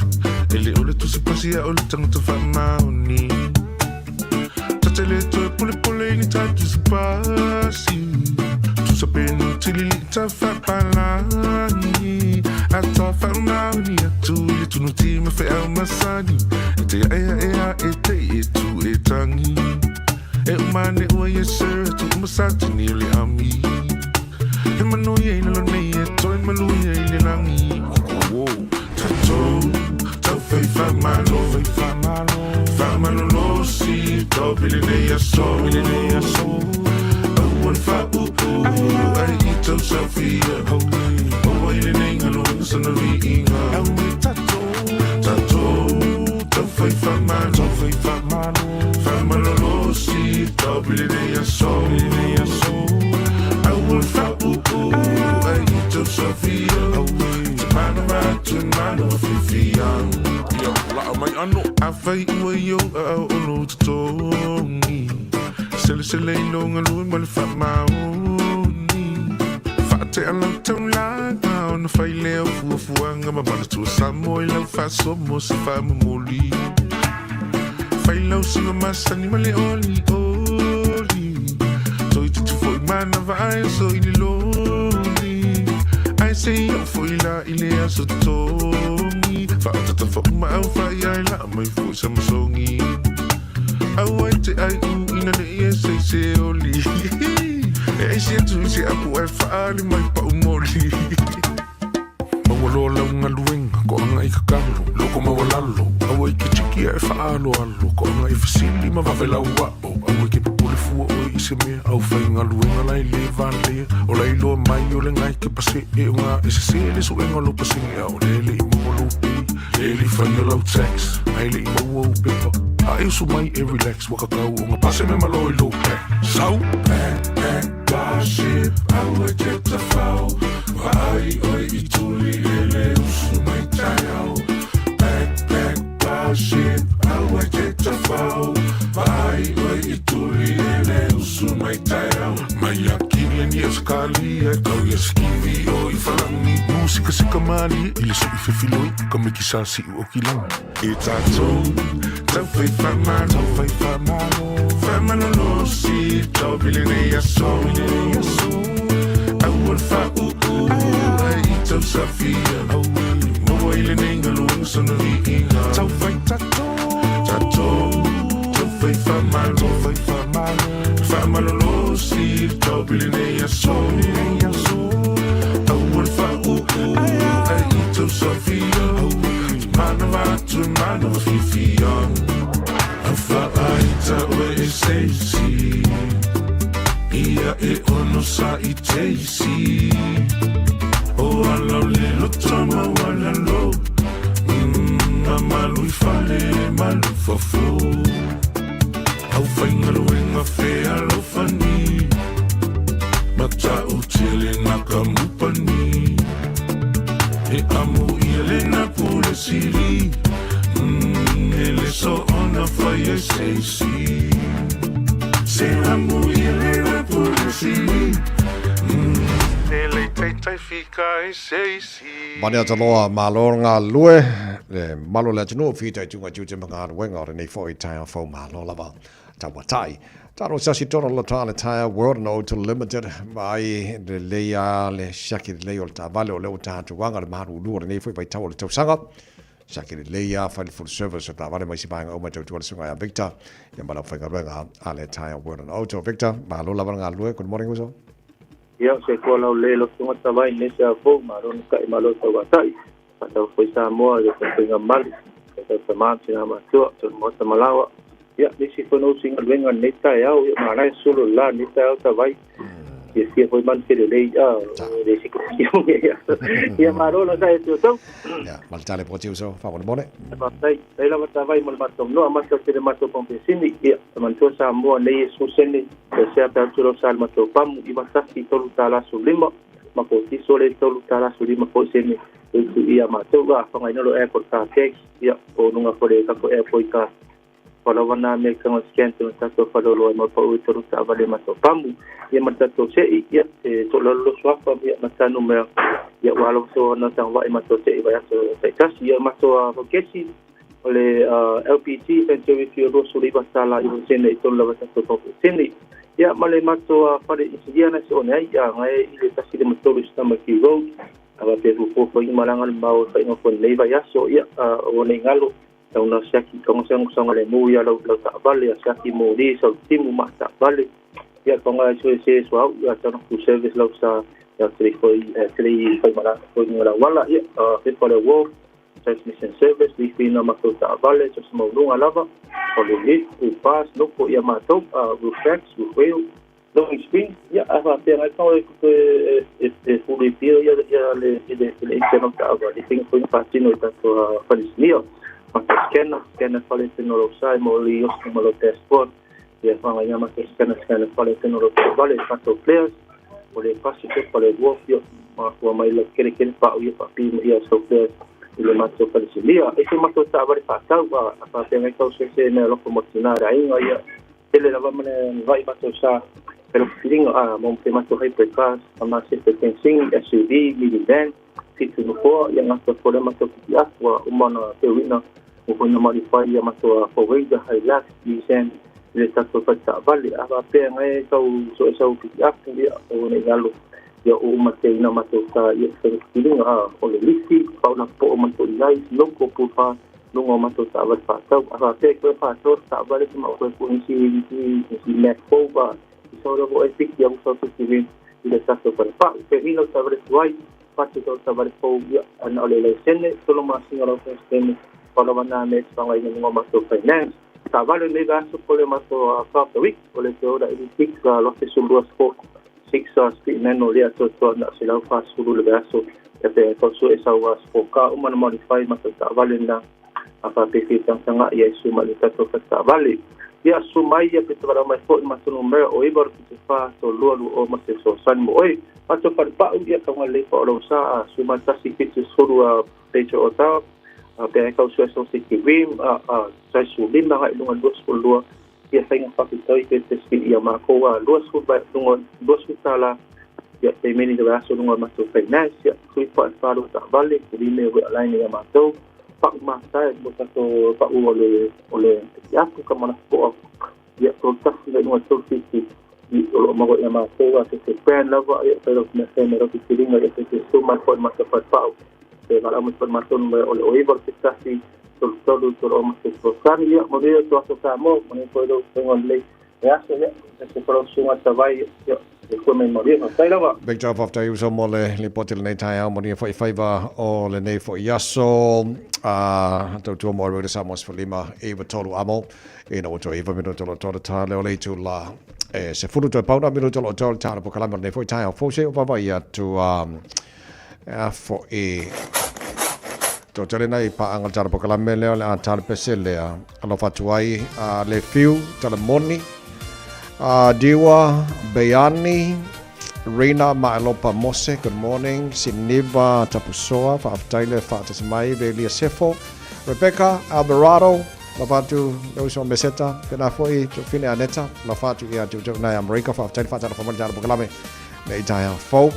Ele ole tu se pasia ole tangata fa maoni. Tatele to pole ni tatu se pasi. Tu sa penu tili ta fa palani. Ata fa maoni atu tu no ti me fa masani. Te ea tu e tangi. mane o ye sir tu masati ni le ami e manu ye no nei e toi malu ye le langi wo tato ta fai fa malo no si to bile nei so o fa ai to Sofia o ile nei ngalo sana ri inga tato ta fai fa malo no si to bile nei so I fa ai to Sofia Mano fifian yo la mai ano afai o yo o no tongi sele no ngalu mal fa mauni fa te ala tam la on fai leo fu anga ma bana tu Samoa la fa somo se fa moli fai lo si ma sani male oli so itu foi mana vai so ini lo I say yo foi la ile asotongi fa tata fa ma au fa ya la mai fu samsongi au ai te ai u ina ne se oli e se tu se apu e fa ali mai pa umoli mawalo la ngalueng ko anga I kakalo loko mawalalo au ai ke chiki e fa alo ko anga I fasili ma va vela wa au ke pule fu o se me au fa ngalueng la ile vale o la ilo mai o le ngai ke pase e nga e se le so enga lo pase au le mo lo le fa lo tax ai le mo pe ai so mai e relax wa ka o nga pase me malo lo pe so ship I would get the foul vai oi I tuli le usu mai Taeao back ship I would get the foul vai oi I tuli le usu mai Taeao mai akili ni skali e kau ia skivi oi falani musika se kamali ile so I fefiloi kame kisasi o kilang it's a tone ta fai famano no si to bilene ya so I would fa ai to Sofia mo ile nengalo sono rikinga ta fai tato to fai famano no si to bilene ya so I would fa ai to Sofia mano fifia fa ai ta we si ia e ono sa I teisi o alo le lo tama wala lo malu I fale malu fofo au faingalu inga fe alo fani mata utile na kamupani e amu ile na pule siri ele so ona fire se amu ile na pule siri ele tai fica sei Mania taloa malornga lue le malo le tino fita tunga jute manga wenga ne foi Taeao fo malo lava tawatai taro sasi toro lo tale Taeao world no to limited by the leia le shaki le olta vale o le uta tu wanga maru lu ne foi pai tawol to sanga shaki le leia fa full service ta vale mai sibanga o mato tu sunga ya Victor ya mala fa ngara ale Taeao world no to Victor malo lava nga lue good morning uso ia se kola le lo tunga tawai ne se fo maro ka malo tawatai ata foi Samoa le pinga mali ata tamati na matua to mo malawa ia nisi fono singa lenga ne Taeao ia mana solo la ne Taeao tawai ia se foi man ke le le si ko ia maro la sai to ia maltale potio so fa bon bone sai la tawai mal matom no amasa se le mato kompensini ia man to Samoa ne su sene se ata to sal mato pam I masaki to tala sulima mako ti sole to tala sulima ko sene itu ia mato ga fa ngai no airport ka tax ia o nunga ko le ka ko airport ka Kalau wana me kang scan tu tato kalau lo mo pa utro ta vale mato pamu ia matato se ia to lo swapa ia matano me ia walo so na tang wa mato se ia so tas ia mato vokesi ole LPG century fuel ro suri basala ia sene to lo tato ko sene ia male mato pare isiana so ne ia ngai ile tasi de mato sta maki road aba te ru po i malangal bao sa ino kon leva ya so ia o ne ngalo tau na siaki konga sanga le mu ia lau ta'avale a siaki mo li sa timu ma ta'avale ia konga se swau ia tana ku service lau sa ia three mala foi ngala wala ia pe for the world transmission service li fina ma ko ta'avale so mo lunga lava o le lit u pass no ko ia ma tau reflex u wheel long screen ia ava pe ngai tau e fully feel ia le channel ta'avale thing foi pa tino ta to fanisnio maka scanner fale tenolo sai mo li os mo lo passport ia fanga ia maka scanner fale tenolo vale pato players o le passe ke fale wo fio ma ko mai le kere pa ia pa pi ia so players ile mato fale sia e se mato ta vale pa tau pa tenga ko se ne lo como tinara ia ele la vamane vai mato sa pero feeling mo pe mato hai pe class ama se pe sing SUV minivan fitu no po yang ato po le mato kia wa umana te wina o na modify ia mato for weight highlight design le tato pa vale ava pe ngai tau so kia dia o ne galo ia o mate ina mato sa ia feeling o le lifi pa na po mato lai no ko pupa no mato sa vale pa tau ava pe ko pa so sa vale ma ko si net po ba so ro e fik ia so si le tato pa pe ino sa vale tuai pati to sa vale po ia ana le sene solo ma sinora ko stene palo mana net panga ina ngoma to finance sa vale le gasto pole ma to half the week pole to da fix lo se sulu sport 6 street neno le to na sila fa sulu le gasto e pe to so esa wa sport ka umana modify ma to sa vale na apa pe sanga ia suma le to sa vale ia suma ia pe to ma sport ma to numero o ibor ki fa to lo o ma se so san mo oi pato pa ia ka ngale po lo sa suma ta si ki sulu pecho ota pe ka so se ki vim sa su lim na lunga dos pulua ia sai nga fakitoi ke te ski ia ma ko dos fu ba lunga dos tala ia te meni de aso lunga ma to finance ia kui pa lo ta vale ki me we line ia ma to pa ma sai mo ta to pa ole ia ku ka mana ko ia to ta le lunga to ki o mo ia ma ko wa te brand lava ia pero me se me ro ki linga ia te so ma ko ma pa e vala mo formaton o ibor que está así todo o mas familia modelo to aso mo ne puedo tengo lei ya se próximo hasta vai e come modelo sai lava big job of the uso mole le potel nei Taeao mo ni foi faiva o le nei foi yaso to mo ro de samos for lima e va tolu amo e no to eva minuto lo to ta le ole tu la se furu to pauda minuto lo to ta po kala nei foi Taeao fo se va vai to for e to tele nai pa angal tar pokala mele le atar pesele alo fatuai le fiu tele moni diwa bayani Rina Ma'alopa Mose, good morning. Siniva Tapusoa, Fa'aftaile Fa'atasmai, Velia Sefo, Rebecca Alvarado, Lavatu, Loso Meseta, Penafoi, Jofine Aneta, Lafatu, Jofina America, Fa'aftaile Fa'atana Famajana Bukalame, Neitaya Fo,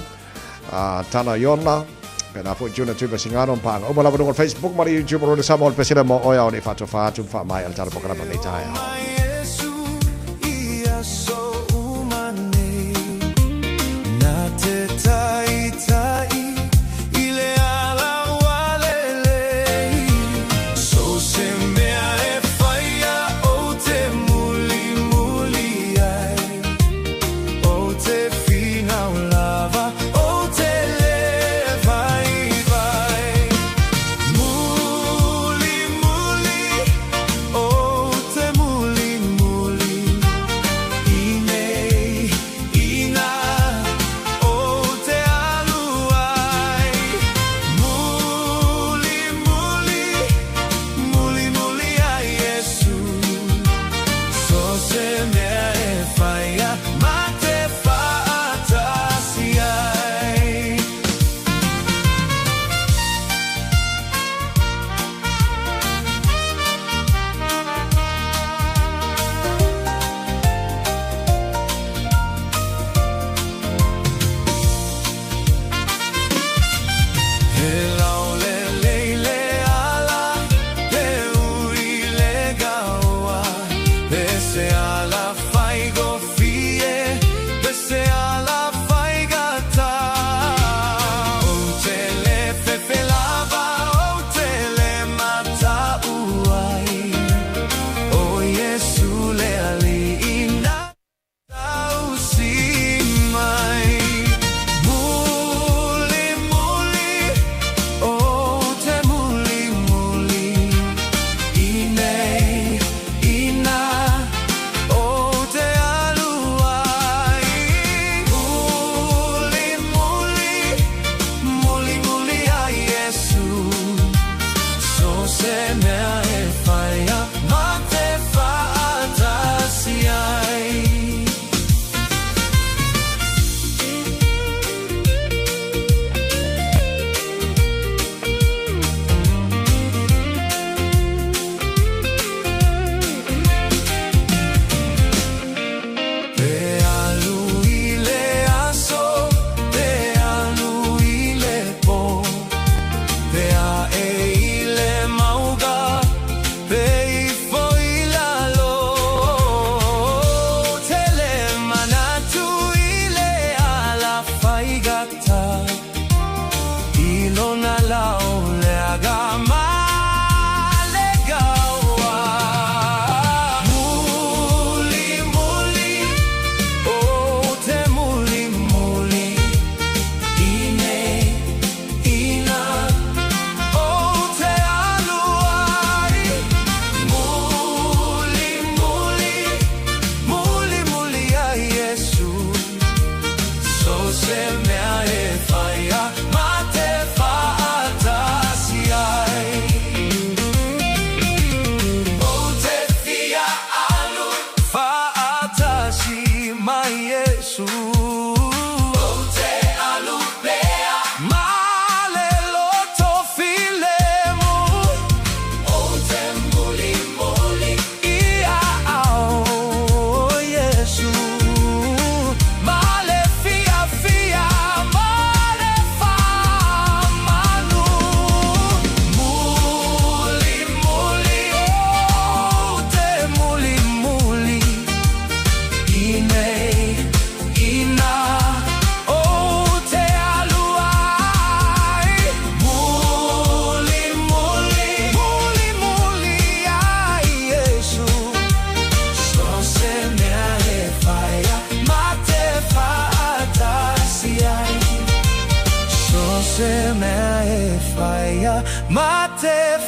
Tana Yona, Penafoi Juna Tuba Singano, Pang, Obalabadu on Facebook, Mari YouTube, or the Samoa Pesila Mo Oya, on the Fatu Fatu, Famai, Altara Bukalama, Neitaya.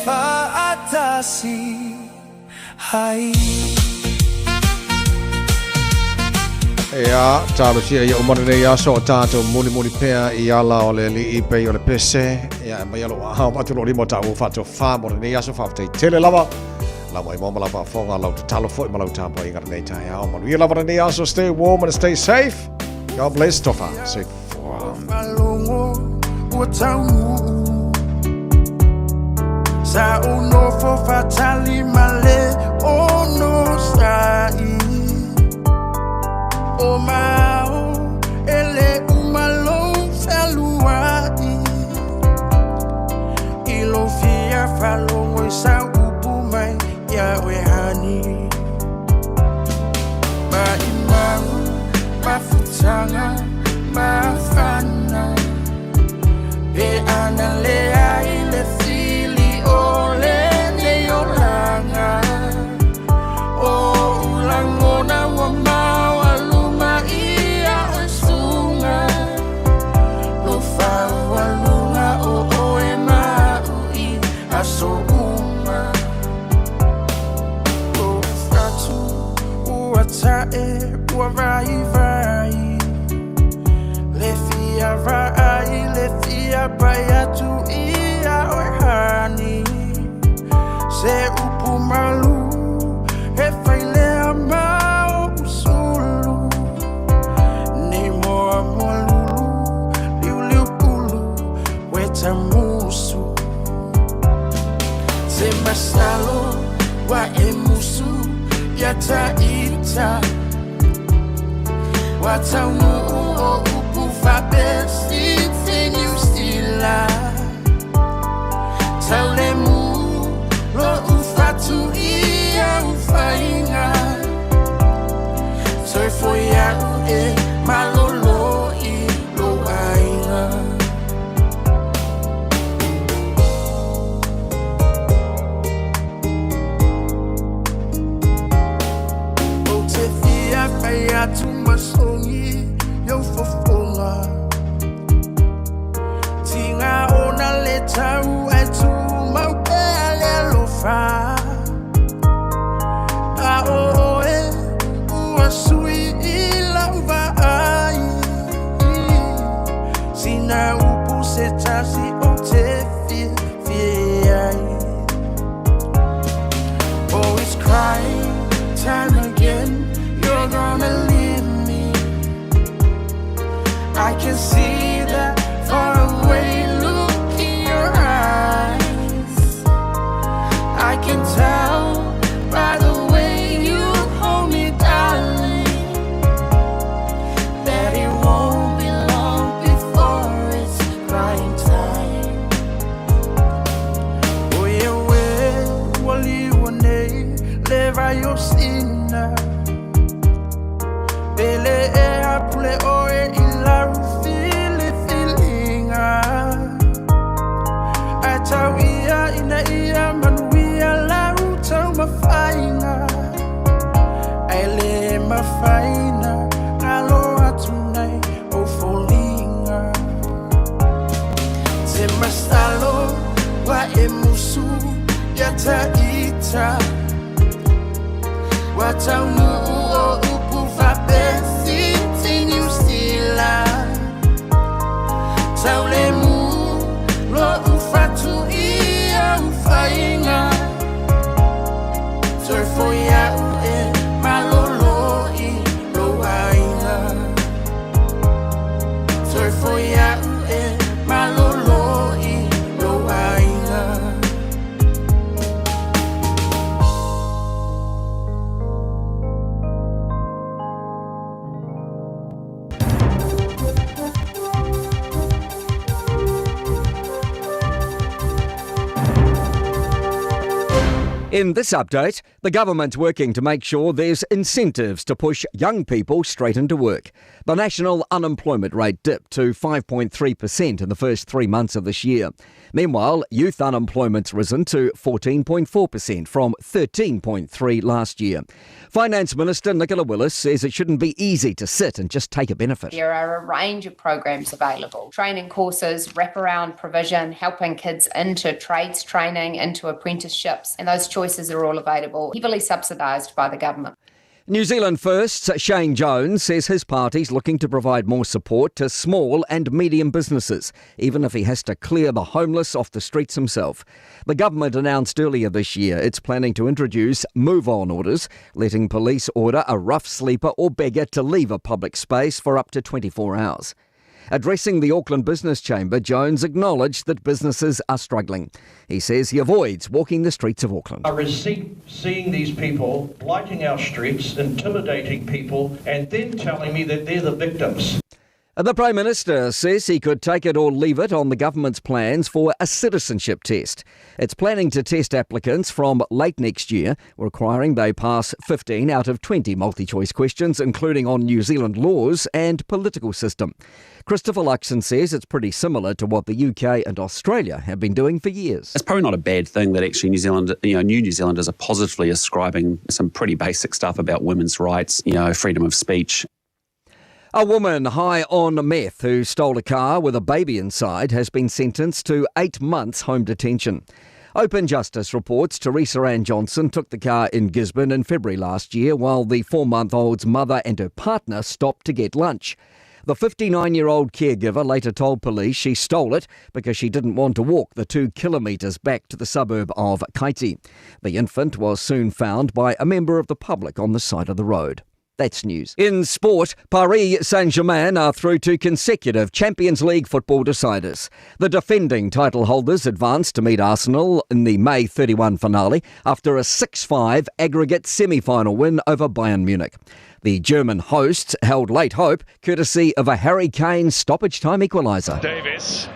faatasi hai Ia, talo sia ia umarene ia so tato muli pea ia la ole li I pe ole pese ia mai alo ha watu lo limo tau fato fa morene ia so fa te tele lava lava I mama lava fonga lau te talo foi malau tampo I ngara nei Taeao Malu ia lava nei so stay warm and stay safe. God bless tofa safe. Malongo o tau sa uno fo fatali male ono sai o mau ele umalong saluai ilo fia falongo sa upumai ya wehani ma imau mafutanga mafana be analea ile fili ole neolanga o ulangona wa mawaluma ia osunga lo fawalunga o oema ui aso uma o fratu uatae uavai vai le fia bayatu ia ohani se upu malu he faile amao usulu ni moa molulu liu pulu weta musu se masalo wa emusu yata ita wataunu o upu fabesi you still Taulemu lo ufatu ia ufainga Soy foia e malolo I lo ainga O te fia faia tu masongi yo fofonga Tinga ona le tau e tu mau pele lofa A oe ua sui I lauva ai Sina upu se tasi o te fie ai Always crying time again You're gonna leave me I can see that far away look in your eyes I can tell by the way you hold me darling That it won't be long before it's crying time Oh yeah, wali wane leva yo sina Bele e apule oe ilau Atawia ina ia manuia lau tau mafaina Aile mafaina alo atunai o folinga Te masalo wa emusu yata ita Wa taunu o upu fabesi tinu stila Taulemu lo ufatu ia ufainga Soy foia ue malolo I lo ainga Soy foia ue malolo I lo ainga In this update, the government's working to make sure there's incentives to push young people straight into work. The national unemployment rate dipped to 5.3% in the first 3 months of this year. Meanwhile, youth unemployment's risen to 14.4% from 13.3% last year. Finance Minister Nicola Willis says it shouldn't be easy to sit and just take a benefit. There are a range of programs available. Training courses, wraparound provision, helping kids into trades training, into apprenticeships, and those choices are all available, heavily subsidised by the government. New Zealand First's Shane Jones says his party's looking to provide more support to small and medium businesses, even if he has to clear the homeless off the streets himself. The government announced earlier this year it's planning to introduce move-on orders, letting police order a rough sleeper or beggar to leave a public space for up to 24 hours. Addressing the Auckland Business Chamber, Jones acknowledged that businesses are struggling. He says he avoids walking the streets of Auckland. I resent seeing these people blighting our streets, intimidating people, and then telling me that they're the victims. The Prime Minister says he could take it or leave it on the government's plans for a citizenship test. It's planning to test applicants from late next year, requiring they pass 15 out of 20 multi-choice questions, including on New Zealand laws and political system. Christopher Luxon says it's pretty similar to what the UK and Australia have been doing for years. It's probably not a bad thing that actually New New Zealanders are positively ascribing some pretty basic stuff about women's rights, freedom of speech. A woman high on meth who stole a car with a baby inside has been sentenced to 8 months home detention. Open Justice reports Teresa Ann Johnson took the car in Gisborne in February last year while the 4-month-old's mother and her partner stopped to get lunch. The 59-year-old caregiver later told police she stole it because she didn't want to walk the 2 kilometres back to the suburb of Kaiti. The infant was soon found by a member of the public on the side of the road. That's news. In sport, Paris Saint-Germain are through to consecutive Champions League football deciders. The defending title holders advanced to meet Arsenal in the May 31 finale after a 6-5 aggregate semi-final win over Bayern Munich. The German hosts held late hope courtesy of a Harry Kane stoppage-time equaliser. Davis,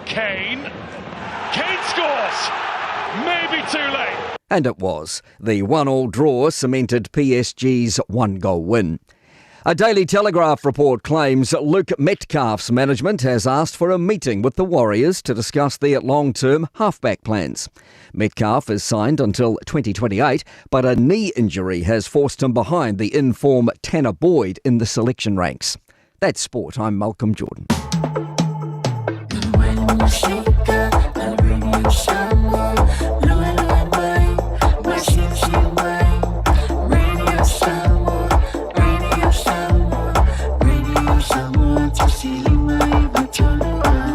Kane scores! Maybe too late. And it was. The 1-1 draw cemented PSG's 1-goal win. A Daily Telegraph report claims Luke Metcalf's management has asked for a meeting with the Warriors to discuss their long-term halfback plans. Metcalf is signed until 2028, but a knee injury has forced him behind the in-form Tanner Boyd in the selection ranks. That's sport. I'm Malcolm Jordan.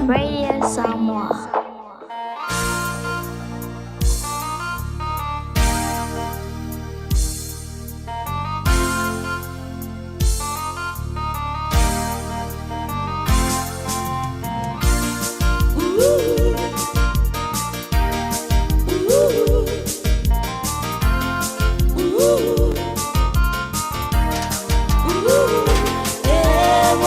Radio Samoa.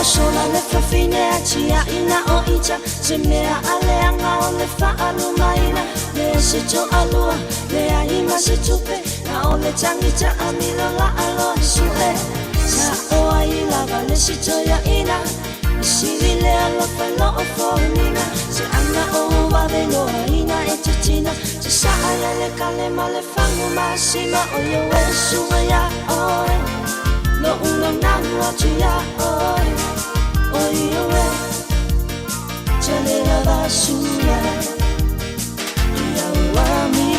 Sola le fafine chia ina o icha se mea aleanga o le faalumaina le se to alua le aima se tupe na o le tangita amilo la alo sule sa o ai lava le se to ya ina si le alo pelo o fonina se anga o va de lo ina e titina se sa ala le kale male fangu masima o yo esu ya oi no uno nangwa chia oi Oye, chale la basura y agua mía.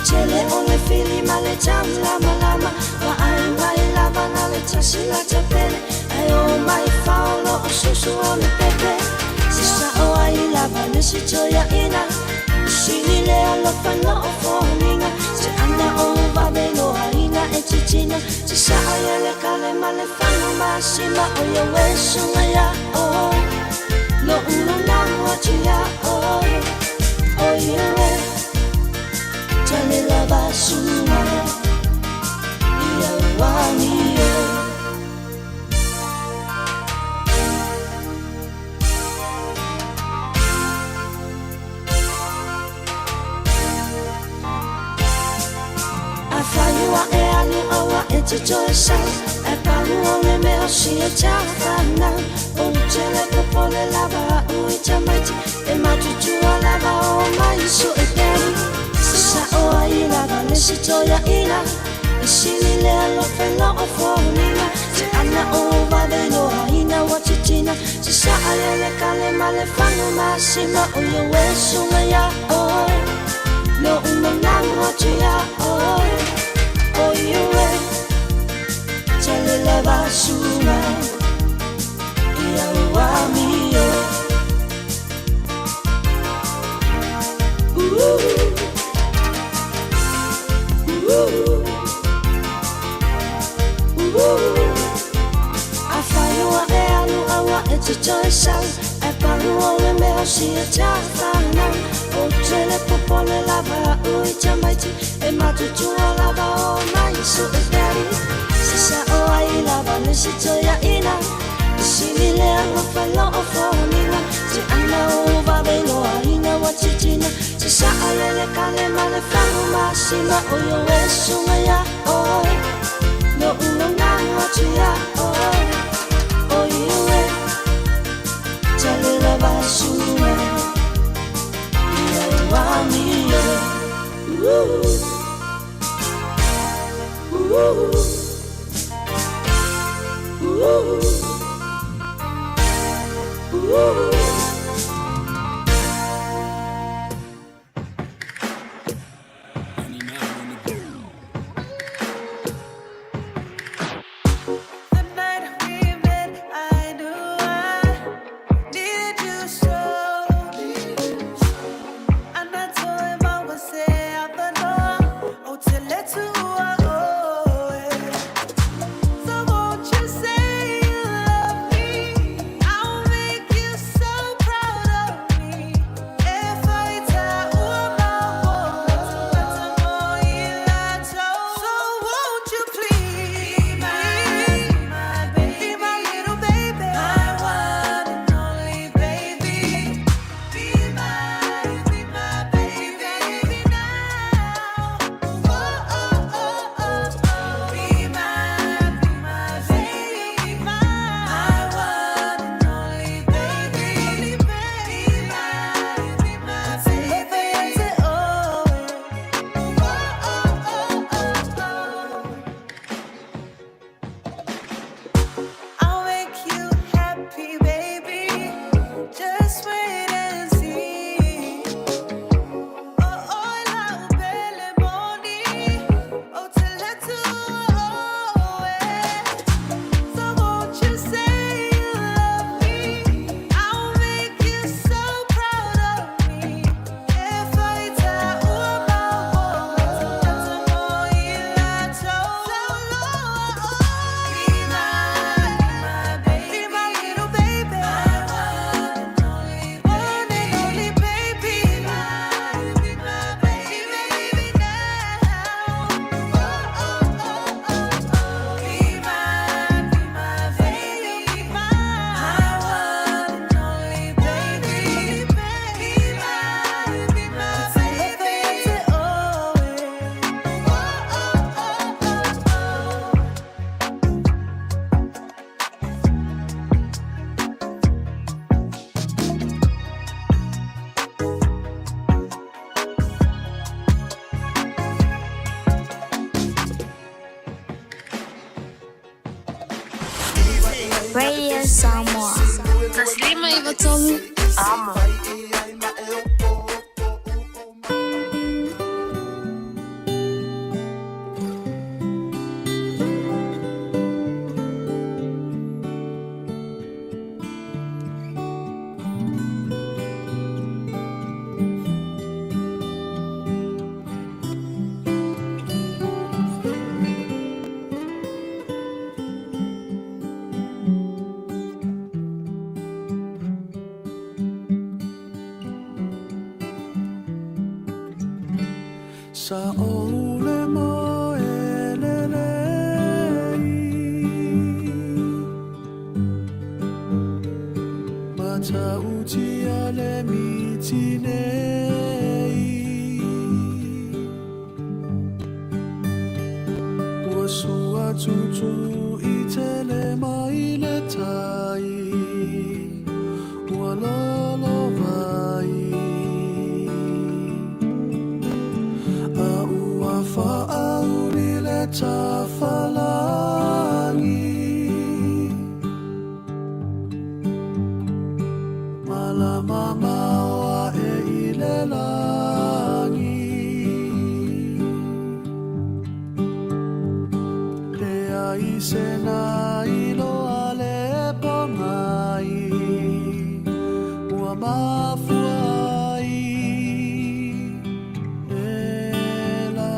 Chele ole fili male cham lama lama wa ai mai lava na le chasila chapele ai o mai faulo o susu ole pepe sisa o ai lava le si choya ina sili le alo fano o foninga se anda o va velo aina e chichina shima o ya we shunga ya o no uno na wachi ya o ya we tale la basuma ya wani yo Afayua e anu awa e te joe sang E panu o me mea si e tia whana O tele popole lava ui te maiti E matutua lava o mai so e peri Sisa o ai lava le si toia ina E sili le alo whelo o whonina Te ana o vavelo haina wa titina Sisa alele kale male whangu masima O yo e sunga ya o No uno nango tia o Oh, you wait, tell it love suma. You want me, I find you a alu awa it's a choice. I find you all the mail, she a chafana. Oh, tell it popole lava, ui chamaiti. E matutua lava o mai so e peri Sisa o ai lava le si toia ina E sili le alo whelo o whonina Te ana o vavelo haina wa titina Sisa alele kale male whangu masima O yo e sunga ya oi No uno nanga tu ya oi O yo e tale lava suma Ia wami yo Radio Samoa. Taslima ivatolu. Ama. tinei Ua sua tutu I tele mai le tai Ua lolo vai A ua whaau ni le tafalangi Malama maua e I le langi Pea I sena I loa le pongai Ua mafuai E la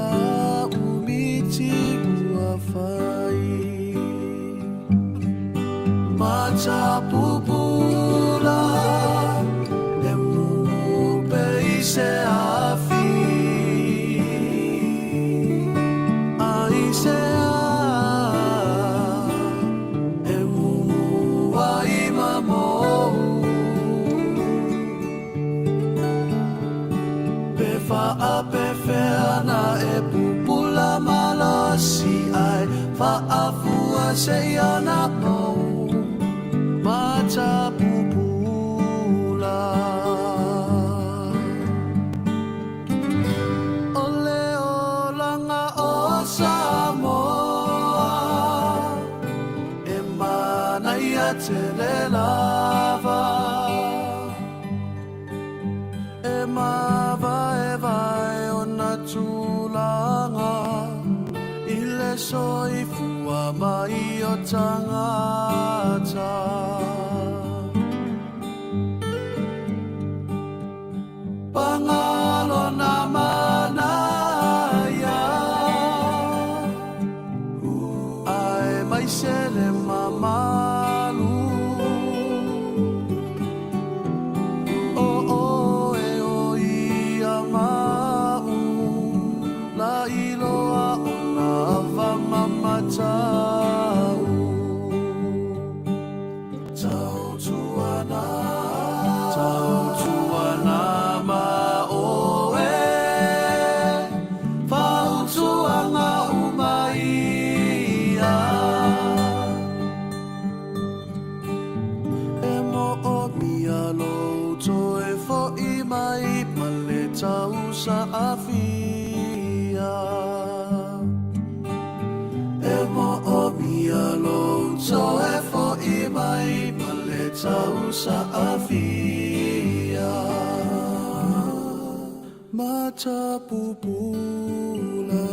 umiti ua fai Mata pupula E mupe I se afi Ai se E mua I mamou Pe fa'a pe feana e pupula malasi ai Fa'a fua se iana mou Mata pupula Ole o langa o Samoa E mana ia te le lava E mava e vai o na tulanga I le soifua mai o tangata Pangalo na manaya Ai mai sele mamalu Sa afia E mo o mia lo so e fo I mai paleta sa afia Mata pupula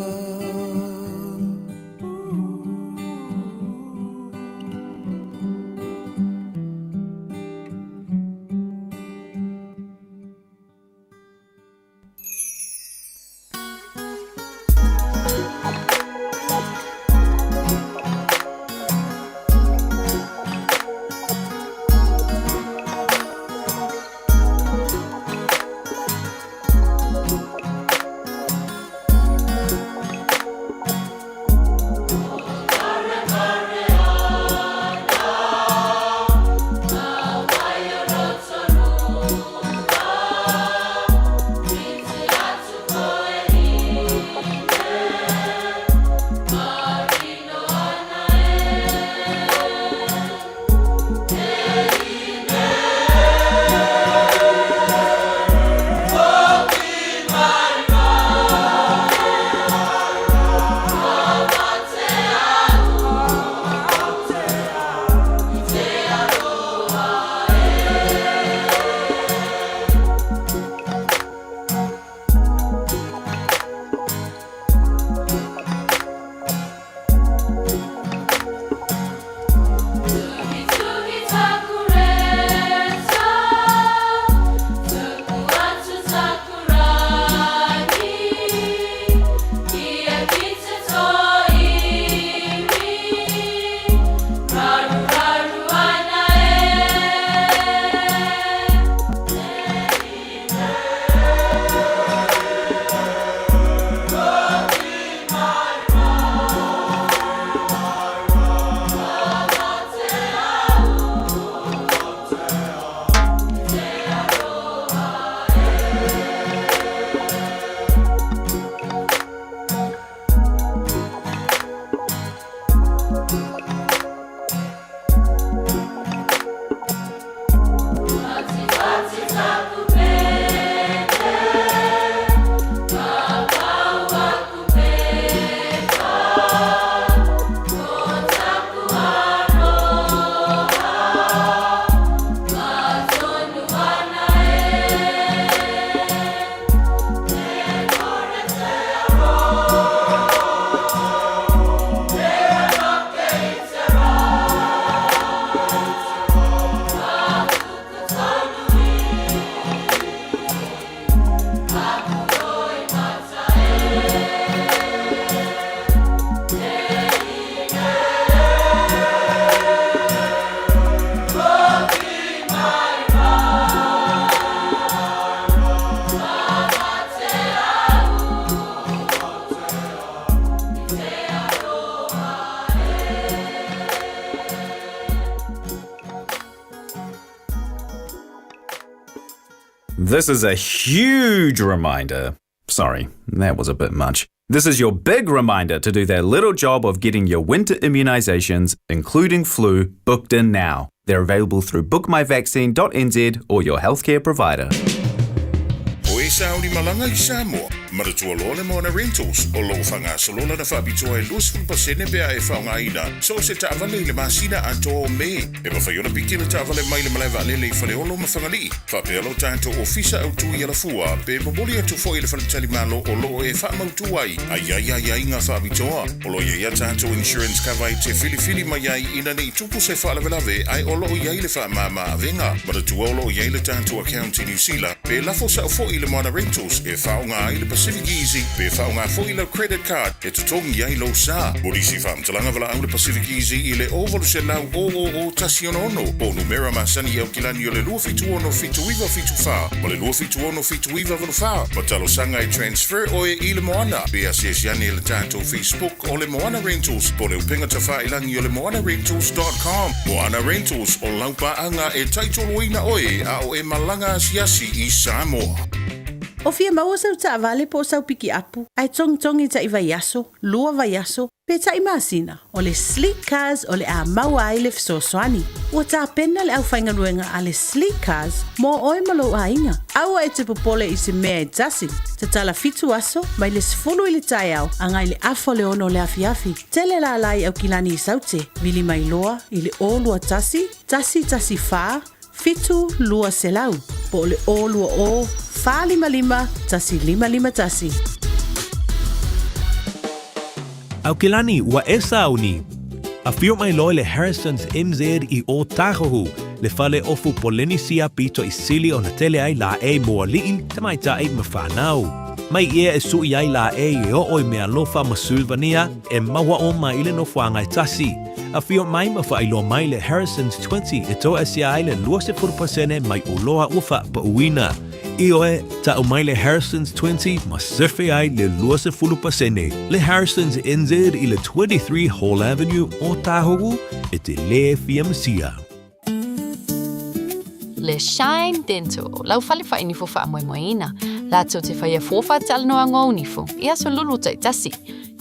This is a huge reminder. Sorry, that was a bit much. This is your big reminder to do that little job of getting your winter immunisations, including flu, booked in now. They're available through bookmyvaccine.nz or your healthcare provider. O Saudi malanga I Samoa, maratua le Moana Rentals, o lo fanga solola na whabitoa lus fulpasene bea e whaongaina, so se taavale le masina anto me, e mawhaiona pikina taavale mai le malaiva alele I whaleolo mawhangali, whapealo tanto ofisa au tui ala fua, pe maboli atu fo I le whaletali malo o lo e whamautuai, ai ngā whabitoa, o lo ia tanto insurance cover I te fili mai ai ina nei tupu se whaalavelave, ai o lo iai le whaamama avenga, maratua o lo iai le tanto account in New Zealand, pe lafo sa fo I le Moana Rentals, e whaonga I le Pacific Easy, pe whaonga fo I le credit card, e tutongi ai lo sa. Morisi whaamtalanga wala au le Pacific Easy I le ovolu se lau o tasi ono, o numera masani au kilani o le lua fitu ono fitu iwa fitu wha, o le lua fitu ono fitu iwa valu wha, ma talo sanga I transfer o e I le Moana, pe asiasiani le tato Facebook o le Moana Rentals, po le upenga tafa ilangi o le moanarentals.com. Moana Rentals o laupa anga e taitoloina oe a o e malanga asiasi I Samoa. O fia maua sau ta vale po sau piki apu. Ai tongi ta I vaiaso, lua vaiaso, pe ta I masina. O le sleek cars o le a maua ai le fisoswani. Ua ta pena le au whainganuenga a le sleek cars mo oe malo a inga. Aua e te popole I se mea e tasi. Te tala fitu aso, mai le sifulu I le Taeao, angai le afo le ono le afiafi. Tele la lai au kilani I saute, vili mai loa, I le o lua tasi faa, fitu lua selau. Po le o lua o, faa lima tasi. Au kilani wa esauni. A fio mai loe le Harrison's MZ I o tahohu. Le fale ofu polenisia pito I sili o na tele ai la e moa liin tamaita e mawhanau. Mai ia e sui ai la e o oi mea lofa masulvania e mawa o mai le no whanga tasi. A fio mai mawhailo mai le Harrison's 20 e toa asia ai le 20% mai uloa ufa pa uina. Ioe, ta mai le Harrison's 20 ma surfe ai le 20%. Le Harrison's NZ I le 23 Hall Avenue o Tahogu e te le fiamsia. Le Shine Dental, lau fale fa inifo fa moina. La tau te whaia fofa te alanoa ngō unifo, ia so lulu tai tasi.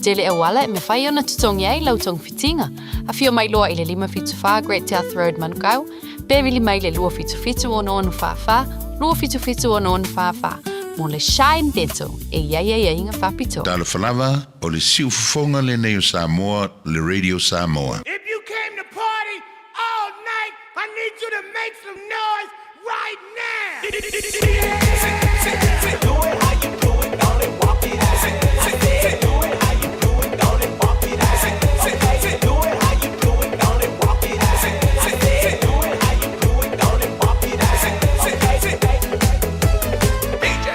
Tele e wala e me whaia na tutongi ai lau tong fitinga. A fio mai loa I le 5 Great South Road Manukau, Bevili mai le 2 o no whawha, 2 o no whawha. Mo le Shine Dental, e ia inga whapito. Tala whalawa o le siufonga le neo Samoa, le Radio Samoa. If you came to party all night, I need you to make some noise right now. Do it how you do it, don't it walk it out. Do it how you do it, don't it walk it out. Okay, do it how you do it, don't it walk it out. Do it how you do it, don't it walk it out. DJ,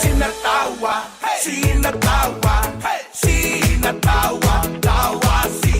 Sina Tawa, Sina Tawa, Sina Tawa, Tawa, si.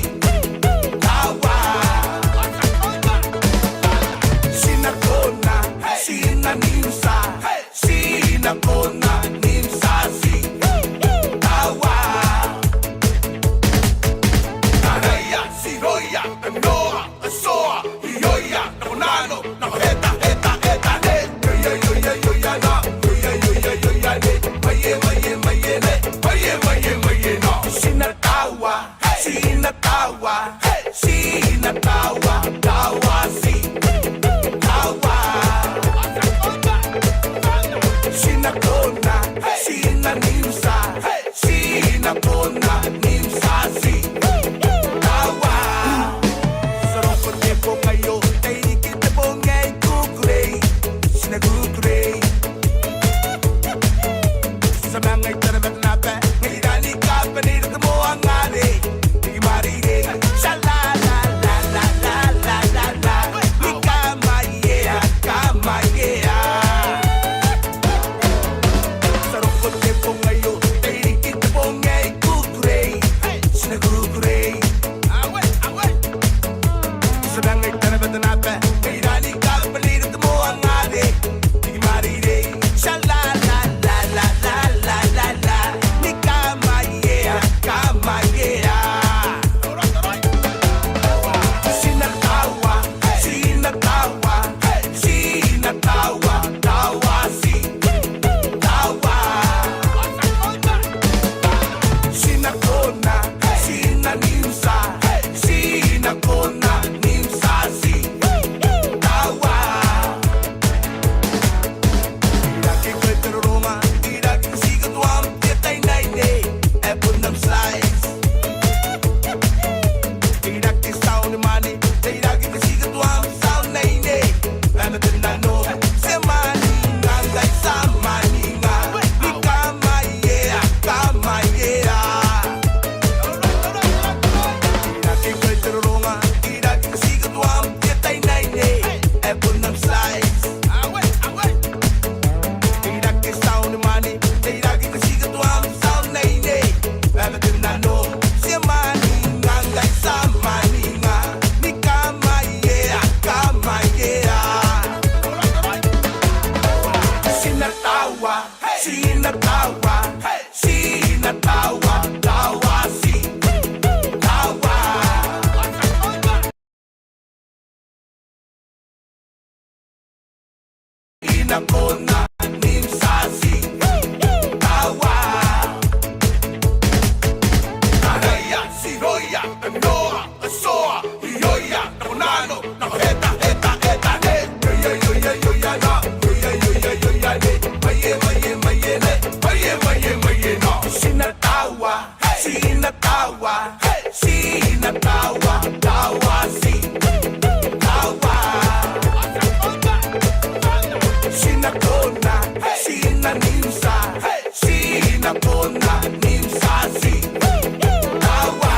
noa, soa, ioia, na nano, na heta, heta, heta, heta, ioia, ioia, na, ioia, ioia, ioia, ne, maie, maie, maie, ne, maie, maie, maie, no. Sina tawa, sina tawa, sina tawa, tawa, si, tawa. Sina kona, sina nimsa, sina kona, nimsa, si, tawa.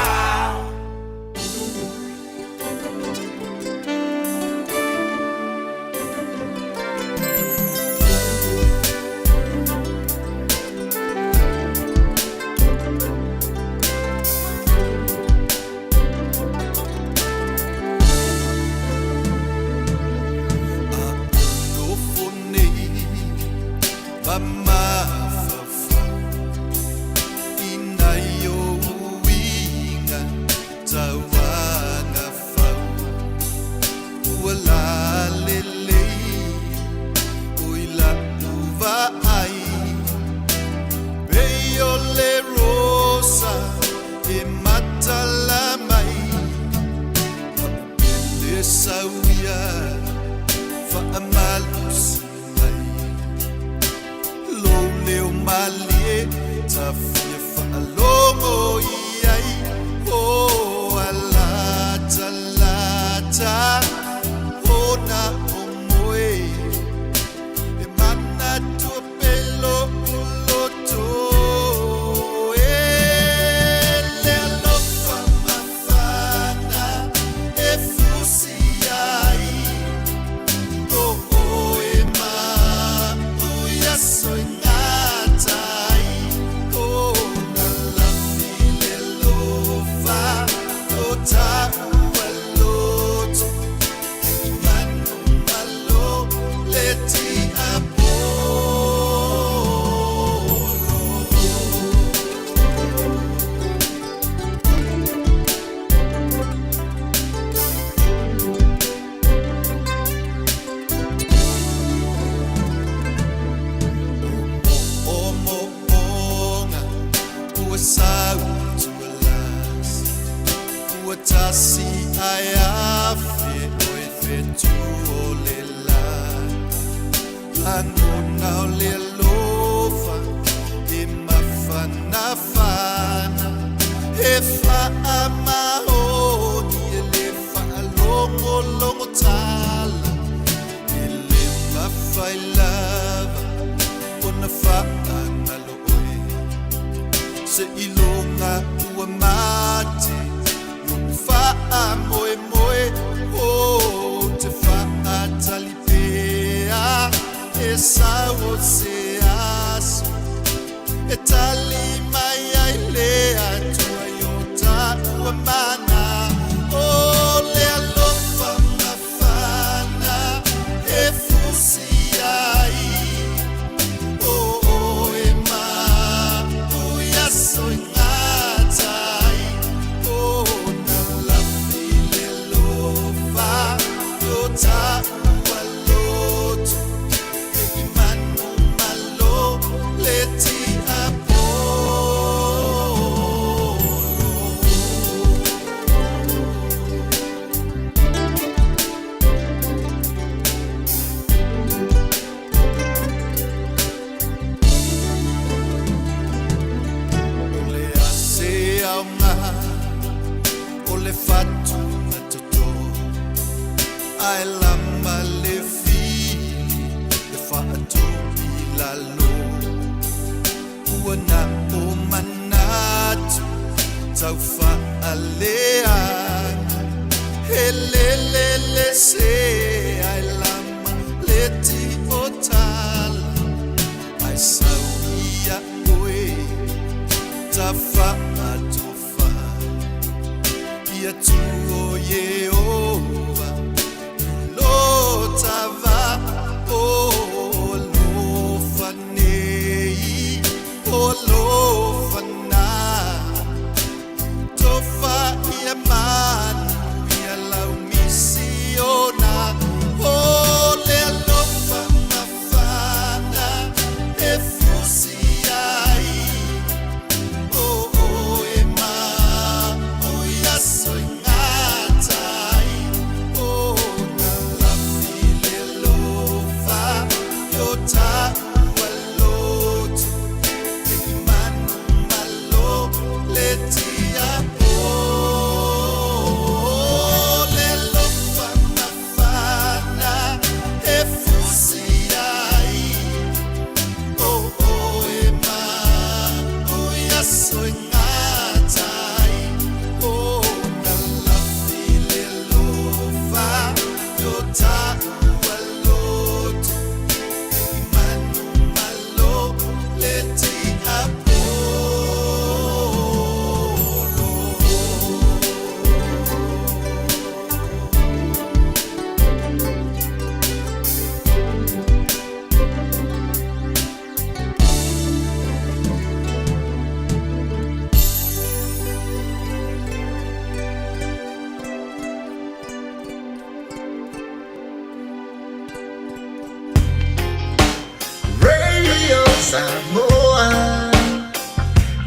Samoa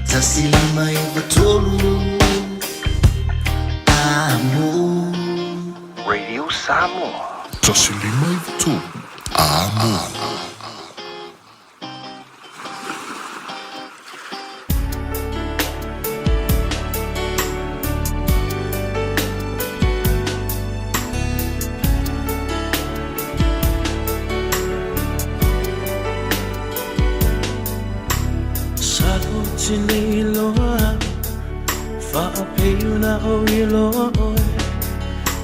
tasilima ibatolu amo Radio Samoa. Tasilima ibatolu amo. Chile loa fa apeu na o ilo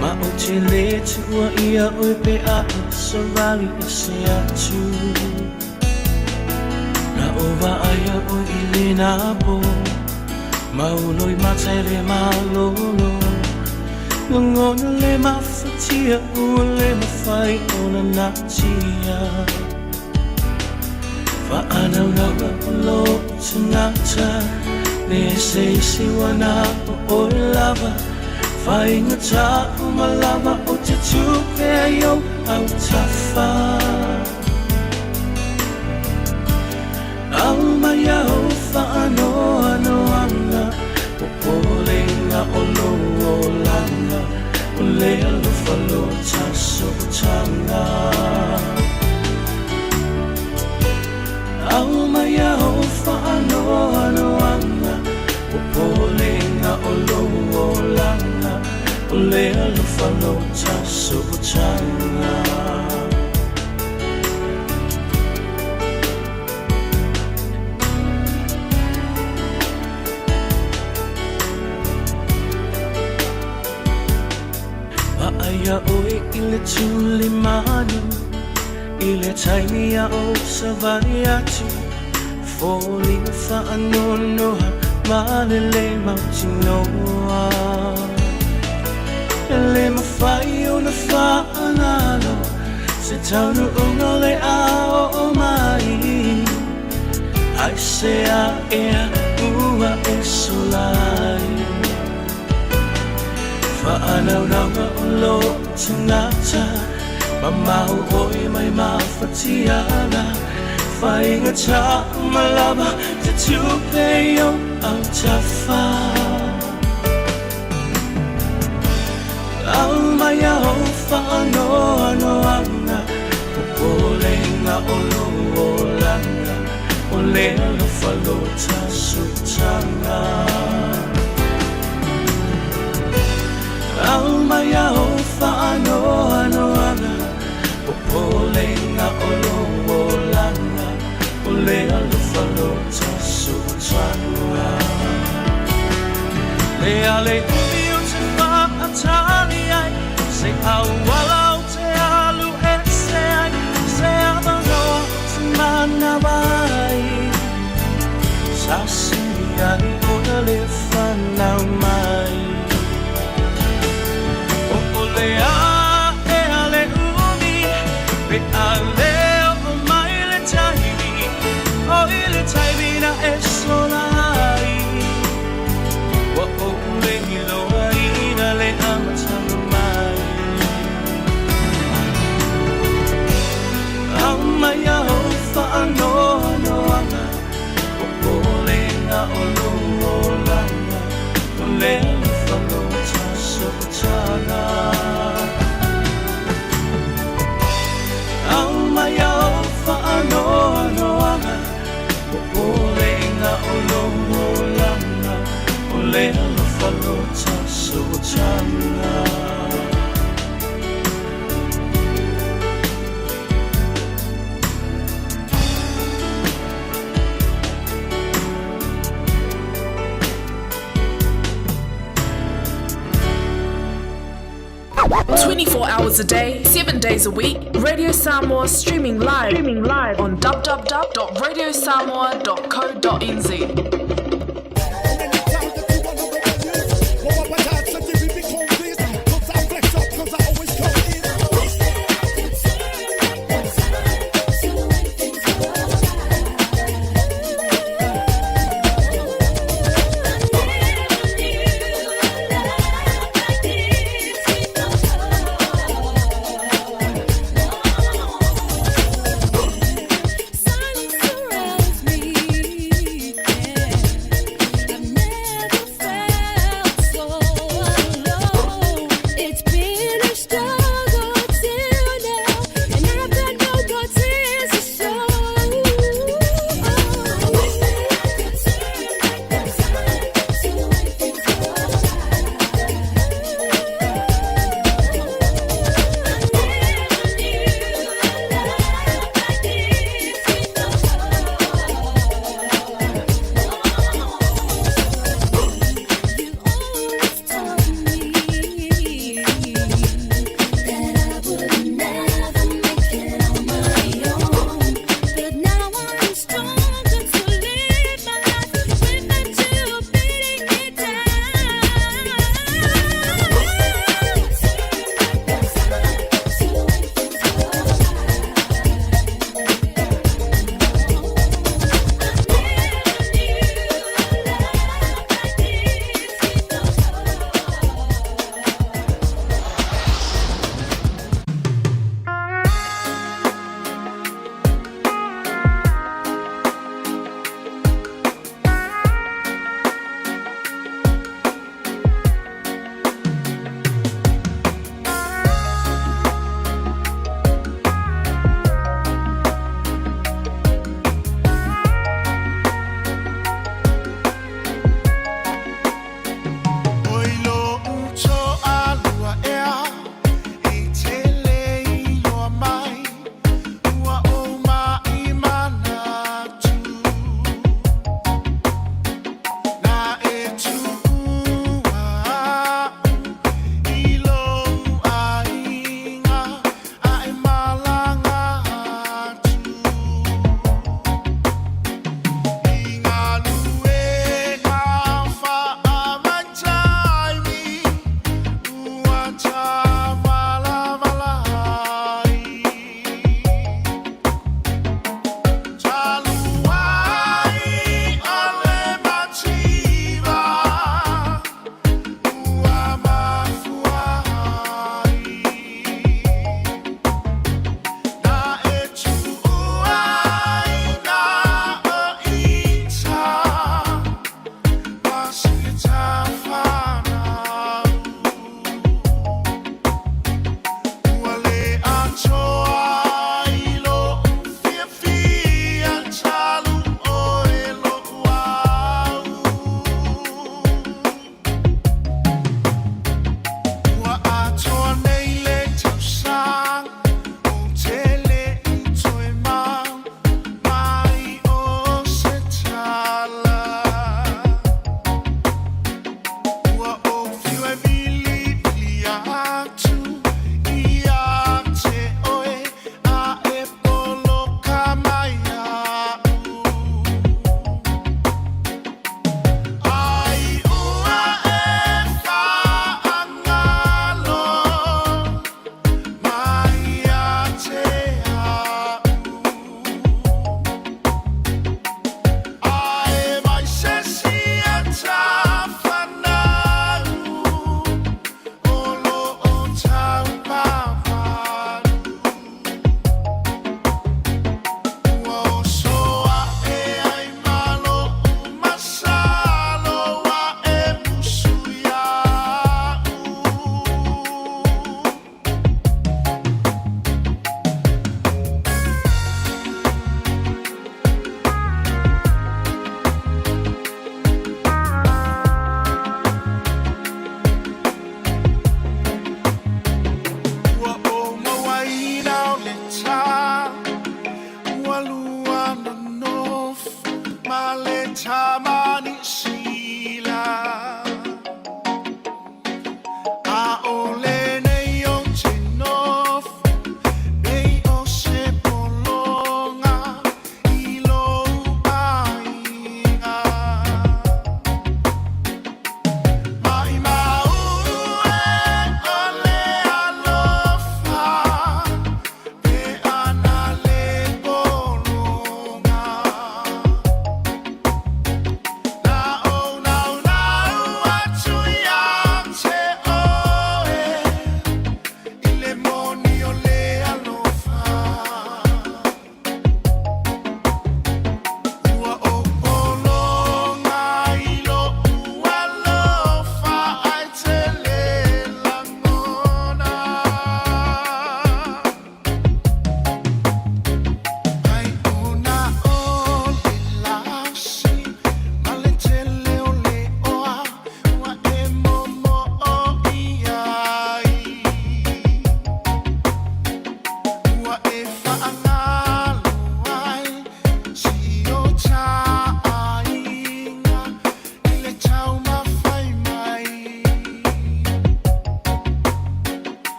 ma o chile tua ia o pe a so vali se atu na o va ia o ile na po ma o loi matere ma lolo ngona le ma fatia o le ma fai ona na tia fa ana na lo tsanata ne se wana o lava fa inga ta malava o te tupe yo au tafa au maya o fa no anga o polenga o lo o langa o le lo fa lo taso tanga au maya o whaano anga o polenga o lo o langa o lea lo whalo taso o tanga Paaya oe ile tuli manu ile taimia o savariati falling whaanonoha malele mautinoa ele mawhai o na whaanalo se taunu unga le ao o mai ai se a ea ua e solai whaanauranga o lo tangata mamau oi mai mawhatiana whainga ta malava te tupe yo au tafa au mai au whaano anga o polenga o lo o langa o lea lo whalo tasu tanga au mai au whaano anga o polenga o lo o langa o lea lo whalo tasu tanga lea le umi o te whaatali ai se au wala o te alu e se ai se avanoa te mana vai sasi ai o na le whanau mai o lea e ale umi pe ale taimina e solai wa o lengi loa ina le amatanga mai au mai au whaano anga o polenga o lo o langa o lea le whalo taso tana au mai au whaano anga polenga o lo o langa o lea lo whalo taso tanga hours a day, 7 days a week. Radio Samoa streaming live on www.radiosamoa.co.nz. Silence surrounds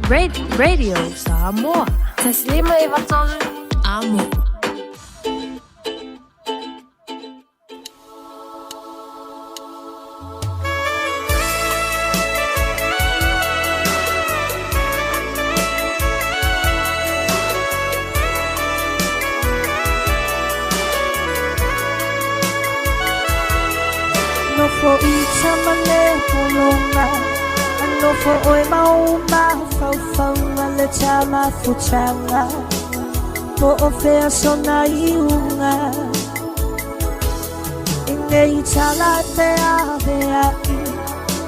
Radio Samoa. Taslima iwatolu. Amo. No for each amale polonga. No for oi mau fau le chama fuchanga. Mo ofea sona iunga. Inge itala te avea i.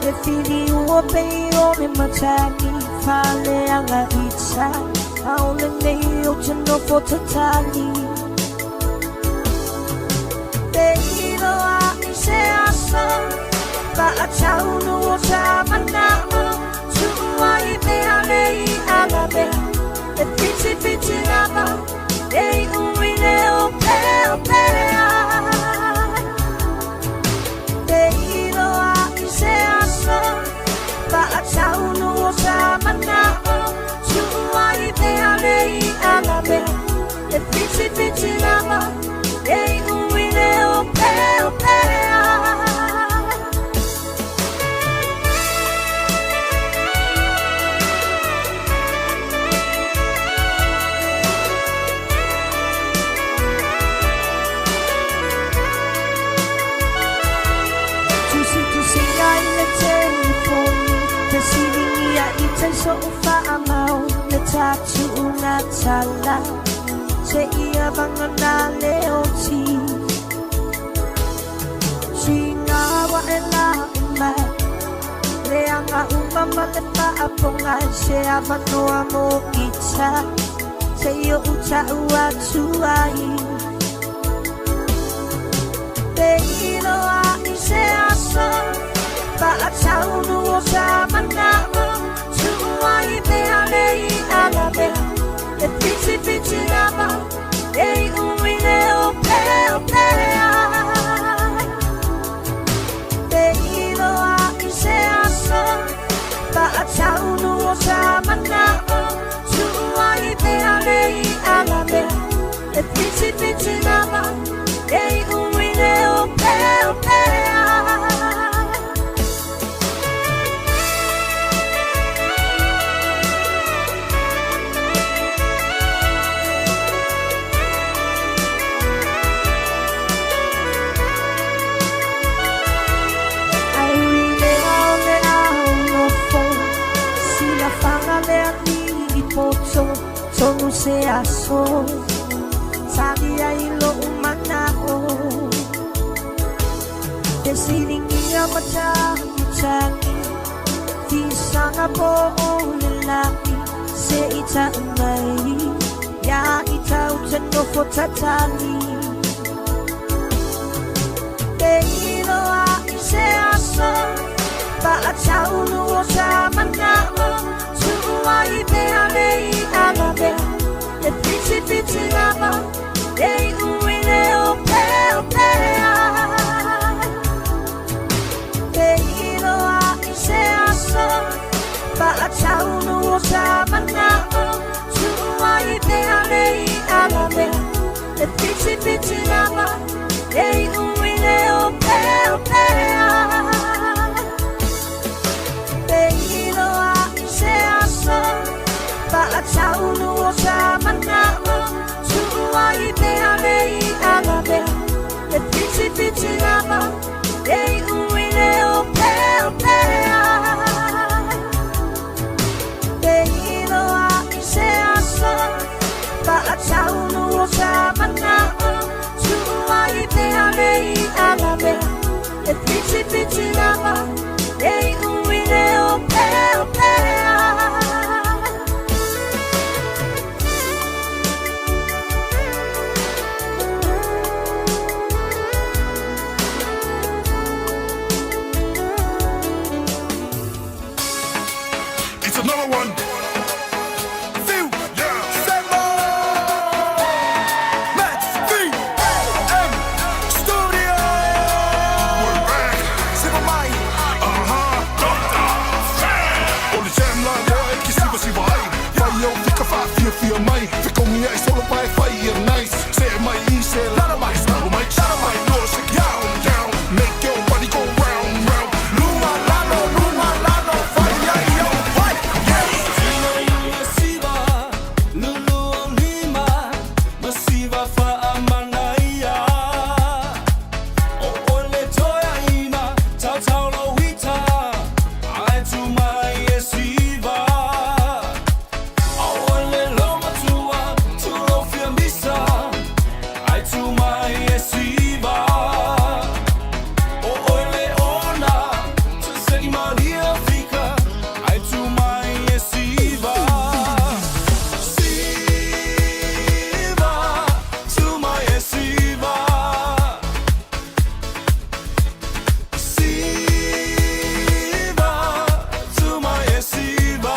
E fili ua pei o me matani. Fale anga itsa. Aole nei o te no for tatani. Te iro a i se asa. Ba a tau no o tamana. Tua i mea nei alabe. E fiti lava. Ei umine o pea. Te iro a i se asa. Ba a tau no o tamana. Tua i mea nei alabe. E fiti lava. Ei umine o pea. So whaamau le tatu ngā tala Se ia vangana leo ti Si ngā wa e la umai Le anga umama le paaponga Se avanoa mo ita Se io uta ua tuai Te iro a i se asa Ba a taunu o sa manao Ai mea nei alabe E fiti lava Ei umine o pea Te iro a i se asa Ba a taunu o sa manao Ai mea nei alabe E fiti lava Ei umine o pea Tonu se aso Sabi ai lo umanao Te siringia matani Tisanga po o lelaki Se ita umai Ya ita uteno fo tatani Te ilo a se aso Ba a taunu o sa manao Ai mea nei alabe E fiti lava Ei umine o pea Te iro a i se asa Ba a taunu o sa manao Ai mea nei alabe E fiti lava Ei umine o pea Te iro a i se asa Ba a taunu o sa manao Ai mea nei alabe E fiti lava Ei umine o pea Te iro a i se asa Ba a taunu o sa manao Ai mea nei alabe E fiti lava Ei umine o pea ia I solo pai fai ia nice. Say my E, say lana mai, solo mai, chana mai, no shake down, down. Make your body go round, round. Luma lano, fai ia yo, fai, yeah. Masiva, lulu lima, masiva fa amanaya. O ole toya ina, tau lo wita. I do my yesiva. O ole loma tua, tu lo fiamisa. I do my yesiva. O ole ona, tu sei malia fica. I do my yesiva. Siva, to my yesiva. Siva, to my yesiva.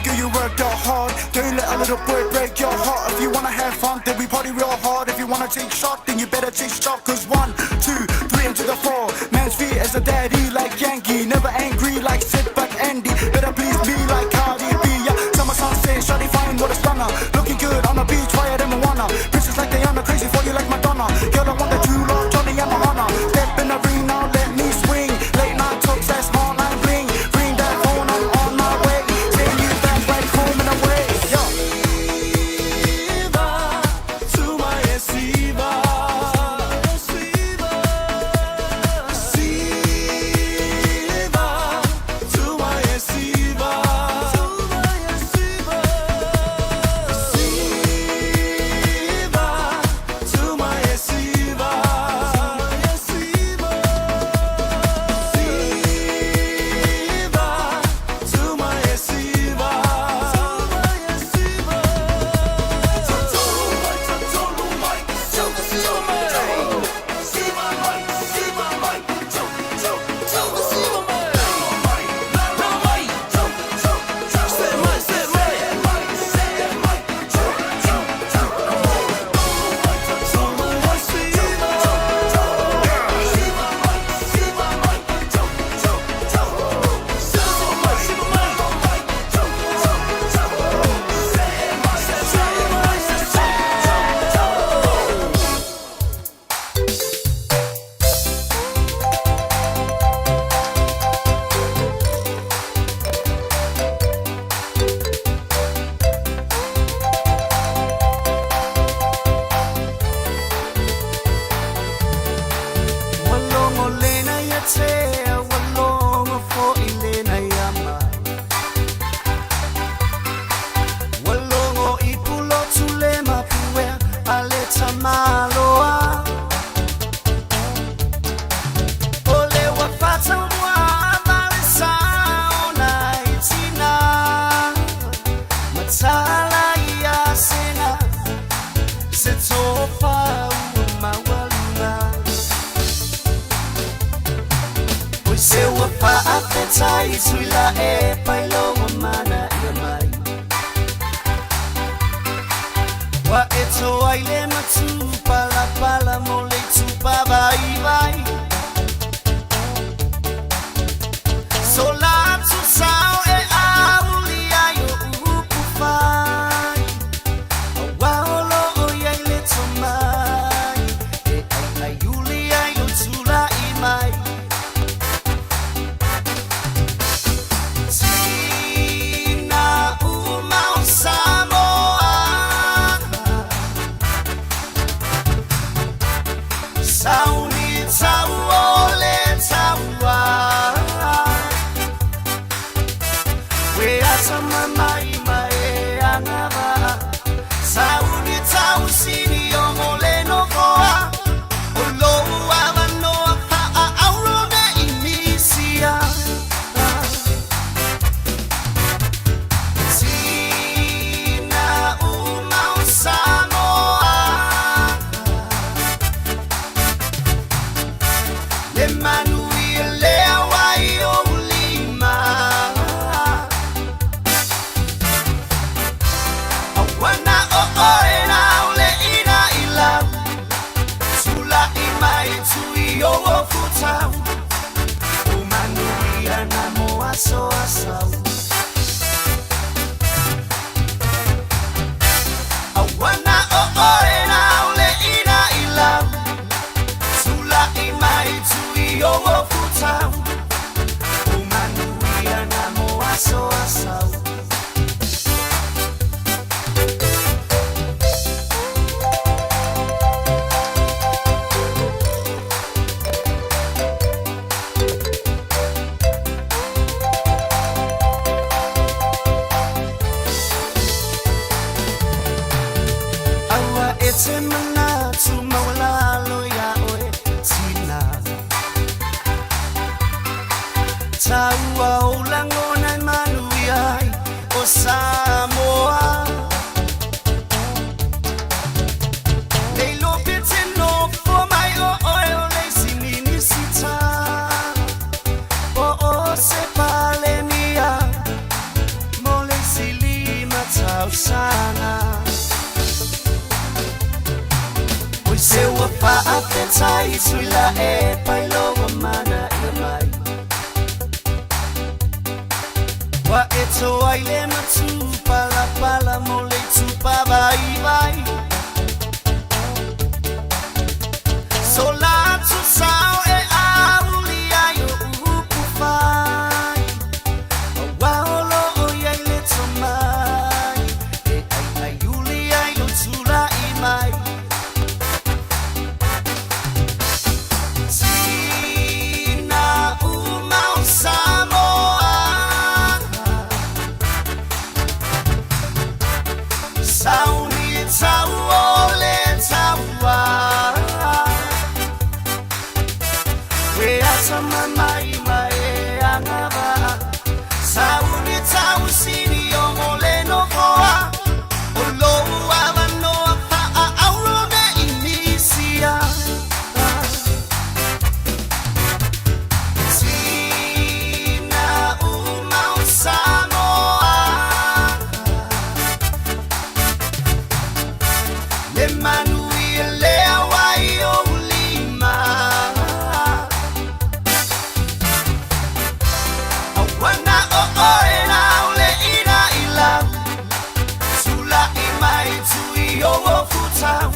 Girl, you work out hard. Don't let a little boy break your heart. If you wanna have fun, then we party real hard. If you wanna take shot, then you better take shot. Cause 1, 2, 3 into the 4. Man's feet as a daddy like Yankee. Never angry like Sid but Andy. Better please me like Cardi B. Yeah, summer sunset, shawty fine, what a stunner. Looking good on the beach, fire than Moana. Princess like Diana, crazy for you like Madonna. Girl, I want that true love, Johnny and Mahana. Step in the ring now, let me swing. Late night talks, that's small line bling. Bring that phone, I'm on my way. Saying you back right home and away. Yo. To my yesiva. Sewa pa appetite wila e pailongo mana ia mai. Tauni tau ole taua We asa mamai mai angava Tauni tau sini o mole no koa O lou awa noa paa auro me inisia Tina umau Samoa Le Malu i le awai o lima Awana o oe na ole ina ila Tula i mai tui o o futau O Manu i ana moa so asau Awana o oe na ole ina ila Tula i mai tui o o futau O Manu i ana moa so asau Awa ete mana tu maulalo ya oe tina Taua o langona i Malu ai o Samoa Leilo pete no po mai o oe o le sinini sita O se palenia mo le silima tau sana Se wa pa apetai suila e pai logo mana e mai Wa eto ai le matu pala pala mo le tupa vai vai So la tu sao e auli ai o upu fai Wa olo o iai le tomai E ai uli ai o tura i mai Tina umau Samoa Sauni tau ole taua We asa mamai mai angava Sauni tau sini o mole no koa O lou awa noa paa auro me inisia Tina umau Samoa Le Manu i le awai o lima Awana o oe na ole ina ila Tula i mai tui o o futau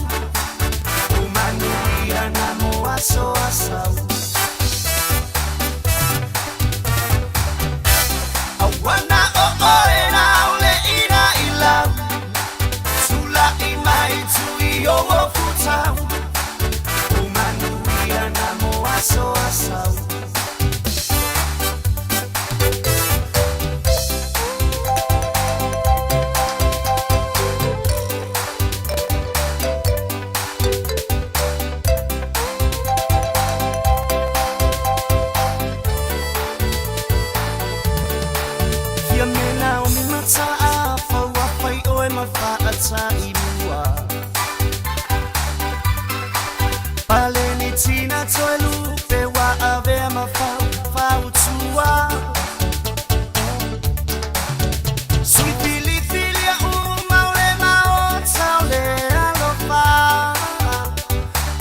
O Manu i ana moa so asau Awana o oe na ole ina ila Tula i mai tui o o futau O Manu i ana moa so asau Fia mena o mi mata a Faua fai oe ma wha ata i mua Pale ni tina toe lupe wa ave ma fau tua Sui fili fili a maule ma o tau le alofa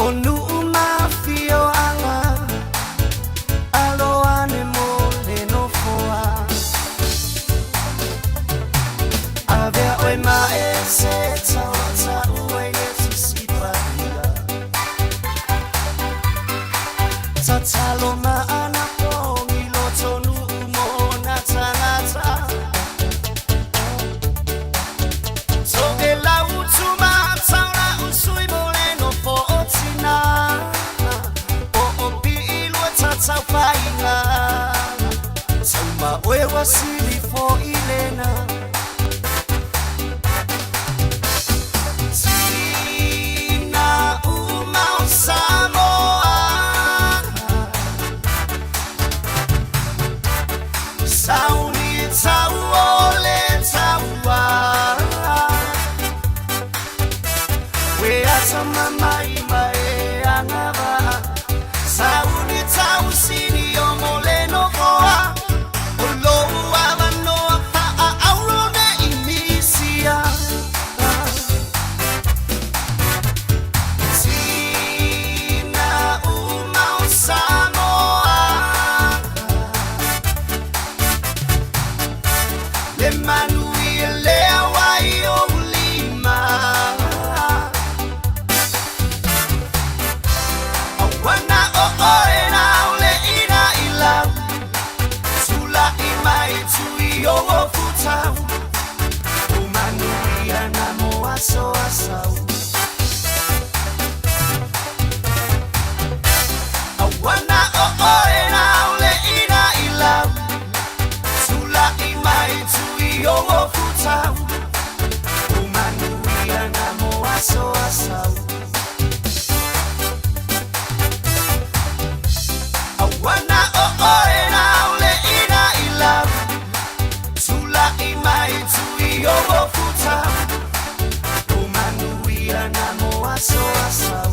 O nu ma fio anga Alo ane mo le no foa Avea oi ma e se tau ta ue e tu si paria Tatalo ma ana pongi lo tonu mo nata nata So e la utuma taura usui moreno po otina sili fo ilena Tina umau Samoa Sauni tau ole taua We asa mamai mai angava Sauni tau sini o moleno koa Olo avano a aurone imisia Tina umau Samoa Le Malu le awai o lima Awana o oena le ina ilau Tula imai tui o futau Umanu iana mo aso asau Awana o oena le ina ilau Tula imai tui o futau Umanu iana mo aso asau Awana o oena le ina ilau Tula imai tui o futau Umanu iana mo aso asau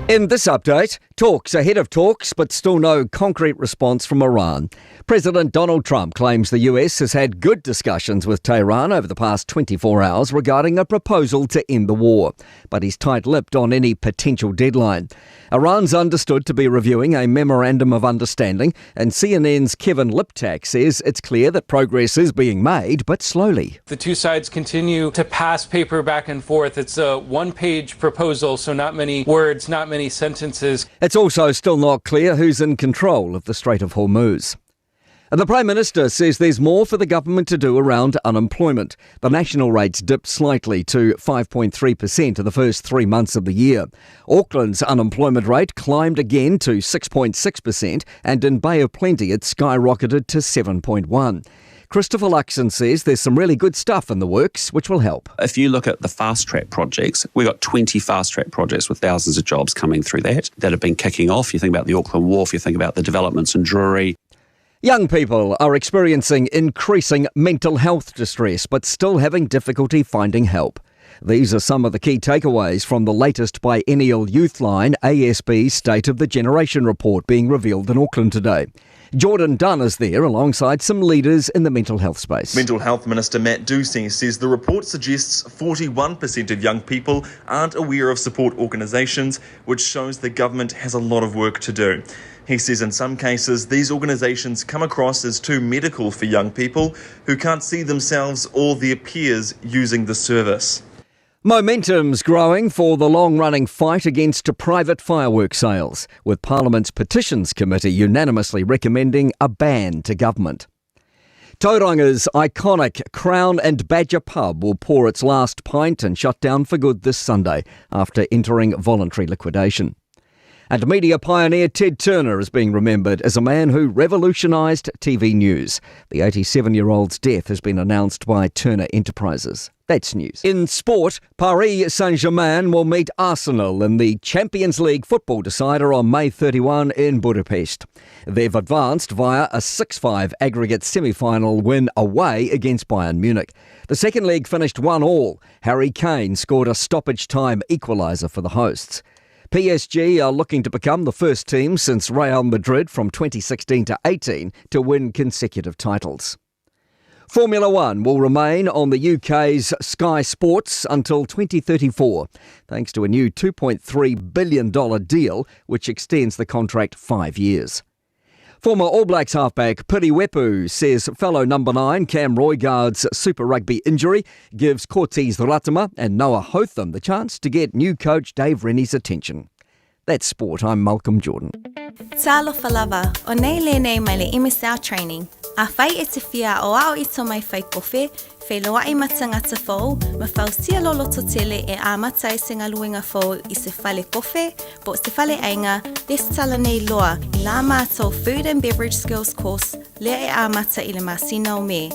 In this update, talks ahead of talks, but still no concrete response from Iran. President Donald Trump claims the US has had good discussions with Tehran over the past 24 hours regarding a proposal to end the war, but he's tight-lipped on any potential deadline. Iran's understood to be reviewing a memorandum of understanding, and CNN's Kevin Liptak says it's clear that progress is being made, but slowly. The two sides continue to pass paper back and forth. It's a one-page proposal, so not many words, not many sentences. It's also still not clear who's in control of the Strait of Hormuz. And the Prime Minister says there's more for the government to do around unemployment. The national rate's dipped slightly to 5.3% in the first 3 months of the year. Auckland's unemployment rate climbed again to 6.6%, and in Bay of Plenty it skyrocketed to 7.1%. Christopher Luxon says there's some really good stuff in the works which will help. If you look at the fast-track projects, we've got 20 fast-track projects with thousands of jobs coming through that have been kicking off. You think about the Auckland Wharf, you think about the developments in Drury. Young people are experiencing increasing mental health distress but still having difficulty finding help. These are some of the key takeaways from the latest biennial Youthline ASB State of the Generation report being revealed in Auckland today. Jordan Dunn is there alongside some leaders in the mental health space. Mental Health Minister Matt Dusing says the report suggests 41% of young people aren't aware of support organisations, which shows the government has a lot of work to do. He says in some cases these organisations come across as too medical for young people who can't see themselves or their peers using the service. Momentum's growing for the long-running fight against private fireworks sales, with Parliament's Petitions Committee unanimously recommending a ban to government. Tauranga's iconic Crown and Badger pub will pour its last pint and shut down for good this Sunday after entering voluntary liquidation. And media pioneer Ted Turner is being remembered as a man who revolutionised TV news. The 87-year-old's death has been announced by Turner Enterprises. That's That's news. In sport, Paris Saint-Germain will meet Arsenal in the Champions League football decider on May 31 in Budapest. They've advanced via a 6-5 aggregate semi-final win away against Bayern Munich. The second leg finished 1-1. Harry Kane scored a stoppage-time equaliser for the hosts. PSG are looking to become the first team since Real Madrid from 2016 to 18 to win consecutive titles. Formula One will remain on the UK's Sky Sports until 2034, thanks to a new $2.3 billion deal which extends the contract 5 years. Former All Blacks halfback Piri Wepu says fellow number 9 Cam Roygaard's Super Rugby injury gives Cortez Ratama and Noah Hotham the chance to get new coach Dave Rennie's attention. That's sport. I'm Malcolm Jordan. Talofa lava, o nei le nei mai le imisau training. A whai e te whia o ao i tō mai whai kofe, whai loa i matangata whau, ma whau sia lolo to tele e a matai se ngā luenga whau i se whale kofe, bo se whale ainga, des tala nei loa i la mātou Food and Beverage Skills course, lea e a mata i le masina o me.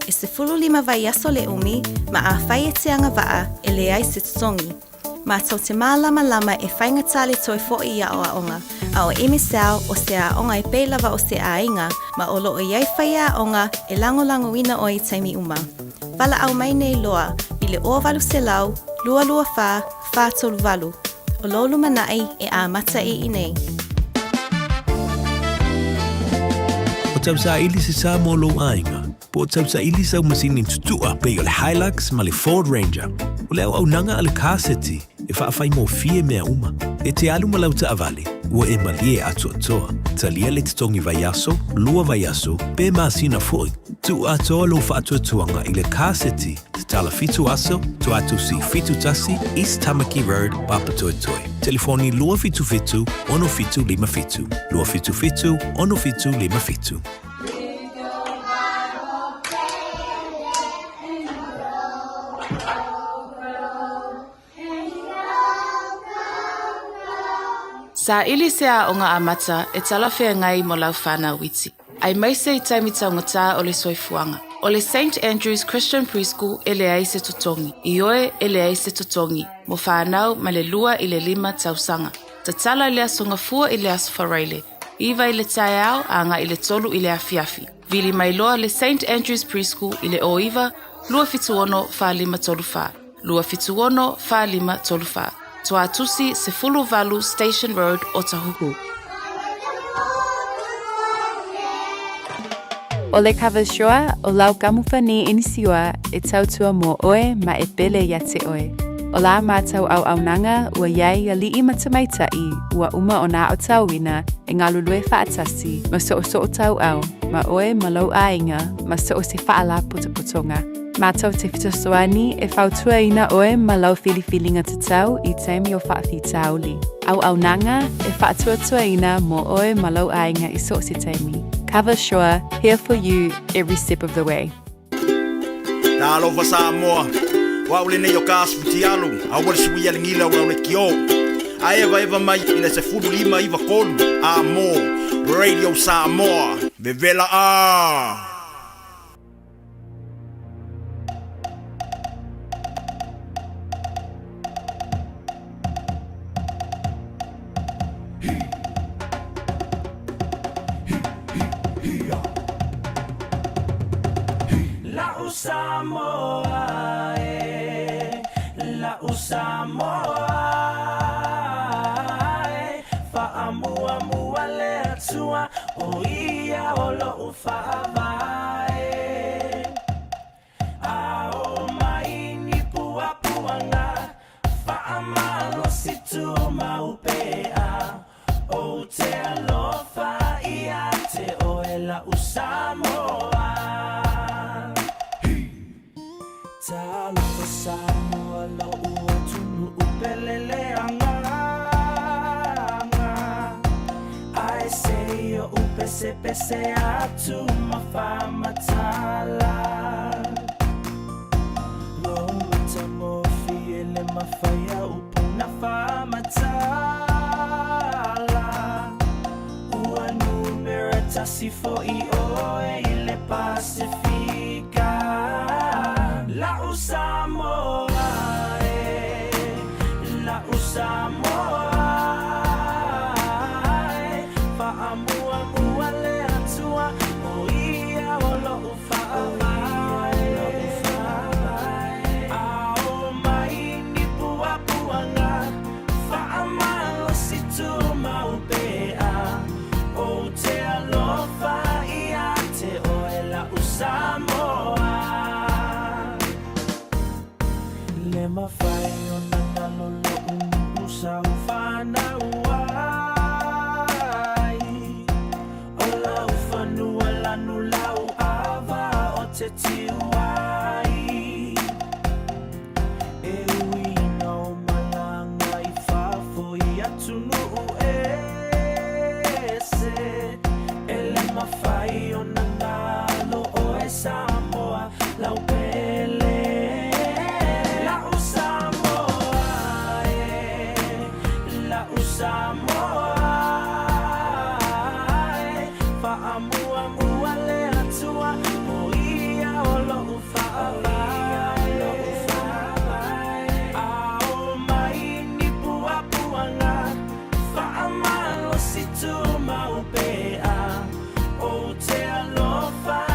E se 15 vai aso le umi, ma a whai e te anga waa e le ai se tutongi. Mātou te mālama lama e whainga tale toi fo i a o a onga, a o emisau o se a onga e peilawa o se a inga, ma o loo iai whaia a onga e lango ina o i taimi uma. Wala au mai nei loa, i le o walu se lau, lua wha, wha tolu walu. O lolu manai e a mata i nei. O tau sa ili se sa mo lo ainga, po tau sa ili sa masini tutua pe o le Hilux ma le Ford Ranger. O leo au nanga ale kaseti e whaafai mo fie mea uma. E te alu malau ta avale, ua e malie atu atoa. Talia le te tongi vaiaso, lua vaiaso, pe maasina foi. Tu atoa lo whaatu atuanga i le kaseti, te tala fitu aso, tu atu si fitu tasi, East Tamaki Road, Papatoe Toi. Telefoni lua fitu fitu, ono fitu lima fitu. Lua fitu fitu, ono fitu lima fitu. Sa ili sea o ngā amata e talawhia ngai mo lau whānau witi. Ai maise i taimi taungata o le soifuanga. O le St. Andrew's Christian Preschool e le ai se totongi. I oe e le ai se totongi. Mo whānau ma le lua i le 5 tausanga. Ta tala i le asonga fua i le aso whareile. Iwa i le Taeao a ngā i le tolu i le afiafi. Vili mai loa le St. Andrew's Preschool i le oiwa, lua fituono wha 5 tolu wha. Lua fituono wha 5 tolu wha. Toa tusi se Fulu Valu Station Road o Tahuhu. O le kawashoa o lau kamufani inisiwa e tautua mo oe ma e pele ya te oe. O la mātau au nanga ua iai a lii matamaitai ua uma o nā o tauina e ngā lulue whaatasi ma so o tau au ma oe ma lau ainga ma so o se whaala putoputonga. Mātou te fitosoani e whautua ina oe ma lau whiliwhilinga te tau i teimi o whaafi tauli. Au nanga e whaatuatua ina mo oe ma lau ainga i so se teimi. Cover Shore, here for you every step of the way. Talofa Samoa, waule nei o kāsputi alu, awale sui alingila o le kio. A eva mai ina se 15 iwa kolu, a mo, Radio Samoa, vevela a. Samoa, la Samoa, faamua mua le atua o ia o lo ufaavae. A o mai ni puapuanga, faamalo situ maupea, o te alofa ia te oe la Samoa. Talofa Samoa lo ua tunu upelele anga. Ai se o upese atu mawha tala. Lo matamo fiele mawhaia upuna wha tala. Ua numera tasi fo I oe I le Pasifika. La Samoa. Samoa, lau pele, lau Samoa, lau Samoa, fa'amua le atua, o ia o lo'u fa'avai, ao mai ni puapuanga, fa'amalo si tu mau pea, o te alofa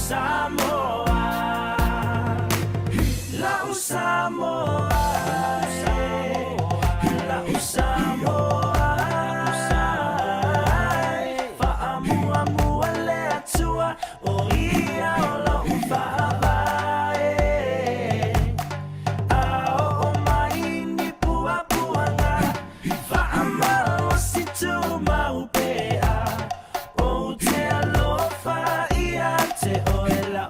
Samoa, lau Samoa, lau Samoa, fa'amua le atua, o ia o lo'u fa'avai, ao o mai ni puapuanga, fa'amalo si tu mau pea, o te alofa te oe la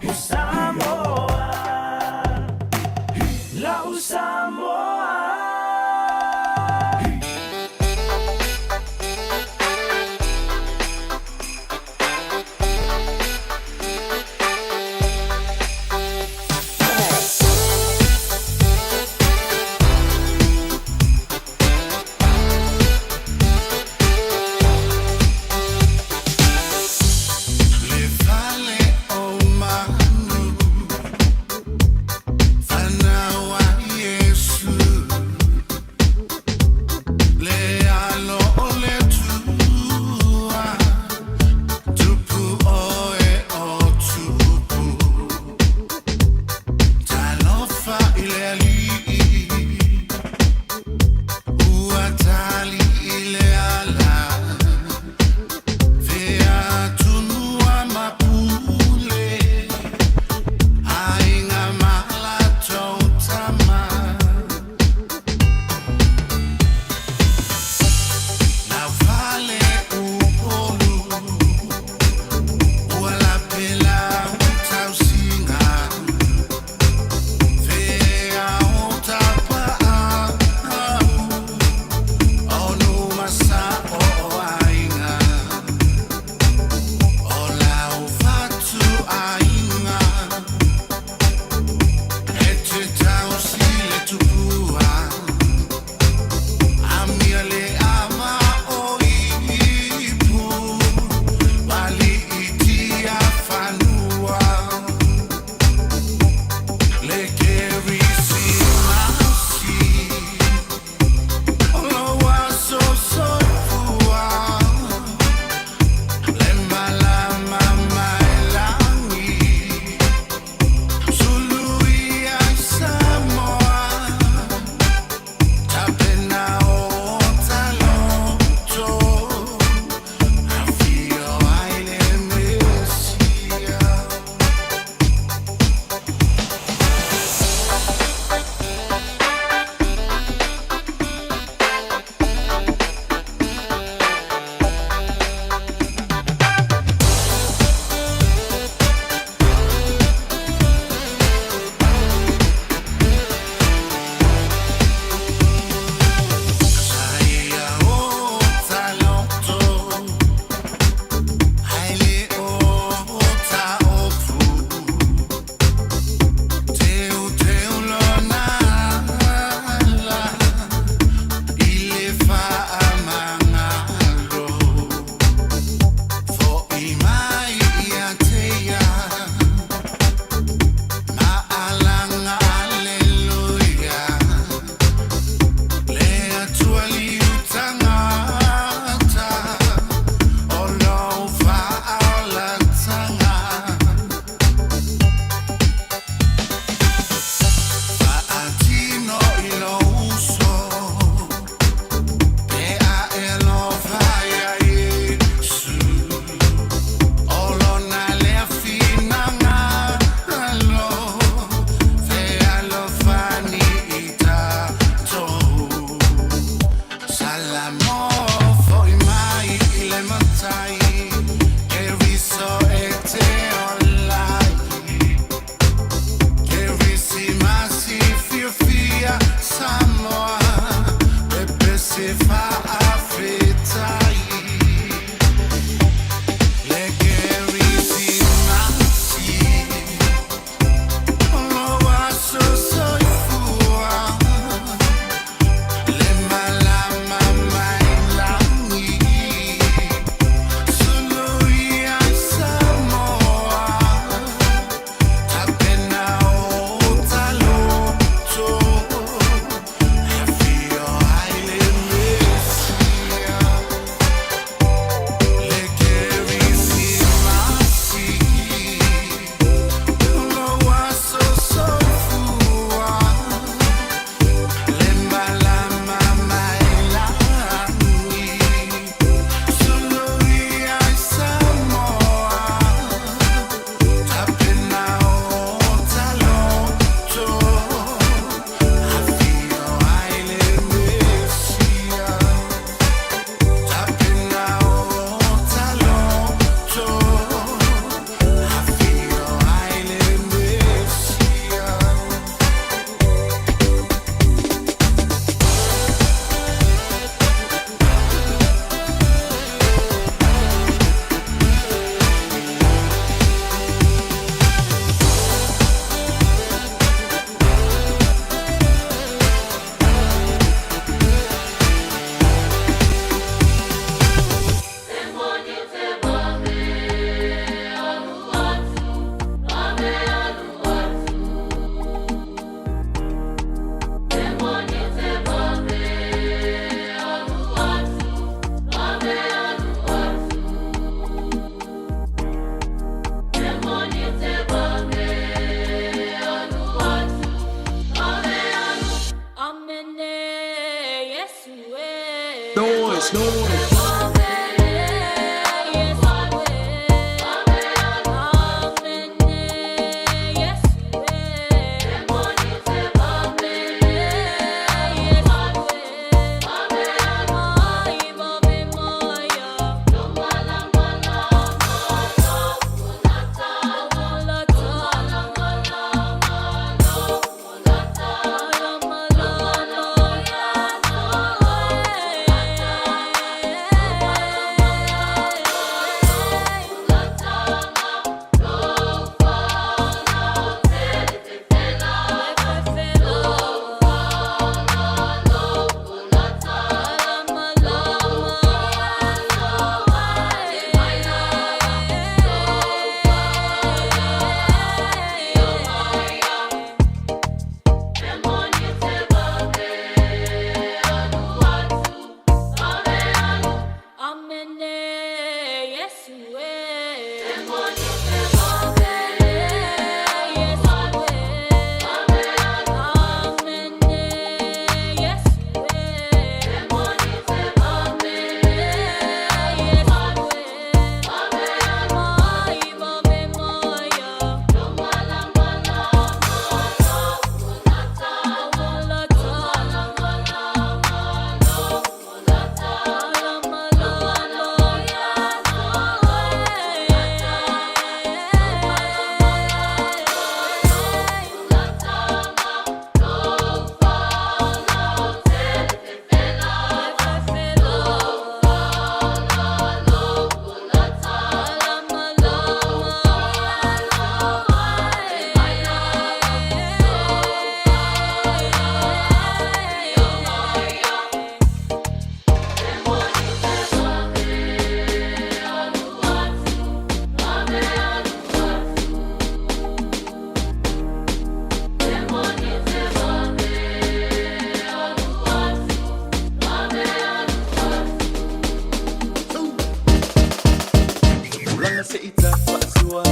se ita fa'asua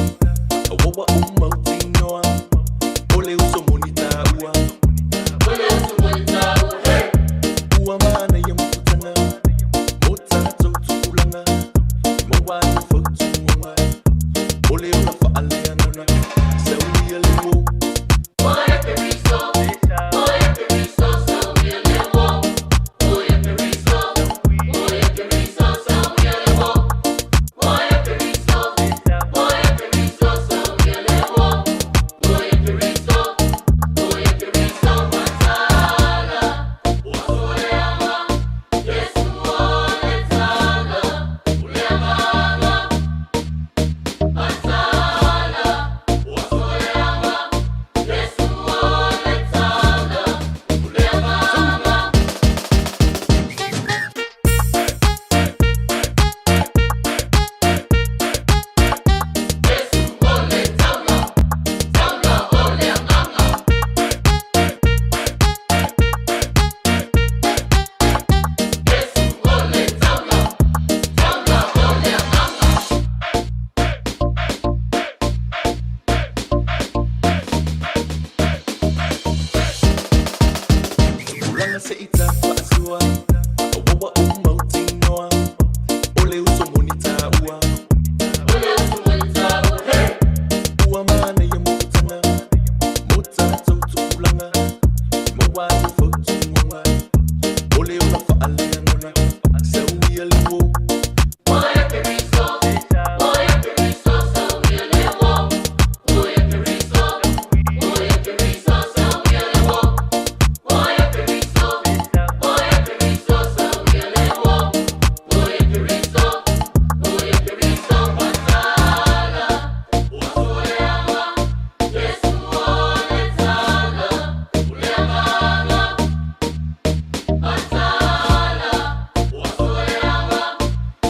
awawa umautinoa ole uso monita ua ole uso monita hey ua mana ya mutana mota totulanga mawa fotu mwa ole una fa'ale anana sawi lewo moya periso sawi lewo moya periso sawi lewo moya periso sawi lewo moya periso matala wasoleama Yesu oletanga uleamanga matala wasoleama Yesu oletanga uleamanga Ulanga se ita fa'asua awawa umautinoa ole uso monita ua ole uso monita hey ua mana ya mutana mota totulanga mawa fotu mwa ole una fa'ale anana sawi lewo moya periso sawi lewo moya periso sawi lewo moya periso sawi lewo moya periso matala wasoleama Yesu oletanga uleamanga matala wasoleama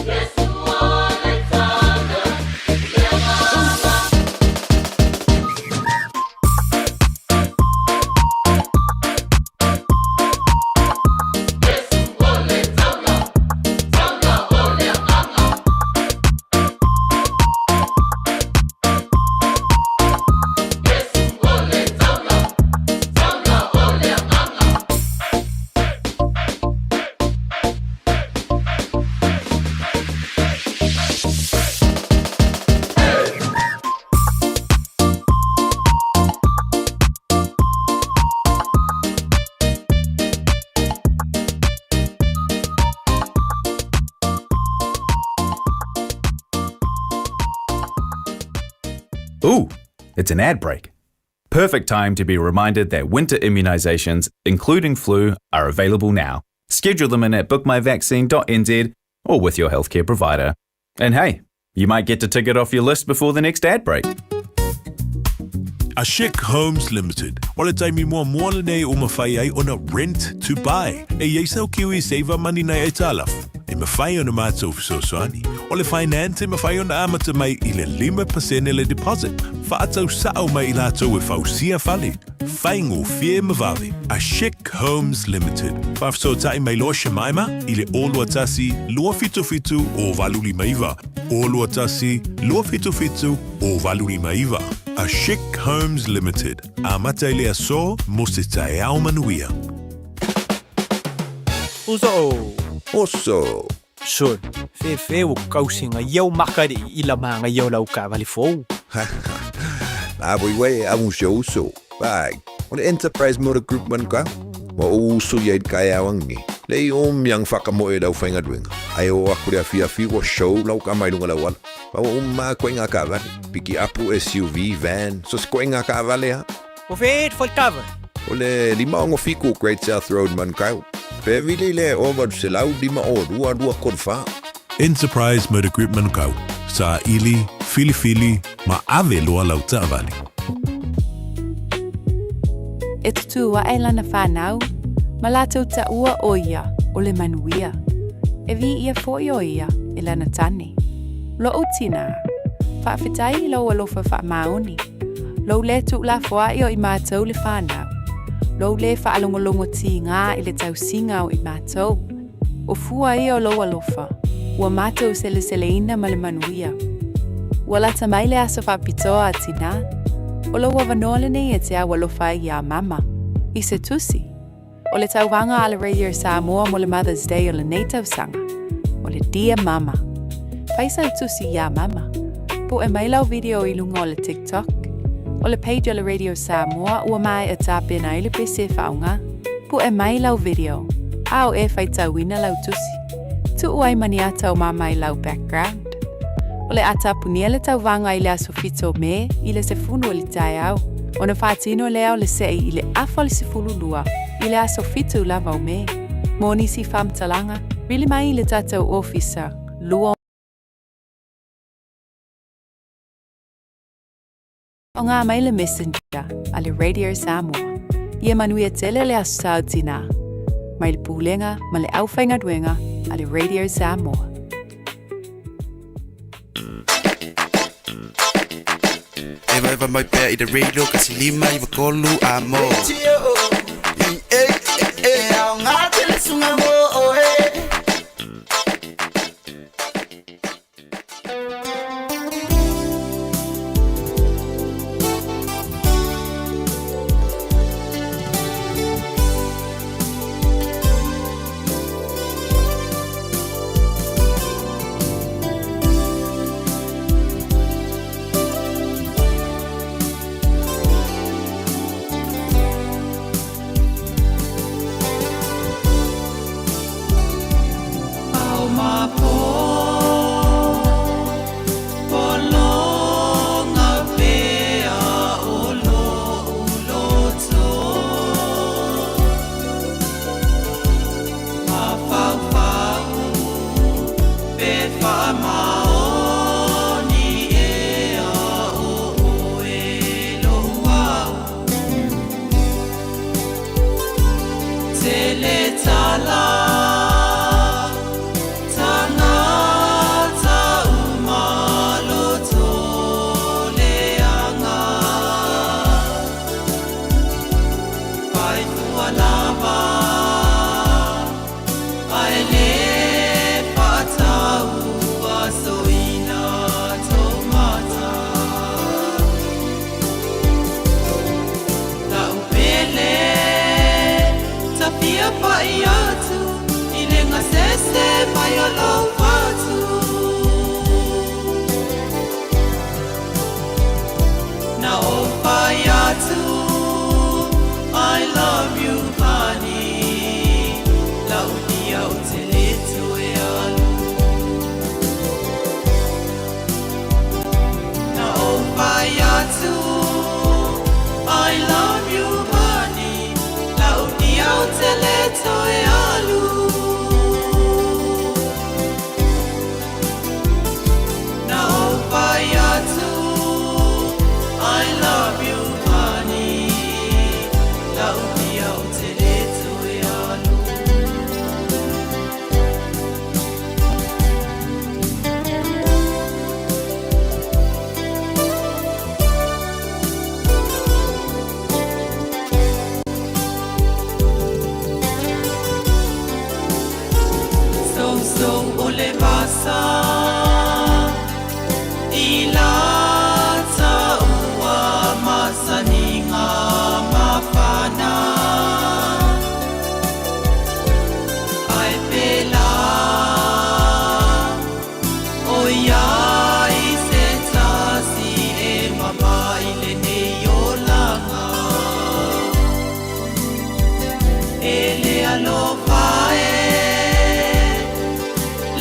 Yesu oletanga Ooh, it's an ad break. Perfect time to be reminded that winter immunisations, including flu, are available now. Schedule them in at bookmyvaccine.nz or with your healthcare provider. And hey, you might get to tick it off your list before the next ad break. Ashik Homes Limited. Wala taimi mua moana nei o mawhai ai ona rent to buy. E yeisau kiwi saver money nei e talaf. E mawhai ona mātou fisosoani. O le finance e mawhai ona amata mai I le 5% le deposit. Whaatau sao mai I lātou e whausia whale. Whaingo fie mawave. Ashik Homes Limited. Whafso tai mai loa Shemaima I le olua tasi lua fitu o valuli maiva. Olua tasi lua fitu o valuli maiva. Ashik Homes Limited. Amata I le aso mo se Taeao manuia. Oso. Son, fe o kausinga iau makari I la manga iau lau ka vali fou. Aboi amu uso. Bag. O le Enterprise Motor Group man ka. Wa uso yaid kaya wangi. Le yang whakamoe lau whainga duenga. Ai o akure fi wa show lau ka mai lunga lau ala. Wa ma koinga ka vale. Piki apu SUV, van. So koinga ka vale ha. O fe et faltava. O le lima ongo fiku Great South Road man kau. Pe vile le over se lau lima o dua korfa. Enterprise Motor Group Manukau. Sa ili, fili, ma ave loa lau tāwali. E tutu wa e lana whanau, ma lātou ta ua o ia o le manuia. E vi ia fōi o ia e lana tane. Lo o tina, whawhitai lau alofa whaamaoni. Lau le tu la whaai o I mātou le whanau. Lau le whaalongolongo ti ngā I le tau singa o I mātou. O fua ia o lau alofa, ua mātou sele ina ma le manuia. Wala tamaile aso whapitoa atina. Ola wavanole ni e tea walofai ya mama. I se tusi. O le tauwanga ala Radio Samoa mo le Mother's Day o le native sanga. O le Dear Mama. Paisa tusi ya mama. Po e mailau video I lunga o le TikTok. O le page o le Radio Samoa ua mai e tāpena I le PC whaunga. Po e mailau video. Ao e whaitauina lau tusi. Tu uai maniata o mama I lau background. O le ata punia le tauwanga I le asofito me I le se funu o le Taeao. O na whaatino leo le sei I le afa le se fulu lua I le asofito lava o me. Moni si whamtalanga, rili mai I le tatau officer, lua o ngā mai le messenger a le Radio Samoa. Ia manuia tele le asau tina. Mai le pūlenga ma le awhainga duenga a le Radio Samoa. Eva mai pea I the radio kasi lima I wakolu a mo. Ao ngā tele sunga mo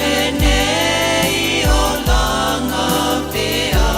Le nei o langa pea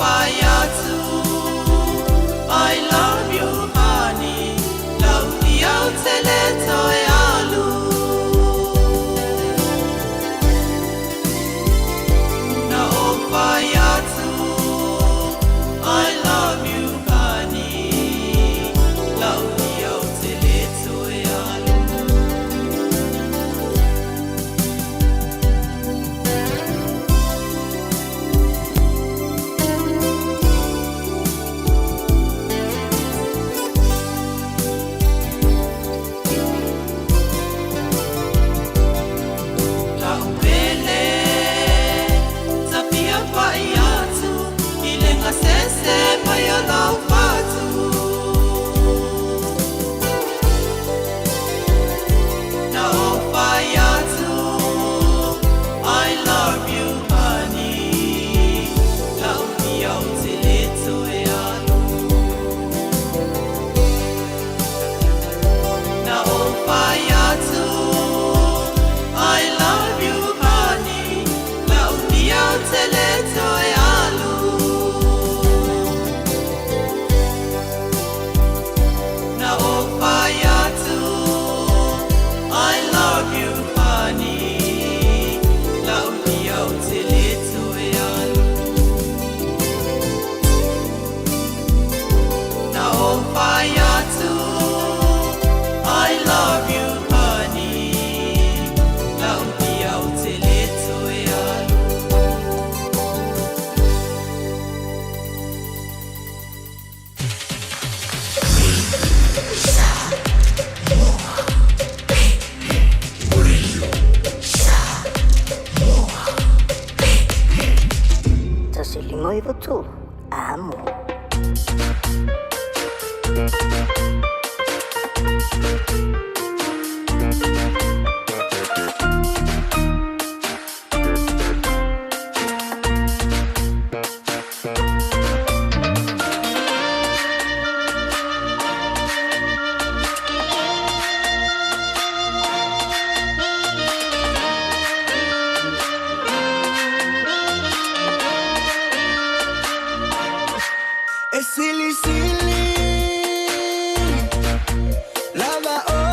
I love you, honey. Love the outeleto alu. Na opayatu. I love you, honey. Love the outeleto alu. Tu amo. Silly, silly, lava. Oh.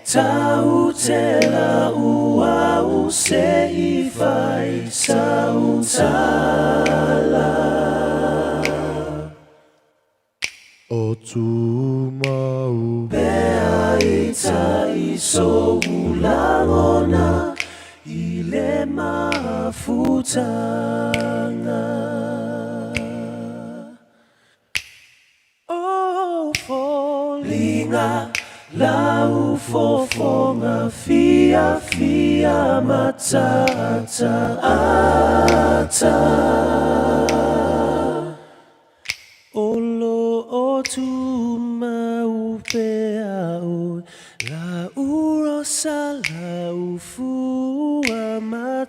Tau te la ua u se I vai sau tala. O tu mau Pea I ta I so ulangona I le mafutanga. O folinga lau fofonga fia fia matata ata. Olo o tu mau pea o la urosa la ufua matala.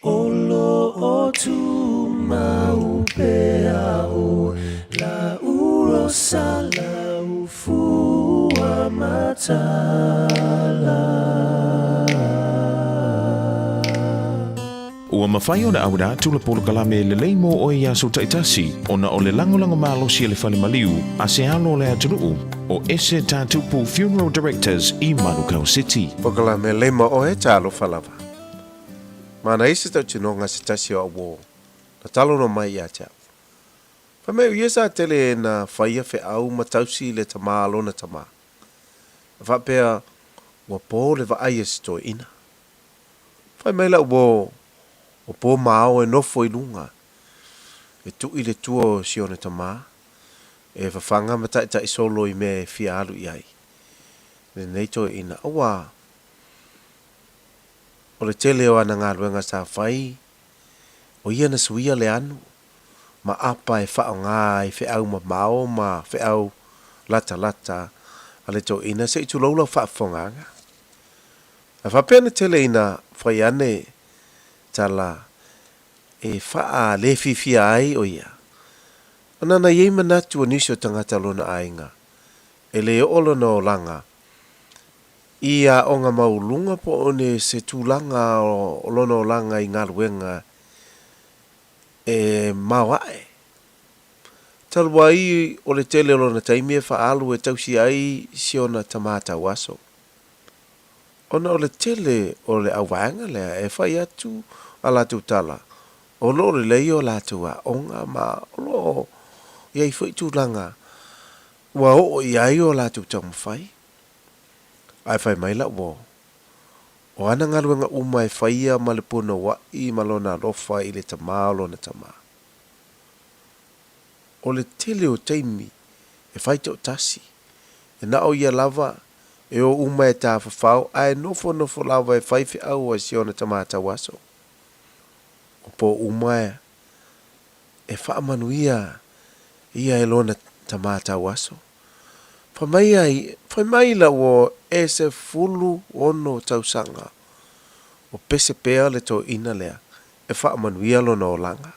Olo o tu mau pea o la urosa la ufua matala. Ua mawhai o na awera tula polo kalame le leimo o e aso taitasi o na o le langolango malosi le whale maliu a se alo le aturuu o ese tātupu Funeral Directors I Malu City. Po kalame leimo o e talo falava. Mana isi tau tinonga se tasi o awo na talo no mai a tau. Pameu iesa tele na whaia fe au matausi le tama alo na tama. Whapea ua po le wa aia sto ina. Whai meila uo o po mao e nofo I lunga. E tu I le tuo si o na tama. E whawhanga matai tai solo I me fia alu iai. Le neito ina awa. O le tele o ana ngā ruenga sa whai. O ia na suia le anu. Ma apa e whao ngā e whiau ma mao ma whiau lata lata. A le tō ina se I tu laula whaafonganga. A whapea na tele ina whai ane tala e whaa le fifia ai o ia. Ana na iei manatu o nisio tangata lona ainga. E le olo na o langa. Ia o ngā maulunga po one se tūlanga o lona o langa I ngā ruenga e mawae. Talua I o le tele lona taimi e whaalu e tausi ai si ona tamata waso. Ona o le tele o le awanga lea e whai atu a latu tala. O lo le lei o latu a onga ma o lo iai whai tūlanga. Wa o iai o latu tamu whai. Ai whai maila wo. O ana ngā ruenga uma e whaia ma le puna wa I malona rofa I le tamā lona tamā. O le tele o teimi e whai tau tasi. E na o ia lava e o uma e tā whawhau ai nofo lava e whai whi au a si ona tamata waso. O po uma e whaamanuia ia e lona tamata waso. Whai la o e se fulu ono tausanga. O pese pea le tō ina lea e whaamanuia lona o langa.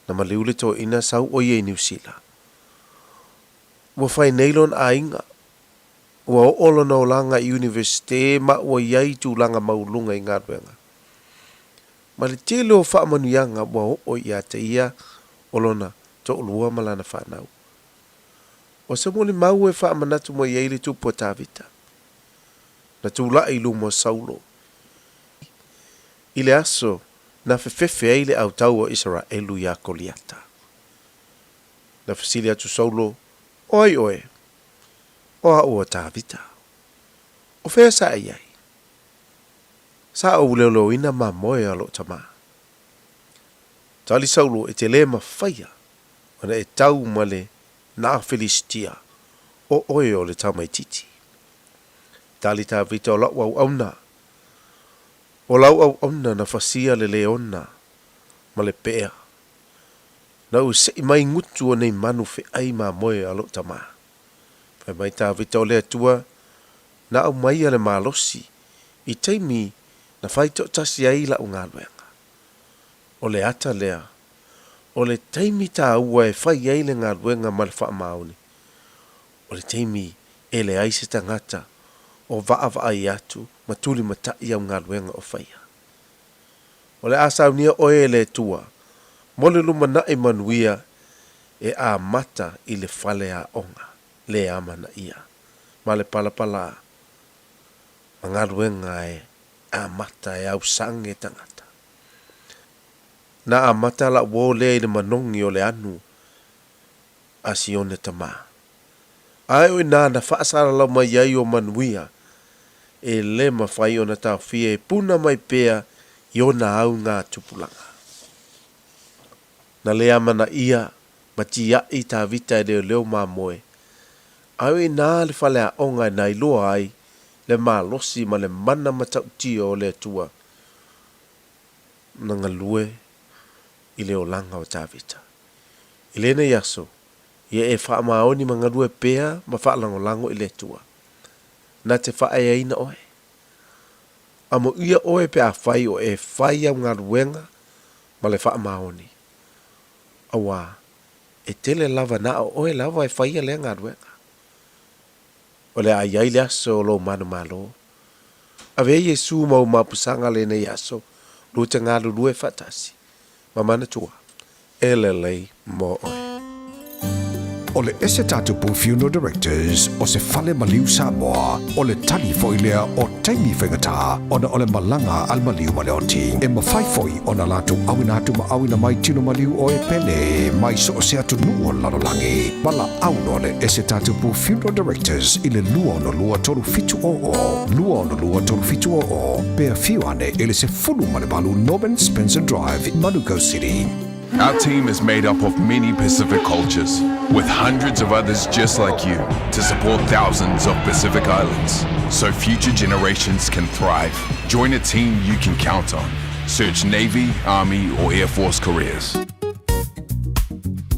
Na maliu le tō ina sau o ie New Zealand. Ua whai neilon a inga. Ua o lona o langa universite ma ua iai tū langa maulunga I ngā ruenga. Ma le tele o whaamanuianga ua o ia te ia o lona tō ulua malana whanau. O se mole mau e whaamanatu mo iei le tupo tāwita. Na tūla I lumo saulo. I le aso na whewhewhe ei le au tau o Israelu ia koliata. Na whesili atu saulo, oi oe, o a ua tāwita. O whea sa iei. Sa o ulelo ina ma moe alo tama. Tali saulo e te le ma whaia, ana e tau male na Filistia, o oe o le tamaititi. Tali tāwita o lau au auna. O lau au auna na fasia le leona, ma le pea. Na u se mai ngutu o nei manu fe ai ma moe alo tama. Fai mai tāwita o le atua, na au mai ale malosi, I teimi na fai to tasi ai la unga luenga. O le ata lea, o le teimi tā ua e fai ai le ngā luenga ma le wha mauni. O le teimi e le aise tangata, o vaa ai atu, ma tuli matai au ngā luenga o whaia. O le asaunia o e le tua, mo le luma na e manuia, e a mata i le fale a onga, le amana ia. Ma le palapala, mangaruenga e a mata e au sange tangata. Na a mata la wo le le manongi o le anu, a sione tama. Ai o na whaasara lau mai iai o manuia, e le mawhai o na tau fia e puna mai pea i o na au ngā tupulanga. Na le amana ia, ma ti a i tā vita e leo mā moe. Au i nā le whale a onga e nai loa ai, le mā losi ma le mana matau tio o le tua. Nanga lue, i le o langa o tā vita. I le ne yaso, ia e wha maoni ma ngalue pea, ma wha lango lango i le tua. Na te wha e aina oe. Amo ia oe pe a whai o e whai au ngā ruenga, ma le wha maoni. Awa, e tele lava na o oe lava e whai a le ngā ruenga. O le a iai le aso o lo manu malo. A vei Yesu mau mapusanga le ne yaso, luta ngā lulue fatasi. Ma mana tua, e le lei mo oe. O le ese tatupu funeral directors o se fale maliu Samoa o le tali foilea o taimi whengata ona o le malanga al maliu maleoti e mawhai foi o na latu awina atu ma awina mai tino maliu o e pele mai so o se atu nuo lalolangi mala auno le ese tatupu funeral directors i le lua ono lua toru fitu o pea fiuane ele se fulu malebalu Norman Spencer Drive in Manuko City. Our team is made up of many Pacific cultures, with hundreds of others just like you, to support thousands of Pacific islands, so future generations can thrive. Join a team you can count on. Search Navy, Army, or Air Force careers.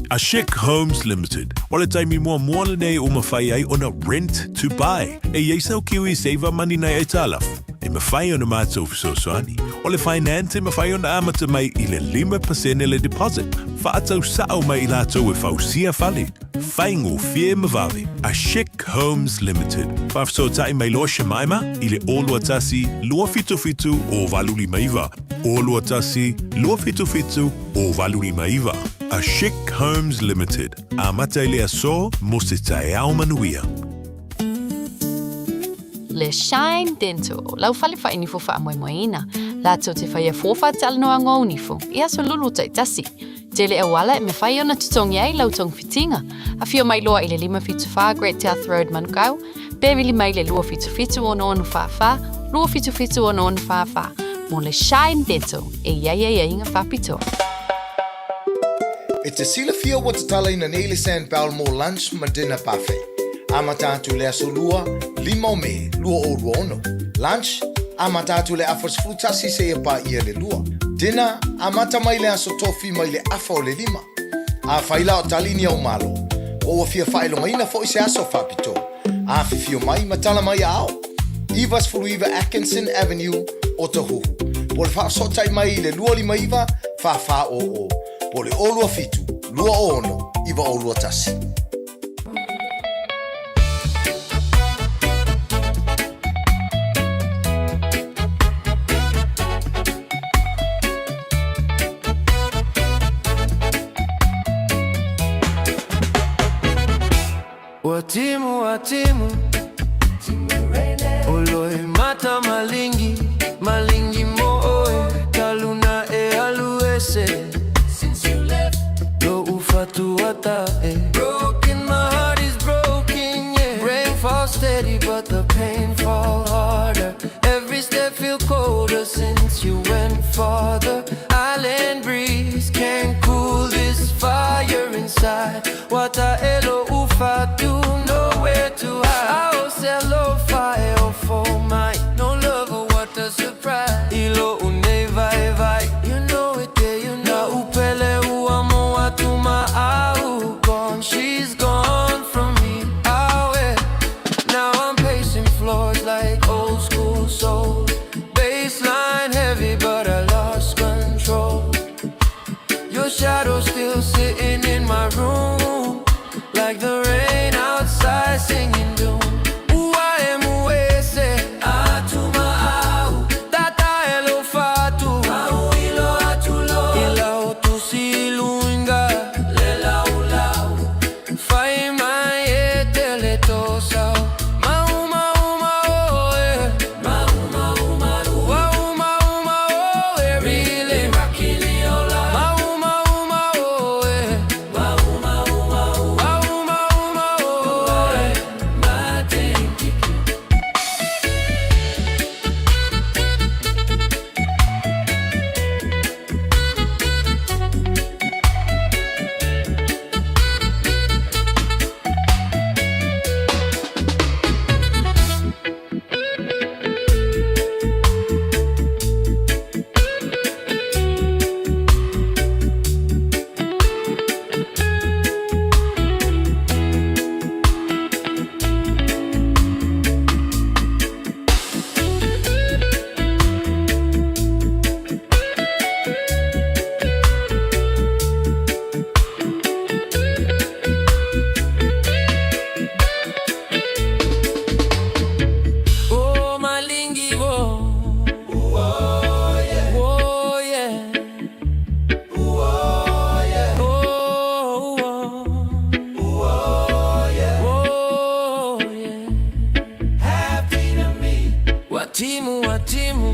Ashik Homes Limited. Wale taimi mua moana nei o mawhai ai ona rent to buy. E yeisau kiwi saver money nei e talaf. E mawhai ona mātou fisosoani. O le finance e mawhai ona amata mai I le 5% le deposit. Whaatau sao mai I lātou e whausia whale. Whaingo fie mawave. Ashik Homes Limited. Whafso tai mai loa Shemaima I le olua tasi lua fitu o valuli maiva. Olua tasi lua fitu o valuli maiva. Ashik Homes Limited. Amata I le aso mo se Taeao manuia. Le Shine Dental. Lau fale whaini fo wha moina. Lātou te whaia fōwha tala no angō unifo. Ia so lulu tai tasi. Te le awala e me whai ona tutongi ai lau tong fitinga. A whio mai loa I le 5 Great South Road Manukau. Bevili mai le lua fitu o no anu whawha. Lua fitu o no anu whawha. Mo le Shine Dental. E ia inga whapito. E te sila fia wa te tala ina neile Sand Balmore lunch ma dinner buffet. Ama tātu le aso lua, 5 me, lua o rua ono. Lunch, ama tātu le afas frutasi se e pa ia le lua. Dinner, amata mai le aso tofi mai le afa o le 5. A whaila o talini au malo. O a fia whailonga ina fo I se aso whapito. A fifio mai matala mai ao. Ivas Furuiva Atkinson Avenue o Tahuhu. Po le whaasotai mai I le lua 5 iwa, wha o. Po le olua fitu, lua o ono, iwa olua tasi. Watimu Oloi mata malingi mo oe Taluna e aluese Since you left Lo ufatu ata Broken, my heart is broken, yeah Rain falls steady but the pain fall harder Every step feel colder since you went farther Island breeze can't cool this fire inside Wata elo ufatu nowhere to hide I'll sell low fire for mine No love or what a surprise Ilo une vai You know it there, you know upele uamo watu maau Gone, she's gone from me Now I'm pacing floors like old school soul Baseline heavy but I lost control Your shadow still sitting in my room like Watimu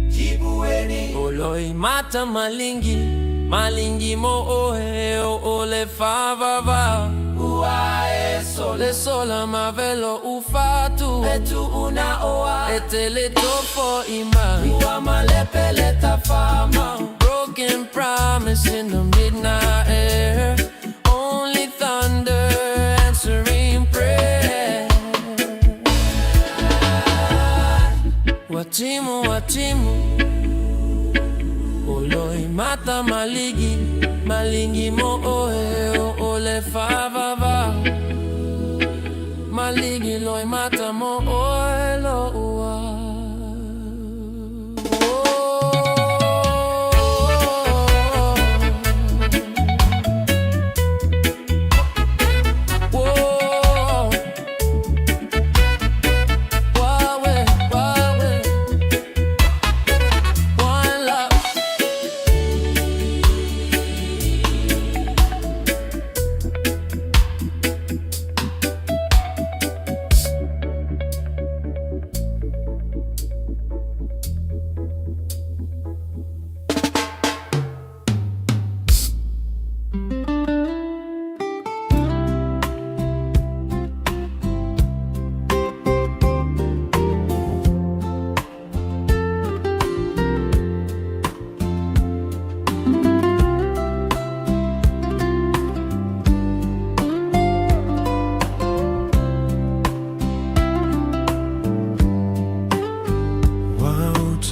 Jibueni Oloi mata malingi mo ohe ole favava Uae sole sola mavelo ufatu Etu una oa Etele tofo ima Uwa malepele tafama Broken promise in the midnight air Only thunder answering prayer Watimu Oloi mata malingi mo ohe ole favava Maligi loi mata mo ohe lo ua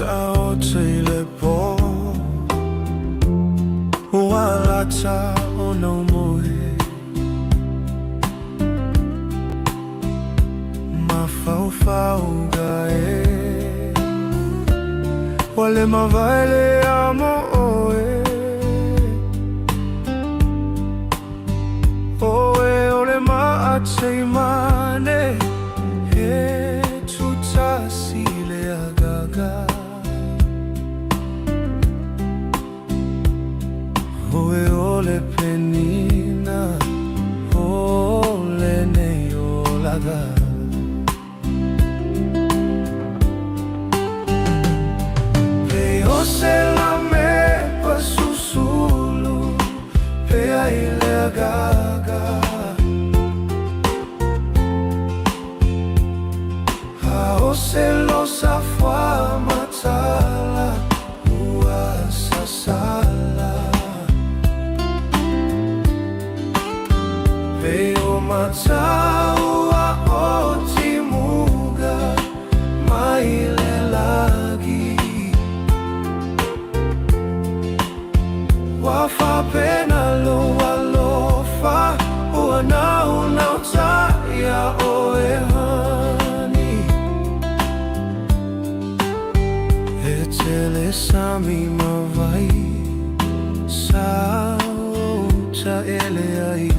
Taeao teile po Walata ono moe Mafaufau gae Wale mavaile amo oe Oe ole maatse imane He tutasile agaga Oe ole penina, ole ne olaga Pe ose la me pasusulu, pe aile agaga Ha ose lo safwa matala, ua sasala Veo mataua otimuga maile lagi Wafa pena lo alofa Uana unauta ya oehani Etele sami mavai Sauta eleai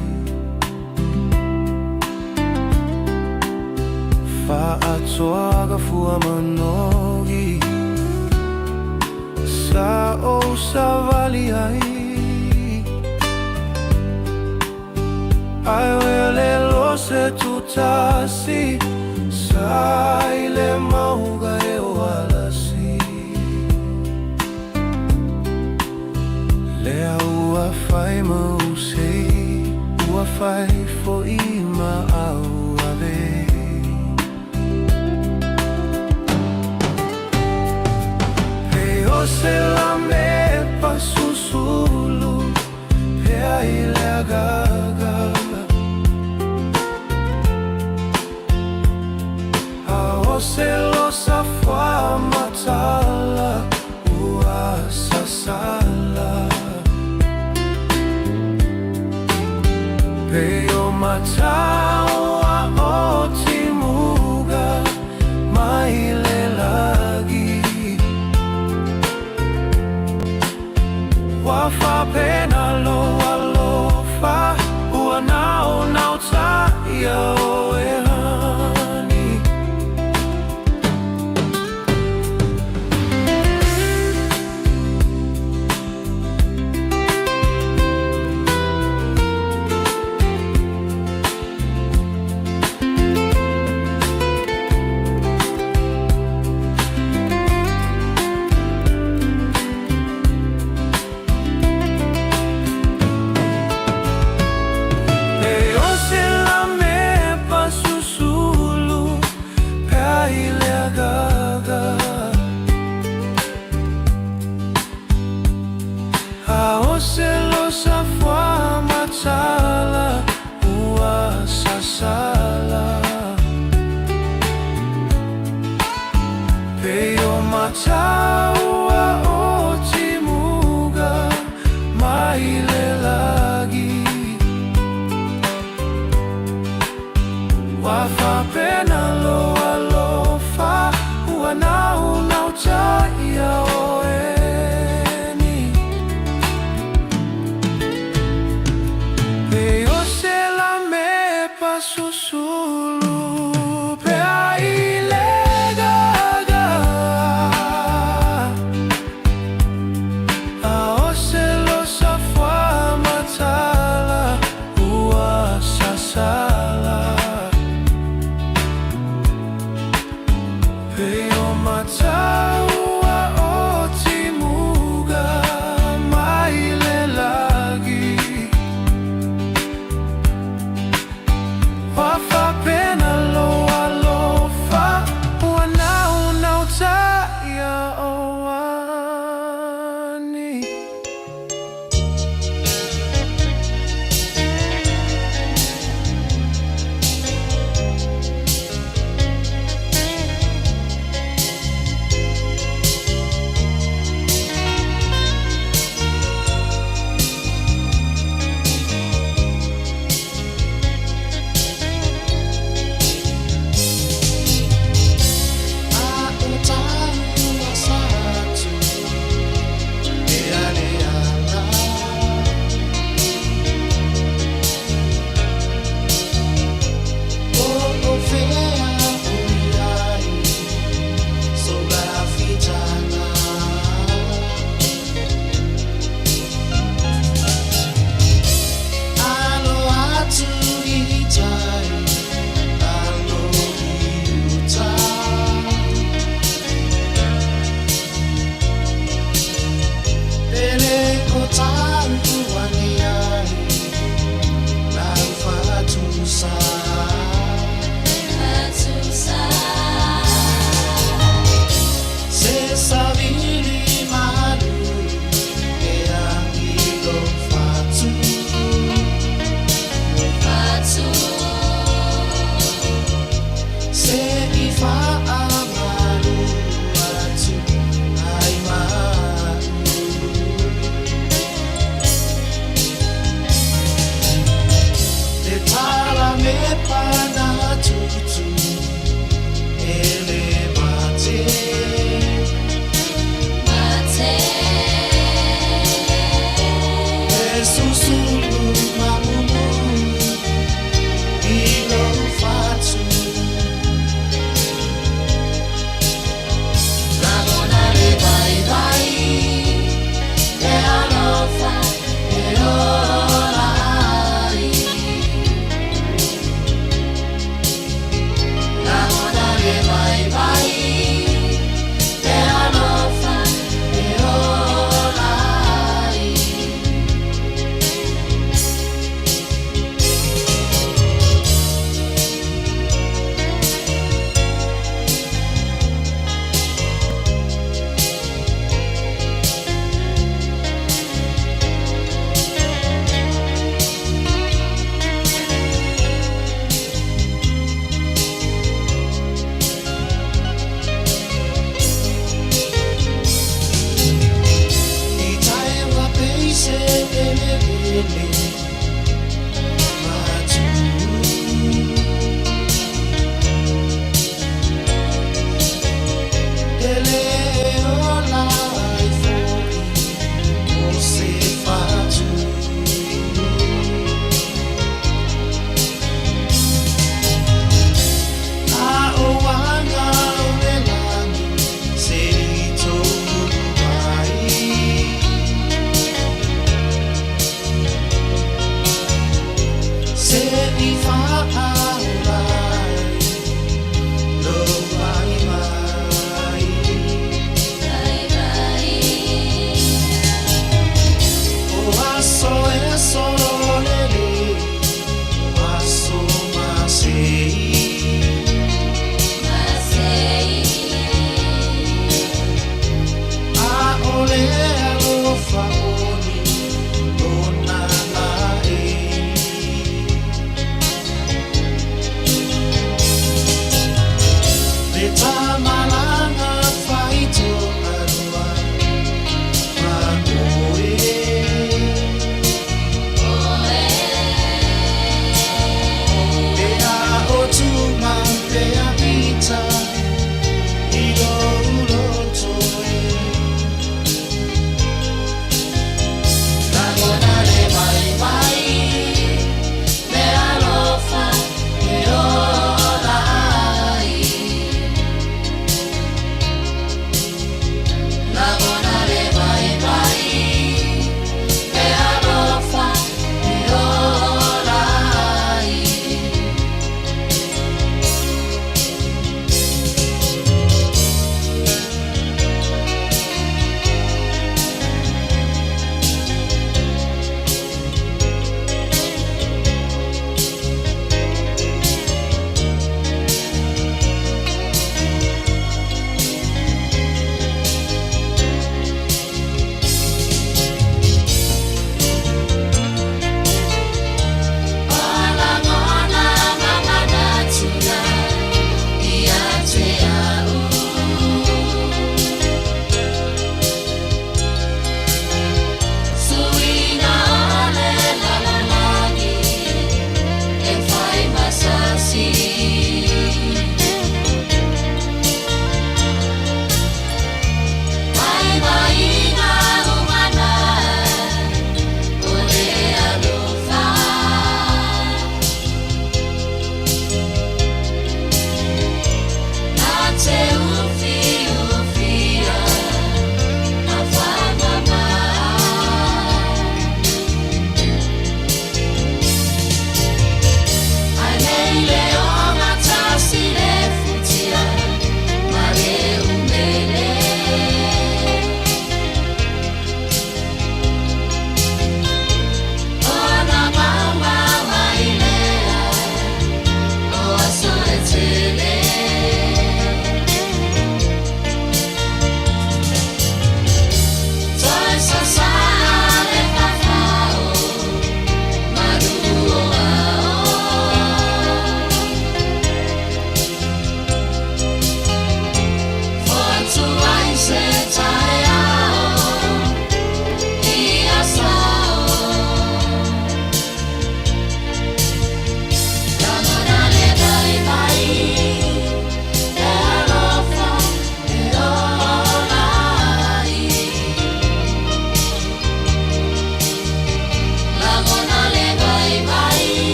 Fa'atoaga fua manogi Sa'o savali ai Ai wele lo se tutasi Saile mauga e walasi Lea ua fai mausei Ua fai fo ima au ave Se la me pasusulu Pe aile agaga A se lo safwa matala Ua sasala Pe o matala mataua o timuga maile lagi wafa pena loa lofa ua nau nau taia oeni pe o se la me pasusulu pe aile gaga a o se lo safwa matala ua sasala pe o mataua o timu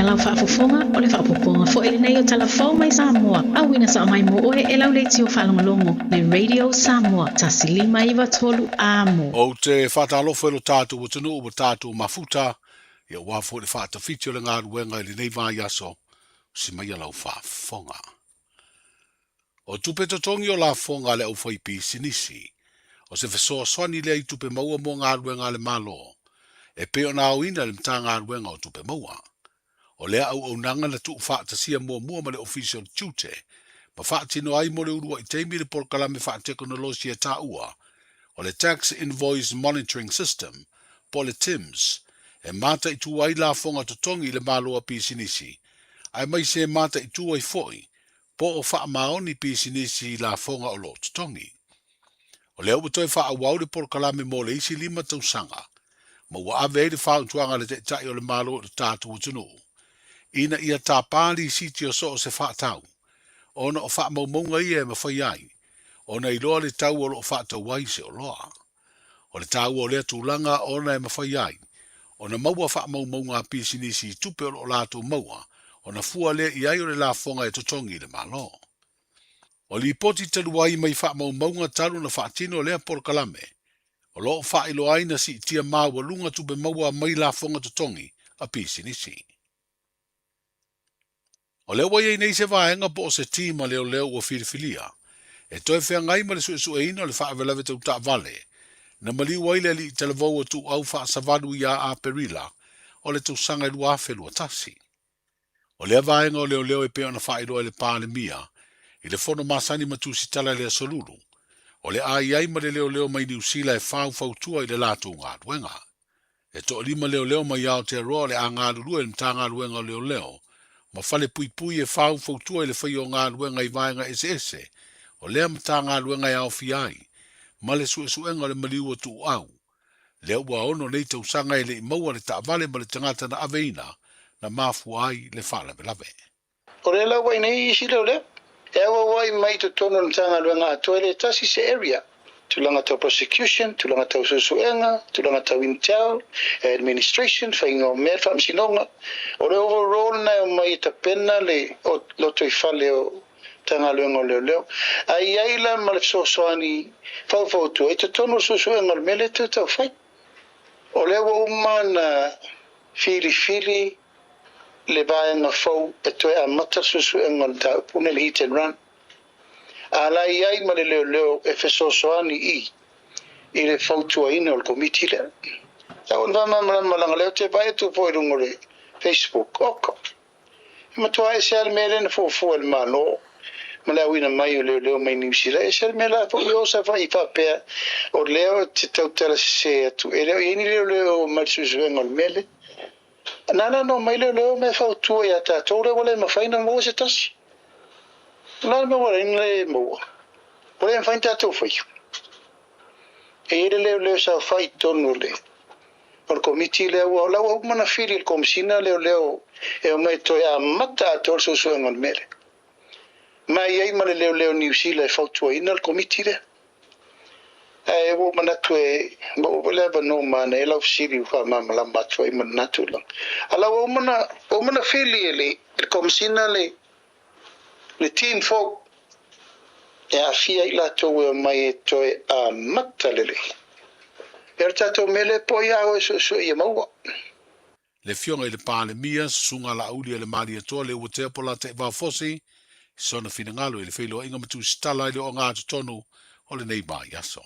lau whaafofonga o le whaapoponga fo ele nei o talafou mai Samoa. Awina sa mai mo oe e lau leiti o whalongolongo le Radio Samoa. Tasi 5 amo. O te whatalofo e lo tātou o tunu o tātou mafuta, ia wafo le whaatawhiti o le ngā ruenga i le nei vā yaso, si mai lau whaafonga. O tupe totongi o la fonga le au whaipi sinisi, o se fesoa swani le i tupe maua mo ngā ruenga le malo, e peo na auina le mta ngā ruenga o tupe maua. O lea au nanga na tuu whaatasia mua ma le official tute, ma whaatino ai mo le urua i teimi le porkalame whaateknolosia tā ua, o le Tax Invoice Monitoring System, po le TIMS, e mata i tu ai la fonga totongi le maloa pisinisi, ai mai se mata i tu ai foi, po o wha maoni pisinisi la fonga o lo totongi. O leo butoi wha awau le porkalame mo le isi 5 tausanga, ma ua ave le wha utuanga le te tai o le maloa o tātu utunu. Ina ia tā pāli siti o so o se wha tau, ona o wha maumonga ia e mawhai ai, ona i loa le tau o lo wha tau wai se o loa. O le tau o lea tūlanga ona e mawhai ai, ona maua wha maumonga pisinisi tupe o lo lātou maua, ona fua lea i ai o le la fonga e totongi le malo. O li poti talu ai mai wha maumonga talu na wha tino lea porkalame, o lo wha ilo ai na si tia maua lunga tupe maua mai la fonga totongi a pisinisi. O leo wai nei se vaenga po o se tima leo o filifilia, e toi whea ngai ma le su eina le wha avelawe tau ta vale, na mali waile li televou o tu au wha savadu ia a perila, o le tau sanga i lua whelua tasi. O lea vaenga o leo e peo na wha iloa le pāle mia, i le fono masani matu si tala lea solulu, o le ai ma le leo mai New Zealand e whau tua i le lātou ngā ruenga. E to lima leo mai au te roa le a ngā rurua e mta ngā ruenga leo, ma fale pui e whau tua i le whai o ngā ruenga i vaenga ese, o lea mta ngā ruenga i au fiai, ma le suenga le maliu o tu au. Lea ua ono nei tau sanga i le i maua le ta vale ma le tangata na aveina, na mafu ai le whala me lave. O le lau wai nei isi leo leo. E awa wai mai to tono le tanga ruenga atoe le tasi se area. Tulanga tau prosecution, tulanga tau susuenga, tulanga tau intel, administration, whainga o mea whamsinonga. O le overall na o mai ta pena le o loto i whale o tanga luenga o leo. Ai aila ma le soani whau tu. E te tono susuenga le mele tu tau whai. O le awa umana fili le vaenga whau e toi a mata susuenga le tau pune le hit and run. Ala ai ma le leo e fesosoani i le fautua ina o le komiti le. Tau nwa malanga leo te vai tu po i rungo le Facebook oko. E matua e se al mele na fufu el mano. Ma leo ina mai o leo mai nimsila. E se al mele po i osa fa i whapea o leo te tau tala se atu. E leo ini leo mai susuenga o le mele. Nana no mai leo me fautua i ata. Tore wale ma whaina mo se tasi. Nā me wara ina le maua. Wale en whain tātou whai. E ere leo sa whai tonu le. O le komiti leo o lau au mana whiri le komisina leo e o mai toi a mata a tol susuenga le mele. Mai ei ma le leo New Zealand e whautua ina le komiti le. E o mana tue, o lewa no mana e lau siri uka mamala matua i mana natu lang. A lau o mana whiri le komisina le teen folk e a fia i latou e mai e toe a mata lele. E ar tatou mele po ia o e so i maua. Le fionga i le pāle mia, sunga la uli e le mari atoa le ua te apola te whafosi, sona fina ngalo i le whailo inga matu stala i le o ngā tonu o le nei mai aso.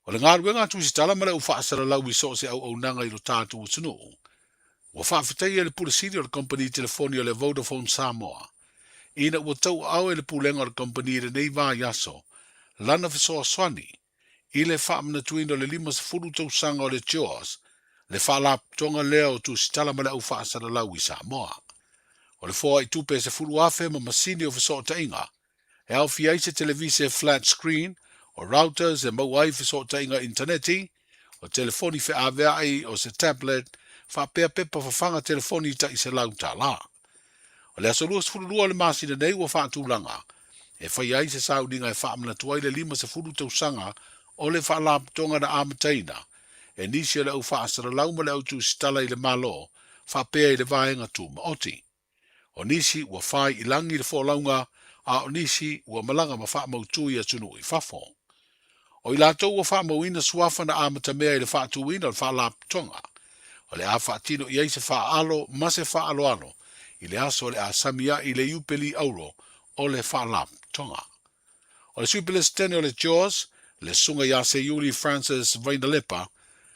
O le ngā ruenga tu stala male u whaasara lau i so se au nanga i lo tātu o tunu. Wa whawhitai e le pulasiri o le company telefoni o le Vodafone Samoa. Ina ua tau au e le pulenga o le company le nei vā yaso, lana fisoa swani, i le whaamna tuina o le 5 tau sanga o le Jaws, le whalap tonga leo tu sitala male au whaasara lau i Samoa. O le fōa i tupe se furu afe ma masini o fisoa tainga, e au fiai se televise flat screen, o routers e mauai fisoa tainga interneti, o telefoni fe aveai o se tablet, fa pea pepa fafanga telefoni ta i se lau ta la. O le aso luas furulua le masina nei ua wha tūlanga, e whai ai se sauninga e wha amna tuai le 5 se furu tausanga o le wha laptonga na amataina, e nisi o le au whaasara lau ma le au tu stala i le malo, whapea i le vaenga tu maoti. O nisi ua whai i langi le wholaunga, a o nisi ua malanga ma wha mautui a tunu i whafo. O i lātou ua wha mauina suafa na amata mea i le wha tuina le wha laptonga. O le a wha tino i eise wha alo, mase wha alo alo, i le aso le a samia i le upeli auro o le wha laptonga. O le supile stene o le Jaws, le sunga ya se Yuli Francis Vainalepa,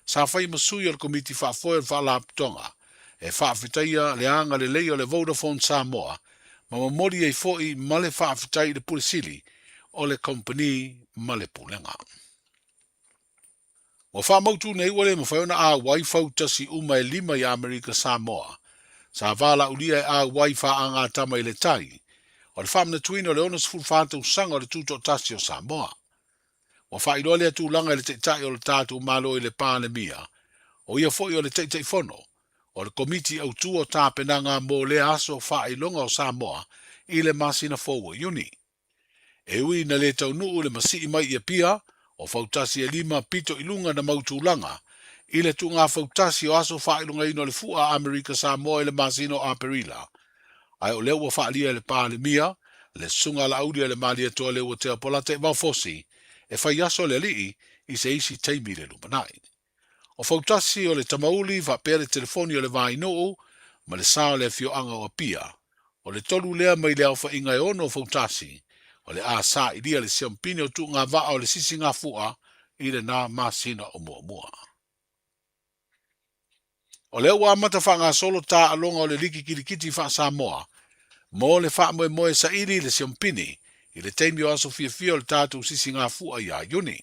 sa whai masui o le komiti wha foe wha laptonga, e whaafitaia le anga le lei o le Vodafone Samoa, ma mamori e foi ma le whaafitai le pulisili o le company ma le pulenga. Wa whaamautu nei wale ma whaiona a waifau tasi uma e 5 i Amerika Samoa, sa vala ulia e a waifa anga tama i le tai, o le whaamna tuina o le onas fulfata usanga o le tuto tasi o Samoa. Wa whairo le atu langa i le teitai o le tātu malo i le pānemia, o ia foi o le teitai fono, o le komiti au tua tāpenanga mō le aso whailonga o Samoa i le masina forward uni. E ui na le tau nuu le masi mai ia pia, o fautasi e 5 pito ilunga na mautulanga, i le tunga fautasi o aso whailonga ino le fua Amerika Samoa i le masino a Perila. Ai o leo wa whaalia le pālemia, le sunga la audia le malia toa leo wa tea polate vaufosi, e whai aso le lii i se isi teimi le lumanai. O fautasi o le tamauli va pere telefoni o le vai noo, ma le sao le fio anga o pia. O le tolu lea mai le alfa inga e ono o fautasi, o le a sa i lia le siampine o tu ngā vaa o le sisi ngā fua, i le nā masina o mua mua. O le ua amata wha ngā solo tā alonga o le liki kirikiti wha Samoa, mo le wha moe moe sa ili le siampine, i le teimi o aso fia o le tātou sisi ngā fua i a yuni.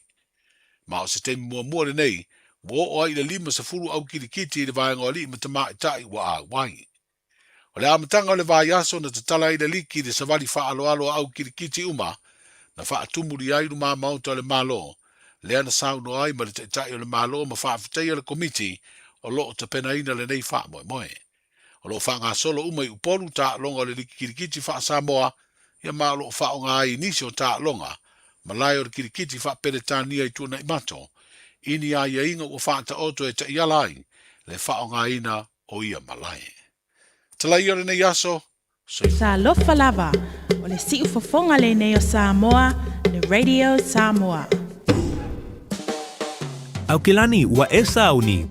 Ma o se teimi mua mua le nei, wo o ai le 5 sa furu au kirikiti i le vaenga o li ma tama i tai wa a wai. O le amatanga o le vai aso na tatala i le liki le savali wha alo alo au kirikiti uma, na wha atumuri ai ruma mauta o le malo, le ana sauno ai ma le tai o le malo ma wha afitai o le komiti o lo o tapena ina le nei wha moe moe. O lo wha ngā solo uma i upolu ta longa o le liki kirikiti wha Samoa, ia ma lo wha o ngā ai nisi o ta longa, ma lai o le kirikiti wha peretania i tuna i mato, ini a ia inga ua whaata oto e ta ialai, le whao ngā ina o ia malai. Tala i ore nei aso, Sa lofa lava, o le siu fofonga le nei o Samoa, le Radio Samoa. Au kilani wa esa uni.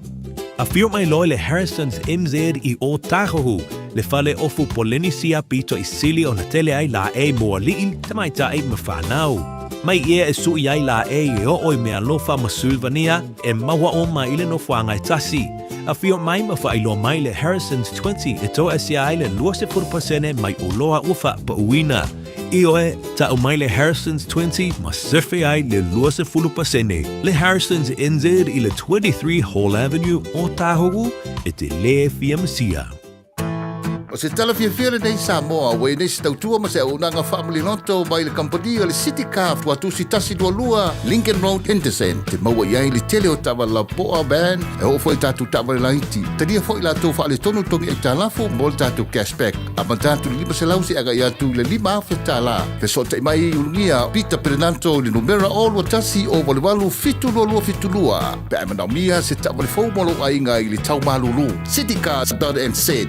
A fio mai loe le Harrison's MZ i o Tahohu, le fale ofu polenisia pito i sili o na tele ai la e moa liin, tamaita ai mawhanau. Mai ia e sui ai la e o oi mea lofa ma Sylvania e maua o ma ile no fuanga e tasi. A fio mai ma wha ilo mai le Harrison's 20 e to asia ai le 20% mai uloa ufa pa uina. I oe, ta o mai le Harrison's 20 ma surfe ai le 20%. Le Harrison's NZ i le 23 Hall Avenue o Tahogu e te le fia masia. O se tala fia nei Samoa, wei nei se tautua ma se au nanga family noto mai le company o le City Car fua tusi tasi dua lua Lincoln Road Henderson. Te maua iai le tele o tawa la poa band e ho foi tatu tawa le laiti. Tania foi la tau whaale tonu tongi e talafu mo le tatu cashback. A ma tatu 5 se lausi aga ia tu le 5 awha tala. Fe so te mai ulungia Peter Pernanto le numera o lua tasi o walewalu fitulua. Pe a manaumia se tawa le fau molo ainga i le tau malulu. citycars.nz.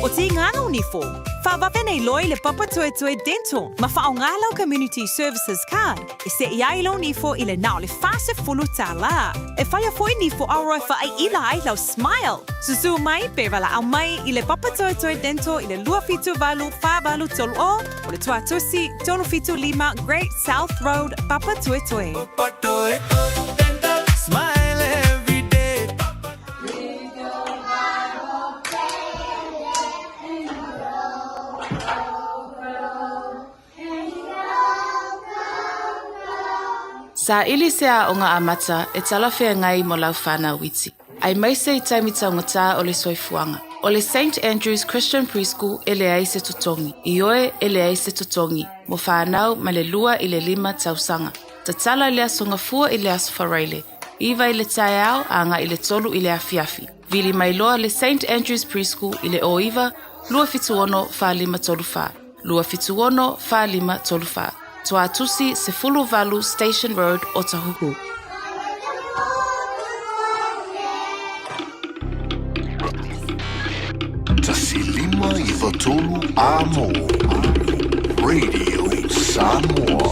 O ti ngana unifo, whawawe nei loi le Papa Toe Toe Dental, ma whaongalau Community Services Card, e se iai lau nifo i le nao le fase fulu tā la. E whaia foi nifo auroi wha ai ila ai lau Smile. Susu mai, pe wala au mai i le Papa Toe Toe Dental i le 252 tolu o le tuatusi 355 Great South Road, Papa Toe Toe. Papa Toe Toe Dental, smile every day. Sa ili sea o ngā amata e talawhia ngai mo lau whānau witi. Ai maise i taimita o ngata o le soifuanga. O le St. Andrews Christian Preschool e le aise tutongi. I oe e le aise tutongi. Mo whānau ma le 2 i le 5 tausanga. Ta tala le asonga fua i le aso whareile. Iwa i le Taeao anga i le tolu i le afiafi. Vili mai loa le St. Andrews Preschool i le oiva, 251 wha 5 tolu wha. 251 wha 5 tolu wha. Toa tusi se Fuluvalu Station Road o Tahuhu. Tasilima Ivatolu Amo Radio Samoa.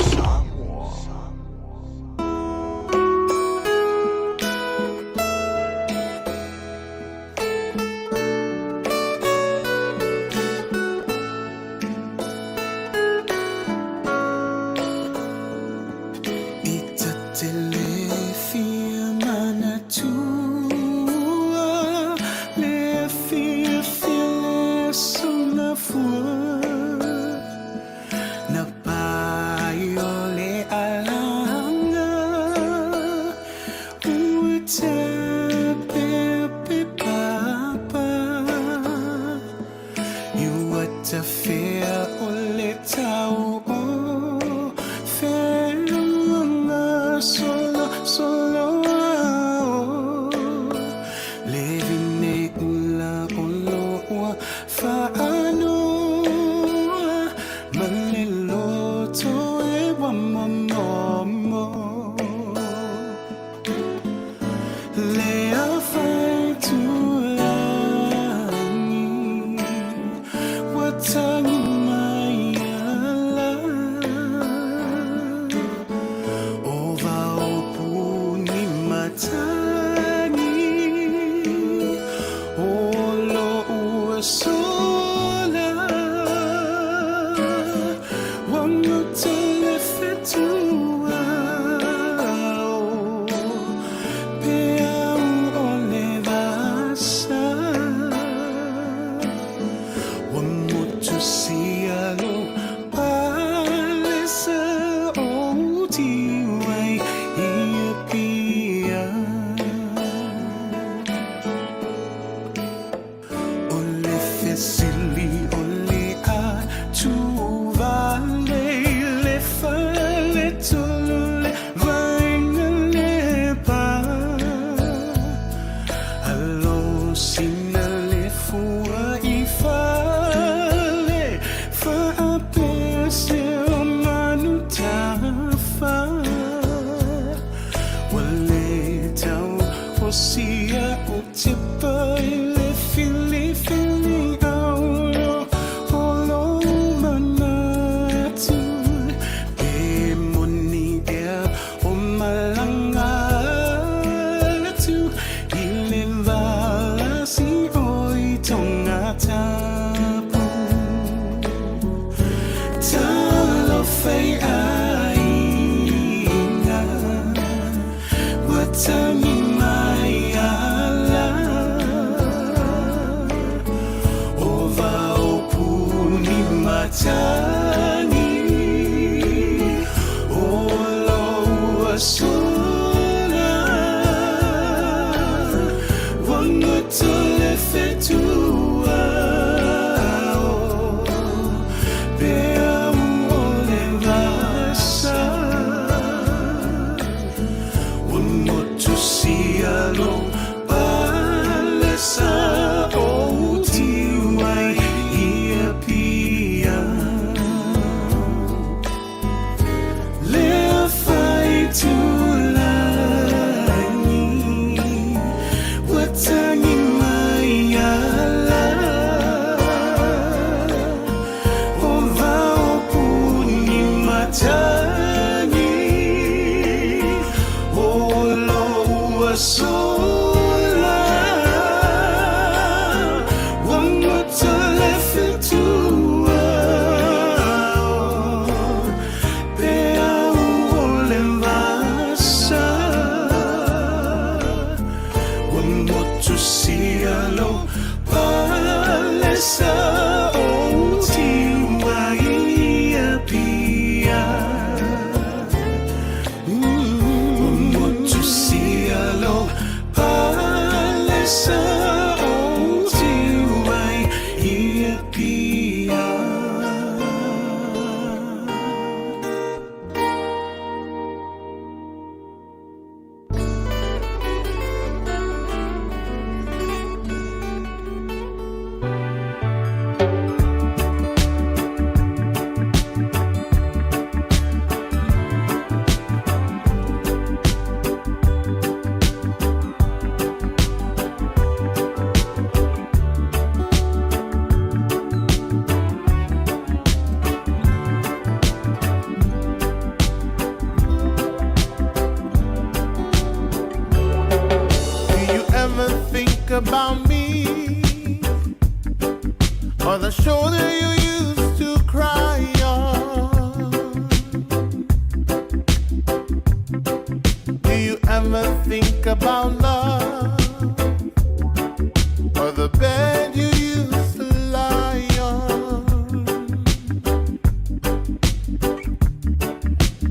or the bed you used to lie on?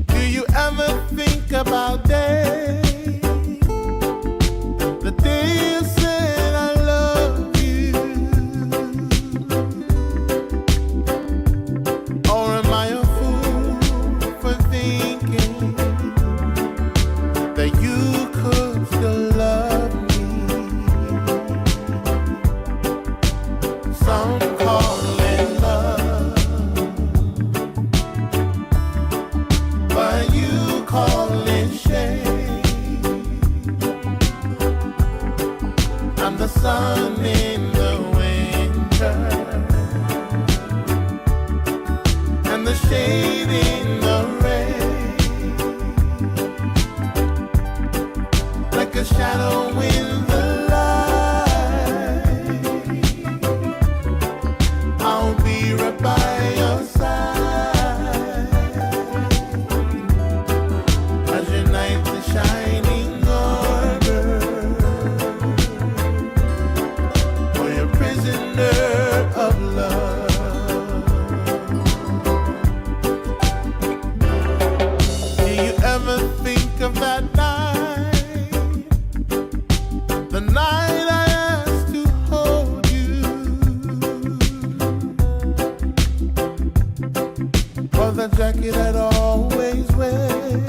Do you ever think about days, the day you said I love you? Or am I a fool for thinking that you could still love me? Some call it love, but you call it shame. I'm the sun in the winter and the shade in the rain, like a shadow in the light. I'll be right by your side as your night is shining order, for you're a prisoner of love. Do you ever think of that night, the night I asked to hold you, or the jacket I'd always wear?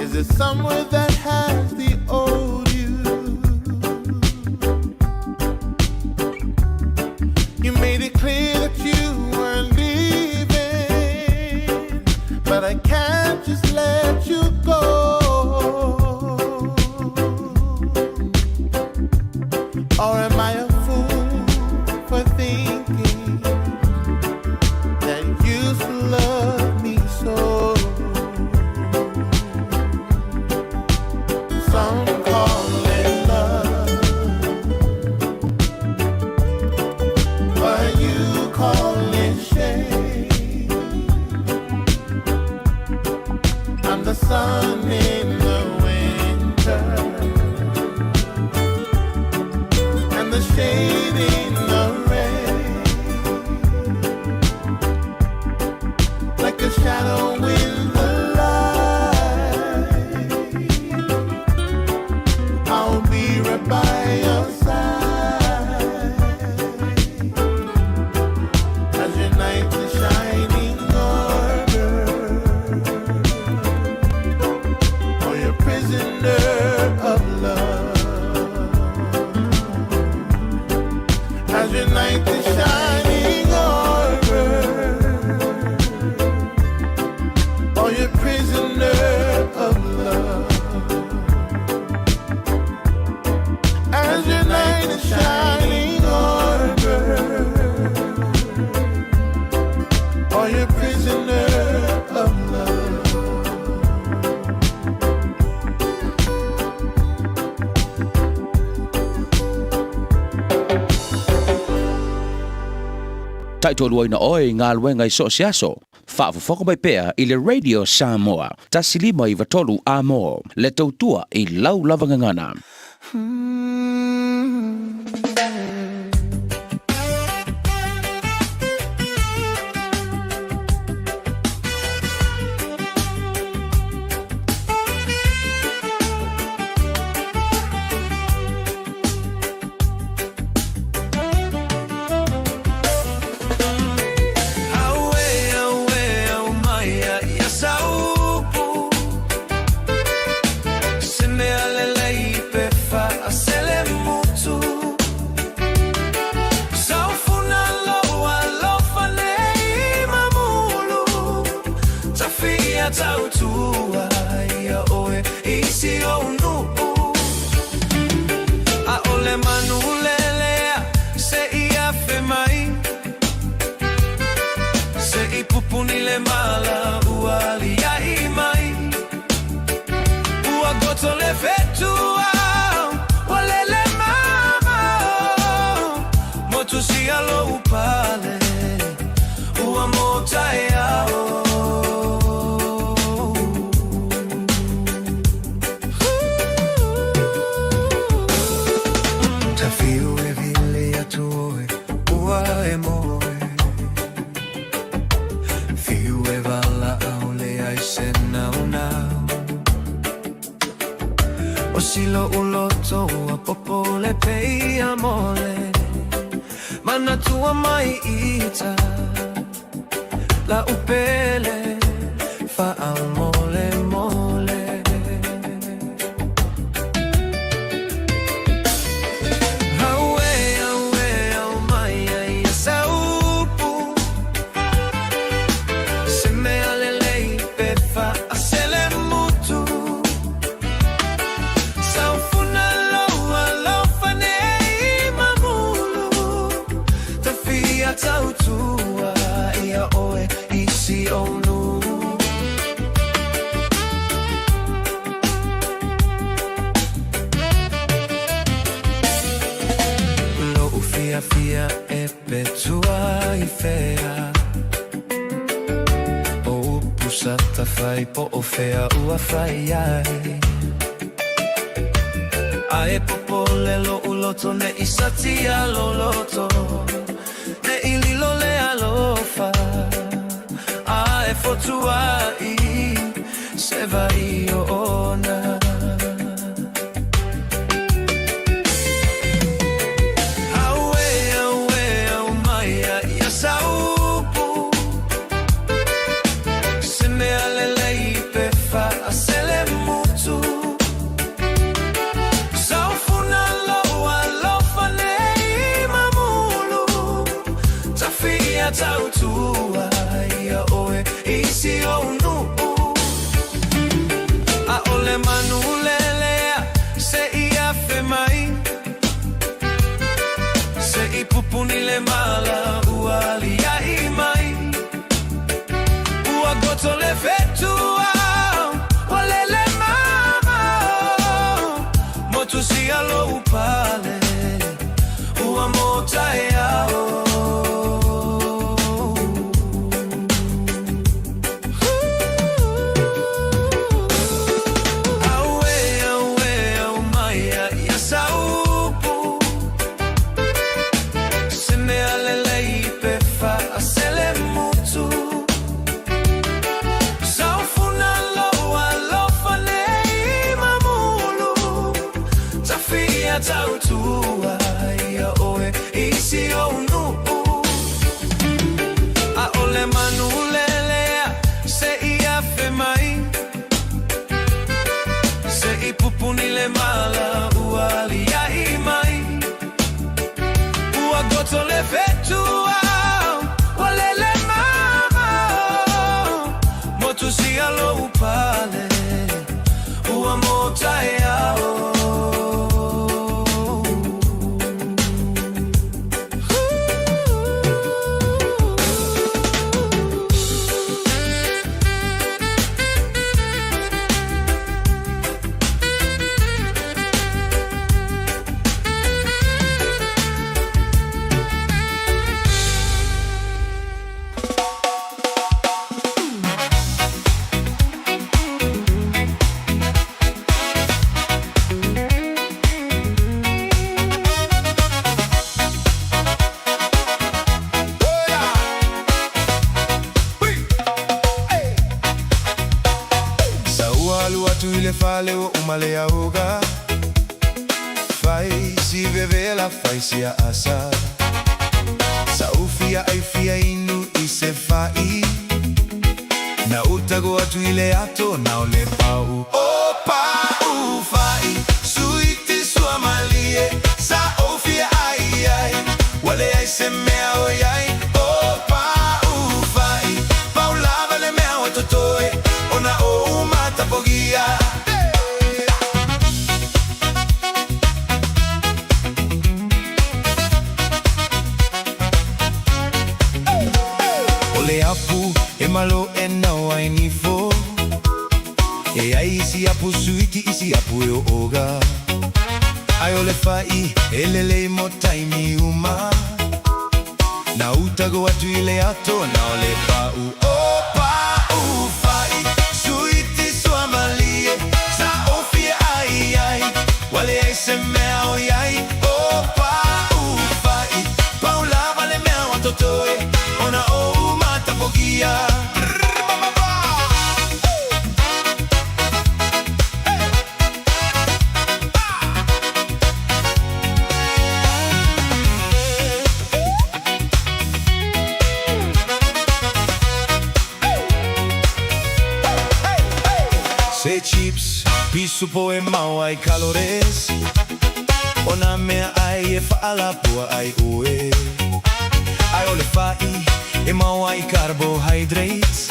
Is it somewhere that has the old you? You made it clear that you weren't leaving, but I can't just let you go. Or am I a fool for thinking that you still love me so? Some call it love, but you call it shame. I'm the sun in the winter and the shade in the rain, like a shadow in the light. I'll be right by your side as your night is shining order, for you're a prisoner of love. As your night is shining order, or you're a prisoner of love. As your night is shining order, or you're a prisoner of love. Taitolu aina oi ngā luenga I so siaso. Whaafofoko mai pea I le Radio Samoa. Tasilima I vatolu amo. Le tautua I lau lavangangana. Tautua ia oe isi o nuku a ole manu lelea se ia fe mai se I pupuni le mala ua lia I mai ua goto le fetua o lele mama motu si alo upale ua mo Taeao Tafio e vile atoe ua e moe Fiu e vala au le ai se nau nau O silo uloto a popo le pei amole Mana tua mai ita La upele fa au mole mole Tautua ia oe isi onu Lo ufia fia e petua i fea O pusata fai po o fea ua fai ai Ae popole lo uloto ne isatia lo loto Ililo le alofa a e fotuai se vai ona Aue mai ya saupu se me alelei pe fa asele mutu saufuna lo alofa nei mamulu Tafia tautua ia oe isi onu A ole manulelea se ia fe mai Se I pupuni le mala ua lia I mai Ua goto le fetua Wale le mama Motu sia lo upale Ua mo Taeao Tautua ia oe isi onu A ole manulelea se ia fe mai Se I pupuni le mala ua lia I mai Ua goto le fetua Wale le mama Motu sia lo upale Ua mo Taeao Fale o umale auga Fai si vevela fai si asa Saufia ai fia inu I se fai Na utago atu ile ato na ole pau Opa ufai Suiti sua malie Saufia ai ai Wale ai se mea oi ai Opa ufai Paulava le mea o totoe Ona o umata pogia Malo e nau ai ni fo E ai isi apu suiti isi apu e oga Ai ole fai e lele mo taimi uma Na utago atu ile ato na ole pau Opa ufai suiti sua malie Sa ofie ai ai Wale ai se mea oi ai Opa supo e mau ai calores Ona mea ai e whaala pua ai ue Ai ole whai e mau ai carbohydrates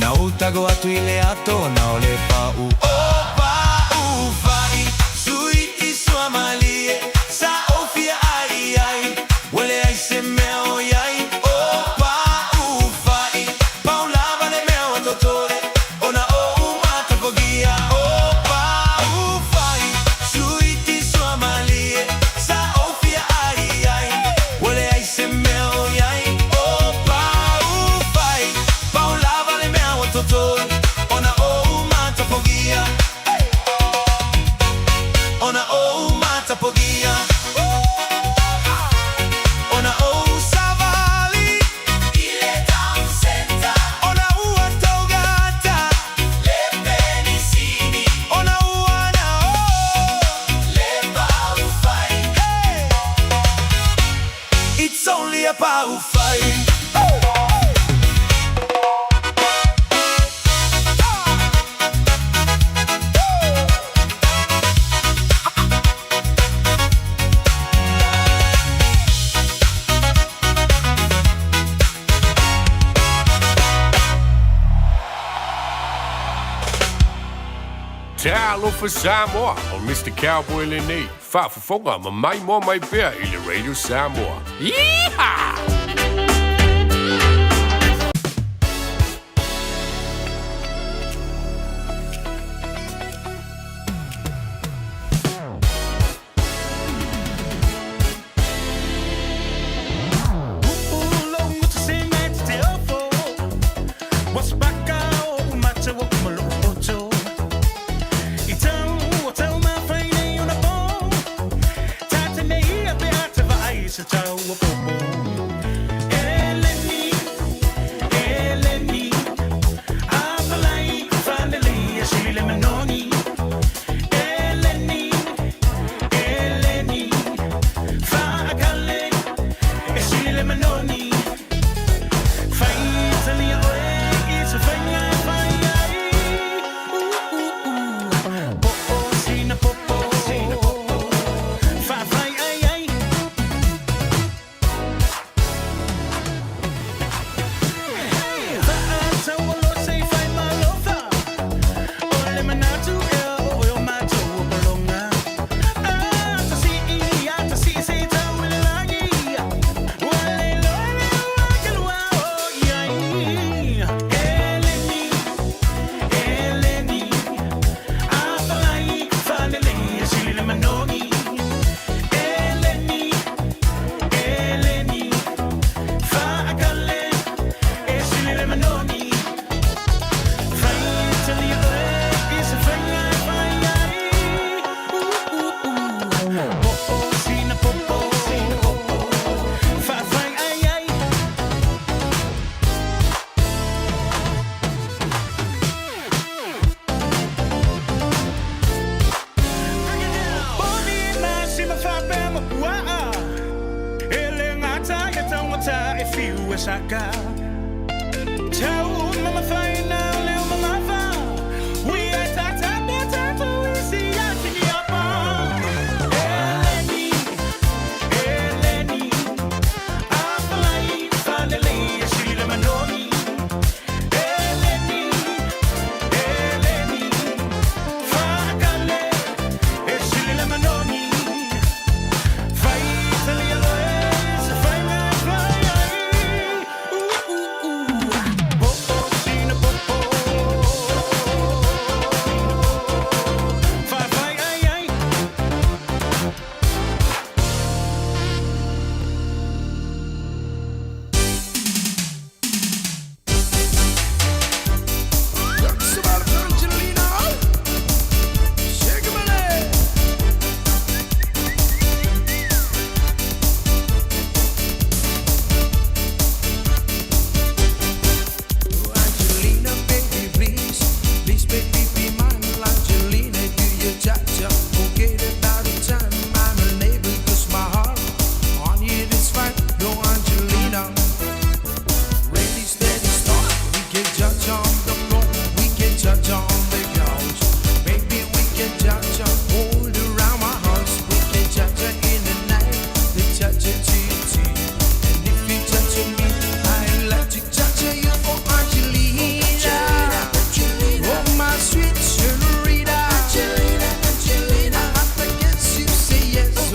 Na utago atu I le ato na ole pau O pau whai Sui I sua malie Sa ofia ai ai Wele ai se mea o iai O pau whai Pau lava le mea o totore Ona o umata pogia O pau whai Sui I sua malie Sa ofia ai ai Wele ai se mea o iai O pau whai Pau lava le mea o totore Ona o umata pogia Ona o umata pogia Ona o savali Ile town center Ona ua togata Le penicini Ona ua na o Le pau fai Hey It's only a pau fai Taeao for Samoa on Mr. Cowboy Lenny. Whaafafonga ma mai mo mai pea I le Radio Samoa. Yeehaw!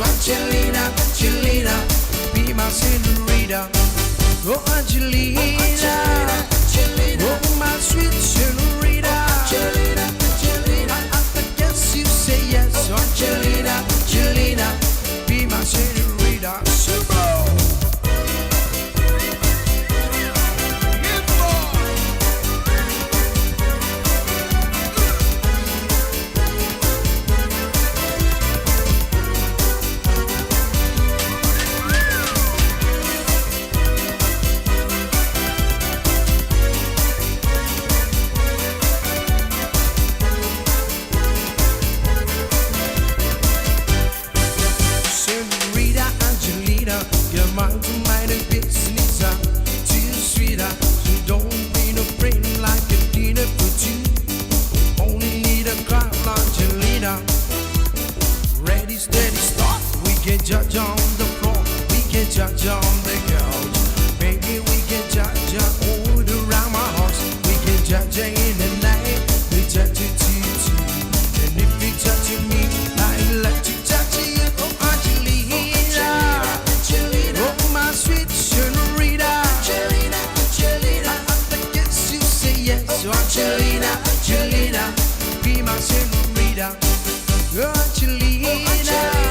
Angelina, Angelina, be my senorita. Oh, Angelina, oh, my sweet senorita. Angelina, Angelina, I guess you say yes. Angelina, Angelina, be my senorita. Super. Judge on the floor, we can judge on the couch. Baby, we can judge all around my house. We can judge in the night, we judge it too. And if you touch me, I like to touch you. Oh, Angelina, Angelina, oh, my sweet senorita. Angelina, Angelina, I guess you say yes. Oh, Angelina, Angelina, be my senorita. Oh, Angelina, Angelina.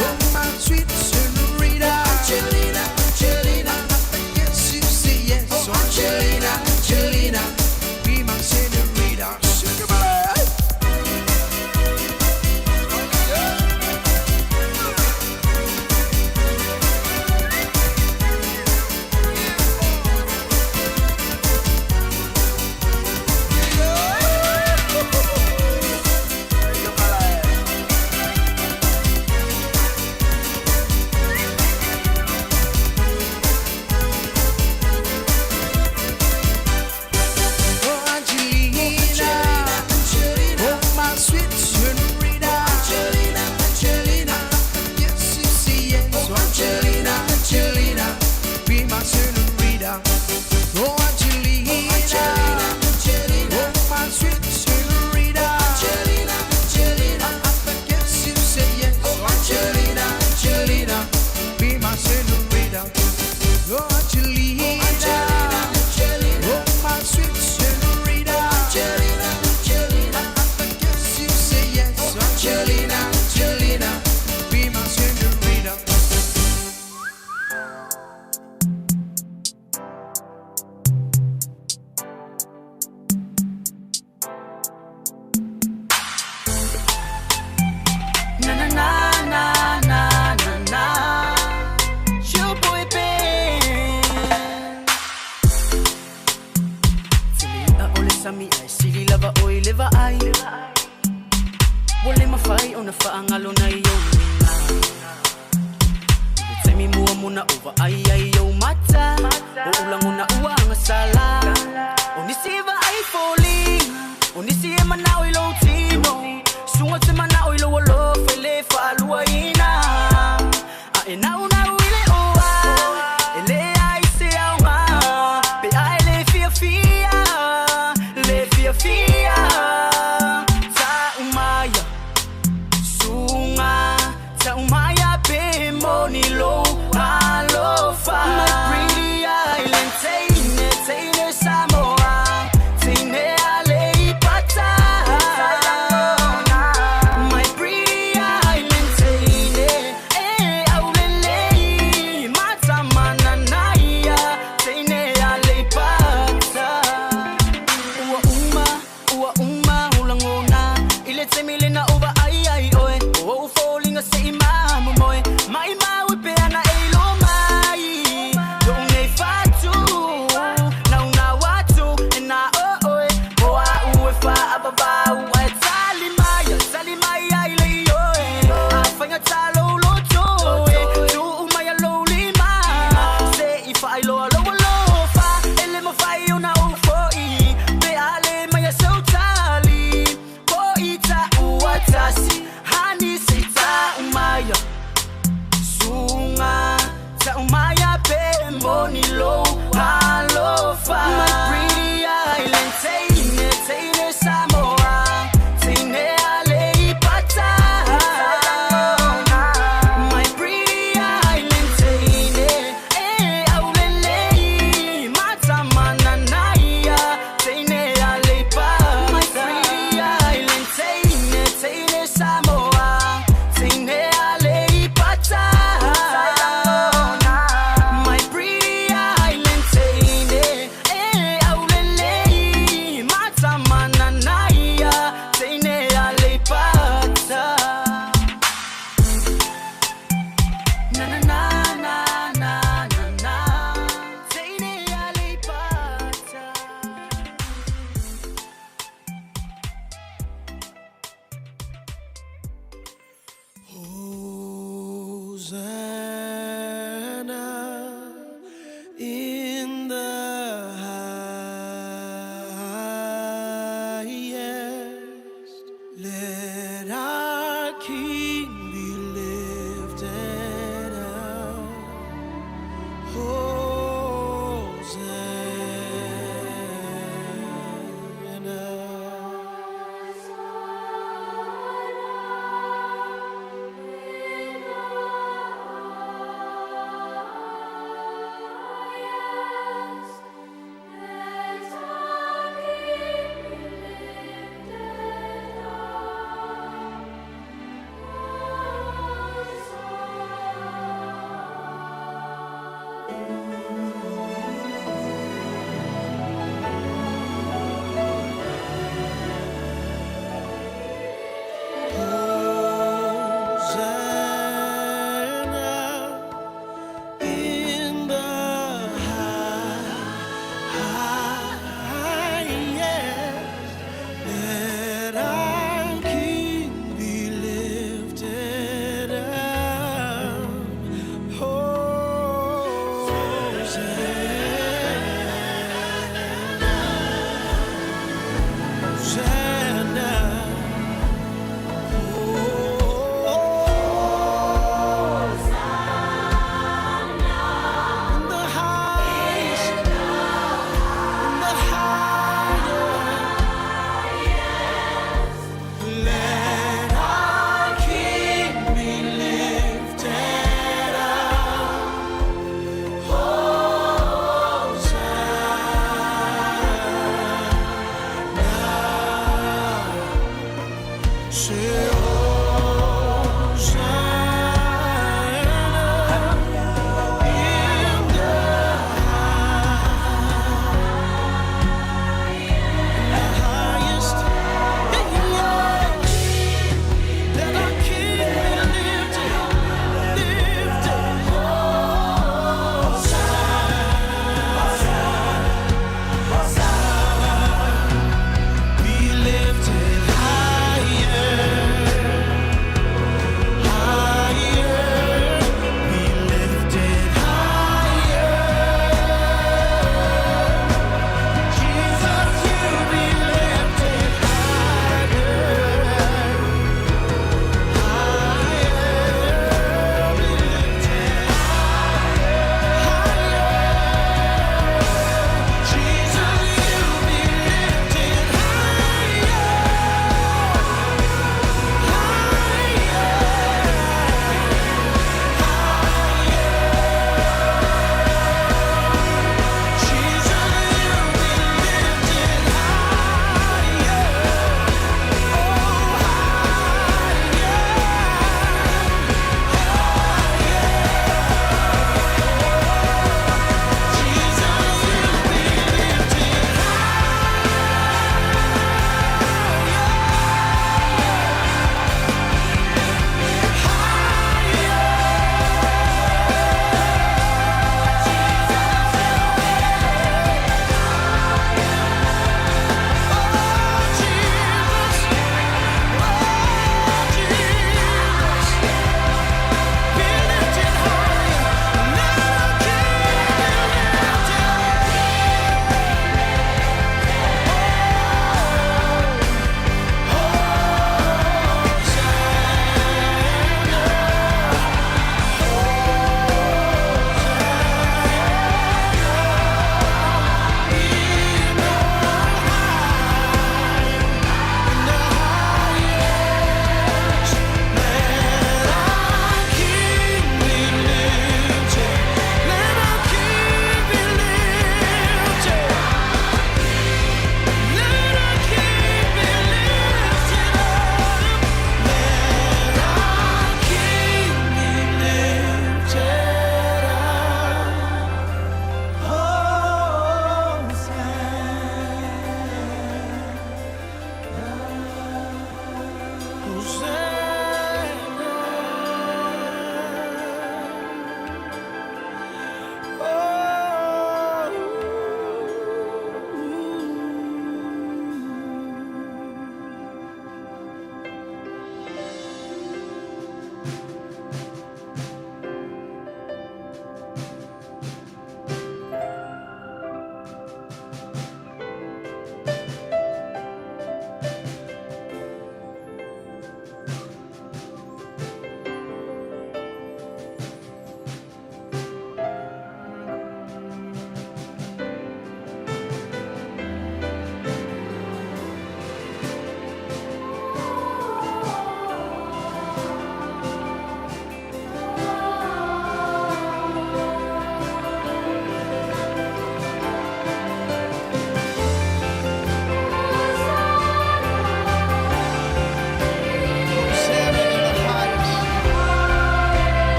Oh, my sweet senorita. Angelina, Angelina, I guess you say yes. Oh, Angelina, Angelina, be my senorita. Sugar boy.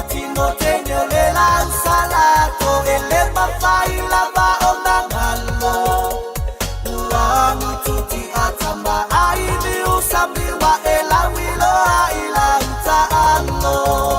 fuatino tenyo le lansalato e le mafai lava onangalo uami tuti atamba aini usambiwa e la wilo a ila utaalo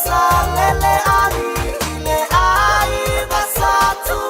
Salele ani ile ai basatu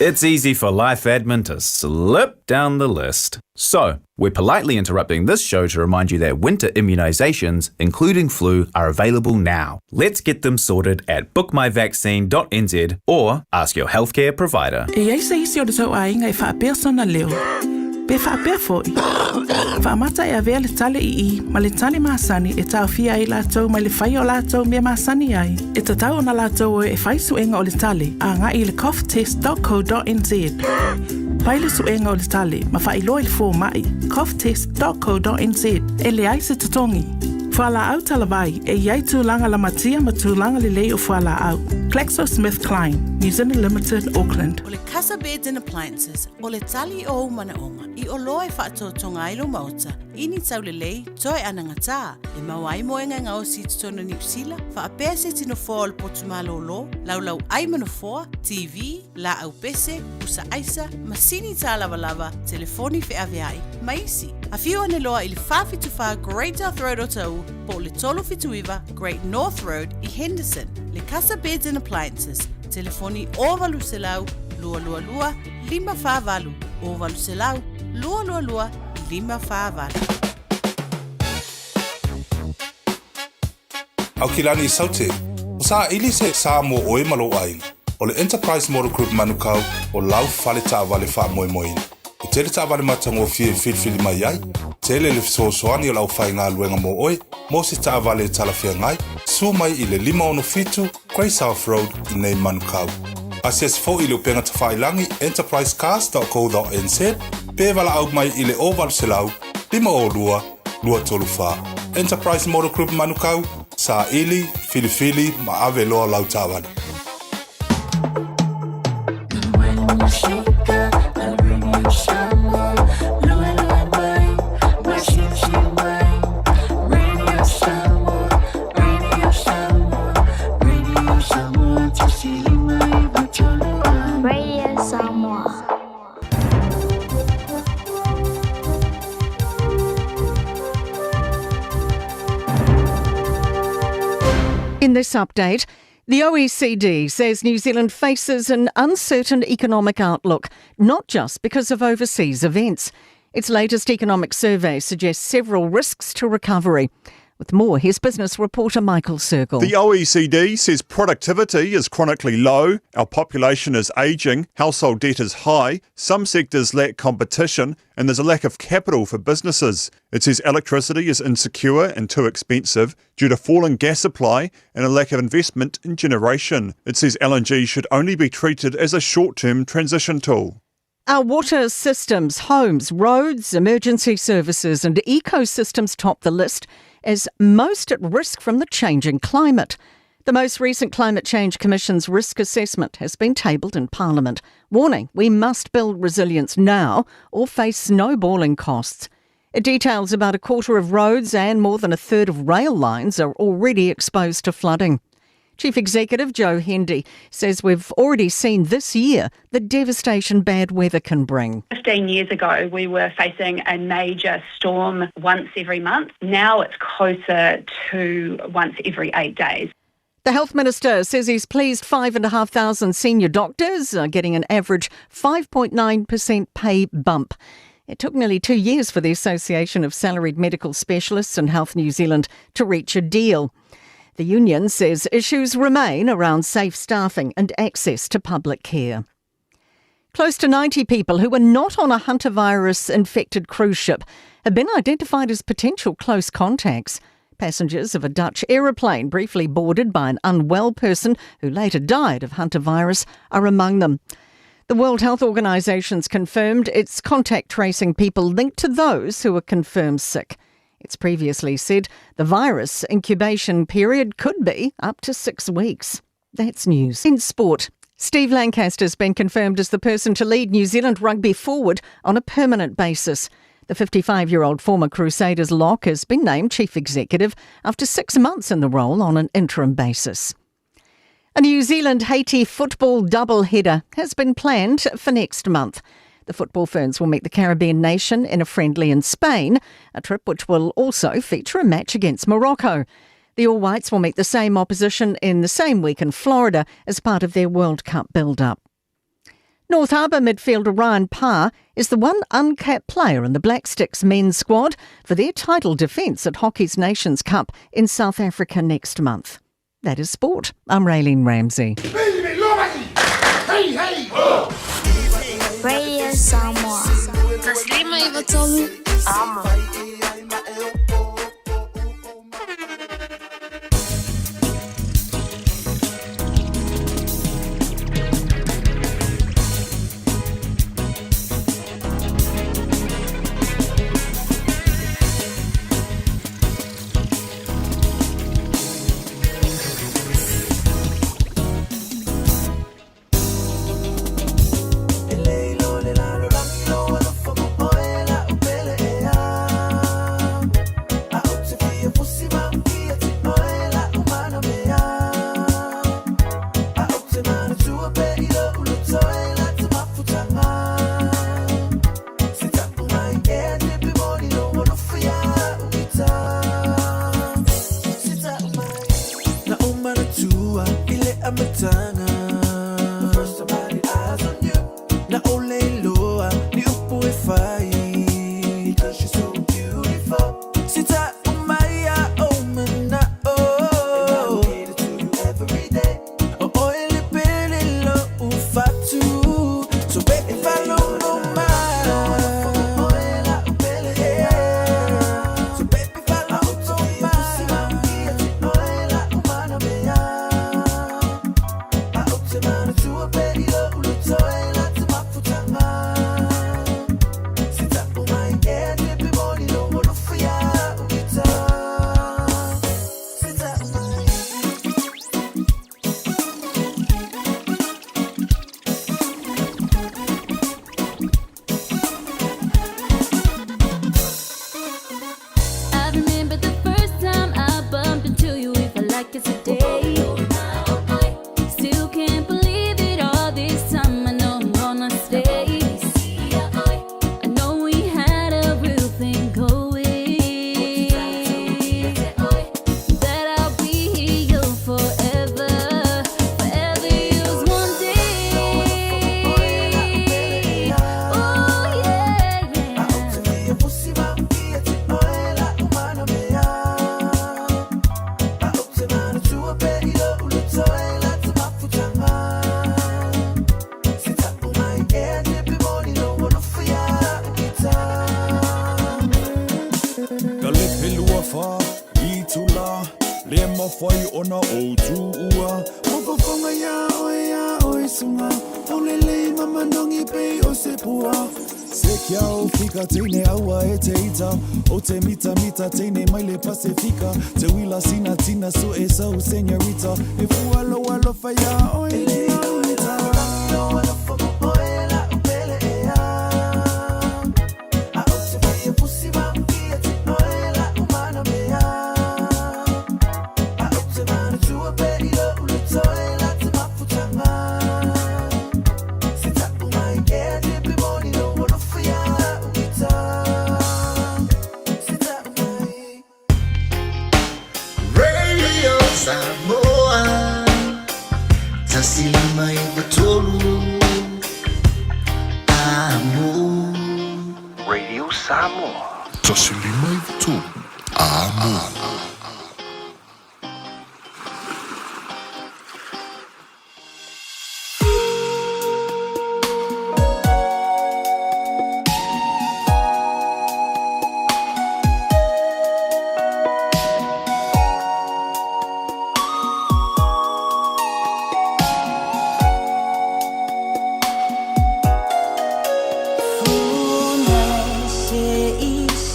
It's easy for Life Admin to slip down the list. So, we're politely interrupting this show to remind you that winter immunisations, including flu, are available now. Let's get them sorted at bookmyvaccine.nz or ask your healthcare provider. E ai se isi o le tau ai ngai whaapea sona leo. Pe whaapea fōi. Whaamata e avea le tale I, ma le tale māsani e tau fia ai lātou mai le whai o lātou mea māsani ai. E tatau o na lātou e whai suenga o le tale, a ngā I le coughtest.co.nz. Pai le suenga o le tale, ma whai loa le fō mai, coughtest.co.nz. E le ai se tatongi. Whala au talavai, e iai tūlanga la matia ma tūlanga le lei o whala au. GlaxoSmithKline, New Zealand Limited, Auckland. O le Casa Beds and Appliances, o le tali o umanaonga, I o loa e whaatotonga ilo mauta, ini tau le lei, toi anangata, e mawai moenga ngā o si tutona New Zealand, whaapea se tino fōa o le potumalo lo, laulau ai manofoa, TV, la au pese, usa aisa, masini tā lava, telefoni whi aveai, maisi. A whiu ane loa I le whawhituwha Great North Road o tau, po le tolo whituiwa Great North Road I Henderson. Le Casa Beds and Appliances, telefoni o valu se lau, lua, lima whāwalu, o valu se lau, lua, lima whāwalu. Au ki lani I saute, o sa ili se sa mo oe malo ai, o le Enterprise Model Group manukau o lau whale ta wale wha moina. I tele ta wale matango fie filfili mai ai, tele le fisosoani o lau whai ngā luenga mo oe, mo se ta wale talafia ngai, su mai I le 5 Grey South Road I nei manukau. Asies fo I le upenga ta whailangi enterprisecars.co.nz, pe wala au mai I le ovalu se lau, 5 lua tolu wha. Enterprise Model Group manukau, sa ili, filifili, ma ave loa lau tāwani. In this update, the OECD says New Zealand faces an uncertain economic outlook, not just because of overseas events. Its latest economic survey suggests several risks to recovery. With more, here's business reporter Michael Circle. The OECD says productivity is chronically low, our population is ageing, household debt is high, some sectors lack competition, and there's a lack of capital for businesses. It says electricity is insecure and too expensive due to falling gas supply and a lack of investment in generation. It says LNG should only be treated as a short-term transition tool. Our water systems, homes, roads, emergency services and ecosystems top the list as most at risk from the changing climate. The most recent Climate Change Commission's risk assessment has been tabled in Parliament, warning we must build resilience now or face snowballing costs. It details about a quarter of roads and more than a third of rail lines are already exposed to flooding. Chief Executive Joe Hendy says we've already seen this year the devastation bad weather can bring. 15 years ago, we were facing a major storm once every month. Now it's closer to once every 8 days. The Health Minister says he's pleased 5,500 senior doctors are getting an average 5.9% pay bump. It took nearly 2 years for the Association of Salaried Medical Specialists and Health New Zealand to reach a deal. The union says issues remain around safe staffing and access to public care. Close to 90 people who were not on a hantavirus-infected cruise ship have been identified as potential close contacts. Passengers of a Dutch aeroplane briefly boarded by an unwell person who later died of hantavirus are among them. The World Health Organization's confirmed it's contact tracing people linked to those who are confirmed sick. It's previously said the virus incubation period could be up to 6 weeks. That's news. In sport, Steve Lancaster's been confirmed as the person to lead New Zealand rugby forward on a permanent basis. The 55-year-old former Crusaders lock has been named chief executive after 6 months in the role on an interim basis. A New Zealand-Haiti football double-header has been planned for next month. The football ferns will meet the Caribbean nation in a friendly in Spain, a trip which will also feature a match against Morocco. The All Whites will meet the same opposition in the same week in Florida as part of their World Cup build-up. North Harbour midfielder Ryan Parr is the one uncapped player in the Black Sticks men's squad for their title defence at Hockey's Nations Cup in South Africa next month. That is sport. I'm Raylene Ramsey. Radio Samoa. Taslima Ivatolu. Amo. Tene maile Pacifica, te wila sina tina so esa o señorita. If you alo fire, oh Samoa, tasilima ivatolu, amo. Radio Samoa, tasilima ivatolu, amo.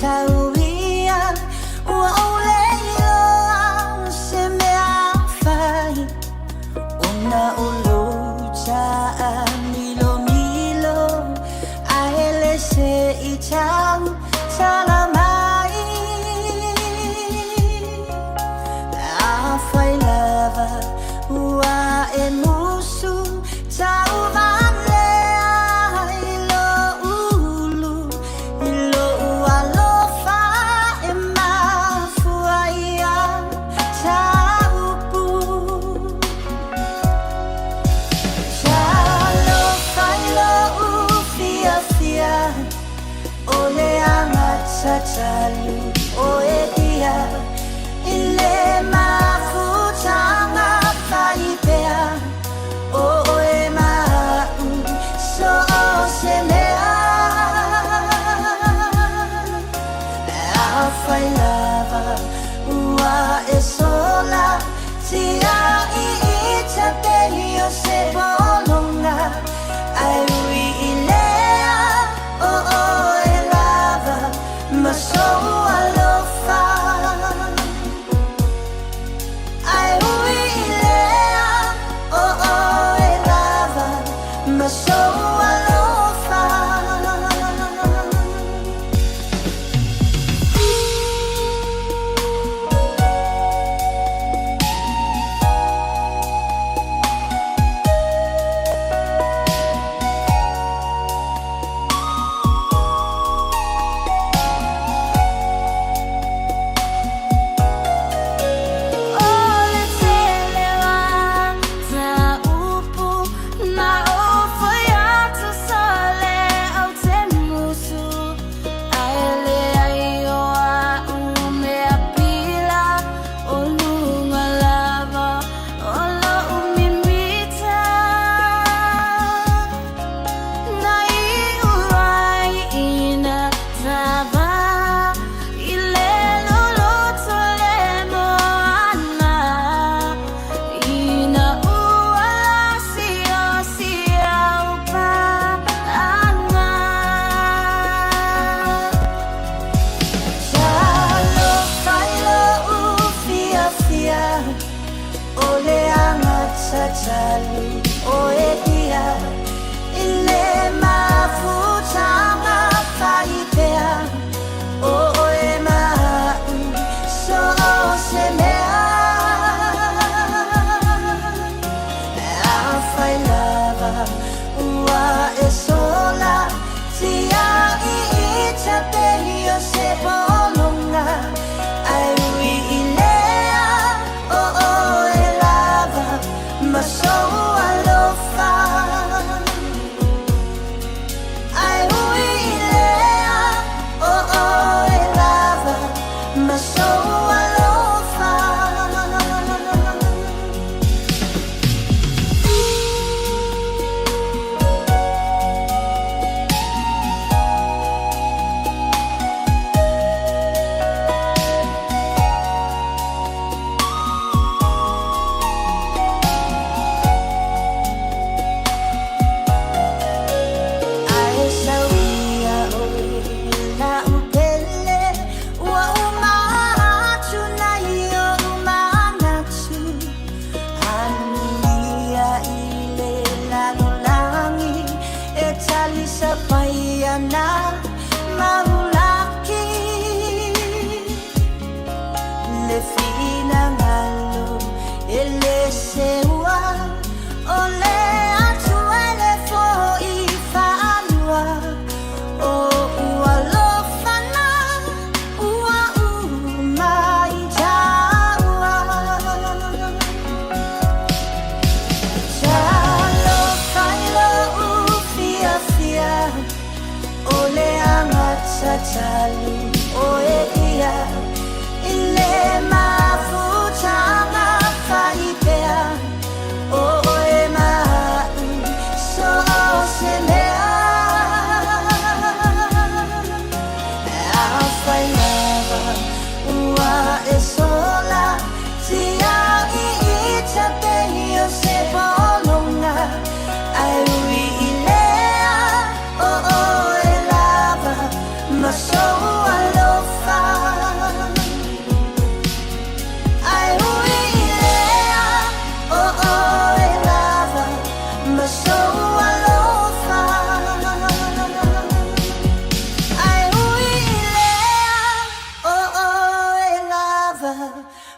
Sauia, wa ole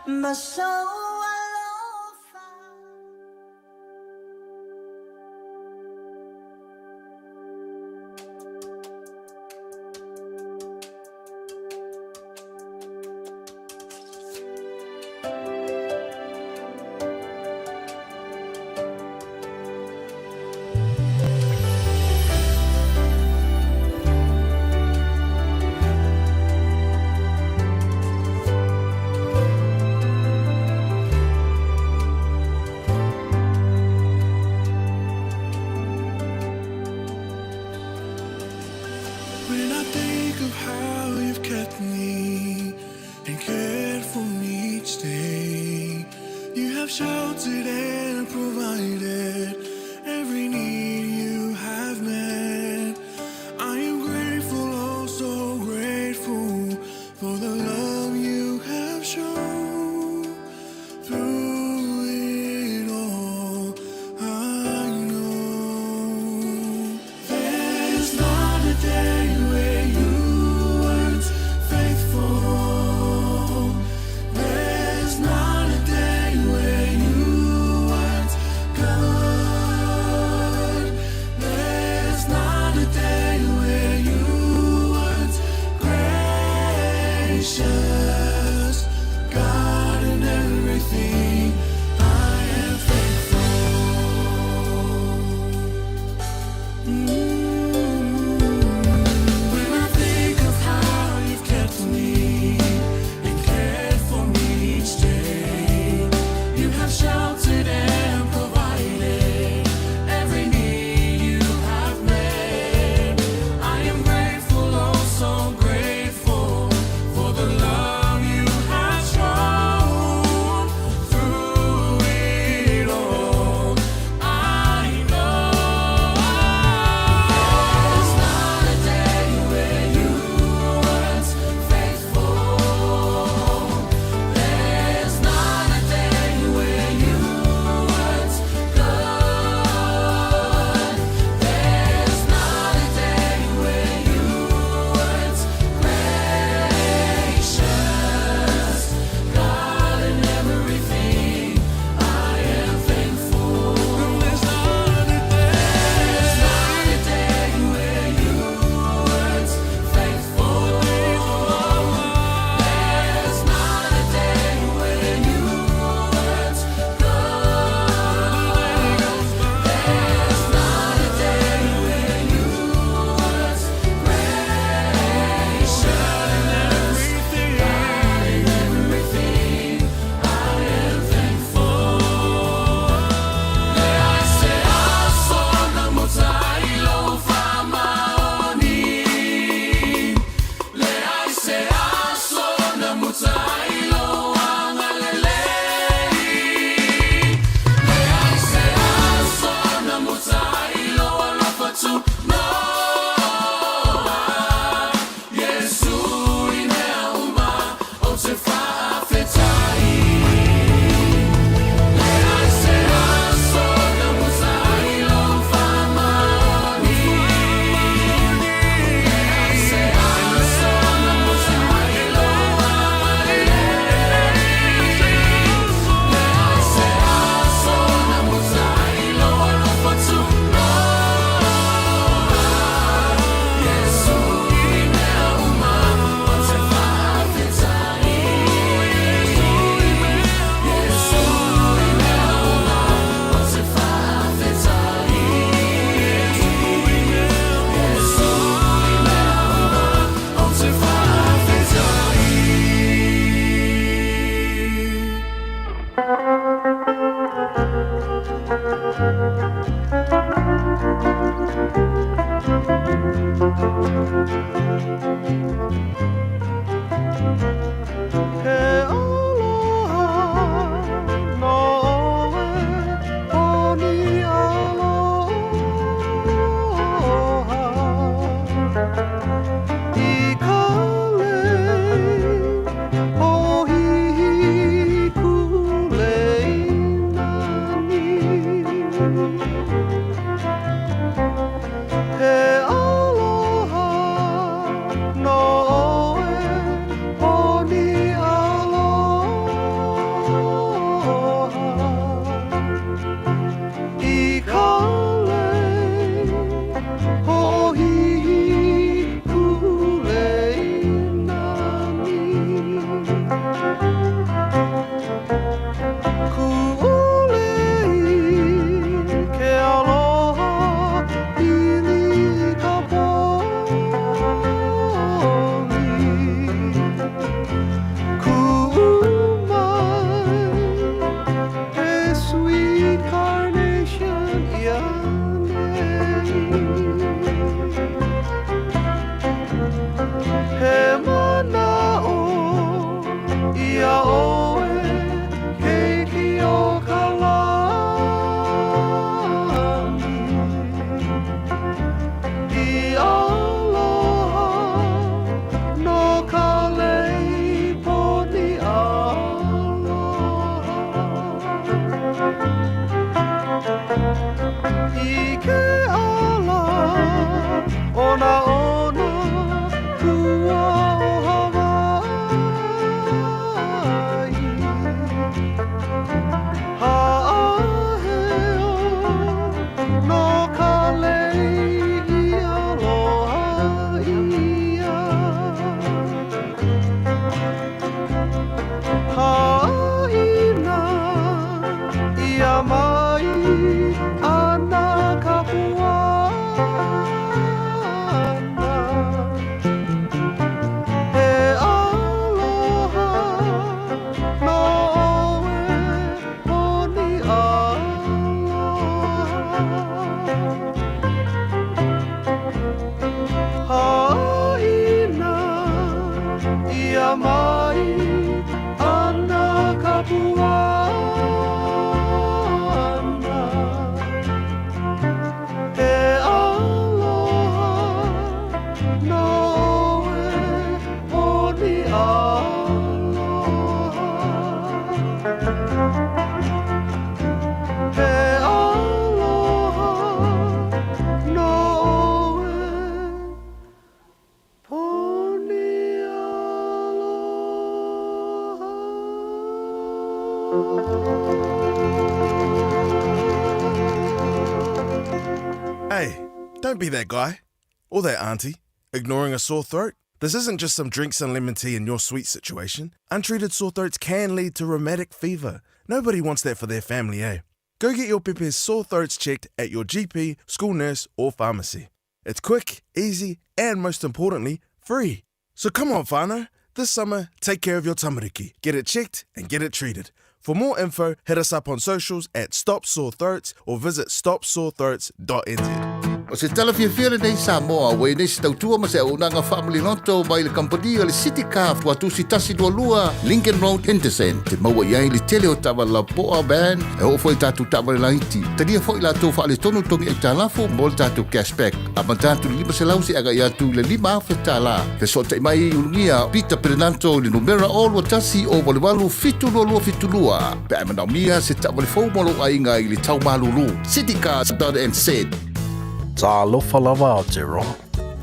my soul. When I think of how you've kept me and cared for me each day, you have sheltered and provided every need you have met. I am grateful, oh so grateful for the love you have shown. Through it all, I know there's not a day where you weren't faithful. There's not a day where you weren't good. Hey, don't be that guy or that auntie ignoring a sore throat. This isn't just some drinks and lemon tea in your sweet situation. Untreated sore throats can lead to rheumatic fever. Nobody wants that for their family, eh? Go get your Pepe's sore throats checked at your GP, school nurse, or pharmacy. It's quick, easy, and most importantly, free. So come on, whānau. This summer, take care of your tamariki. Get it checked and get it treated. For more info, hit us up on socials at Stop Sore Throats or visit stopsorethroats.nz. O se talawhiawhia le nei Samoa, wei nei se tautua ma se aunanga family loto mai le kampania le City Calf wa tu si tasi lua Lincoln Road Henderson. Te maua iai le tele o tawa la poa band e o foi tatu tawa le laiti. Tania foi la tau wha le tonu tongi e talafu mo le tatu cashback. A ma tatu lima se lausi aga ia tu le lima awhi tala. Fe so te mai ulungia Peter Perenanto le numera o lua tasi o wale walu fitu lua. Pe ai manaumia se tawa le fau malo ainga i le tau malulu. citycars.nz. Ta alofa lava o te roa.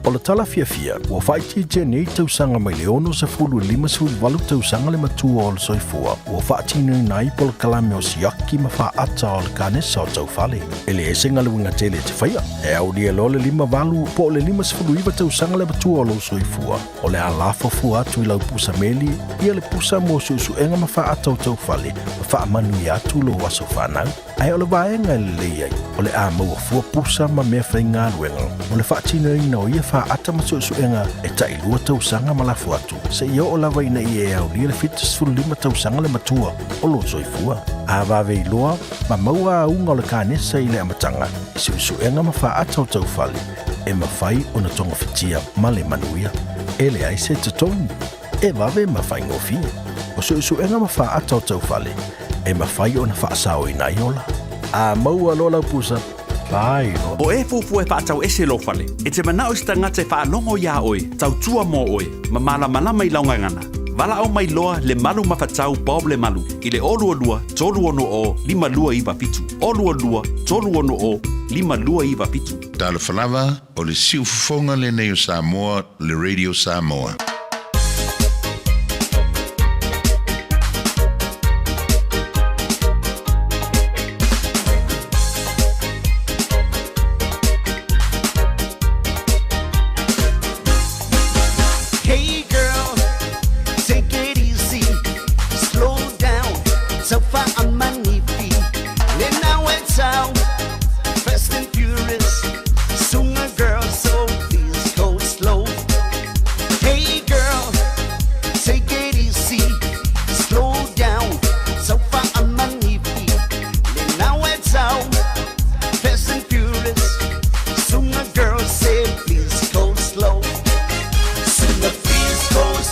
O le tala fia ua whaiti nei tausanga mai le ono se fulu lima suli walu tausanga le matua o le soifua. Ua whaatinu nai po le kalame o siaki ma wha ata o le kanesa o tau whale. E le esenga le winga tele te whaia. E au lia lo le lima walu po le lima sifulu iwa tausanga le matua o le soifua. O le alafa fua atu i lau pusa meli, ia le pusa mo susu enga ma wha ata o tau whale. Ma wha manu i atu lo waso whanau. Ai o le vaenga le leiai. O le a maua fua pusa ma mea whainga luenga. O le whaatinu ina o ia ata masusuenga e tailua tausanga malafu atu. Se ia o lawa ina i e au lia le fitas fulima tausanga le matua o lo soifua. A vave iloa, ma maua a unga o le kanesa i le amatanga. I susuenga ma wha ata o taufale. E ma whai o na tonga fitia ma le manuia. E le aise te tongi. E vave ma whai ngofi. O susuenga ma wha ata o taufale. E ma whai o na wha asao ina iola. A maua lola pusa. O e fufu e whaatau ese lo fale. E te manao i stangata e whaanongo ia oe, tau tua mo oe, ma malama i launga ngana. Wala au mai loa le malu mawhatau Bob le malu. I le olua lua, tolu ono o, lima lua iwa pitu. Olua lua, tolu ono o, lima lua iwa pitu. Tala whalawa o le siufonga le neo Samoa, le Radio Samoa.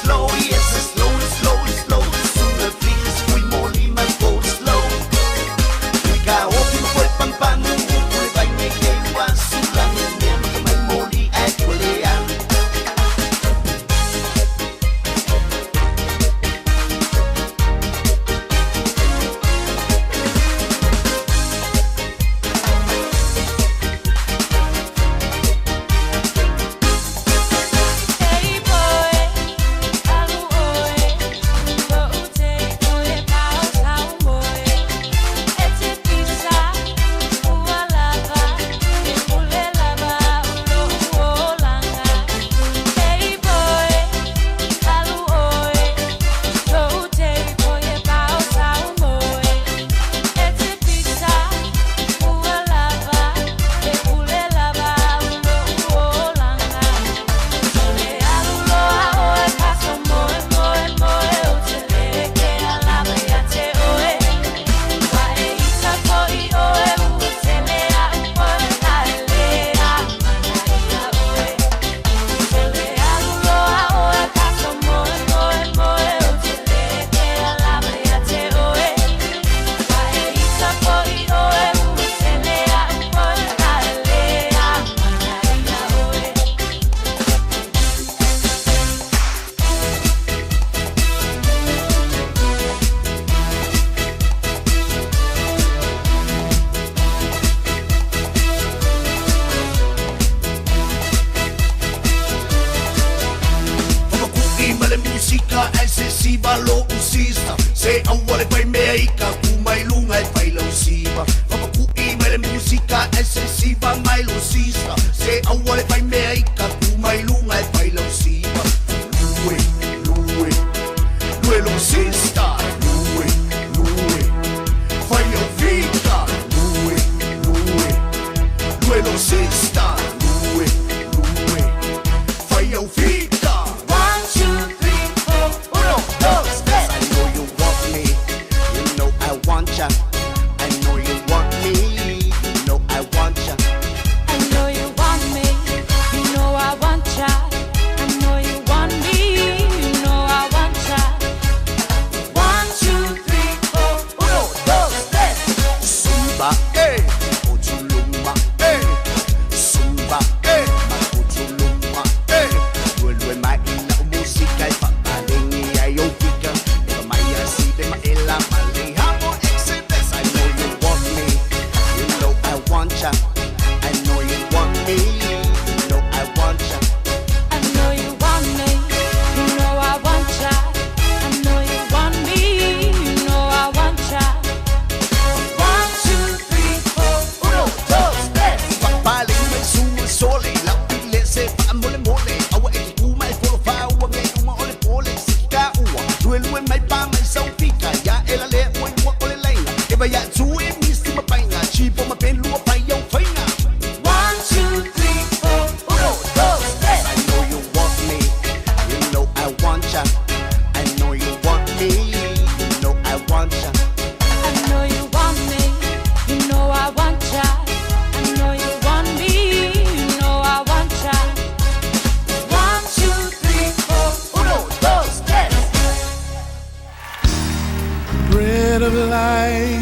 Slow, yes, slow, slow, slow. Sooner please, we more lima go slow. Iba ya tu e misi mapainga, chipo mapelu apaya ufainga. 1, 2, 3, 4, 1, 2, 3. I know you want me, you know I want ya. I know you want me, you know I want ya. I know you want me, you know I want ya. I know you want me, you know I want ya. 1, 2, 3, 4, 1, 2, 3. Bread of life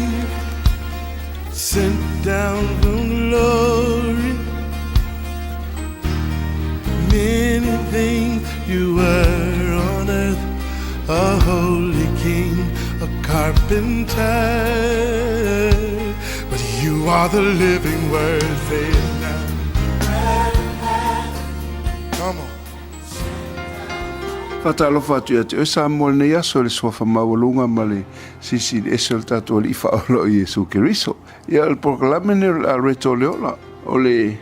sent down from glory. Many things you were on earth, a holy king, a carpenter, but you are the living word. Say it now. Come on. Fatalofa atu ia te o Samoa nei aso le sofa mawalunga ma le sisi le esel tatu ali whaolo i Yesu Keriso. Ia le proklame ne a reto leola o le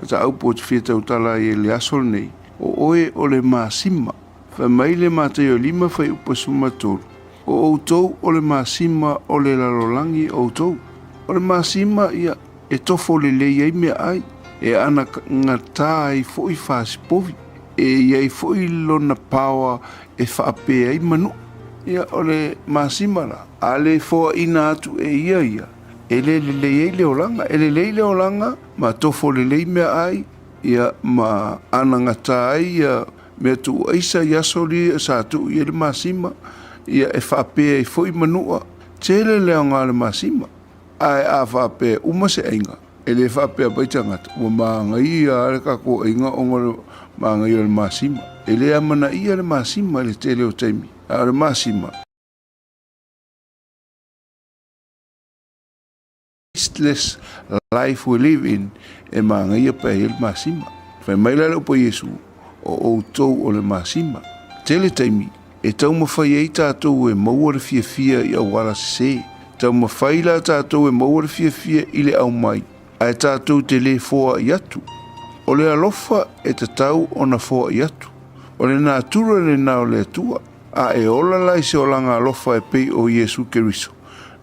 ta aupo te fia tautala i le aso nei. O oe o le maasima. Fa mai le mate o 5 fai upa sumatolu. O outou o le maasima o le lalolangi outou. O le maasima ia e tofo le lei ai mea ai. E ana ngata ai fo i whaasipovi. E iai foi lona pawa e whaape ai manu. Ia ole masimara. Ale fo ina atu e ia. Ele le leolanga. Ele le leolanga ma tofo le mea ai. Ia ma anangata ai ia mea tu aisa yasoli sa tu ia le masima. Ia e whaape ai foi manua. Tele leonga le masima. Ai a whaape umase ainga. Ele whaape a baitangata. Ua maanga ia ale kako inga ongo maanga ia le masima. Ele amana ia le masima le tele o taimi. A le masima. Tasteless life we live in e maanga ia pa le masima. Fai maila le upo Yesu o outou o le masima. Tele taimi. E tau mawhai ei tātou e maua le fia i awara se. Tau mawhai la tātou e maua le fia i le au mai. Ai tātou te le foa i atu. O le alofa e te tau o na foa i atu. O le nā tura le nao le atua. A e ola lai se o langa alofa e pei o Yesu Keriso.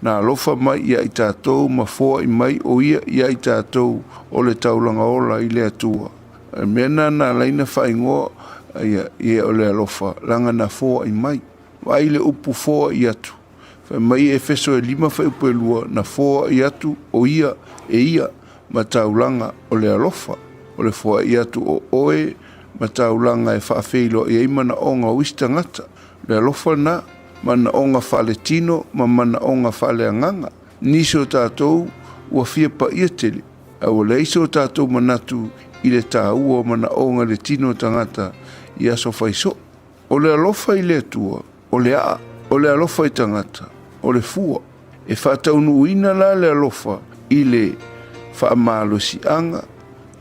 Nā alofa mai ia i tātou ma foa i mai o ia i tātou o le taulanga ola i le atua. Mena nā leina whaingoa ia o le alofa langa na foa i mai. Wai le upu foa i atu. Whai mai e feso e 5 whai upu e lua na foa i atu o ia e ia ma taulanga o le alofa. O le foa i atu o oe ma taulanga e whaafeilo e imana onga wista ngata. Le alofa na mana onga whale tino ma mana onga whale anganga. Niso tātou ua fia pa ia tele. A o leiso tātou manatu i le tāua mana onga le tino tangata i aso whaiso. O le alofa i le atua, o le a, o le alofa i tangata, o le fua. E whataunu uina la le alofa i le whaamalo si anga,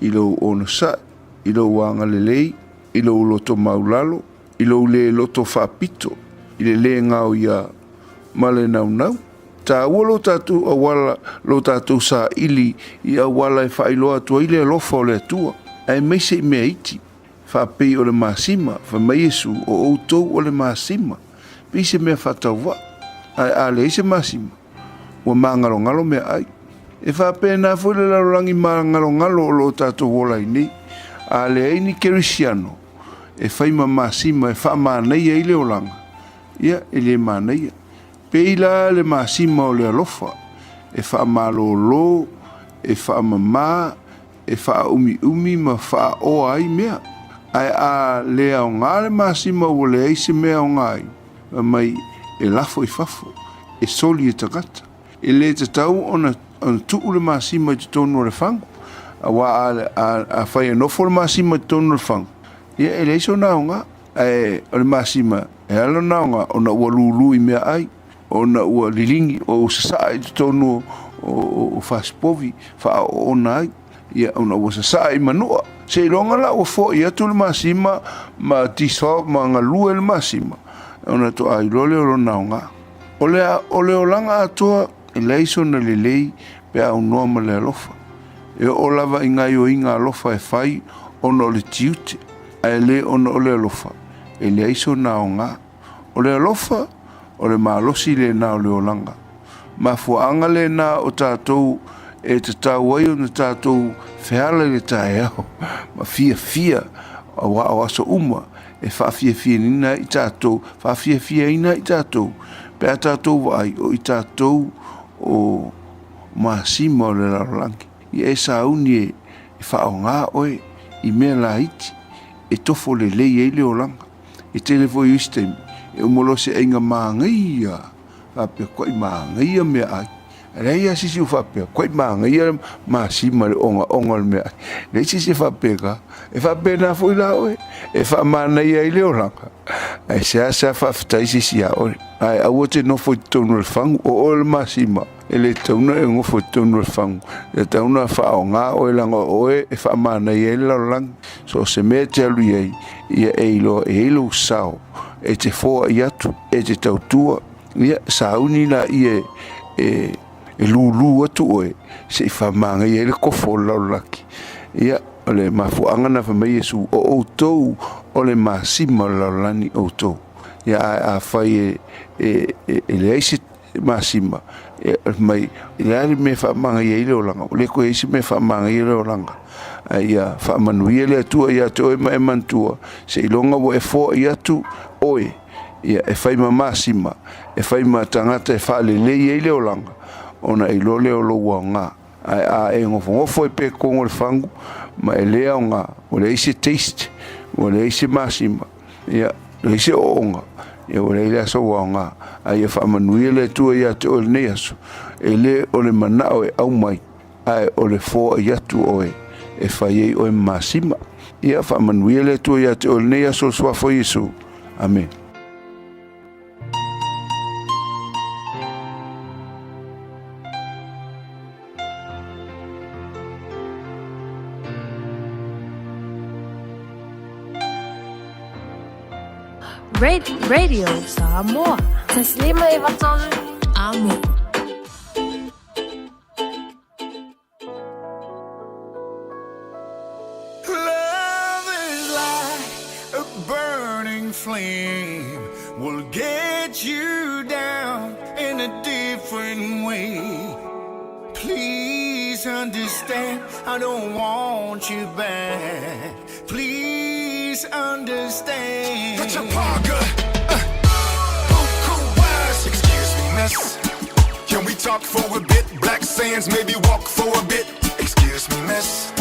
i lo ono sa, i lo wanga le lei, i lo loto maulalo, i lo le loto whapito, i le ngau ia male nau. Ta ua lo tātou awala, lo tātou sa ili i awala e whailoa tua i le alofa o le atua. Ai meise i mea iti, whapei o le masima, whamai Yesu o outou o le masima. Pise mea whatau wa, ai ale ise masima, ua mangalo mea ai. E whapea nā fwile larolangi mangalo o lo tātou wola i nei. Ale ai ni kerisiano, e whaima masima e whamanei e le olanga. Ia, e le manei. Peila le masima o le alofa, e whaamalo lo, e whaamama, e whaumi ma whaoa ai mea. Ai a lea o ngā le masima o le eise mea o ngai. Mai e lafo i fafo, e soli e tagata. E le te tau ona tuu le masima i te tonu le whangu. A wa a whai anofo le masima i te tonu le whangu. Ia e le iso nao ngā, e le masima e alo nao ngā, ona ua lulu i mea ai. Ona ua lilingi o sasa i te tonu o whaspovi, wha o nai. Ia ona ua sasa i manua. Se ilonga la ua fo i atu le masima, ma tiso ma ngā lua le masima. Ona to ai lole o nao ngā. O le o langa atua, e leiso na le lei, pe au noa ma le alofa. E o lava i ngai o inga alofa e whai, ona o le tiute, a e le ona o le alofa. E leiso nao ngā. O le alofa, o le malosi le nao le o langa. mafuanga le na o tātou e te tau ai o na tātou whiala le Taeao ma fia a wa o aso uma e whaafia nina i tātou whaafia ina i tātou pe a tātou ai o i tātou o masima o le larolangi i e sauni e whaonga oe i mea la iti e tofo le lei e le o langa e telefo i ustem e umolo se inga maangia whapea kwa i maangia mea ai rei a sisi u whapea kwa i maangia masima le onga le mea ai rei sisi whapea ka e whapea na fui la oe e whamana ia i le o langa ai se asa whaftai sisi a ore ai au te nofo i tonu le whangu o le masima e le tauna e ngofo i tonu le whangu e tauna whaonga o e langa oe e whamana ia i le o langa so se mea te alu iei ia e ilo sao e te fōa i atu e te tautua ia sauni la i e lulu atu oe se i whamanga i e le kofo laulaki ia o le mafuanga na whamai Yesu o outou o le masima laulani outou ia a whai e le eisi masima mai le ari me whamanga i e le olanga le koe eisi me whamanga i le olanga ia whamanuia le atua ia te oe ma e mantua se ilonga wo e fōa i atu oe ia e whai ma masima e whai ma tangata e whaale le le olanga ona i lole o lo ngā a e ngofo e pe kongo le whangu ma e lea o ngā o le eisi taste o le eisi masima ia le eisi o onga ia o le lea so o ngā a ia whamanuia le atua ia te oe nei aso e le o le manao e au mai a o le fōa i atu oe e whai ei oe masima ia whamanuia le atua ia te oe nei aso swafo Yesu amen. Radio Samoa. Taslima ivatolu amo. Love is like a burning flame, will get you down in a different way. Please understand, I don't want you back. Please understand. Put your paw good. Cool wise. Excuse me, miss. Can we talk for a bit? Black sands, maybe walk for a bit. Excuse me, miss.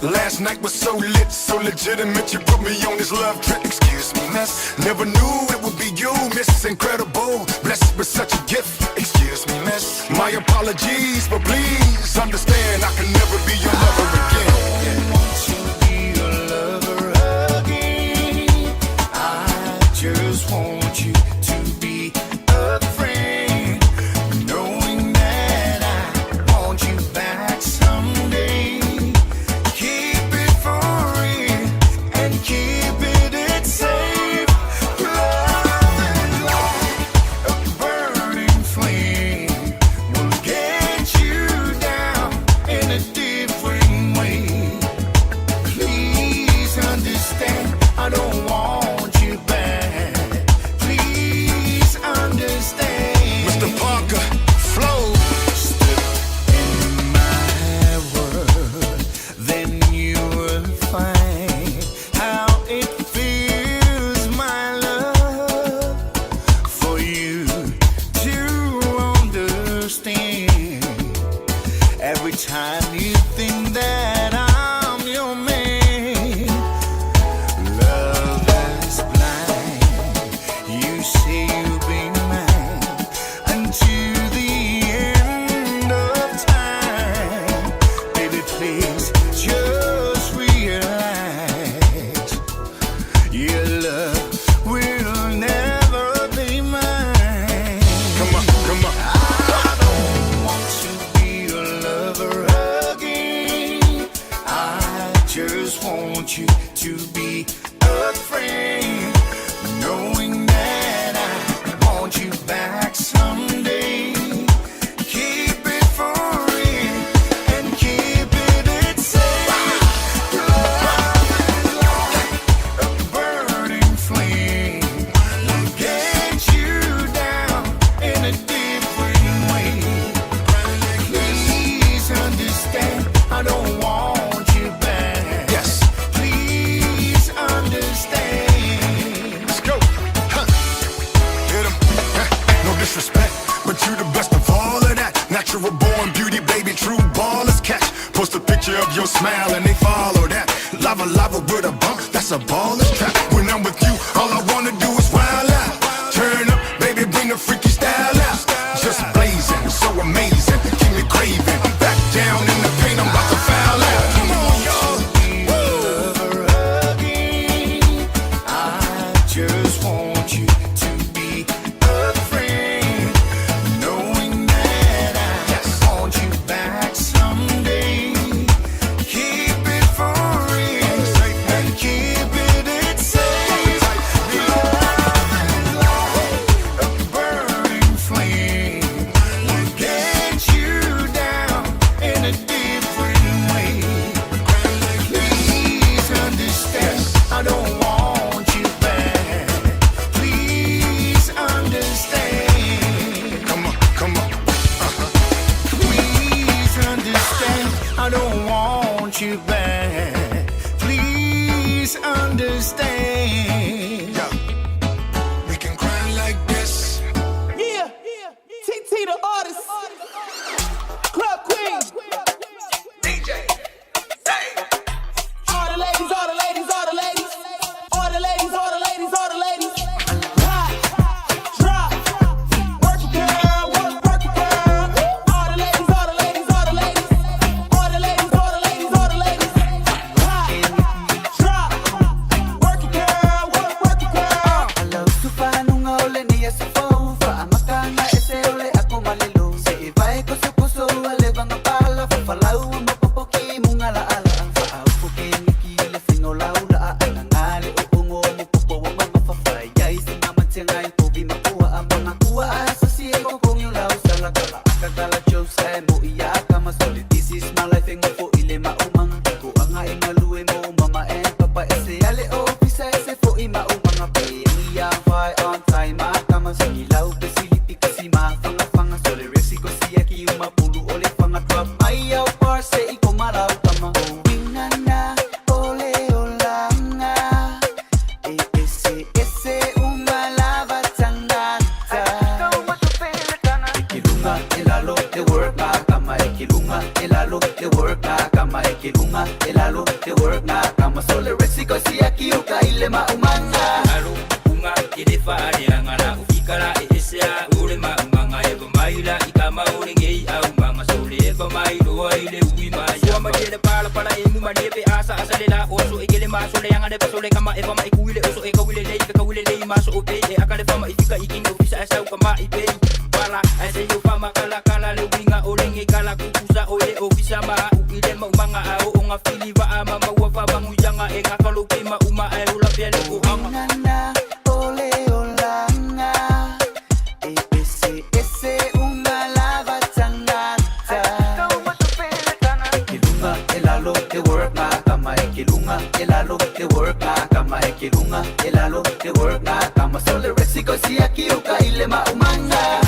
Last night was so lit, so legitimate. You put me on this love trip. Excuse me, miss. Never knew it would be you, miss. Incredible, blessed with such a gift. Excuse me, miss. My apologies, but please understand I can never be your lover again. I want you to be your lover again. I just want you to be a friend, knowing that I want you back someday. Keep it for real and keep it safe. Love is like a burning flame, will get you down in a different way. Please understand, I don't want you back. Please understand. Mr. Parker, flow. Step in my world, then you will find how it feels, my love, for you to understand. Every time you think that I'm your man, love is blind. You say you'll be mine until the end of time. Baby, please just realize your love will never be mine. Come on. I don't want to be your lover again. smile and they follow that. Lava lava with a bump, that's a baller's trap. When I'm with you, all I wanna do is wild out. Turn up, baby, bring the freaky style out. Just blazing, so amazing, keep me craving. Back down in the paint, I'm about to foul out. Come on, y'all. I just want you to be a friend, knowing that I want you back someday. Keep it for real and keep it safe. A burning flame will get you down in a different way. Please understand, I don't want you back. Please understand. Come on, come on. Please understand, I don't want you back. Please understand. Yeah. We can cry like this. Yeah, TT the artist, Club Queen, DJ, all the ladies, all the ladies, all the ladies, all the ladies, all the ladies, all the ladies. Hot, drop, work it girl, work it girl. All the ladies, all the ladies, all the ladies, all the ladies, all the ladies, all the ladies. Hot, drop, work it girl, work it girl. Alam sufa nung ole niya sa fofa amakanga ese ole ako malilo sa ibay ko sa puso ale bang pala falau mapopoki mong alaala ang faapo kini kila singolaw la anangali uungo mo pupo mga fafayay sinaman siya ngayon pogi makuha ang mga kuha sa siya ko kung yung law sa lagala akatala joke sa mo iyak ama solid this is my life ang po ile maumang ko ang ay maluwi mo mama and papa ese ale o pisa ese po ima umanga pe iya fly on time kama sa ilaw kasilipi kasi mafanga sole resi ko siya ki umapulu ole fanga drop ayaw parse iko maraw kama winana ole olanga ese umalava tangata ikilunga elalo de work na kama ikilunga elalo de work na kama ikilunga elalo de work na kama sole resi ko siya ki ukaile maumanga Unga kidefa ariangana ufikara esea urema umanga eba maila ikama urengei au manga sole eba mailo ile uima ya madele pala pala emu madebe asa asalela oso igele masole yanga de basole kama eba maikuile oso eka wile lei maso ope akale fama ifika ikingo bisa asa kama ipe pala ase yo fama kala le winga orenge kala kukusa ole ofisa ma ile umanga au unga filiva ama mawafa banguyanga enga kalupima uma aula piale ko hanga ole olanga ese umalava tangata ikilunga elalo de work na kama ikilunga elalo de work na kama ikilunga elalo de work na kama sole resi ko siya ki ukaile maumanga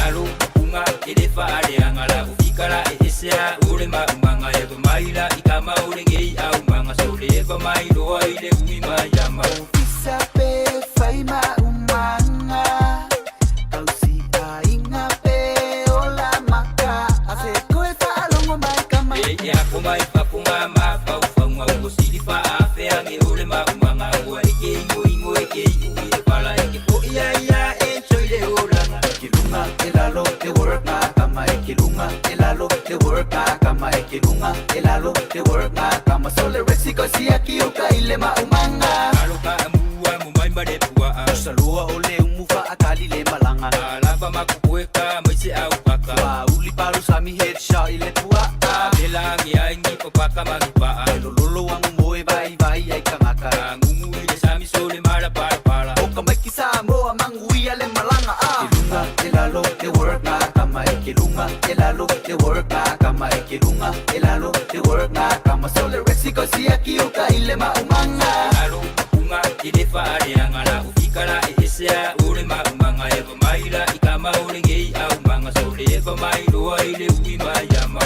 unga kidefa ariangala ufikara esea urema umanga eba maila ikama urengei au manga sole eba mailo ile uima yama isape faima umanga kausi ainga pe ola maka ase koe fa alongo mai kama ako mai papunga mafa ufaunga ugo silifa afe ange urema umanga ua ike ingo eke ile pala eke po iya enjoy le uranga ikilunga elalo de work na kama ikilunga elalo de work na kama ikilunga elalo de work na kama sole resi ko siya ki ukaile maumanga aluka amua mumai madepua salua ole umufa akali le malanga alaba makupueka maise au paka wa uli paru sami headshot ile pua belangi aingi papaka magipa lolo wangu moe vai ai kamaka ngungu ile sami sole mala para oka kisa moa mangui ale malanga ikilunga elalo de work na kama ikilunga elalo de work na kama ikilunga elalo de work na kama sole resi ko siya ki ukaile maumanga unga kidefa ariangala ufikara esea urema umanga eba maila ikama urengei au manga sole eba mailo ile uima yama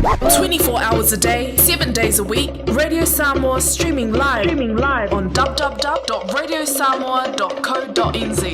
24 hours a day, 7 days a week. Radio Samoa streaming live on www.radiosamoa.co.nz.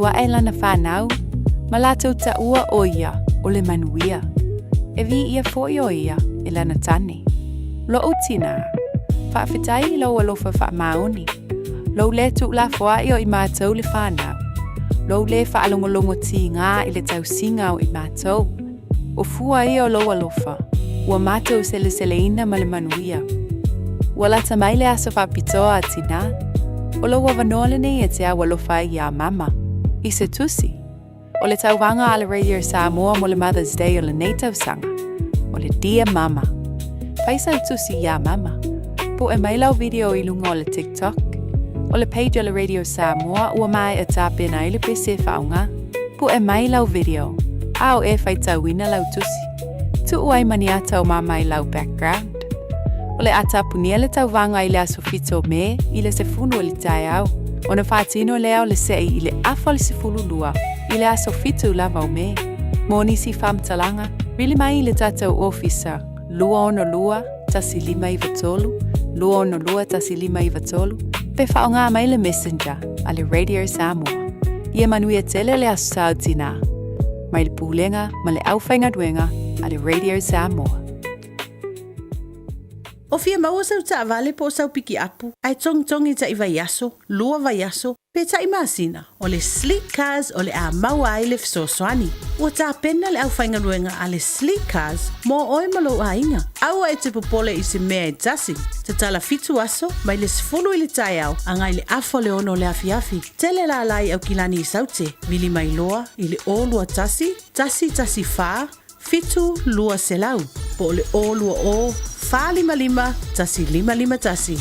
lua e lana whanau, ma lātou ta ua o ia o le manuia. E vi ia fo o ia e lana tane. Lo o tina, whawhitai lo alofa wha maoni. Lo le tu la fwa i o i mātou le whanau. Lo le whaalongolongo ti ngā i le tau singa o i mātou. O fua i o lo alofa, ua mātou sele ina ma le manuia. Ua lata mai le aso whapitoa a tina, o lo wa vanole nei e te awa lofa i a mama. I se tusi, o le tau wanga ala Radio Samoa mo le Mother's Day o le neitau sanga, o le Dear Mama. Paisa tusi i a mama, po e mailau video i lunga o le TikTok, o le page o le Radio Samoa ua mai e tāpena i le pese whaunga, po e mailau video, a o e whaitau ina lau tusi, tu uai maniata o mama i lau background. O le atapunia le tau wanga i le aso fito me, i le se funu o le Taeao. O na whaatino lea o le sei i le afa le se fulu lua, i le aso fito lava o me. Moni si whamtalanga, rili mai i le tatau officer, lua ono lua, tasi 5 i vatolu, lua ono lua, tasi 5 i vatolu, pe whaonga mai le messenger, a le Radio Samoa. Ia manuia tele le aso sautina, mai le pūlenga, ma le awhainga duenga, a le Radio Samoa. O fia maua sau ta vale po sau piki apu, ai tong i ta i vaiaso, lua vaiaso, pe ta i masina, o le sleek cars o le a maua ai le fisoswani. Ua ta pena le au whainga ruenga a le sleek cars, mo oi malo a inga. Aua e te popole i se mea e tasi, te tala fitu aso, mai le sifulu i le Taeao, angai le afo le ono le afiafi. Tele la alai au kilani i saute, vili mai loa, i le o lua tasi faa, fitu lua selau, po le o lua o, fa lima tasi 5 tasi.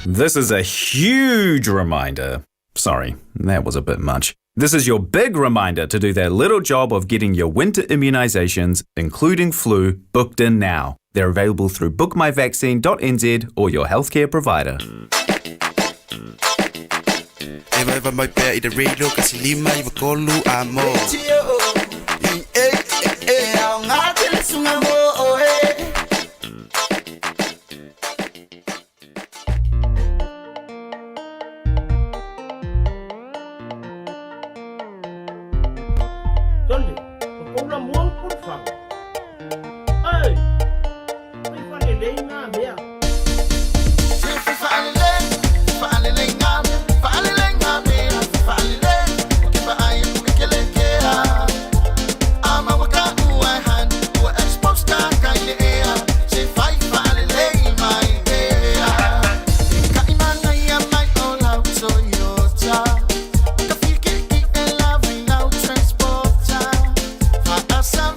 This is a huge reminder. Sorry, that was a bit much. This is your big reminder to do that little job of getting your winter immunisations, including flu, booked in now. They're available through bookmyvaccine.nz or your healthcare provider. Eva mai pea I the radio kasi 5 I vakolu amo. Tole, paula muang por favor. Ai, ai falei na mea. Asa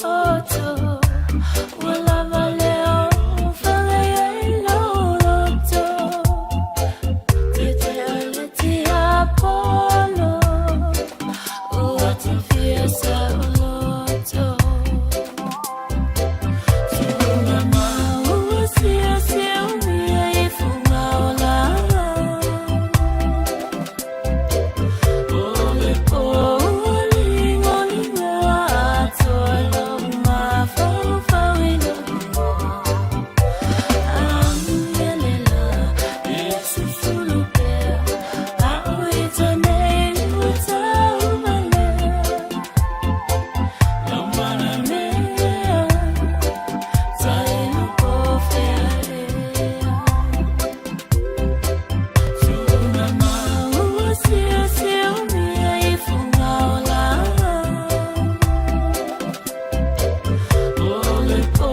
Oh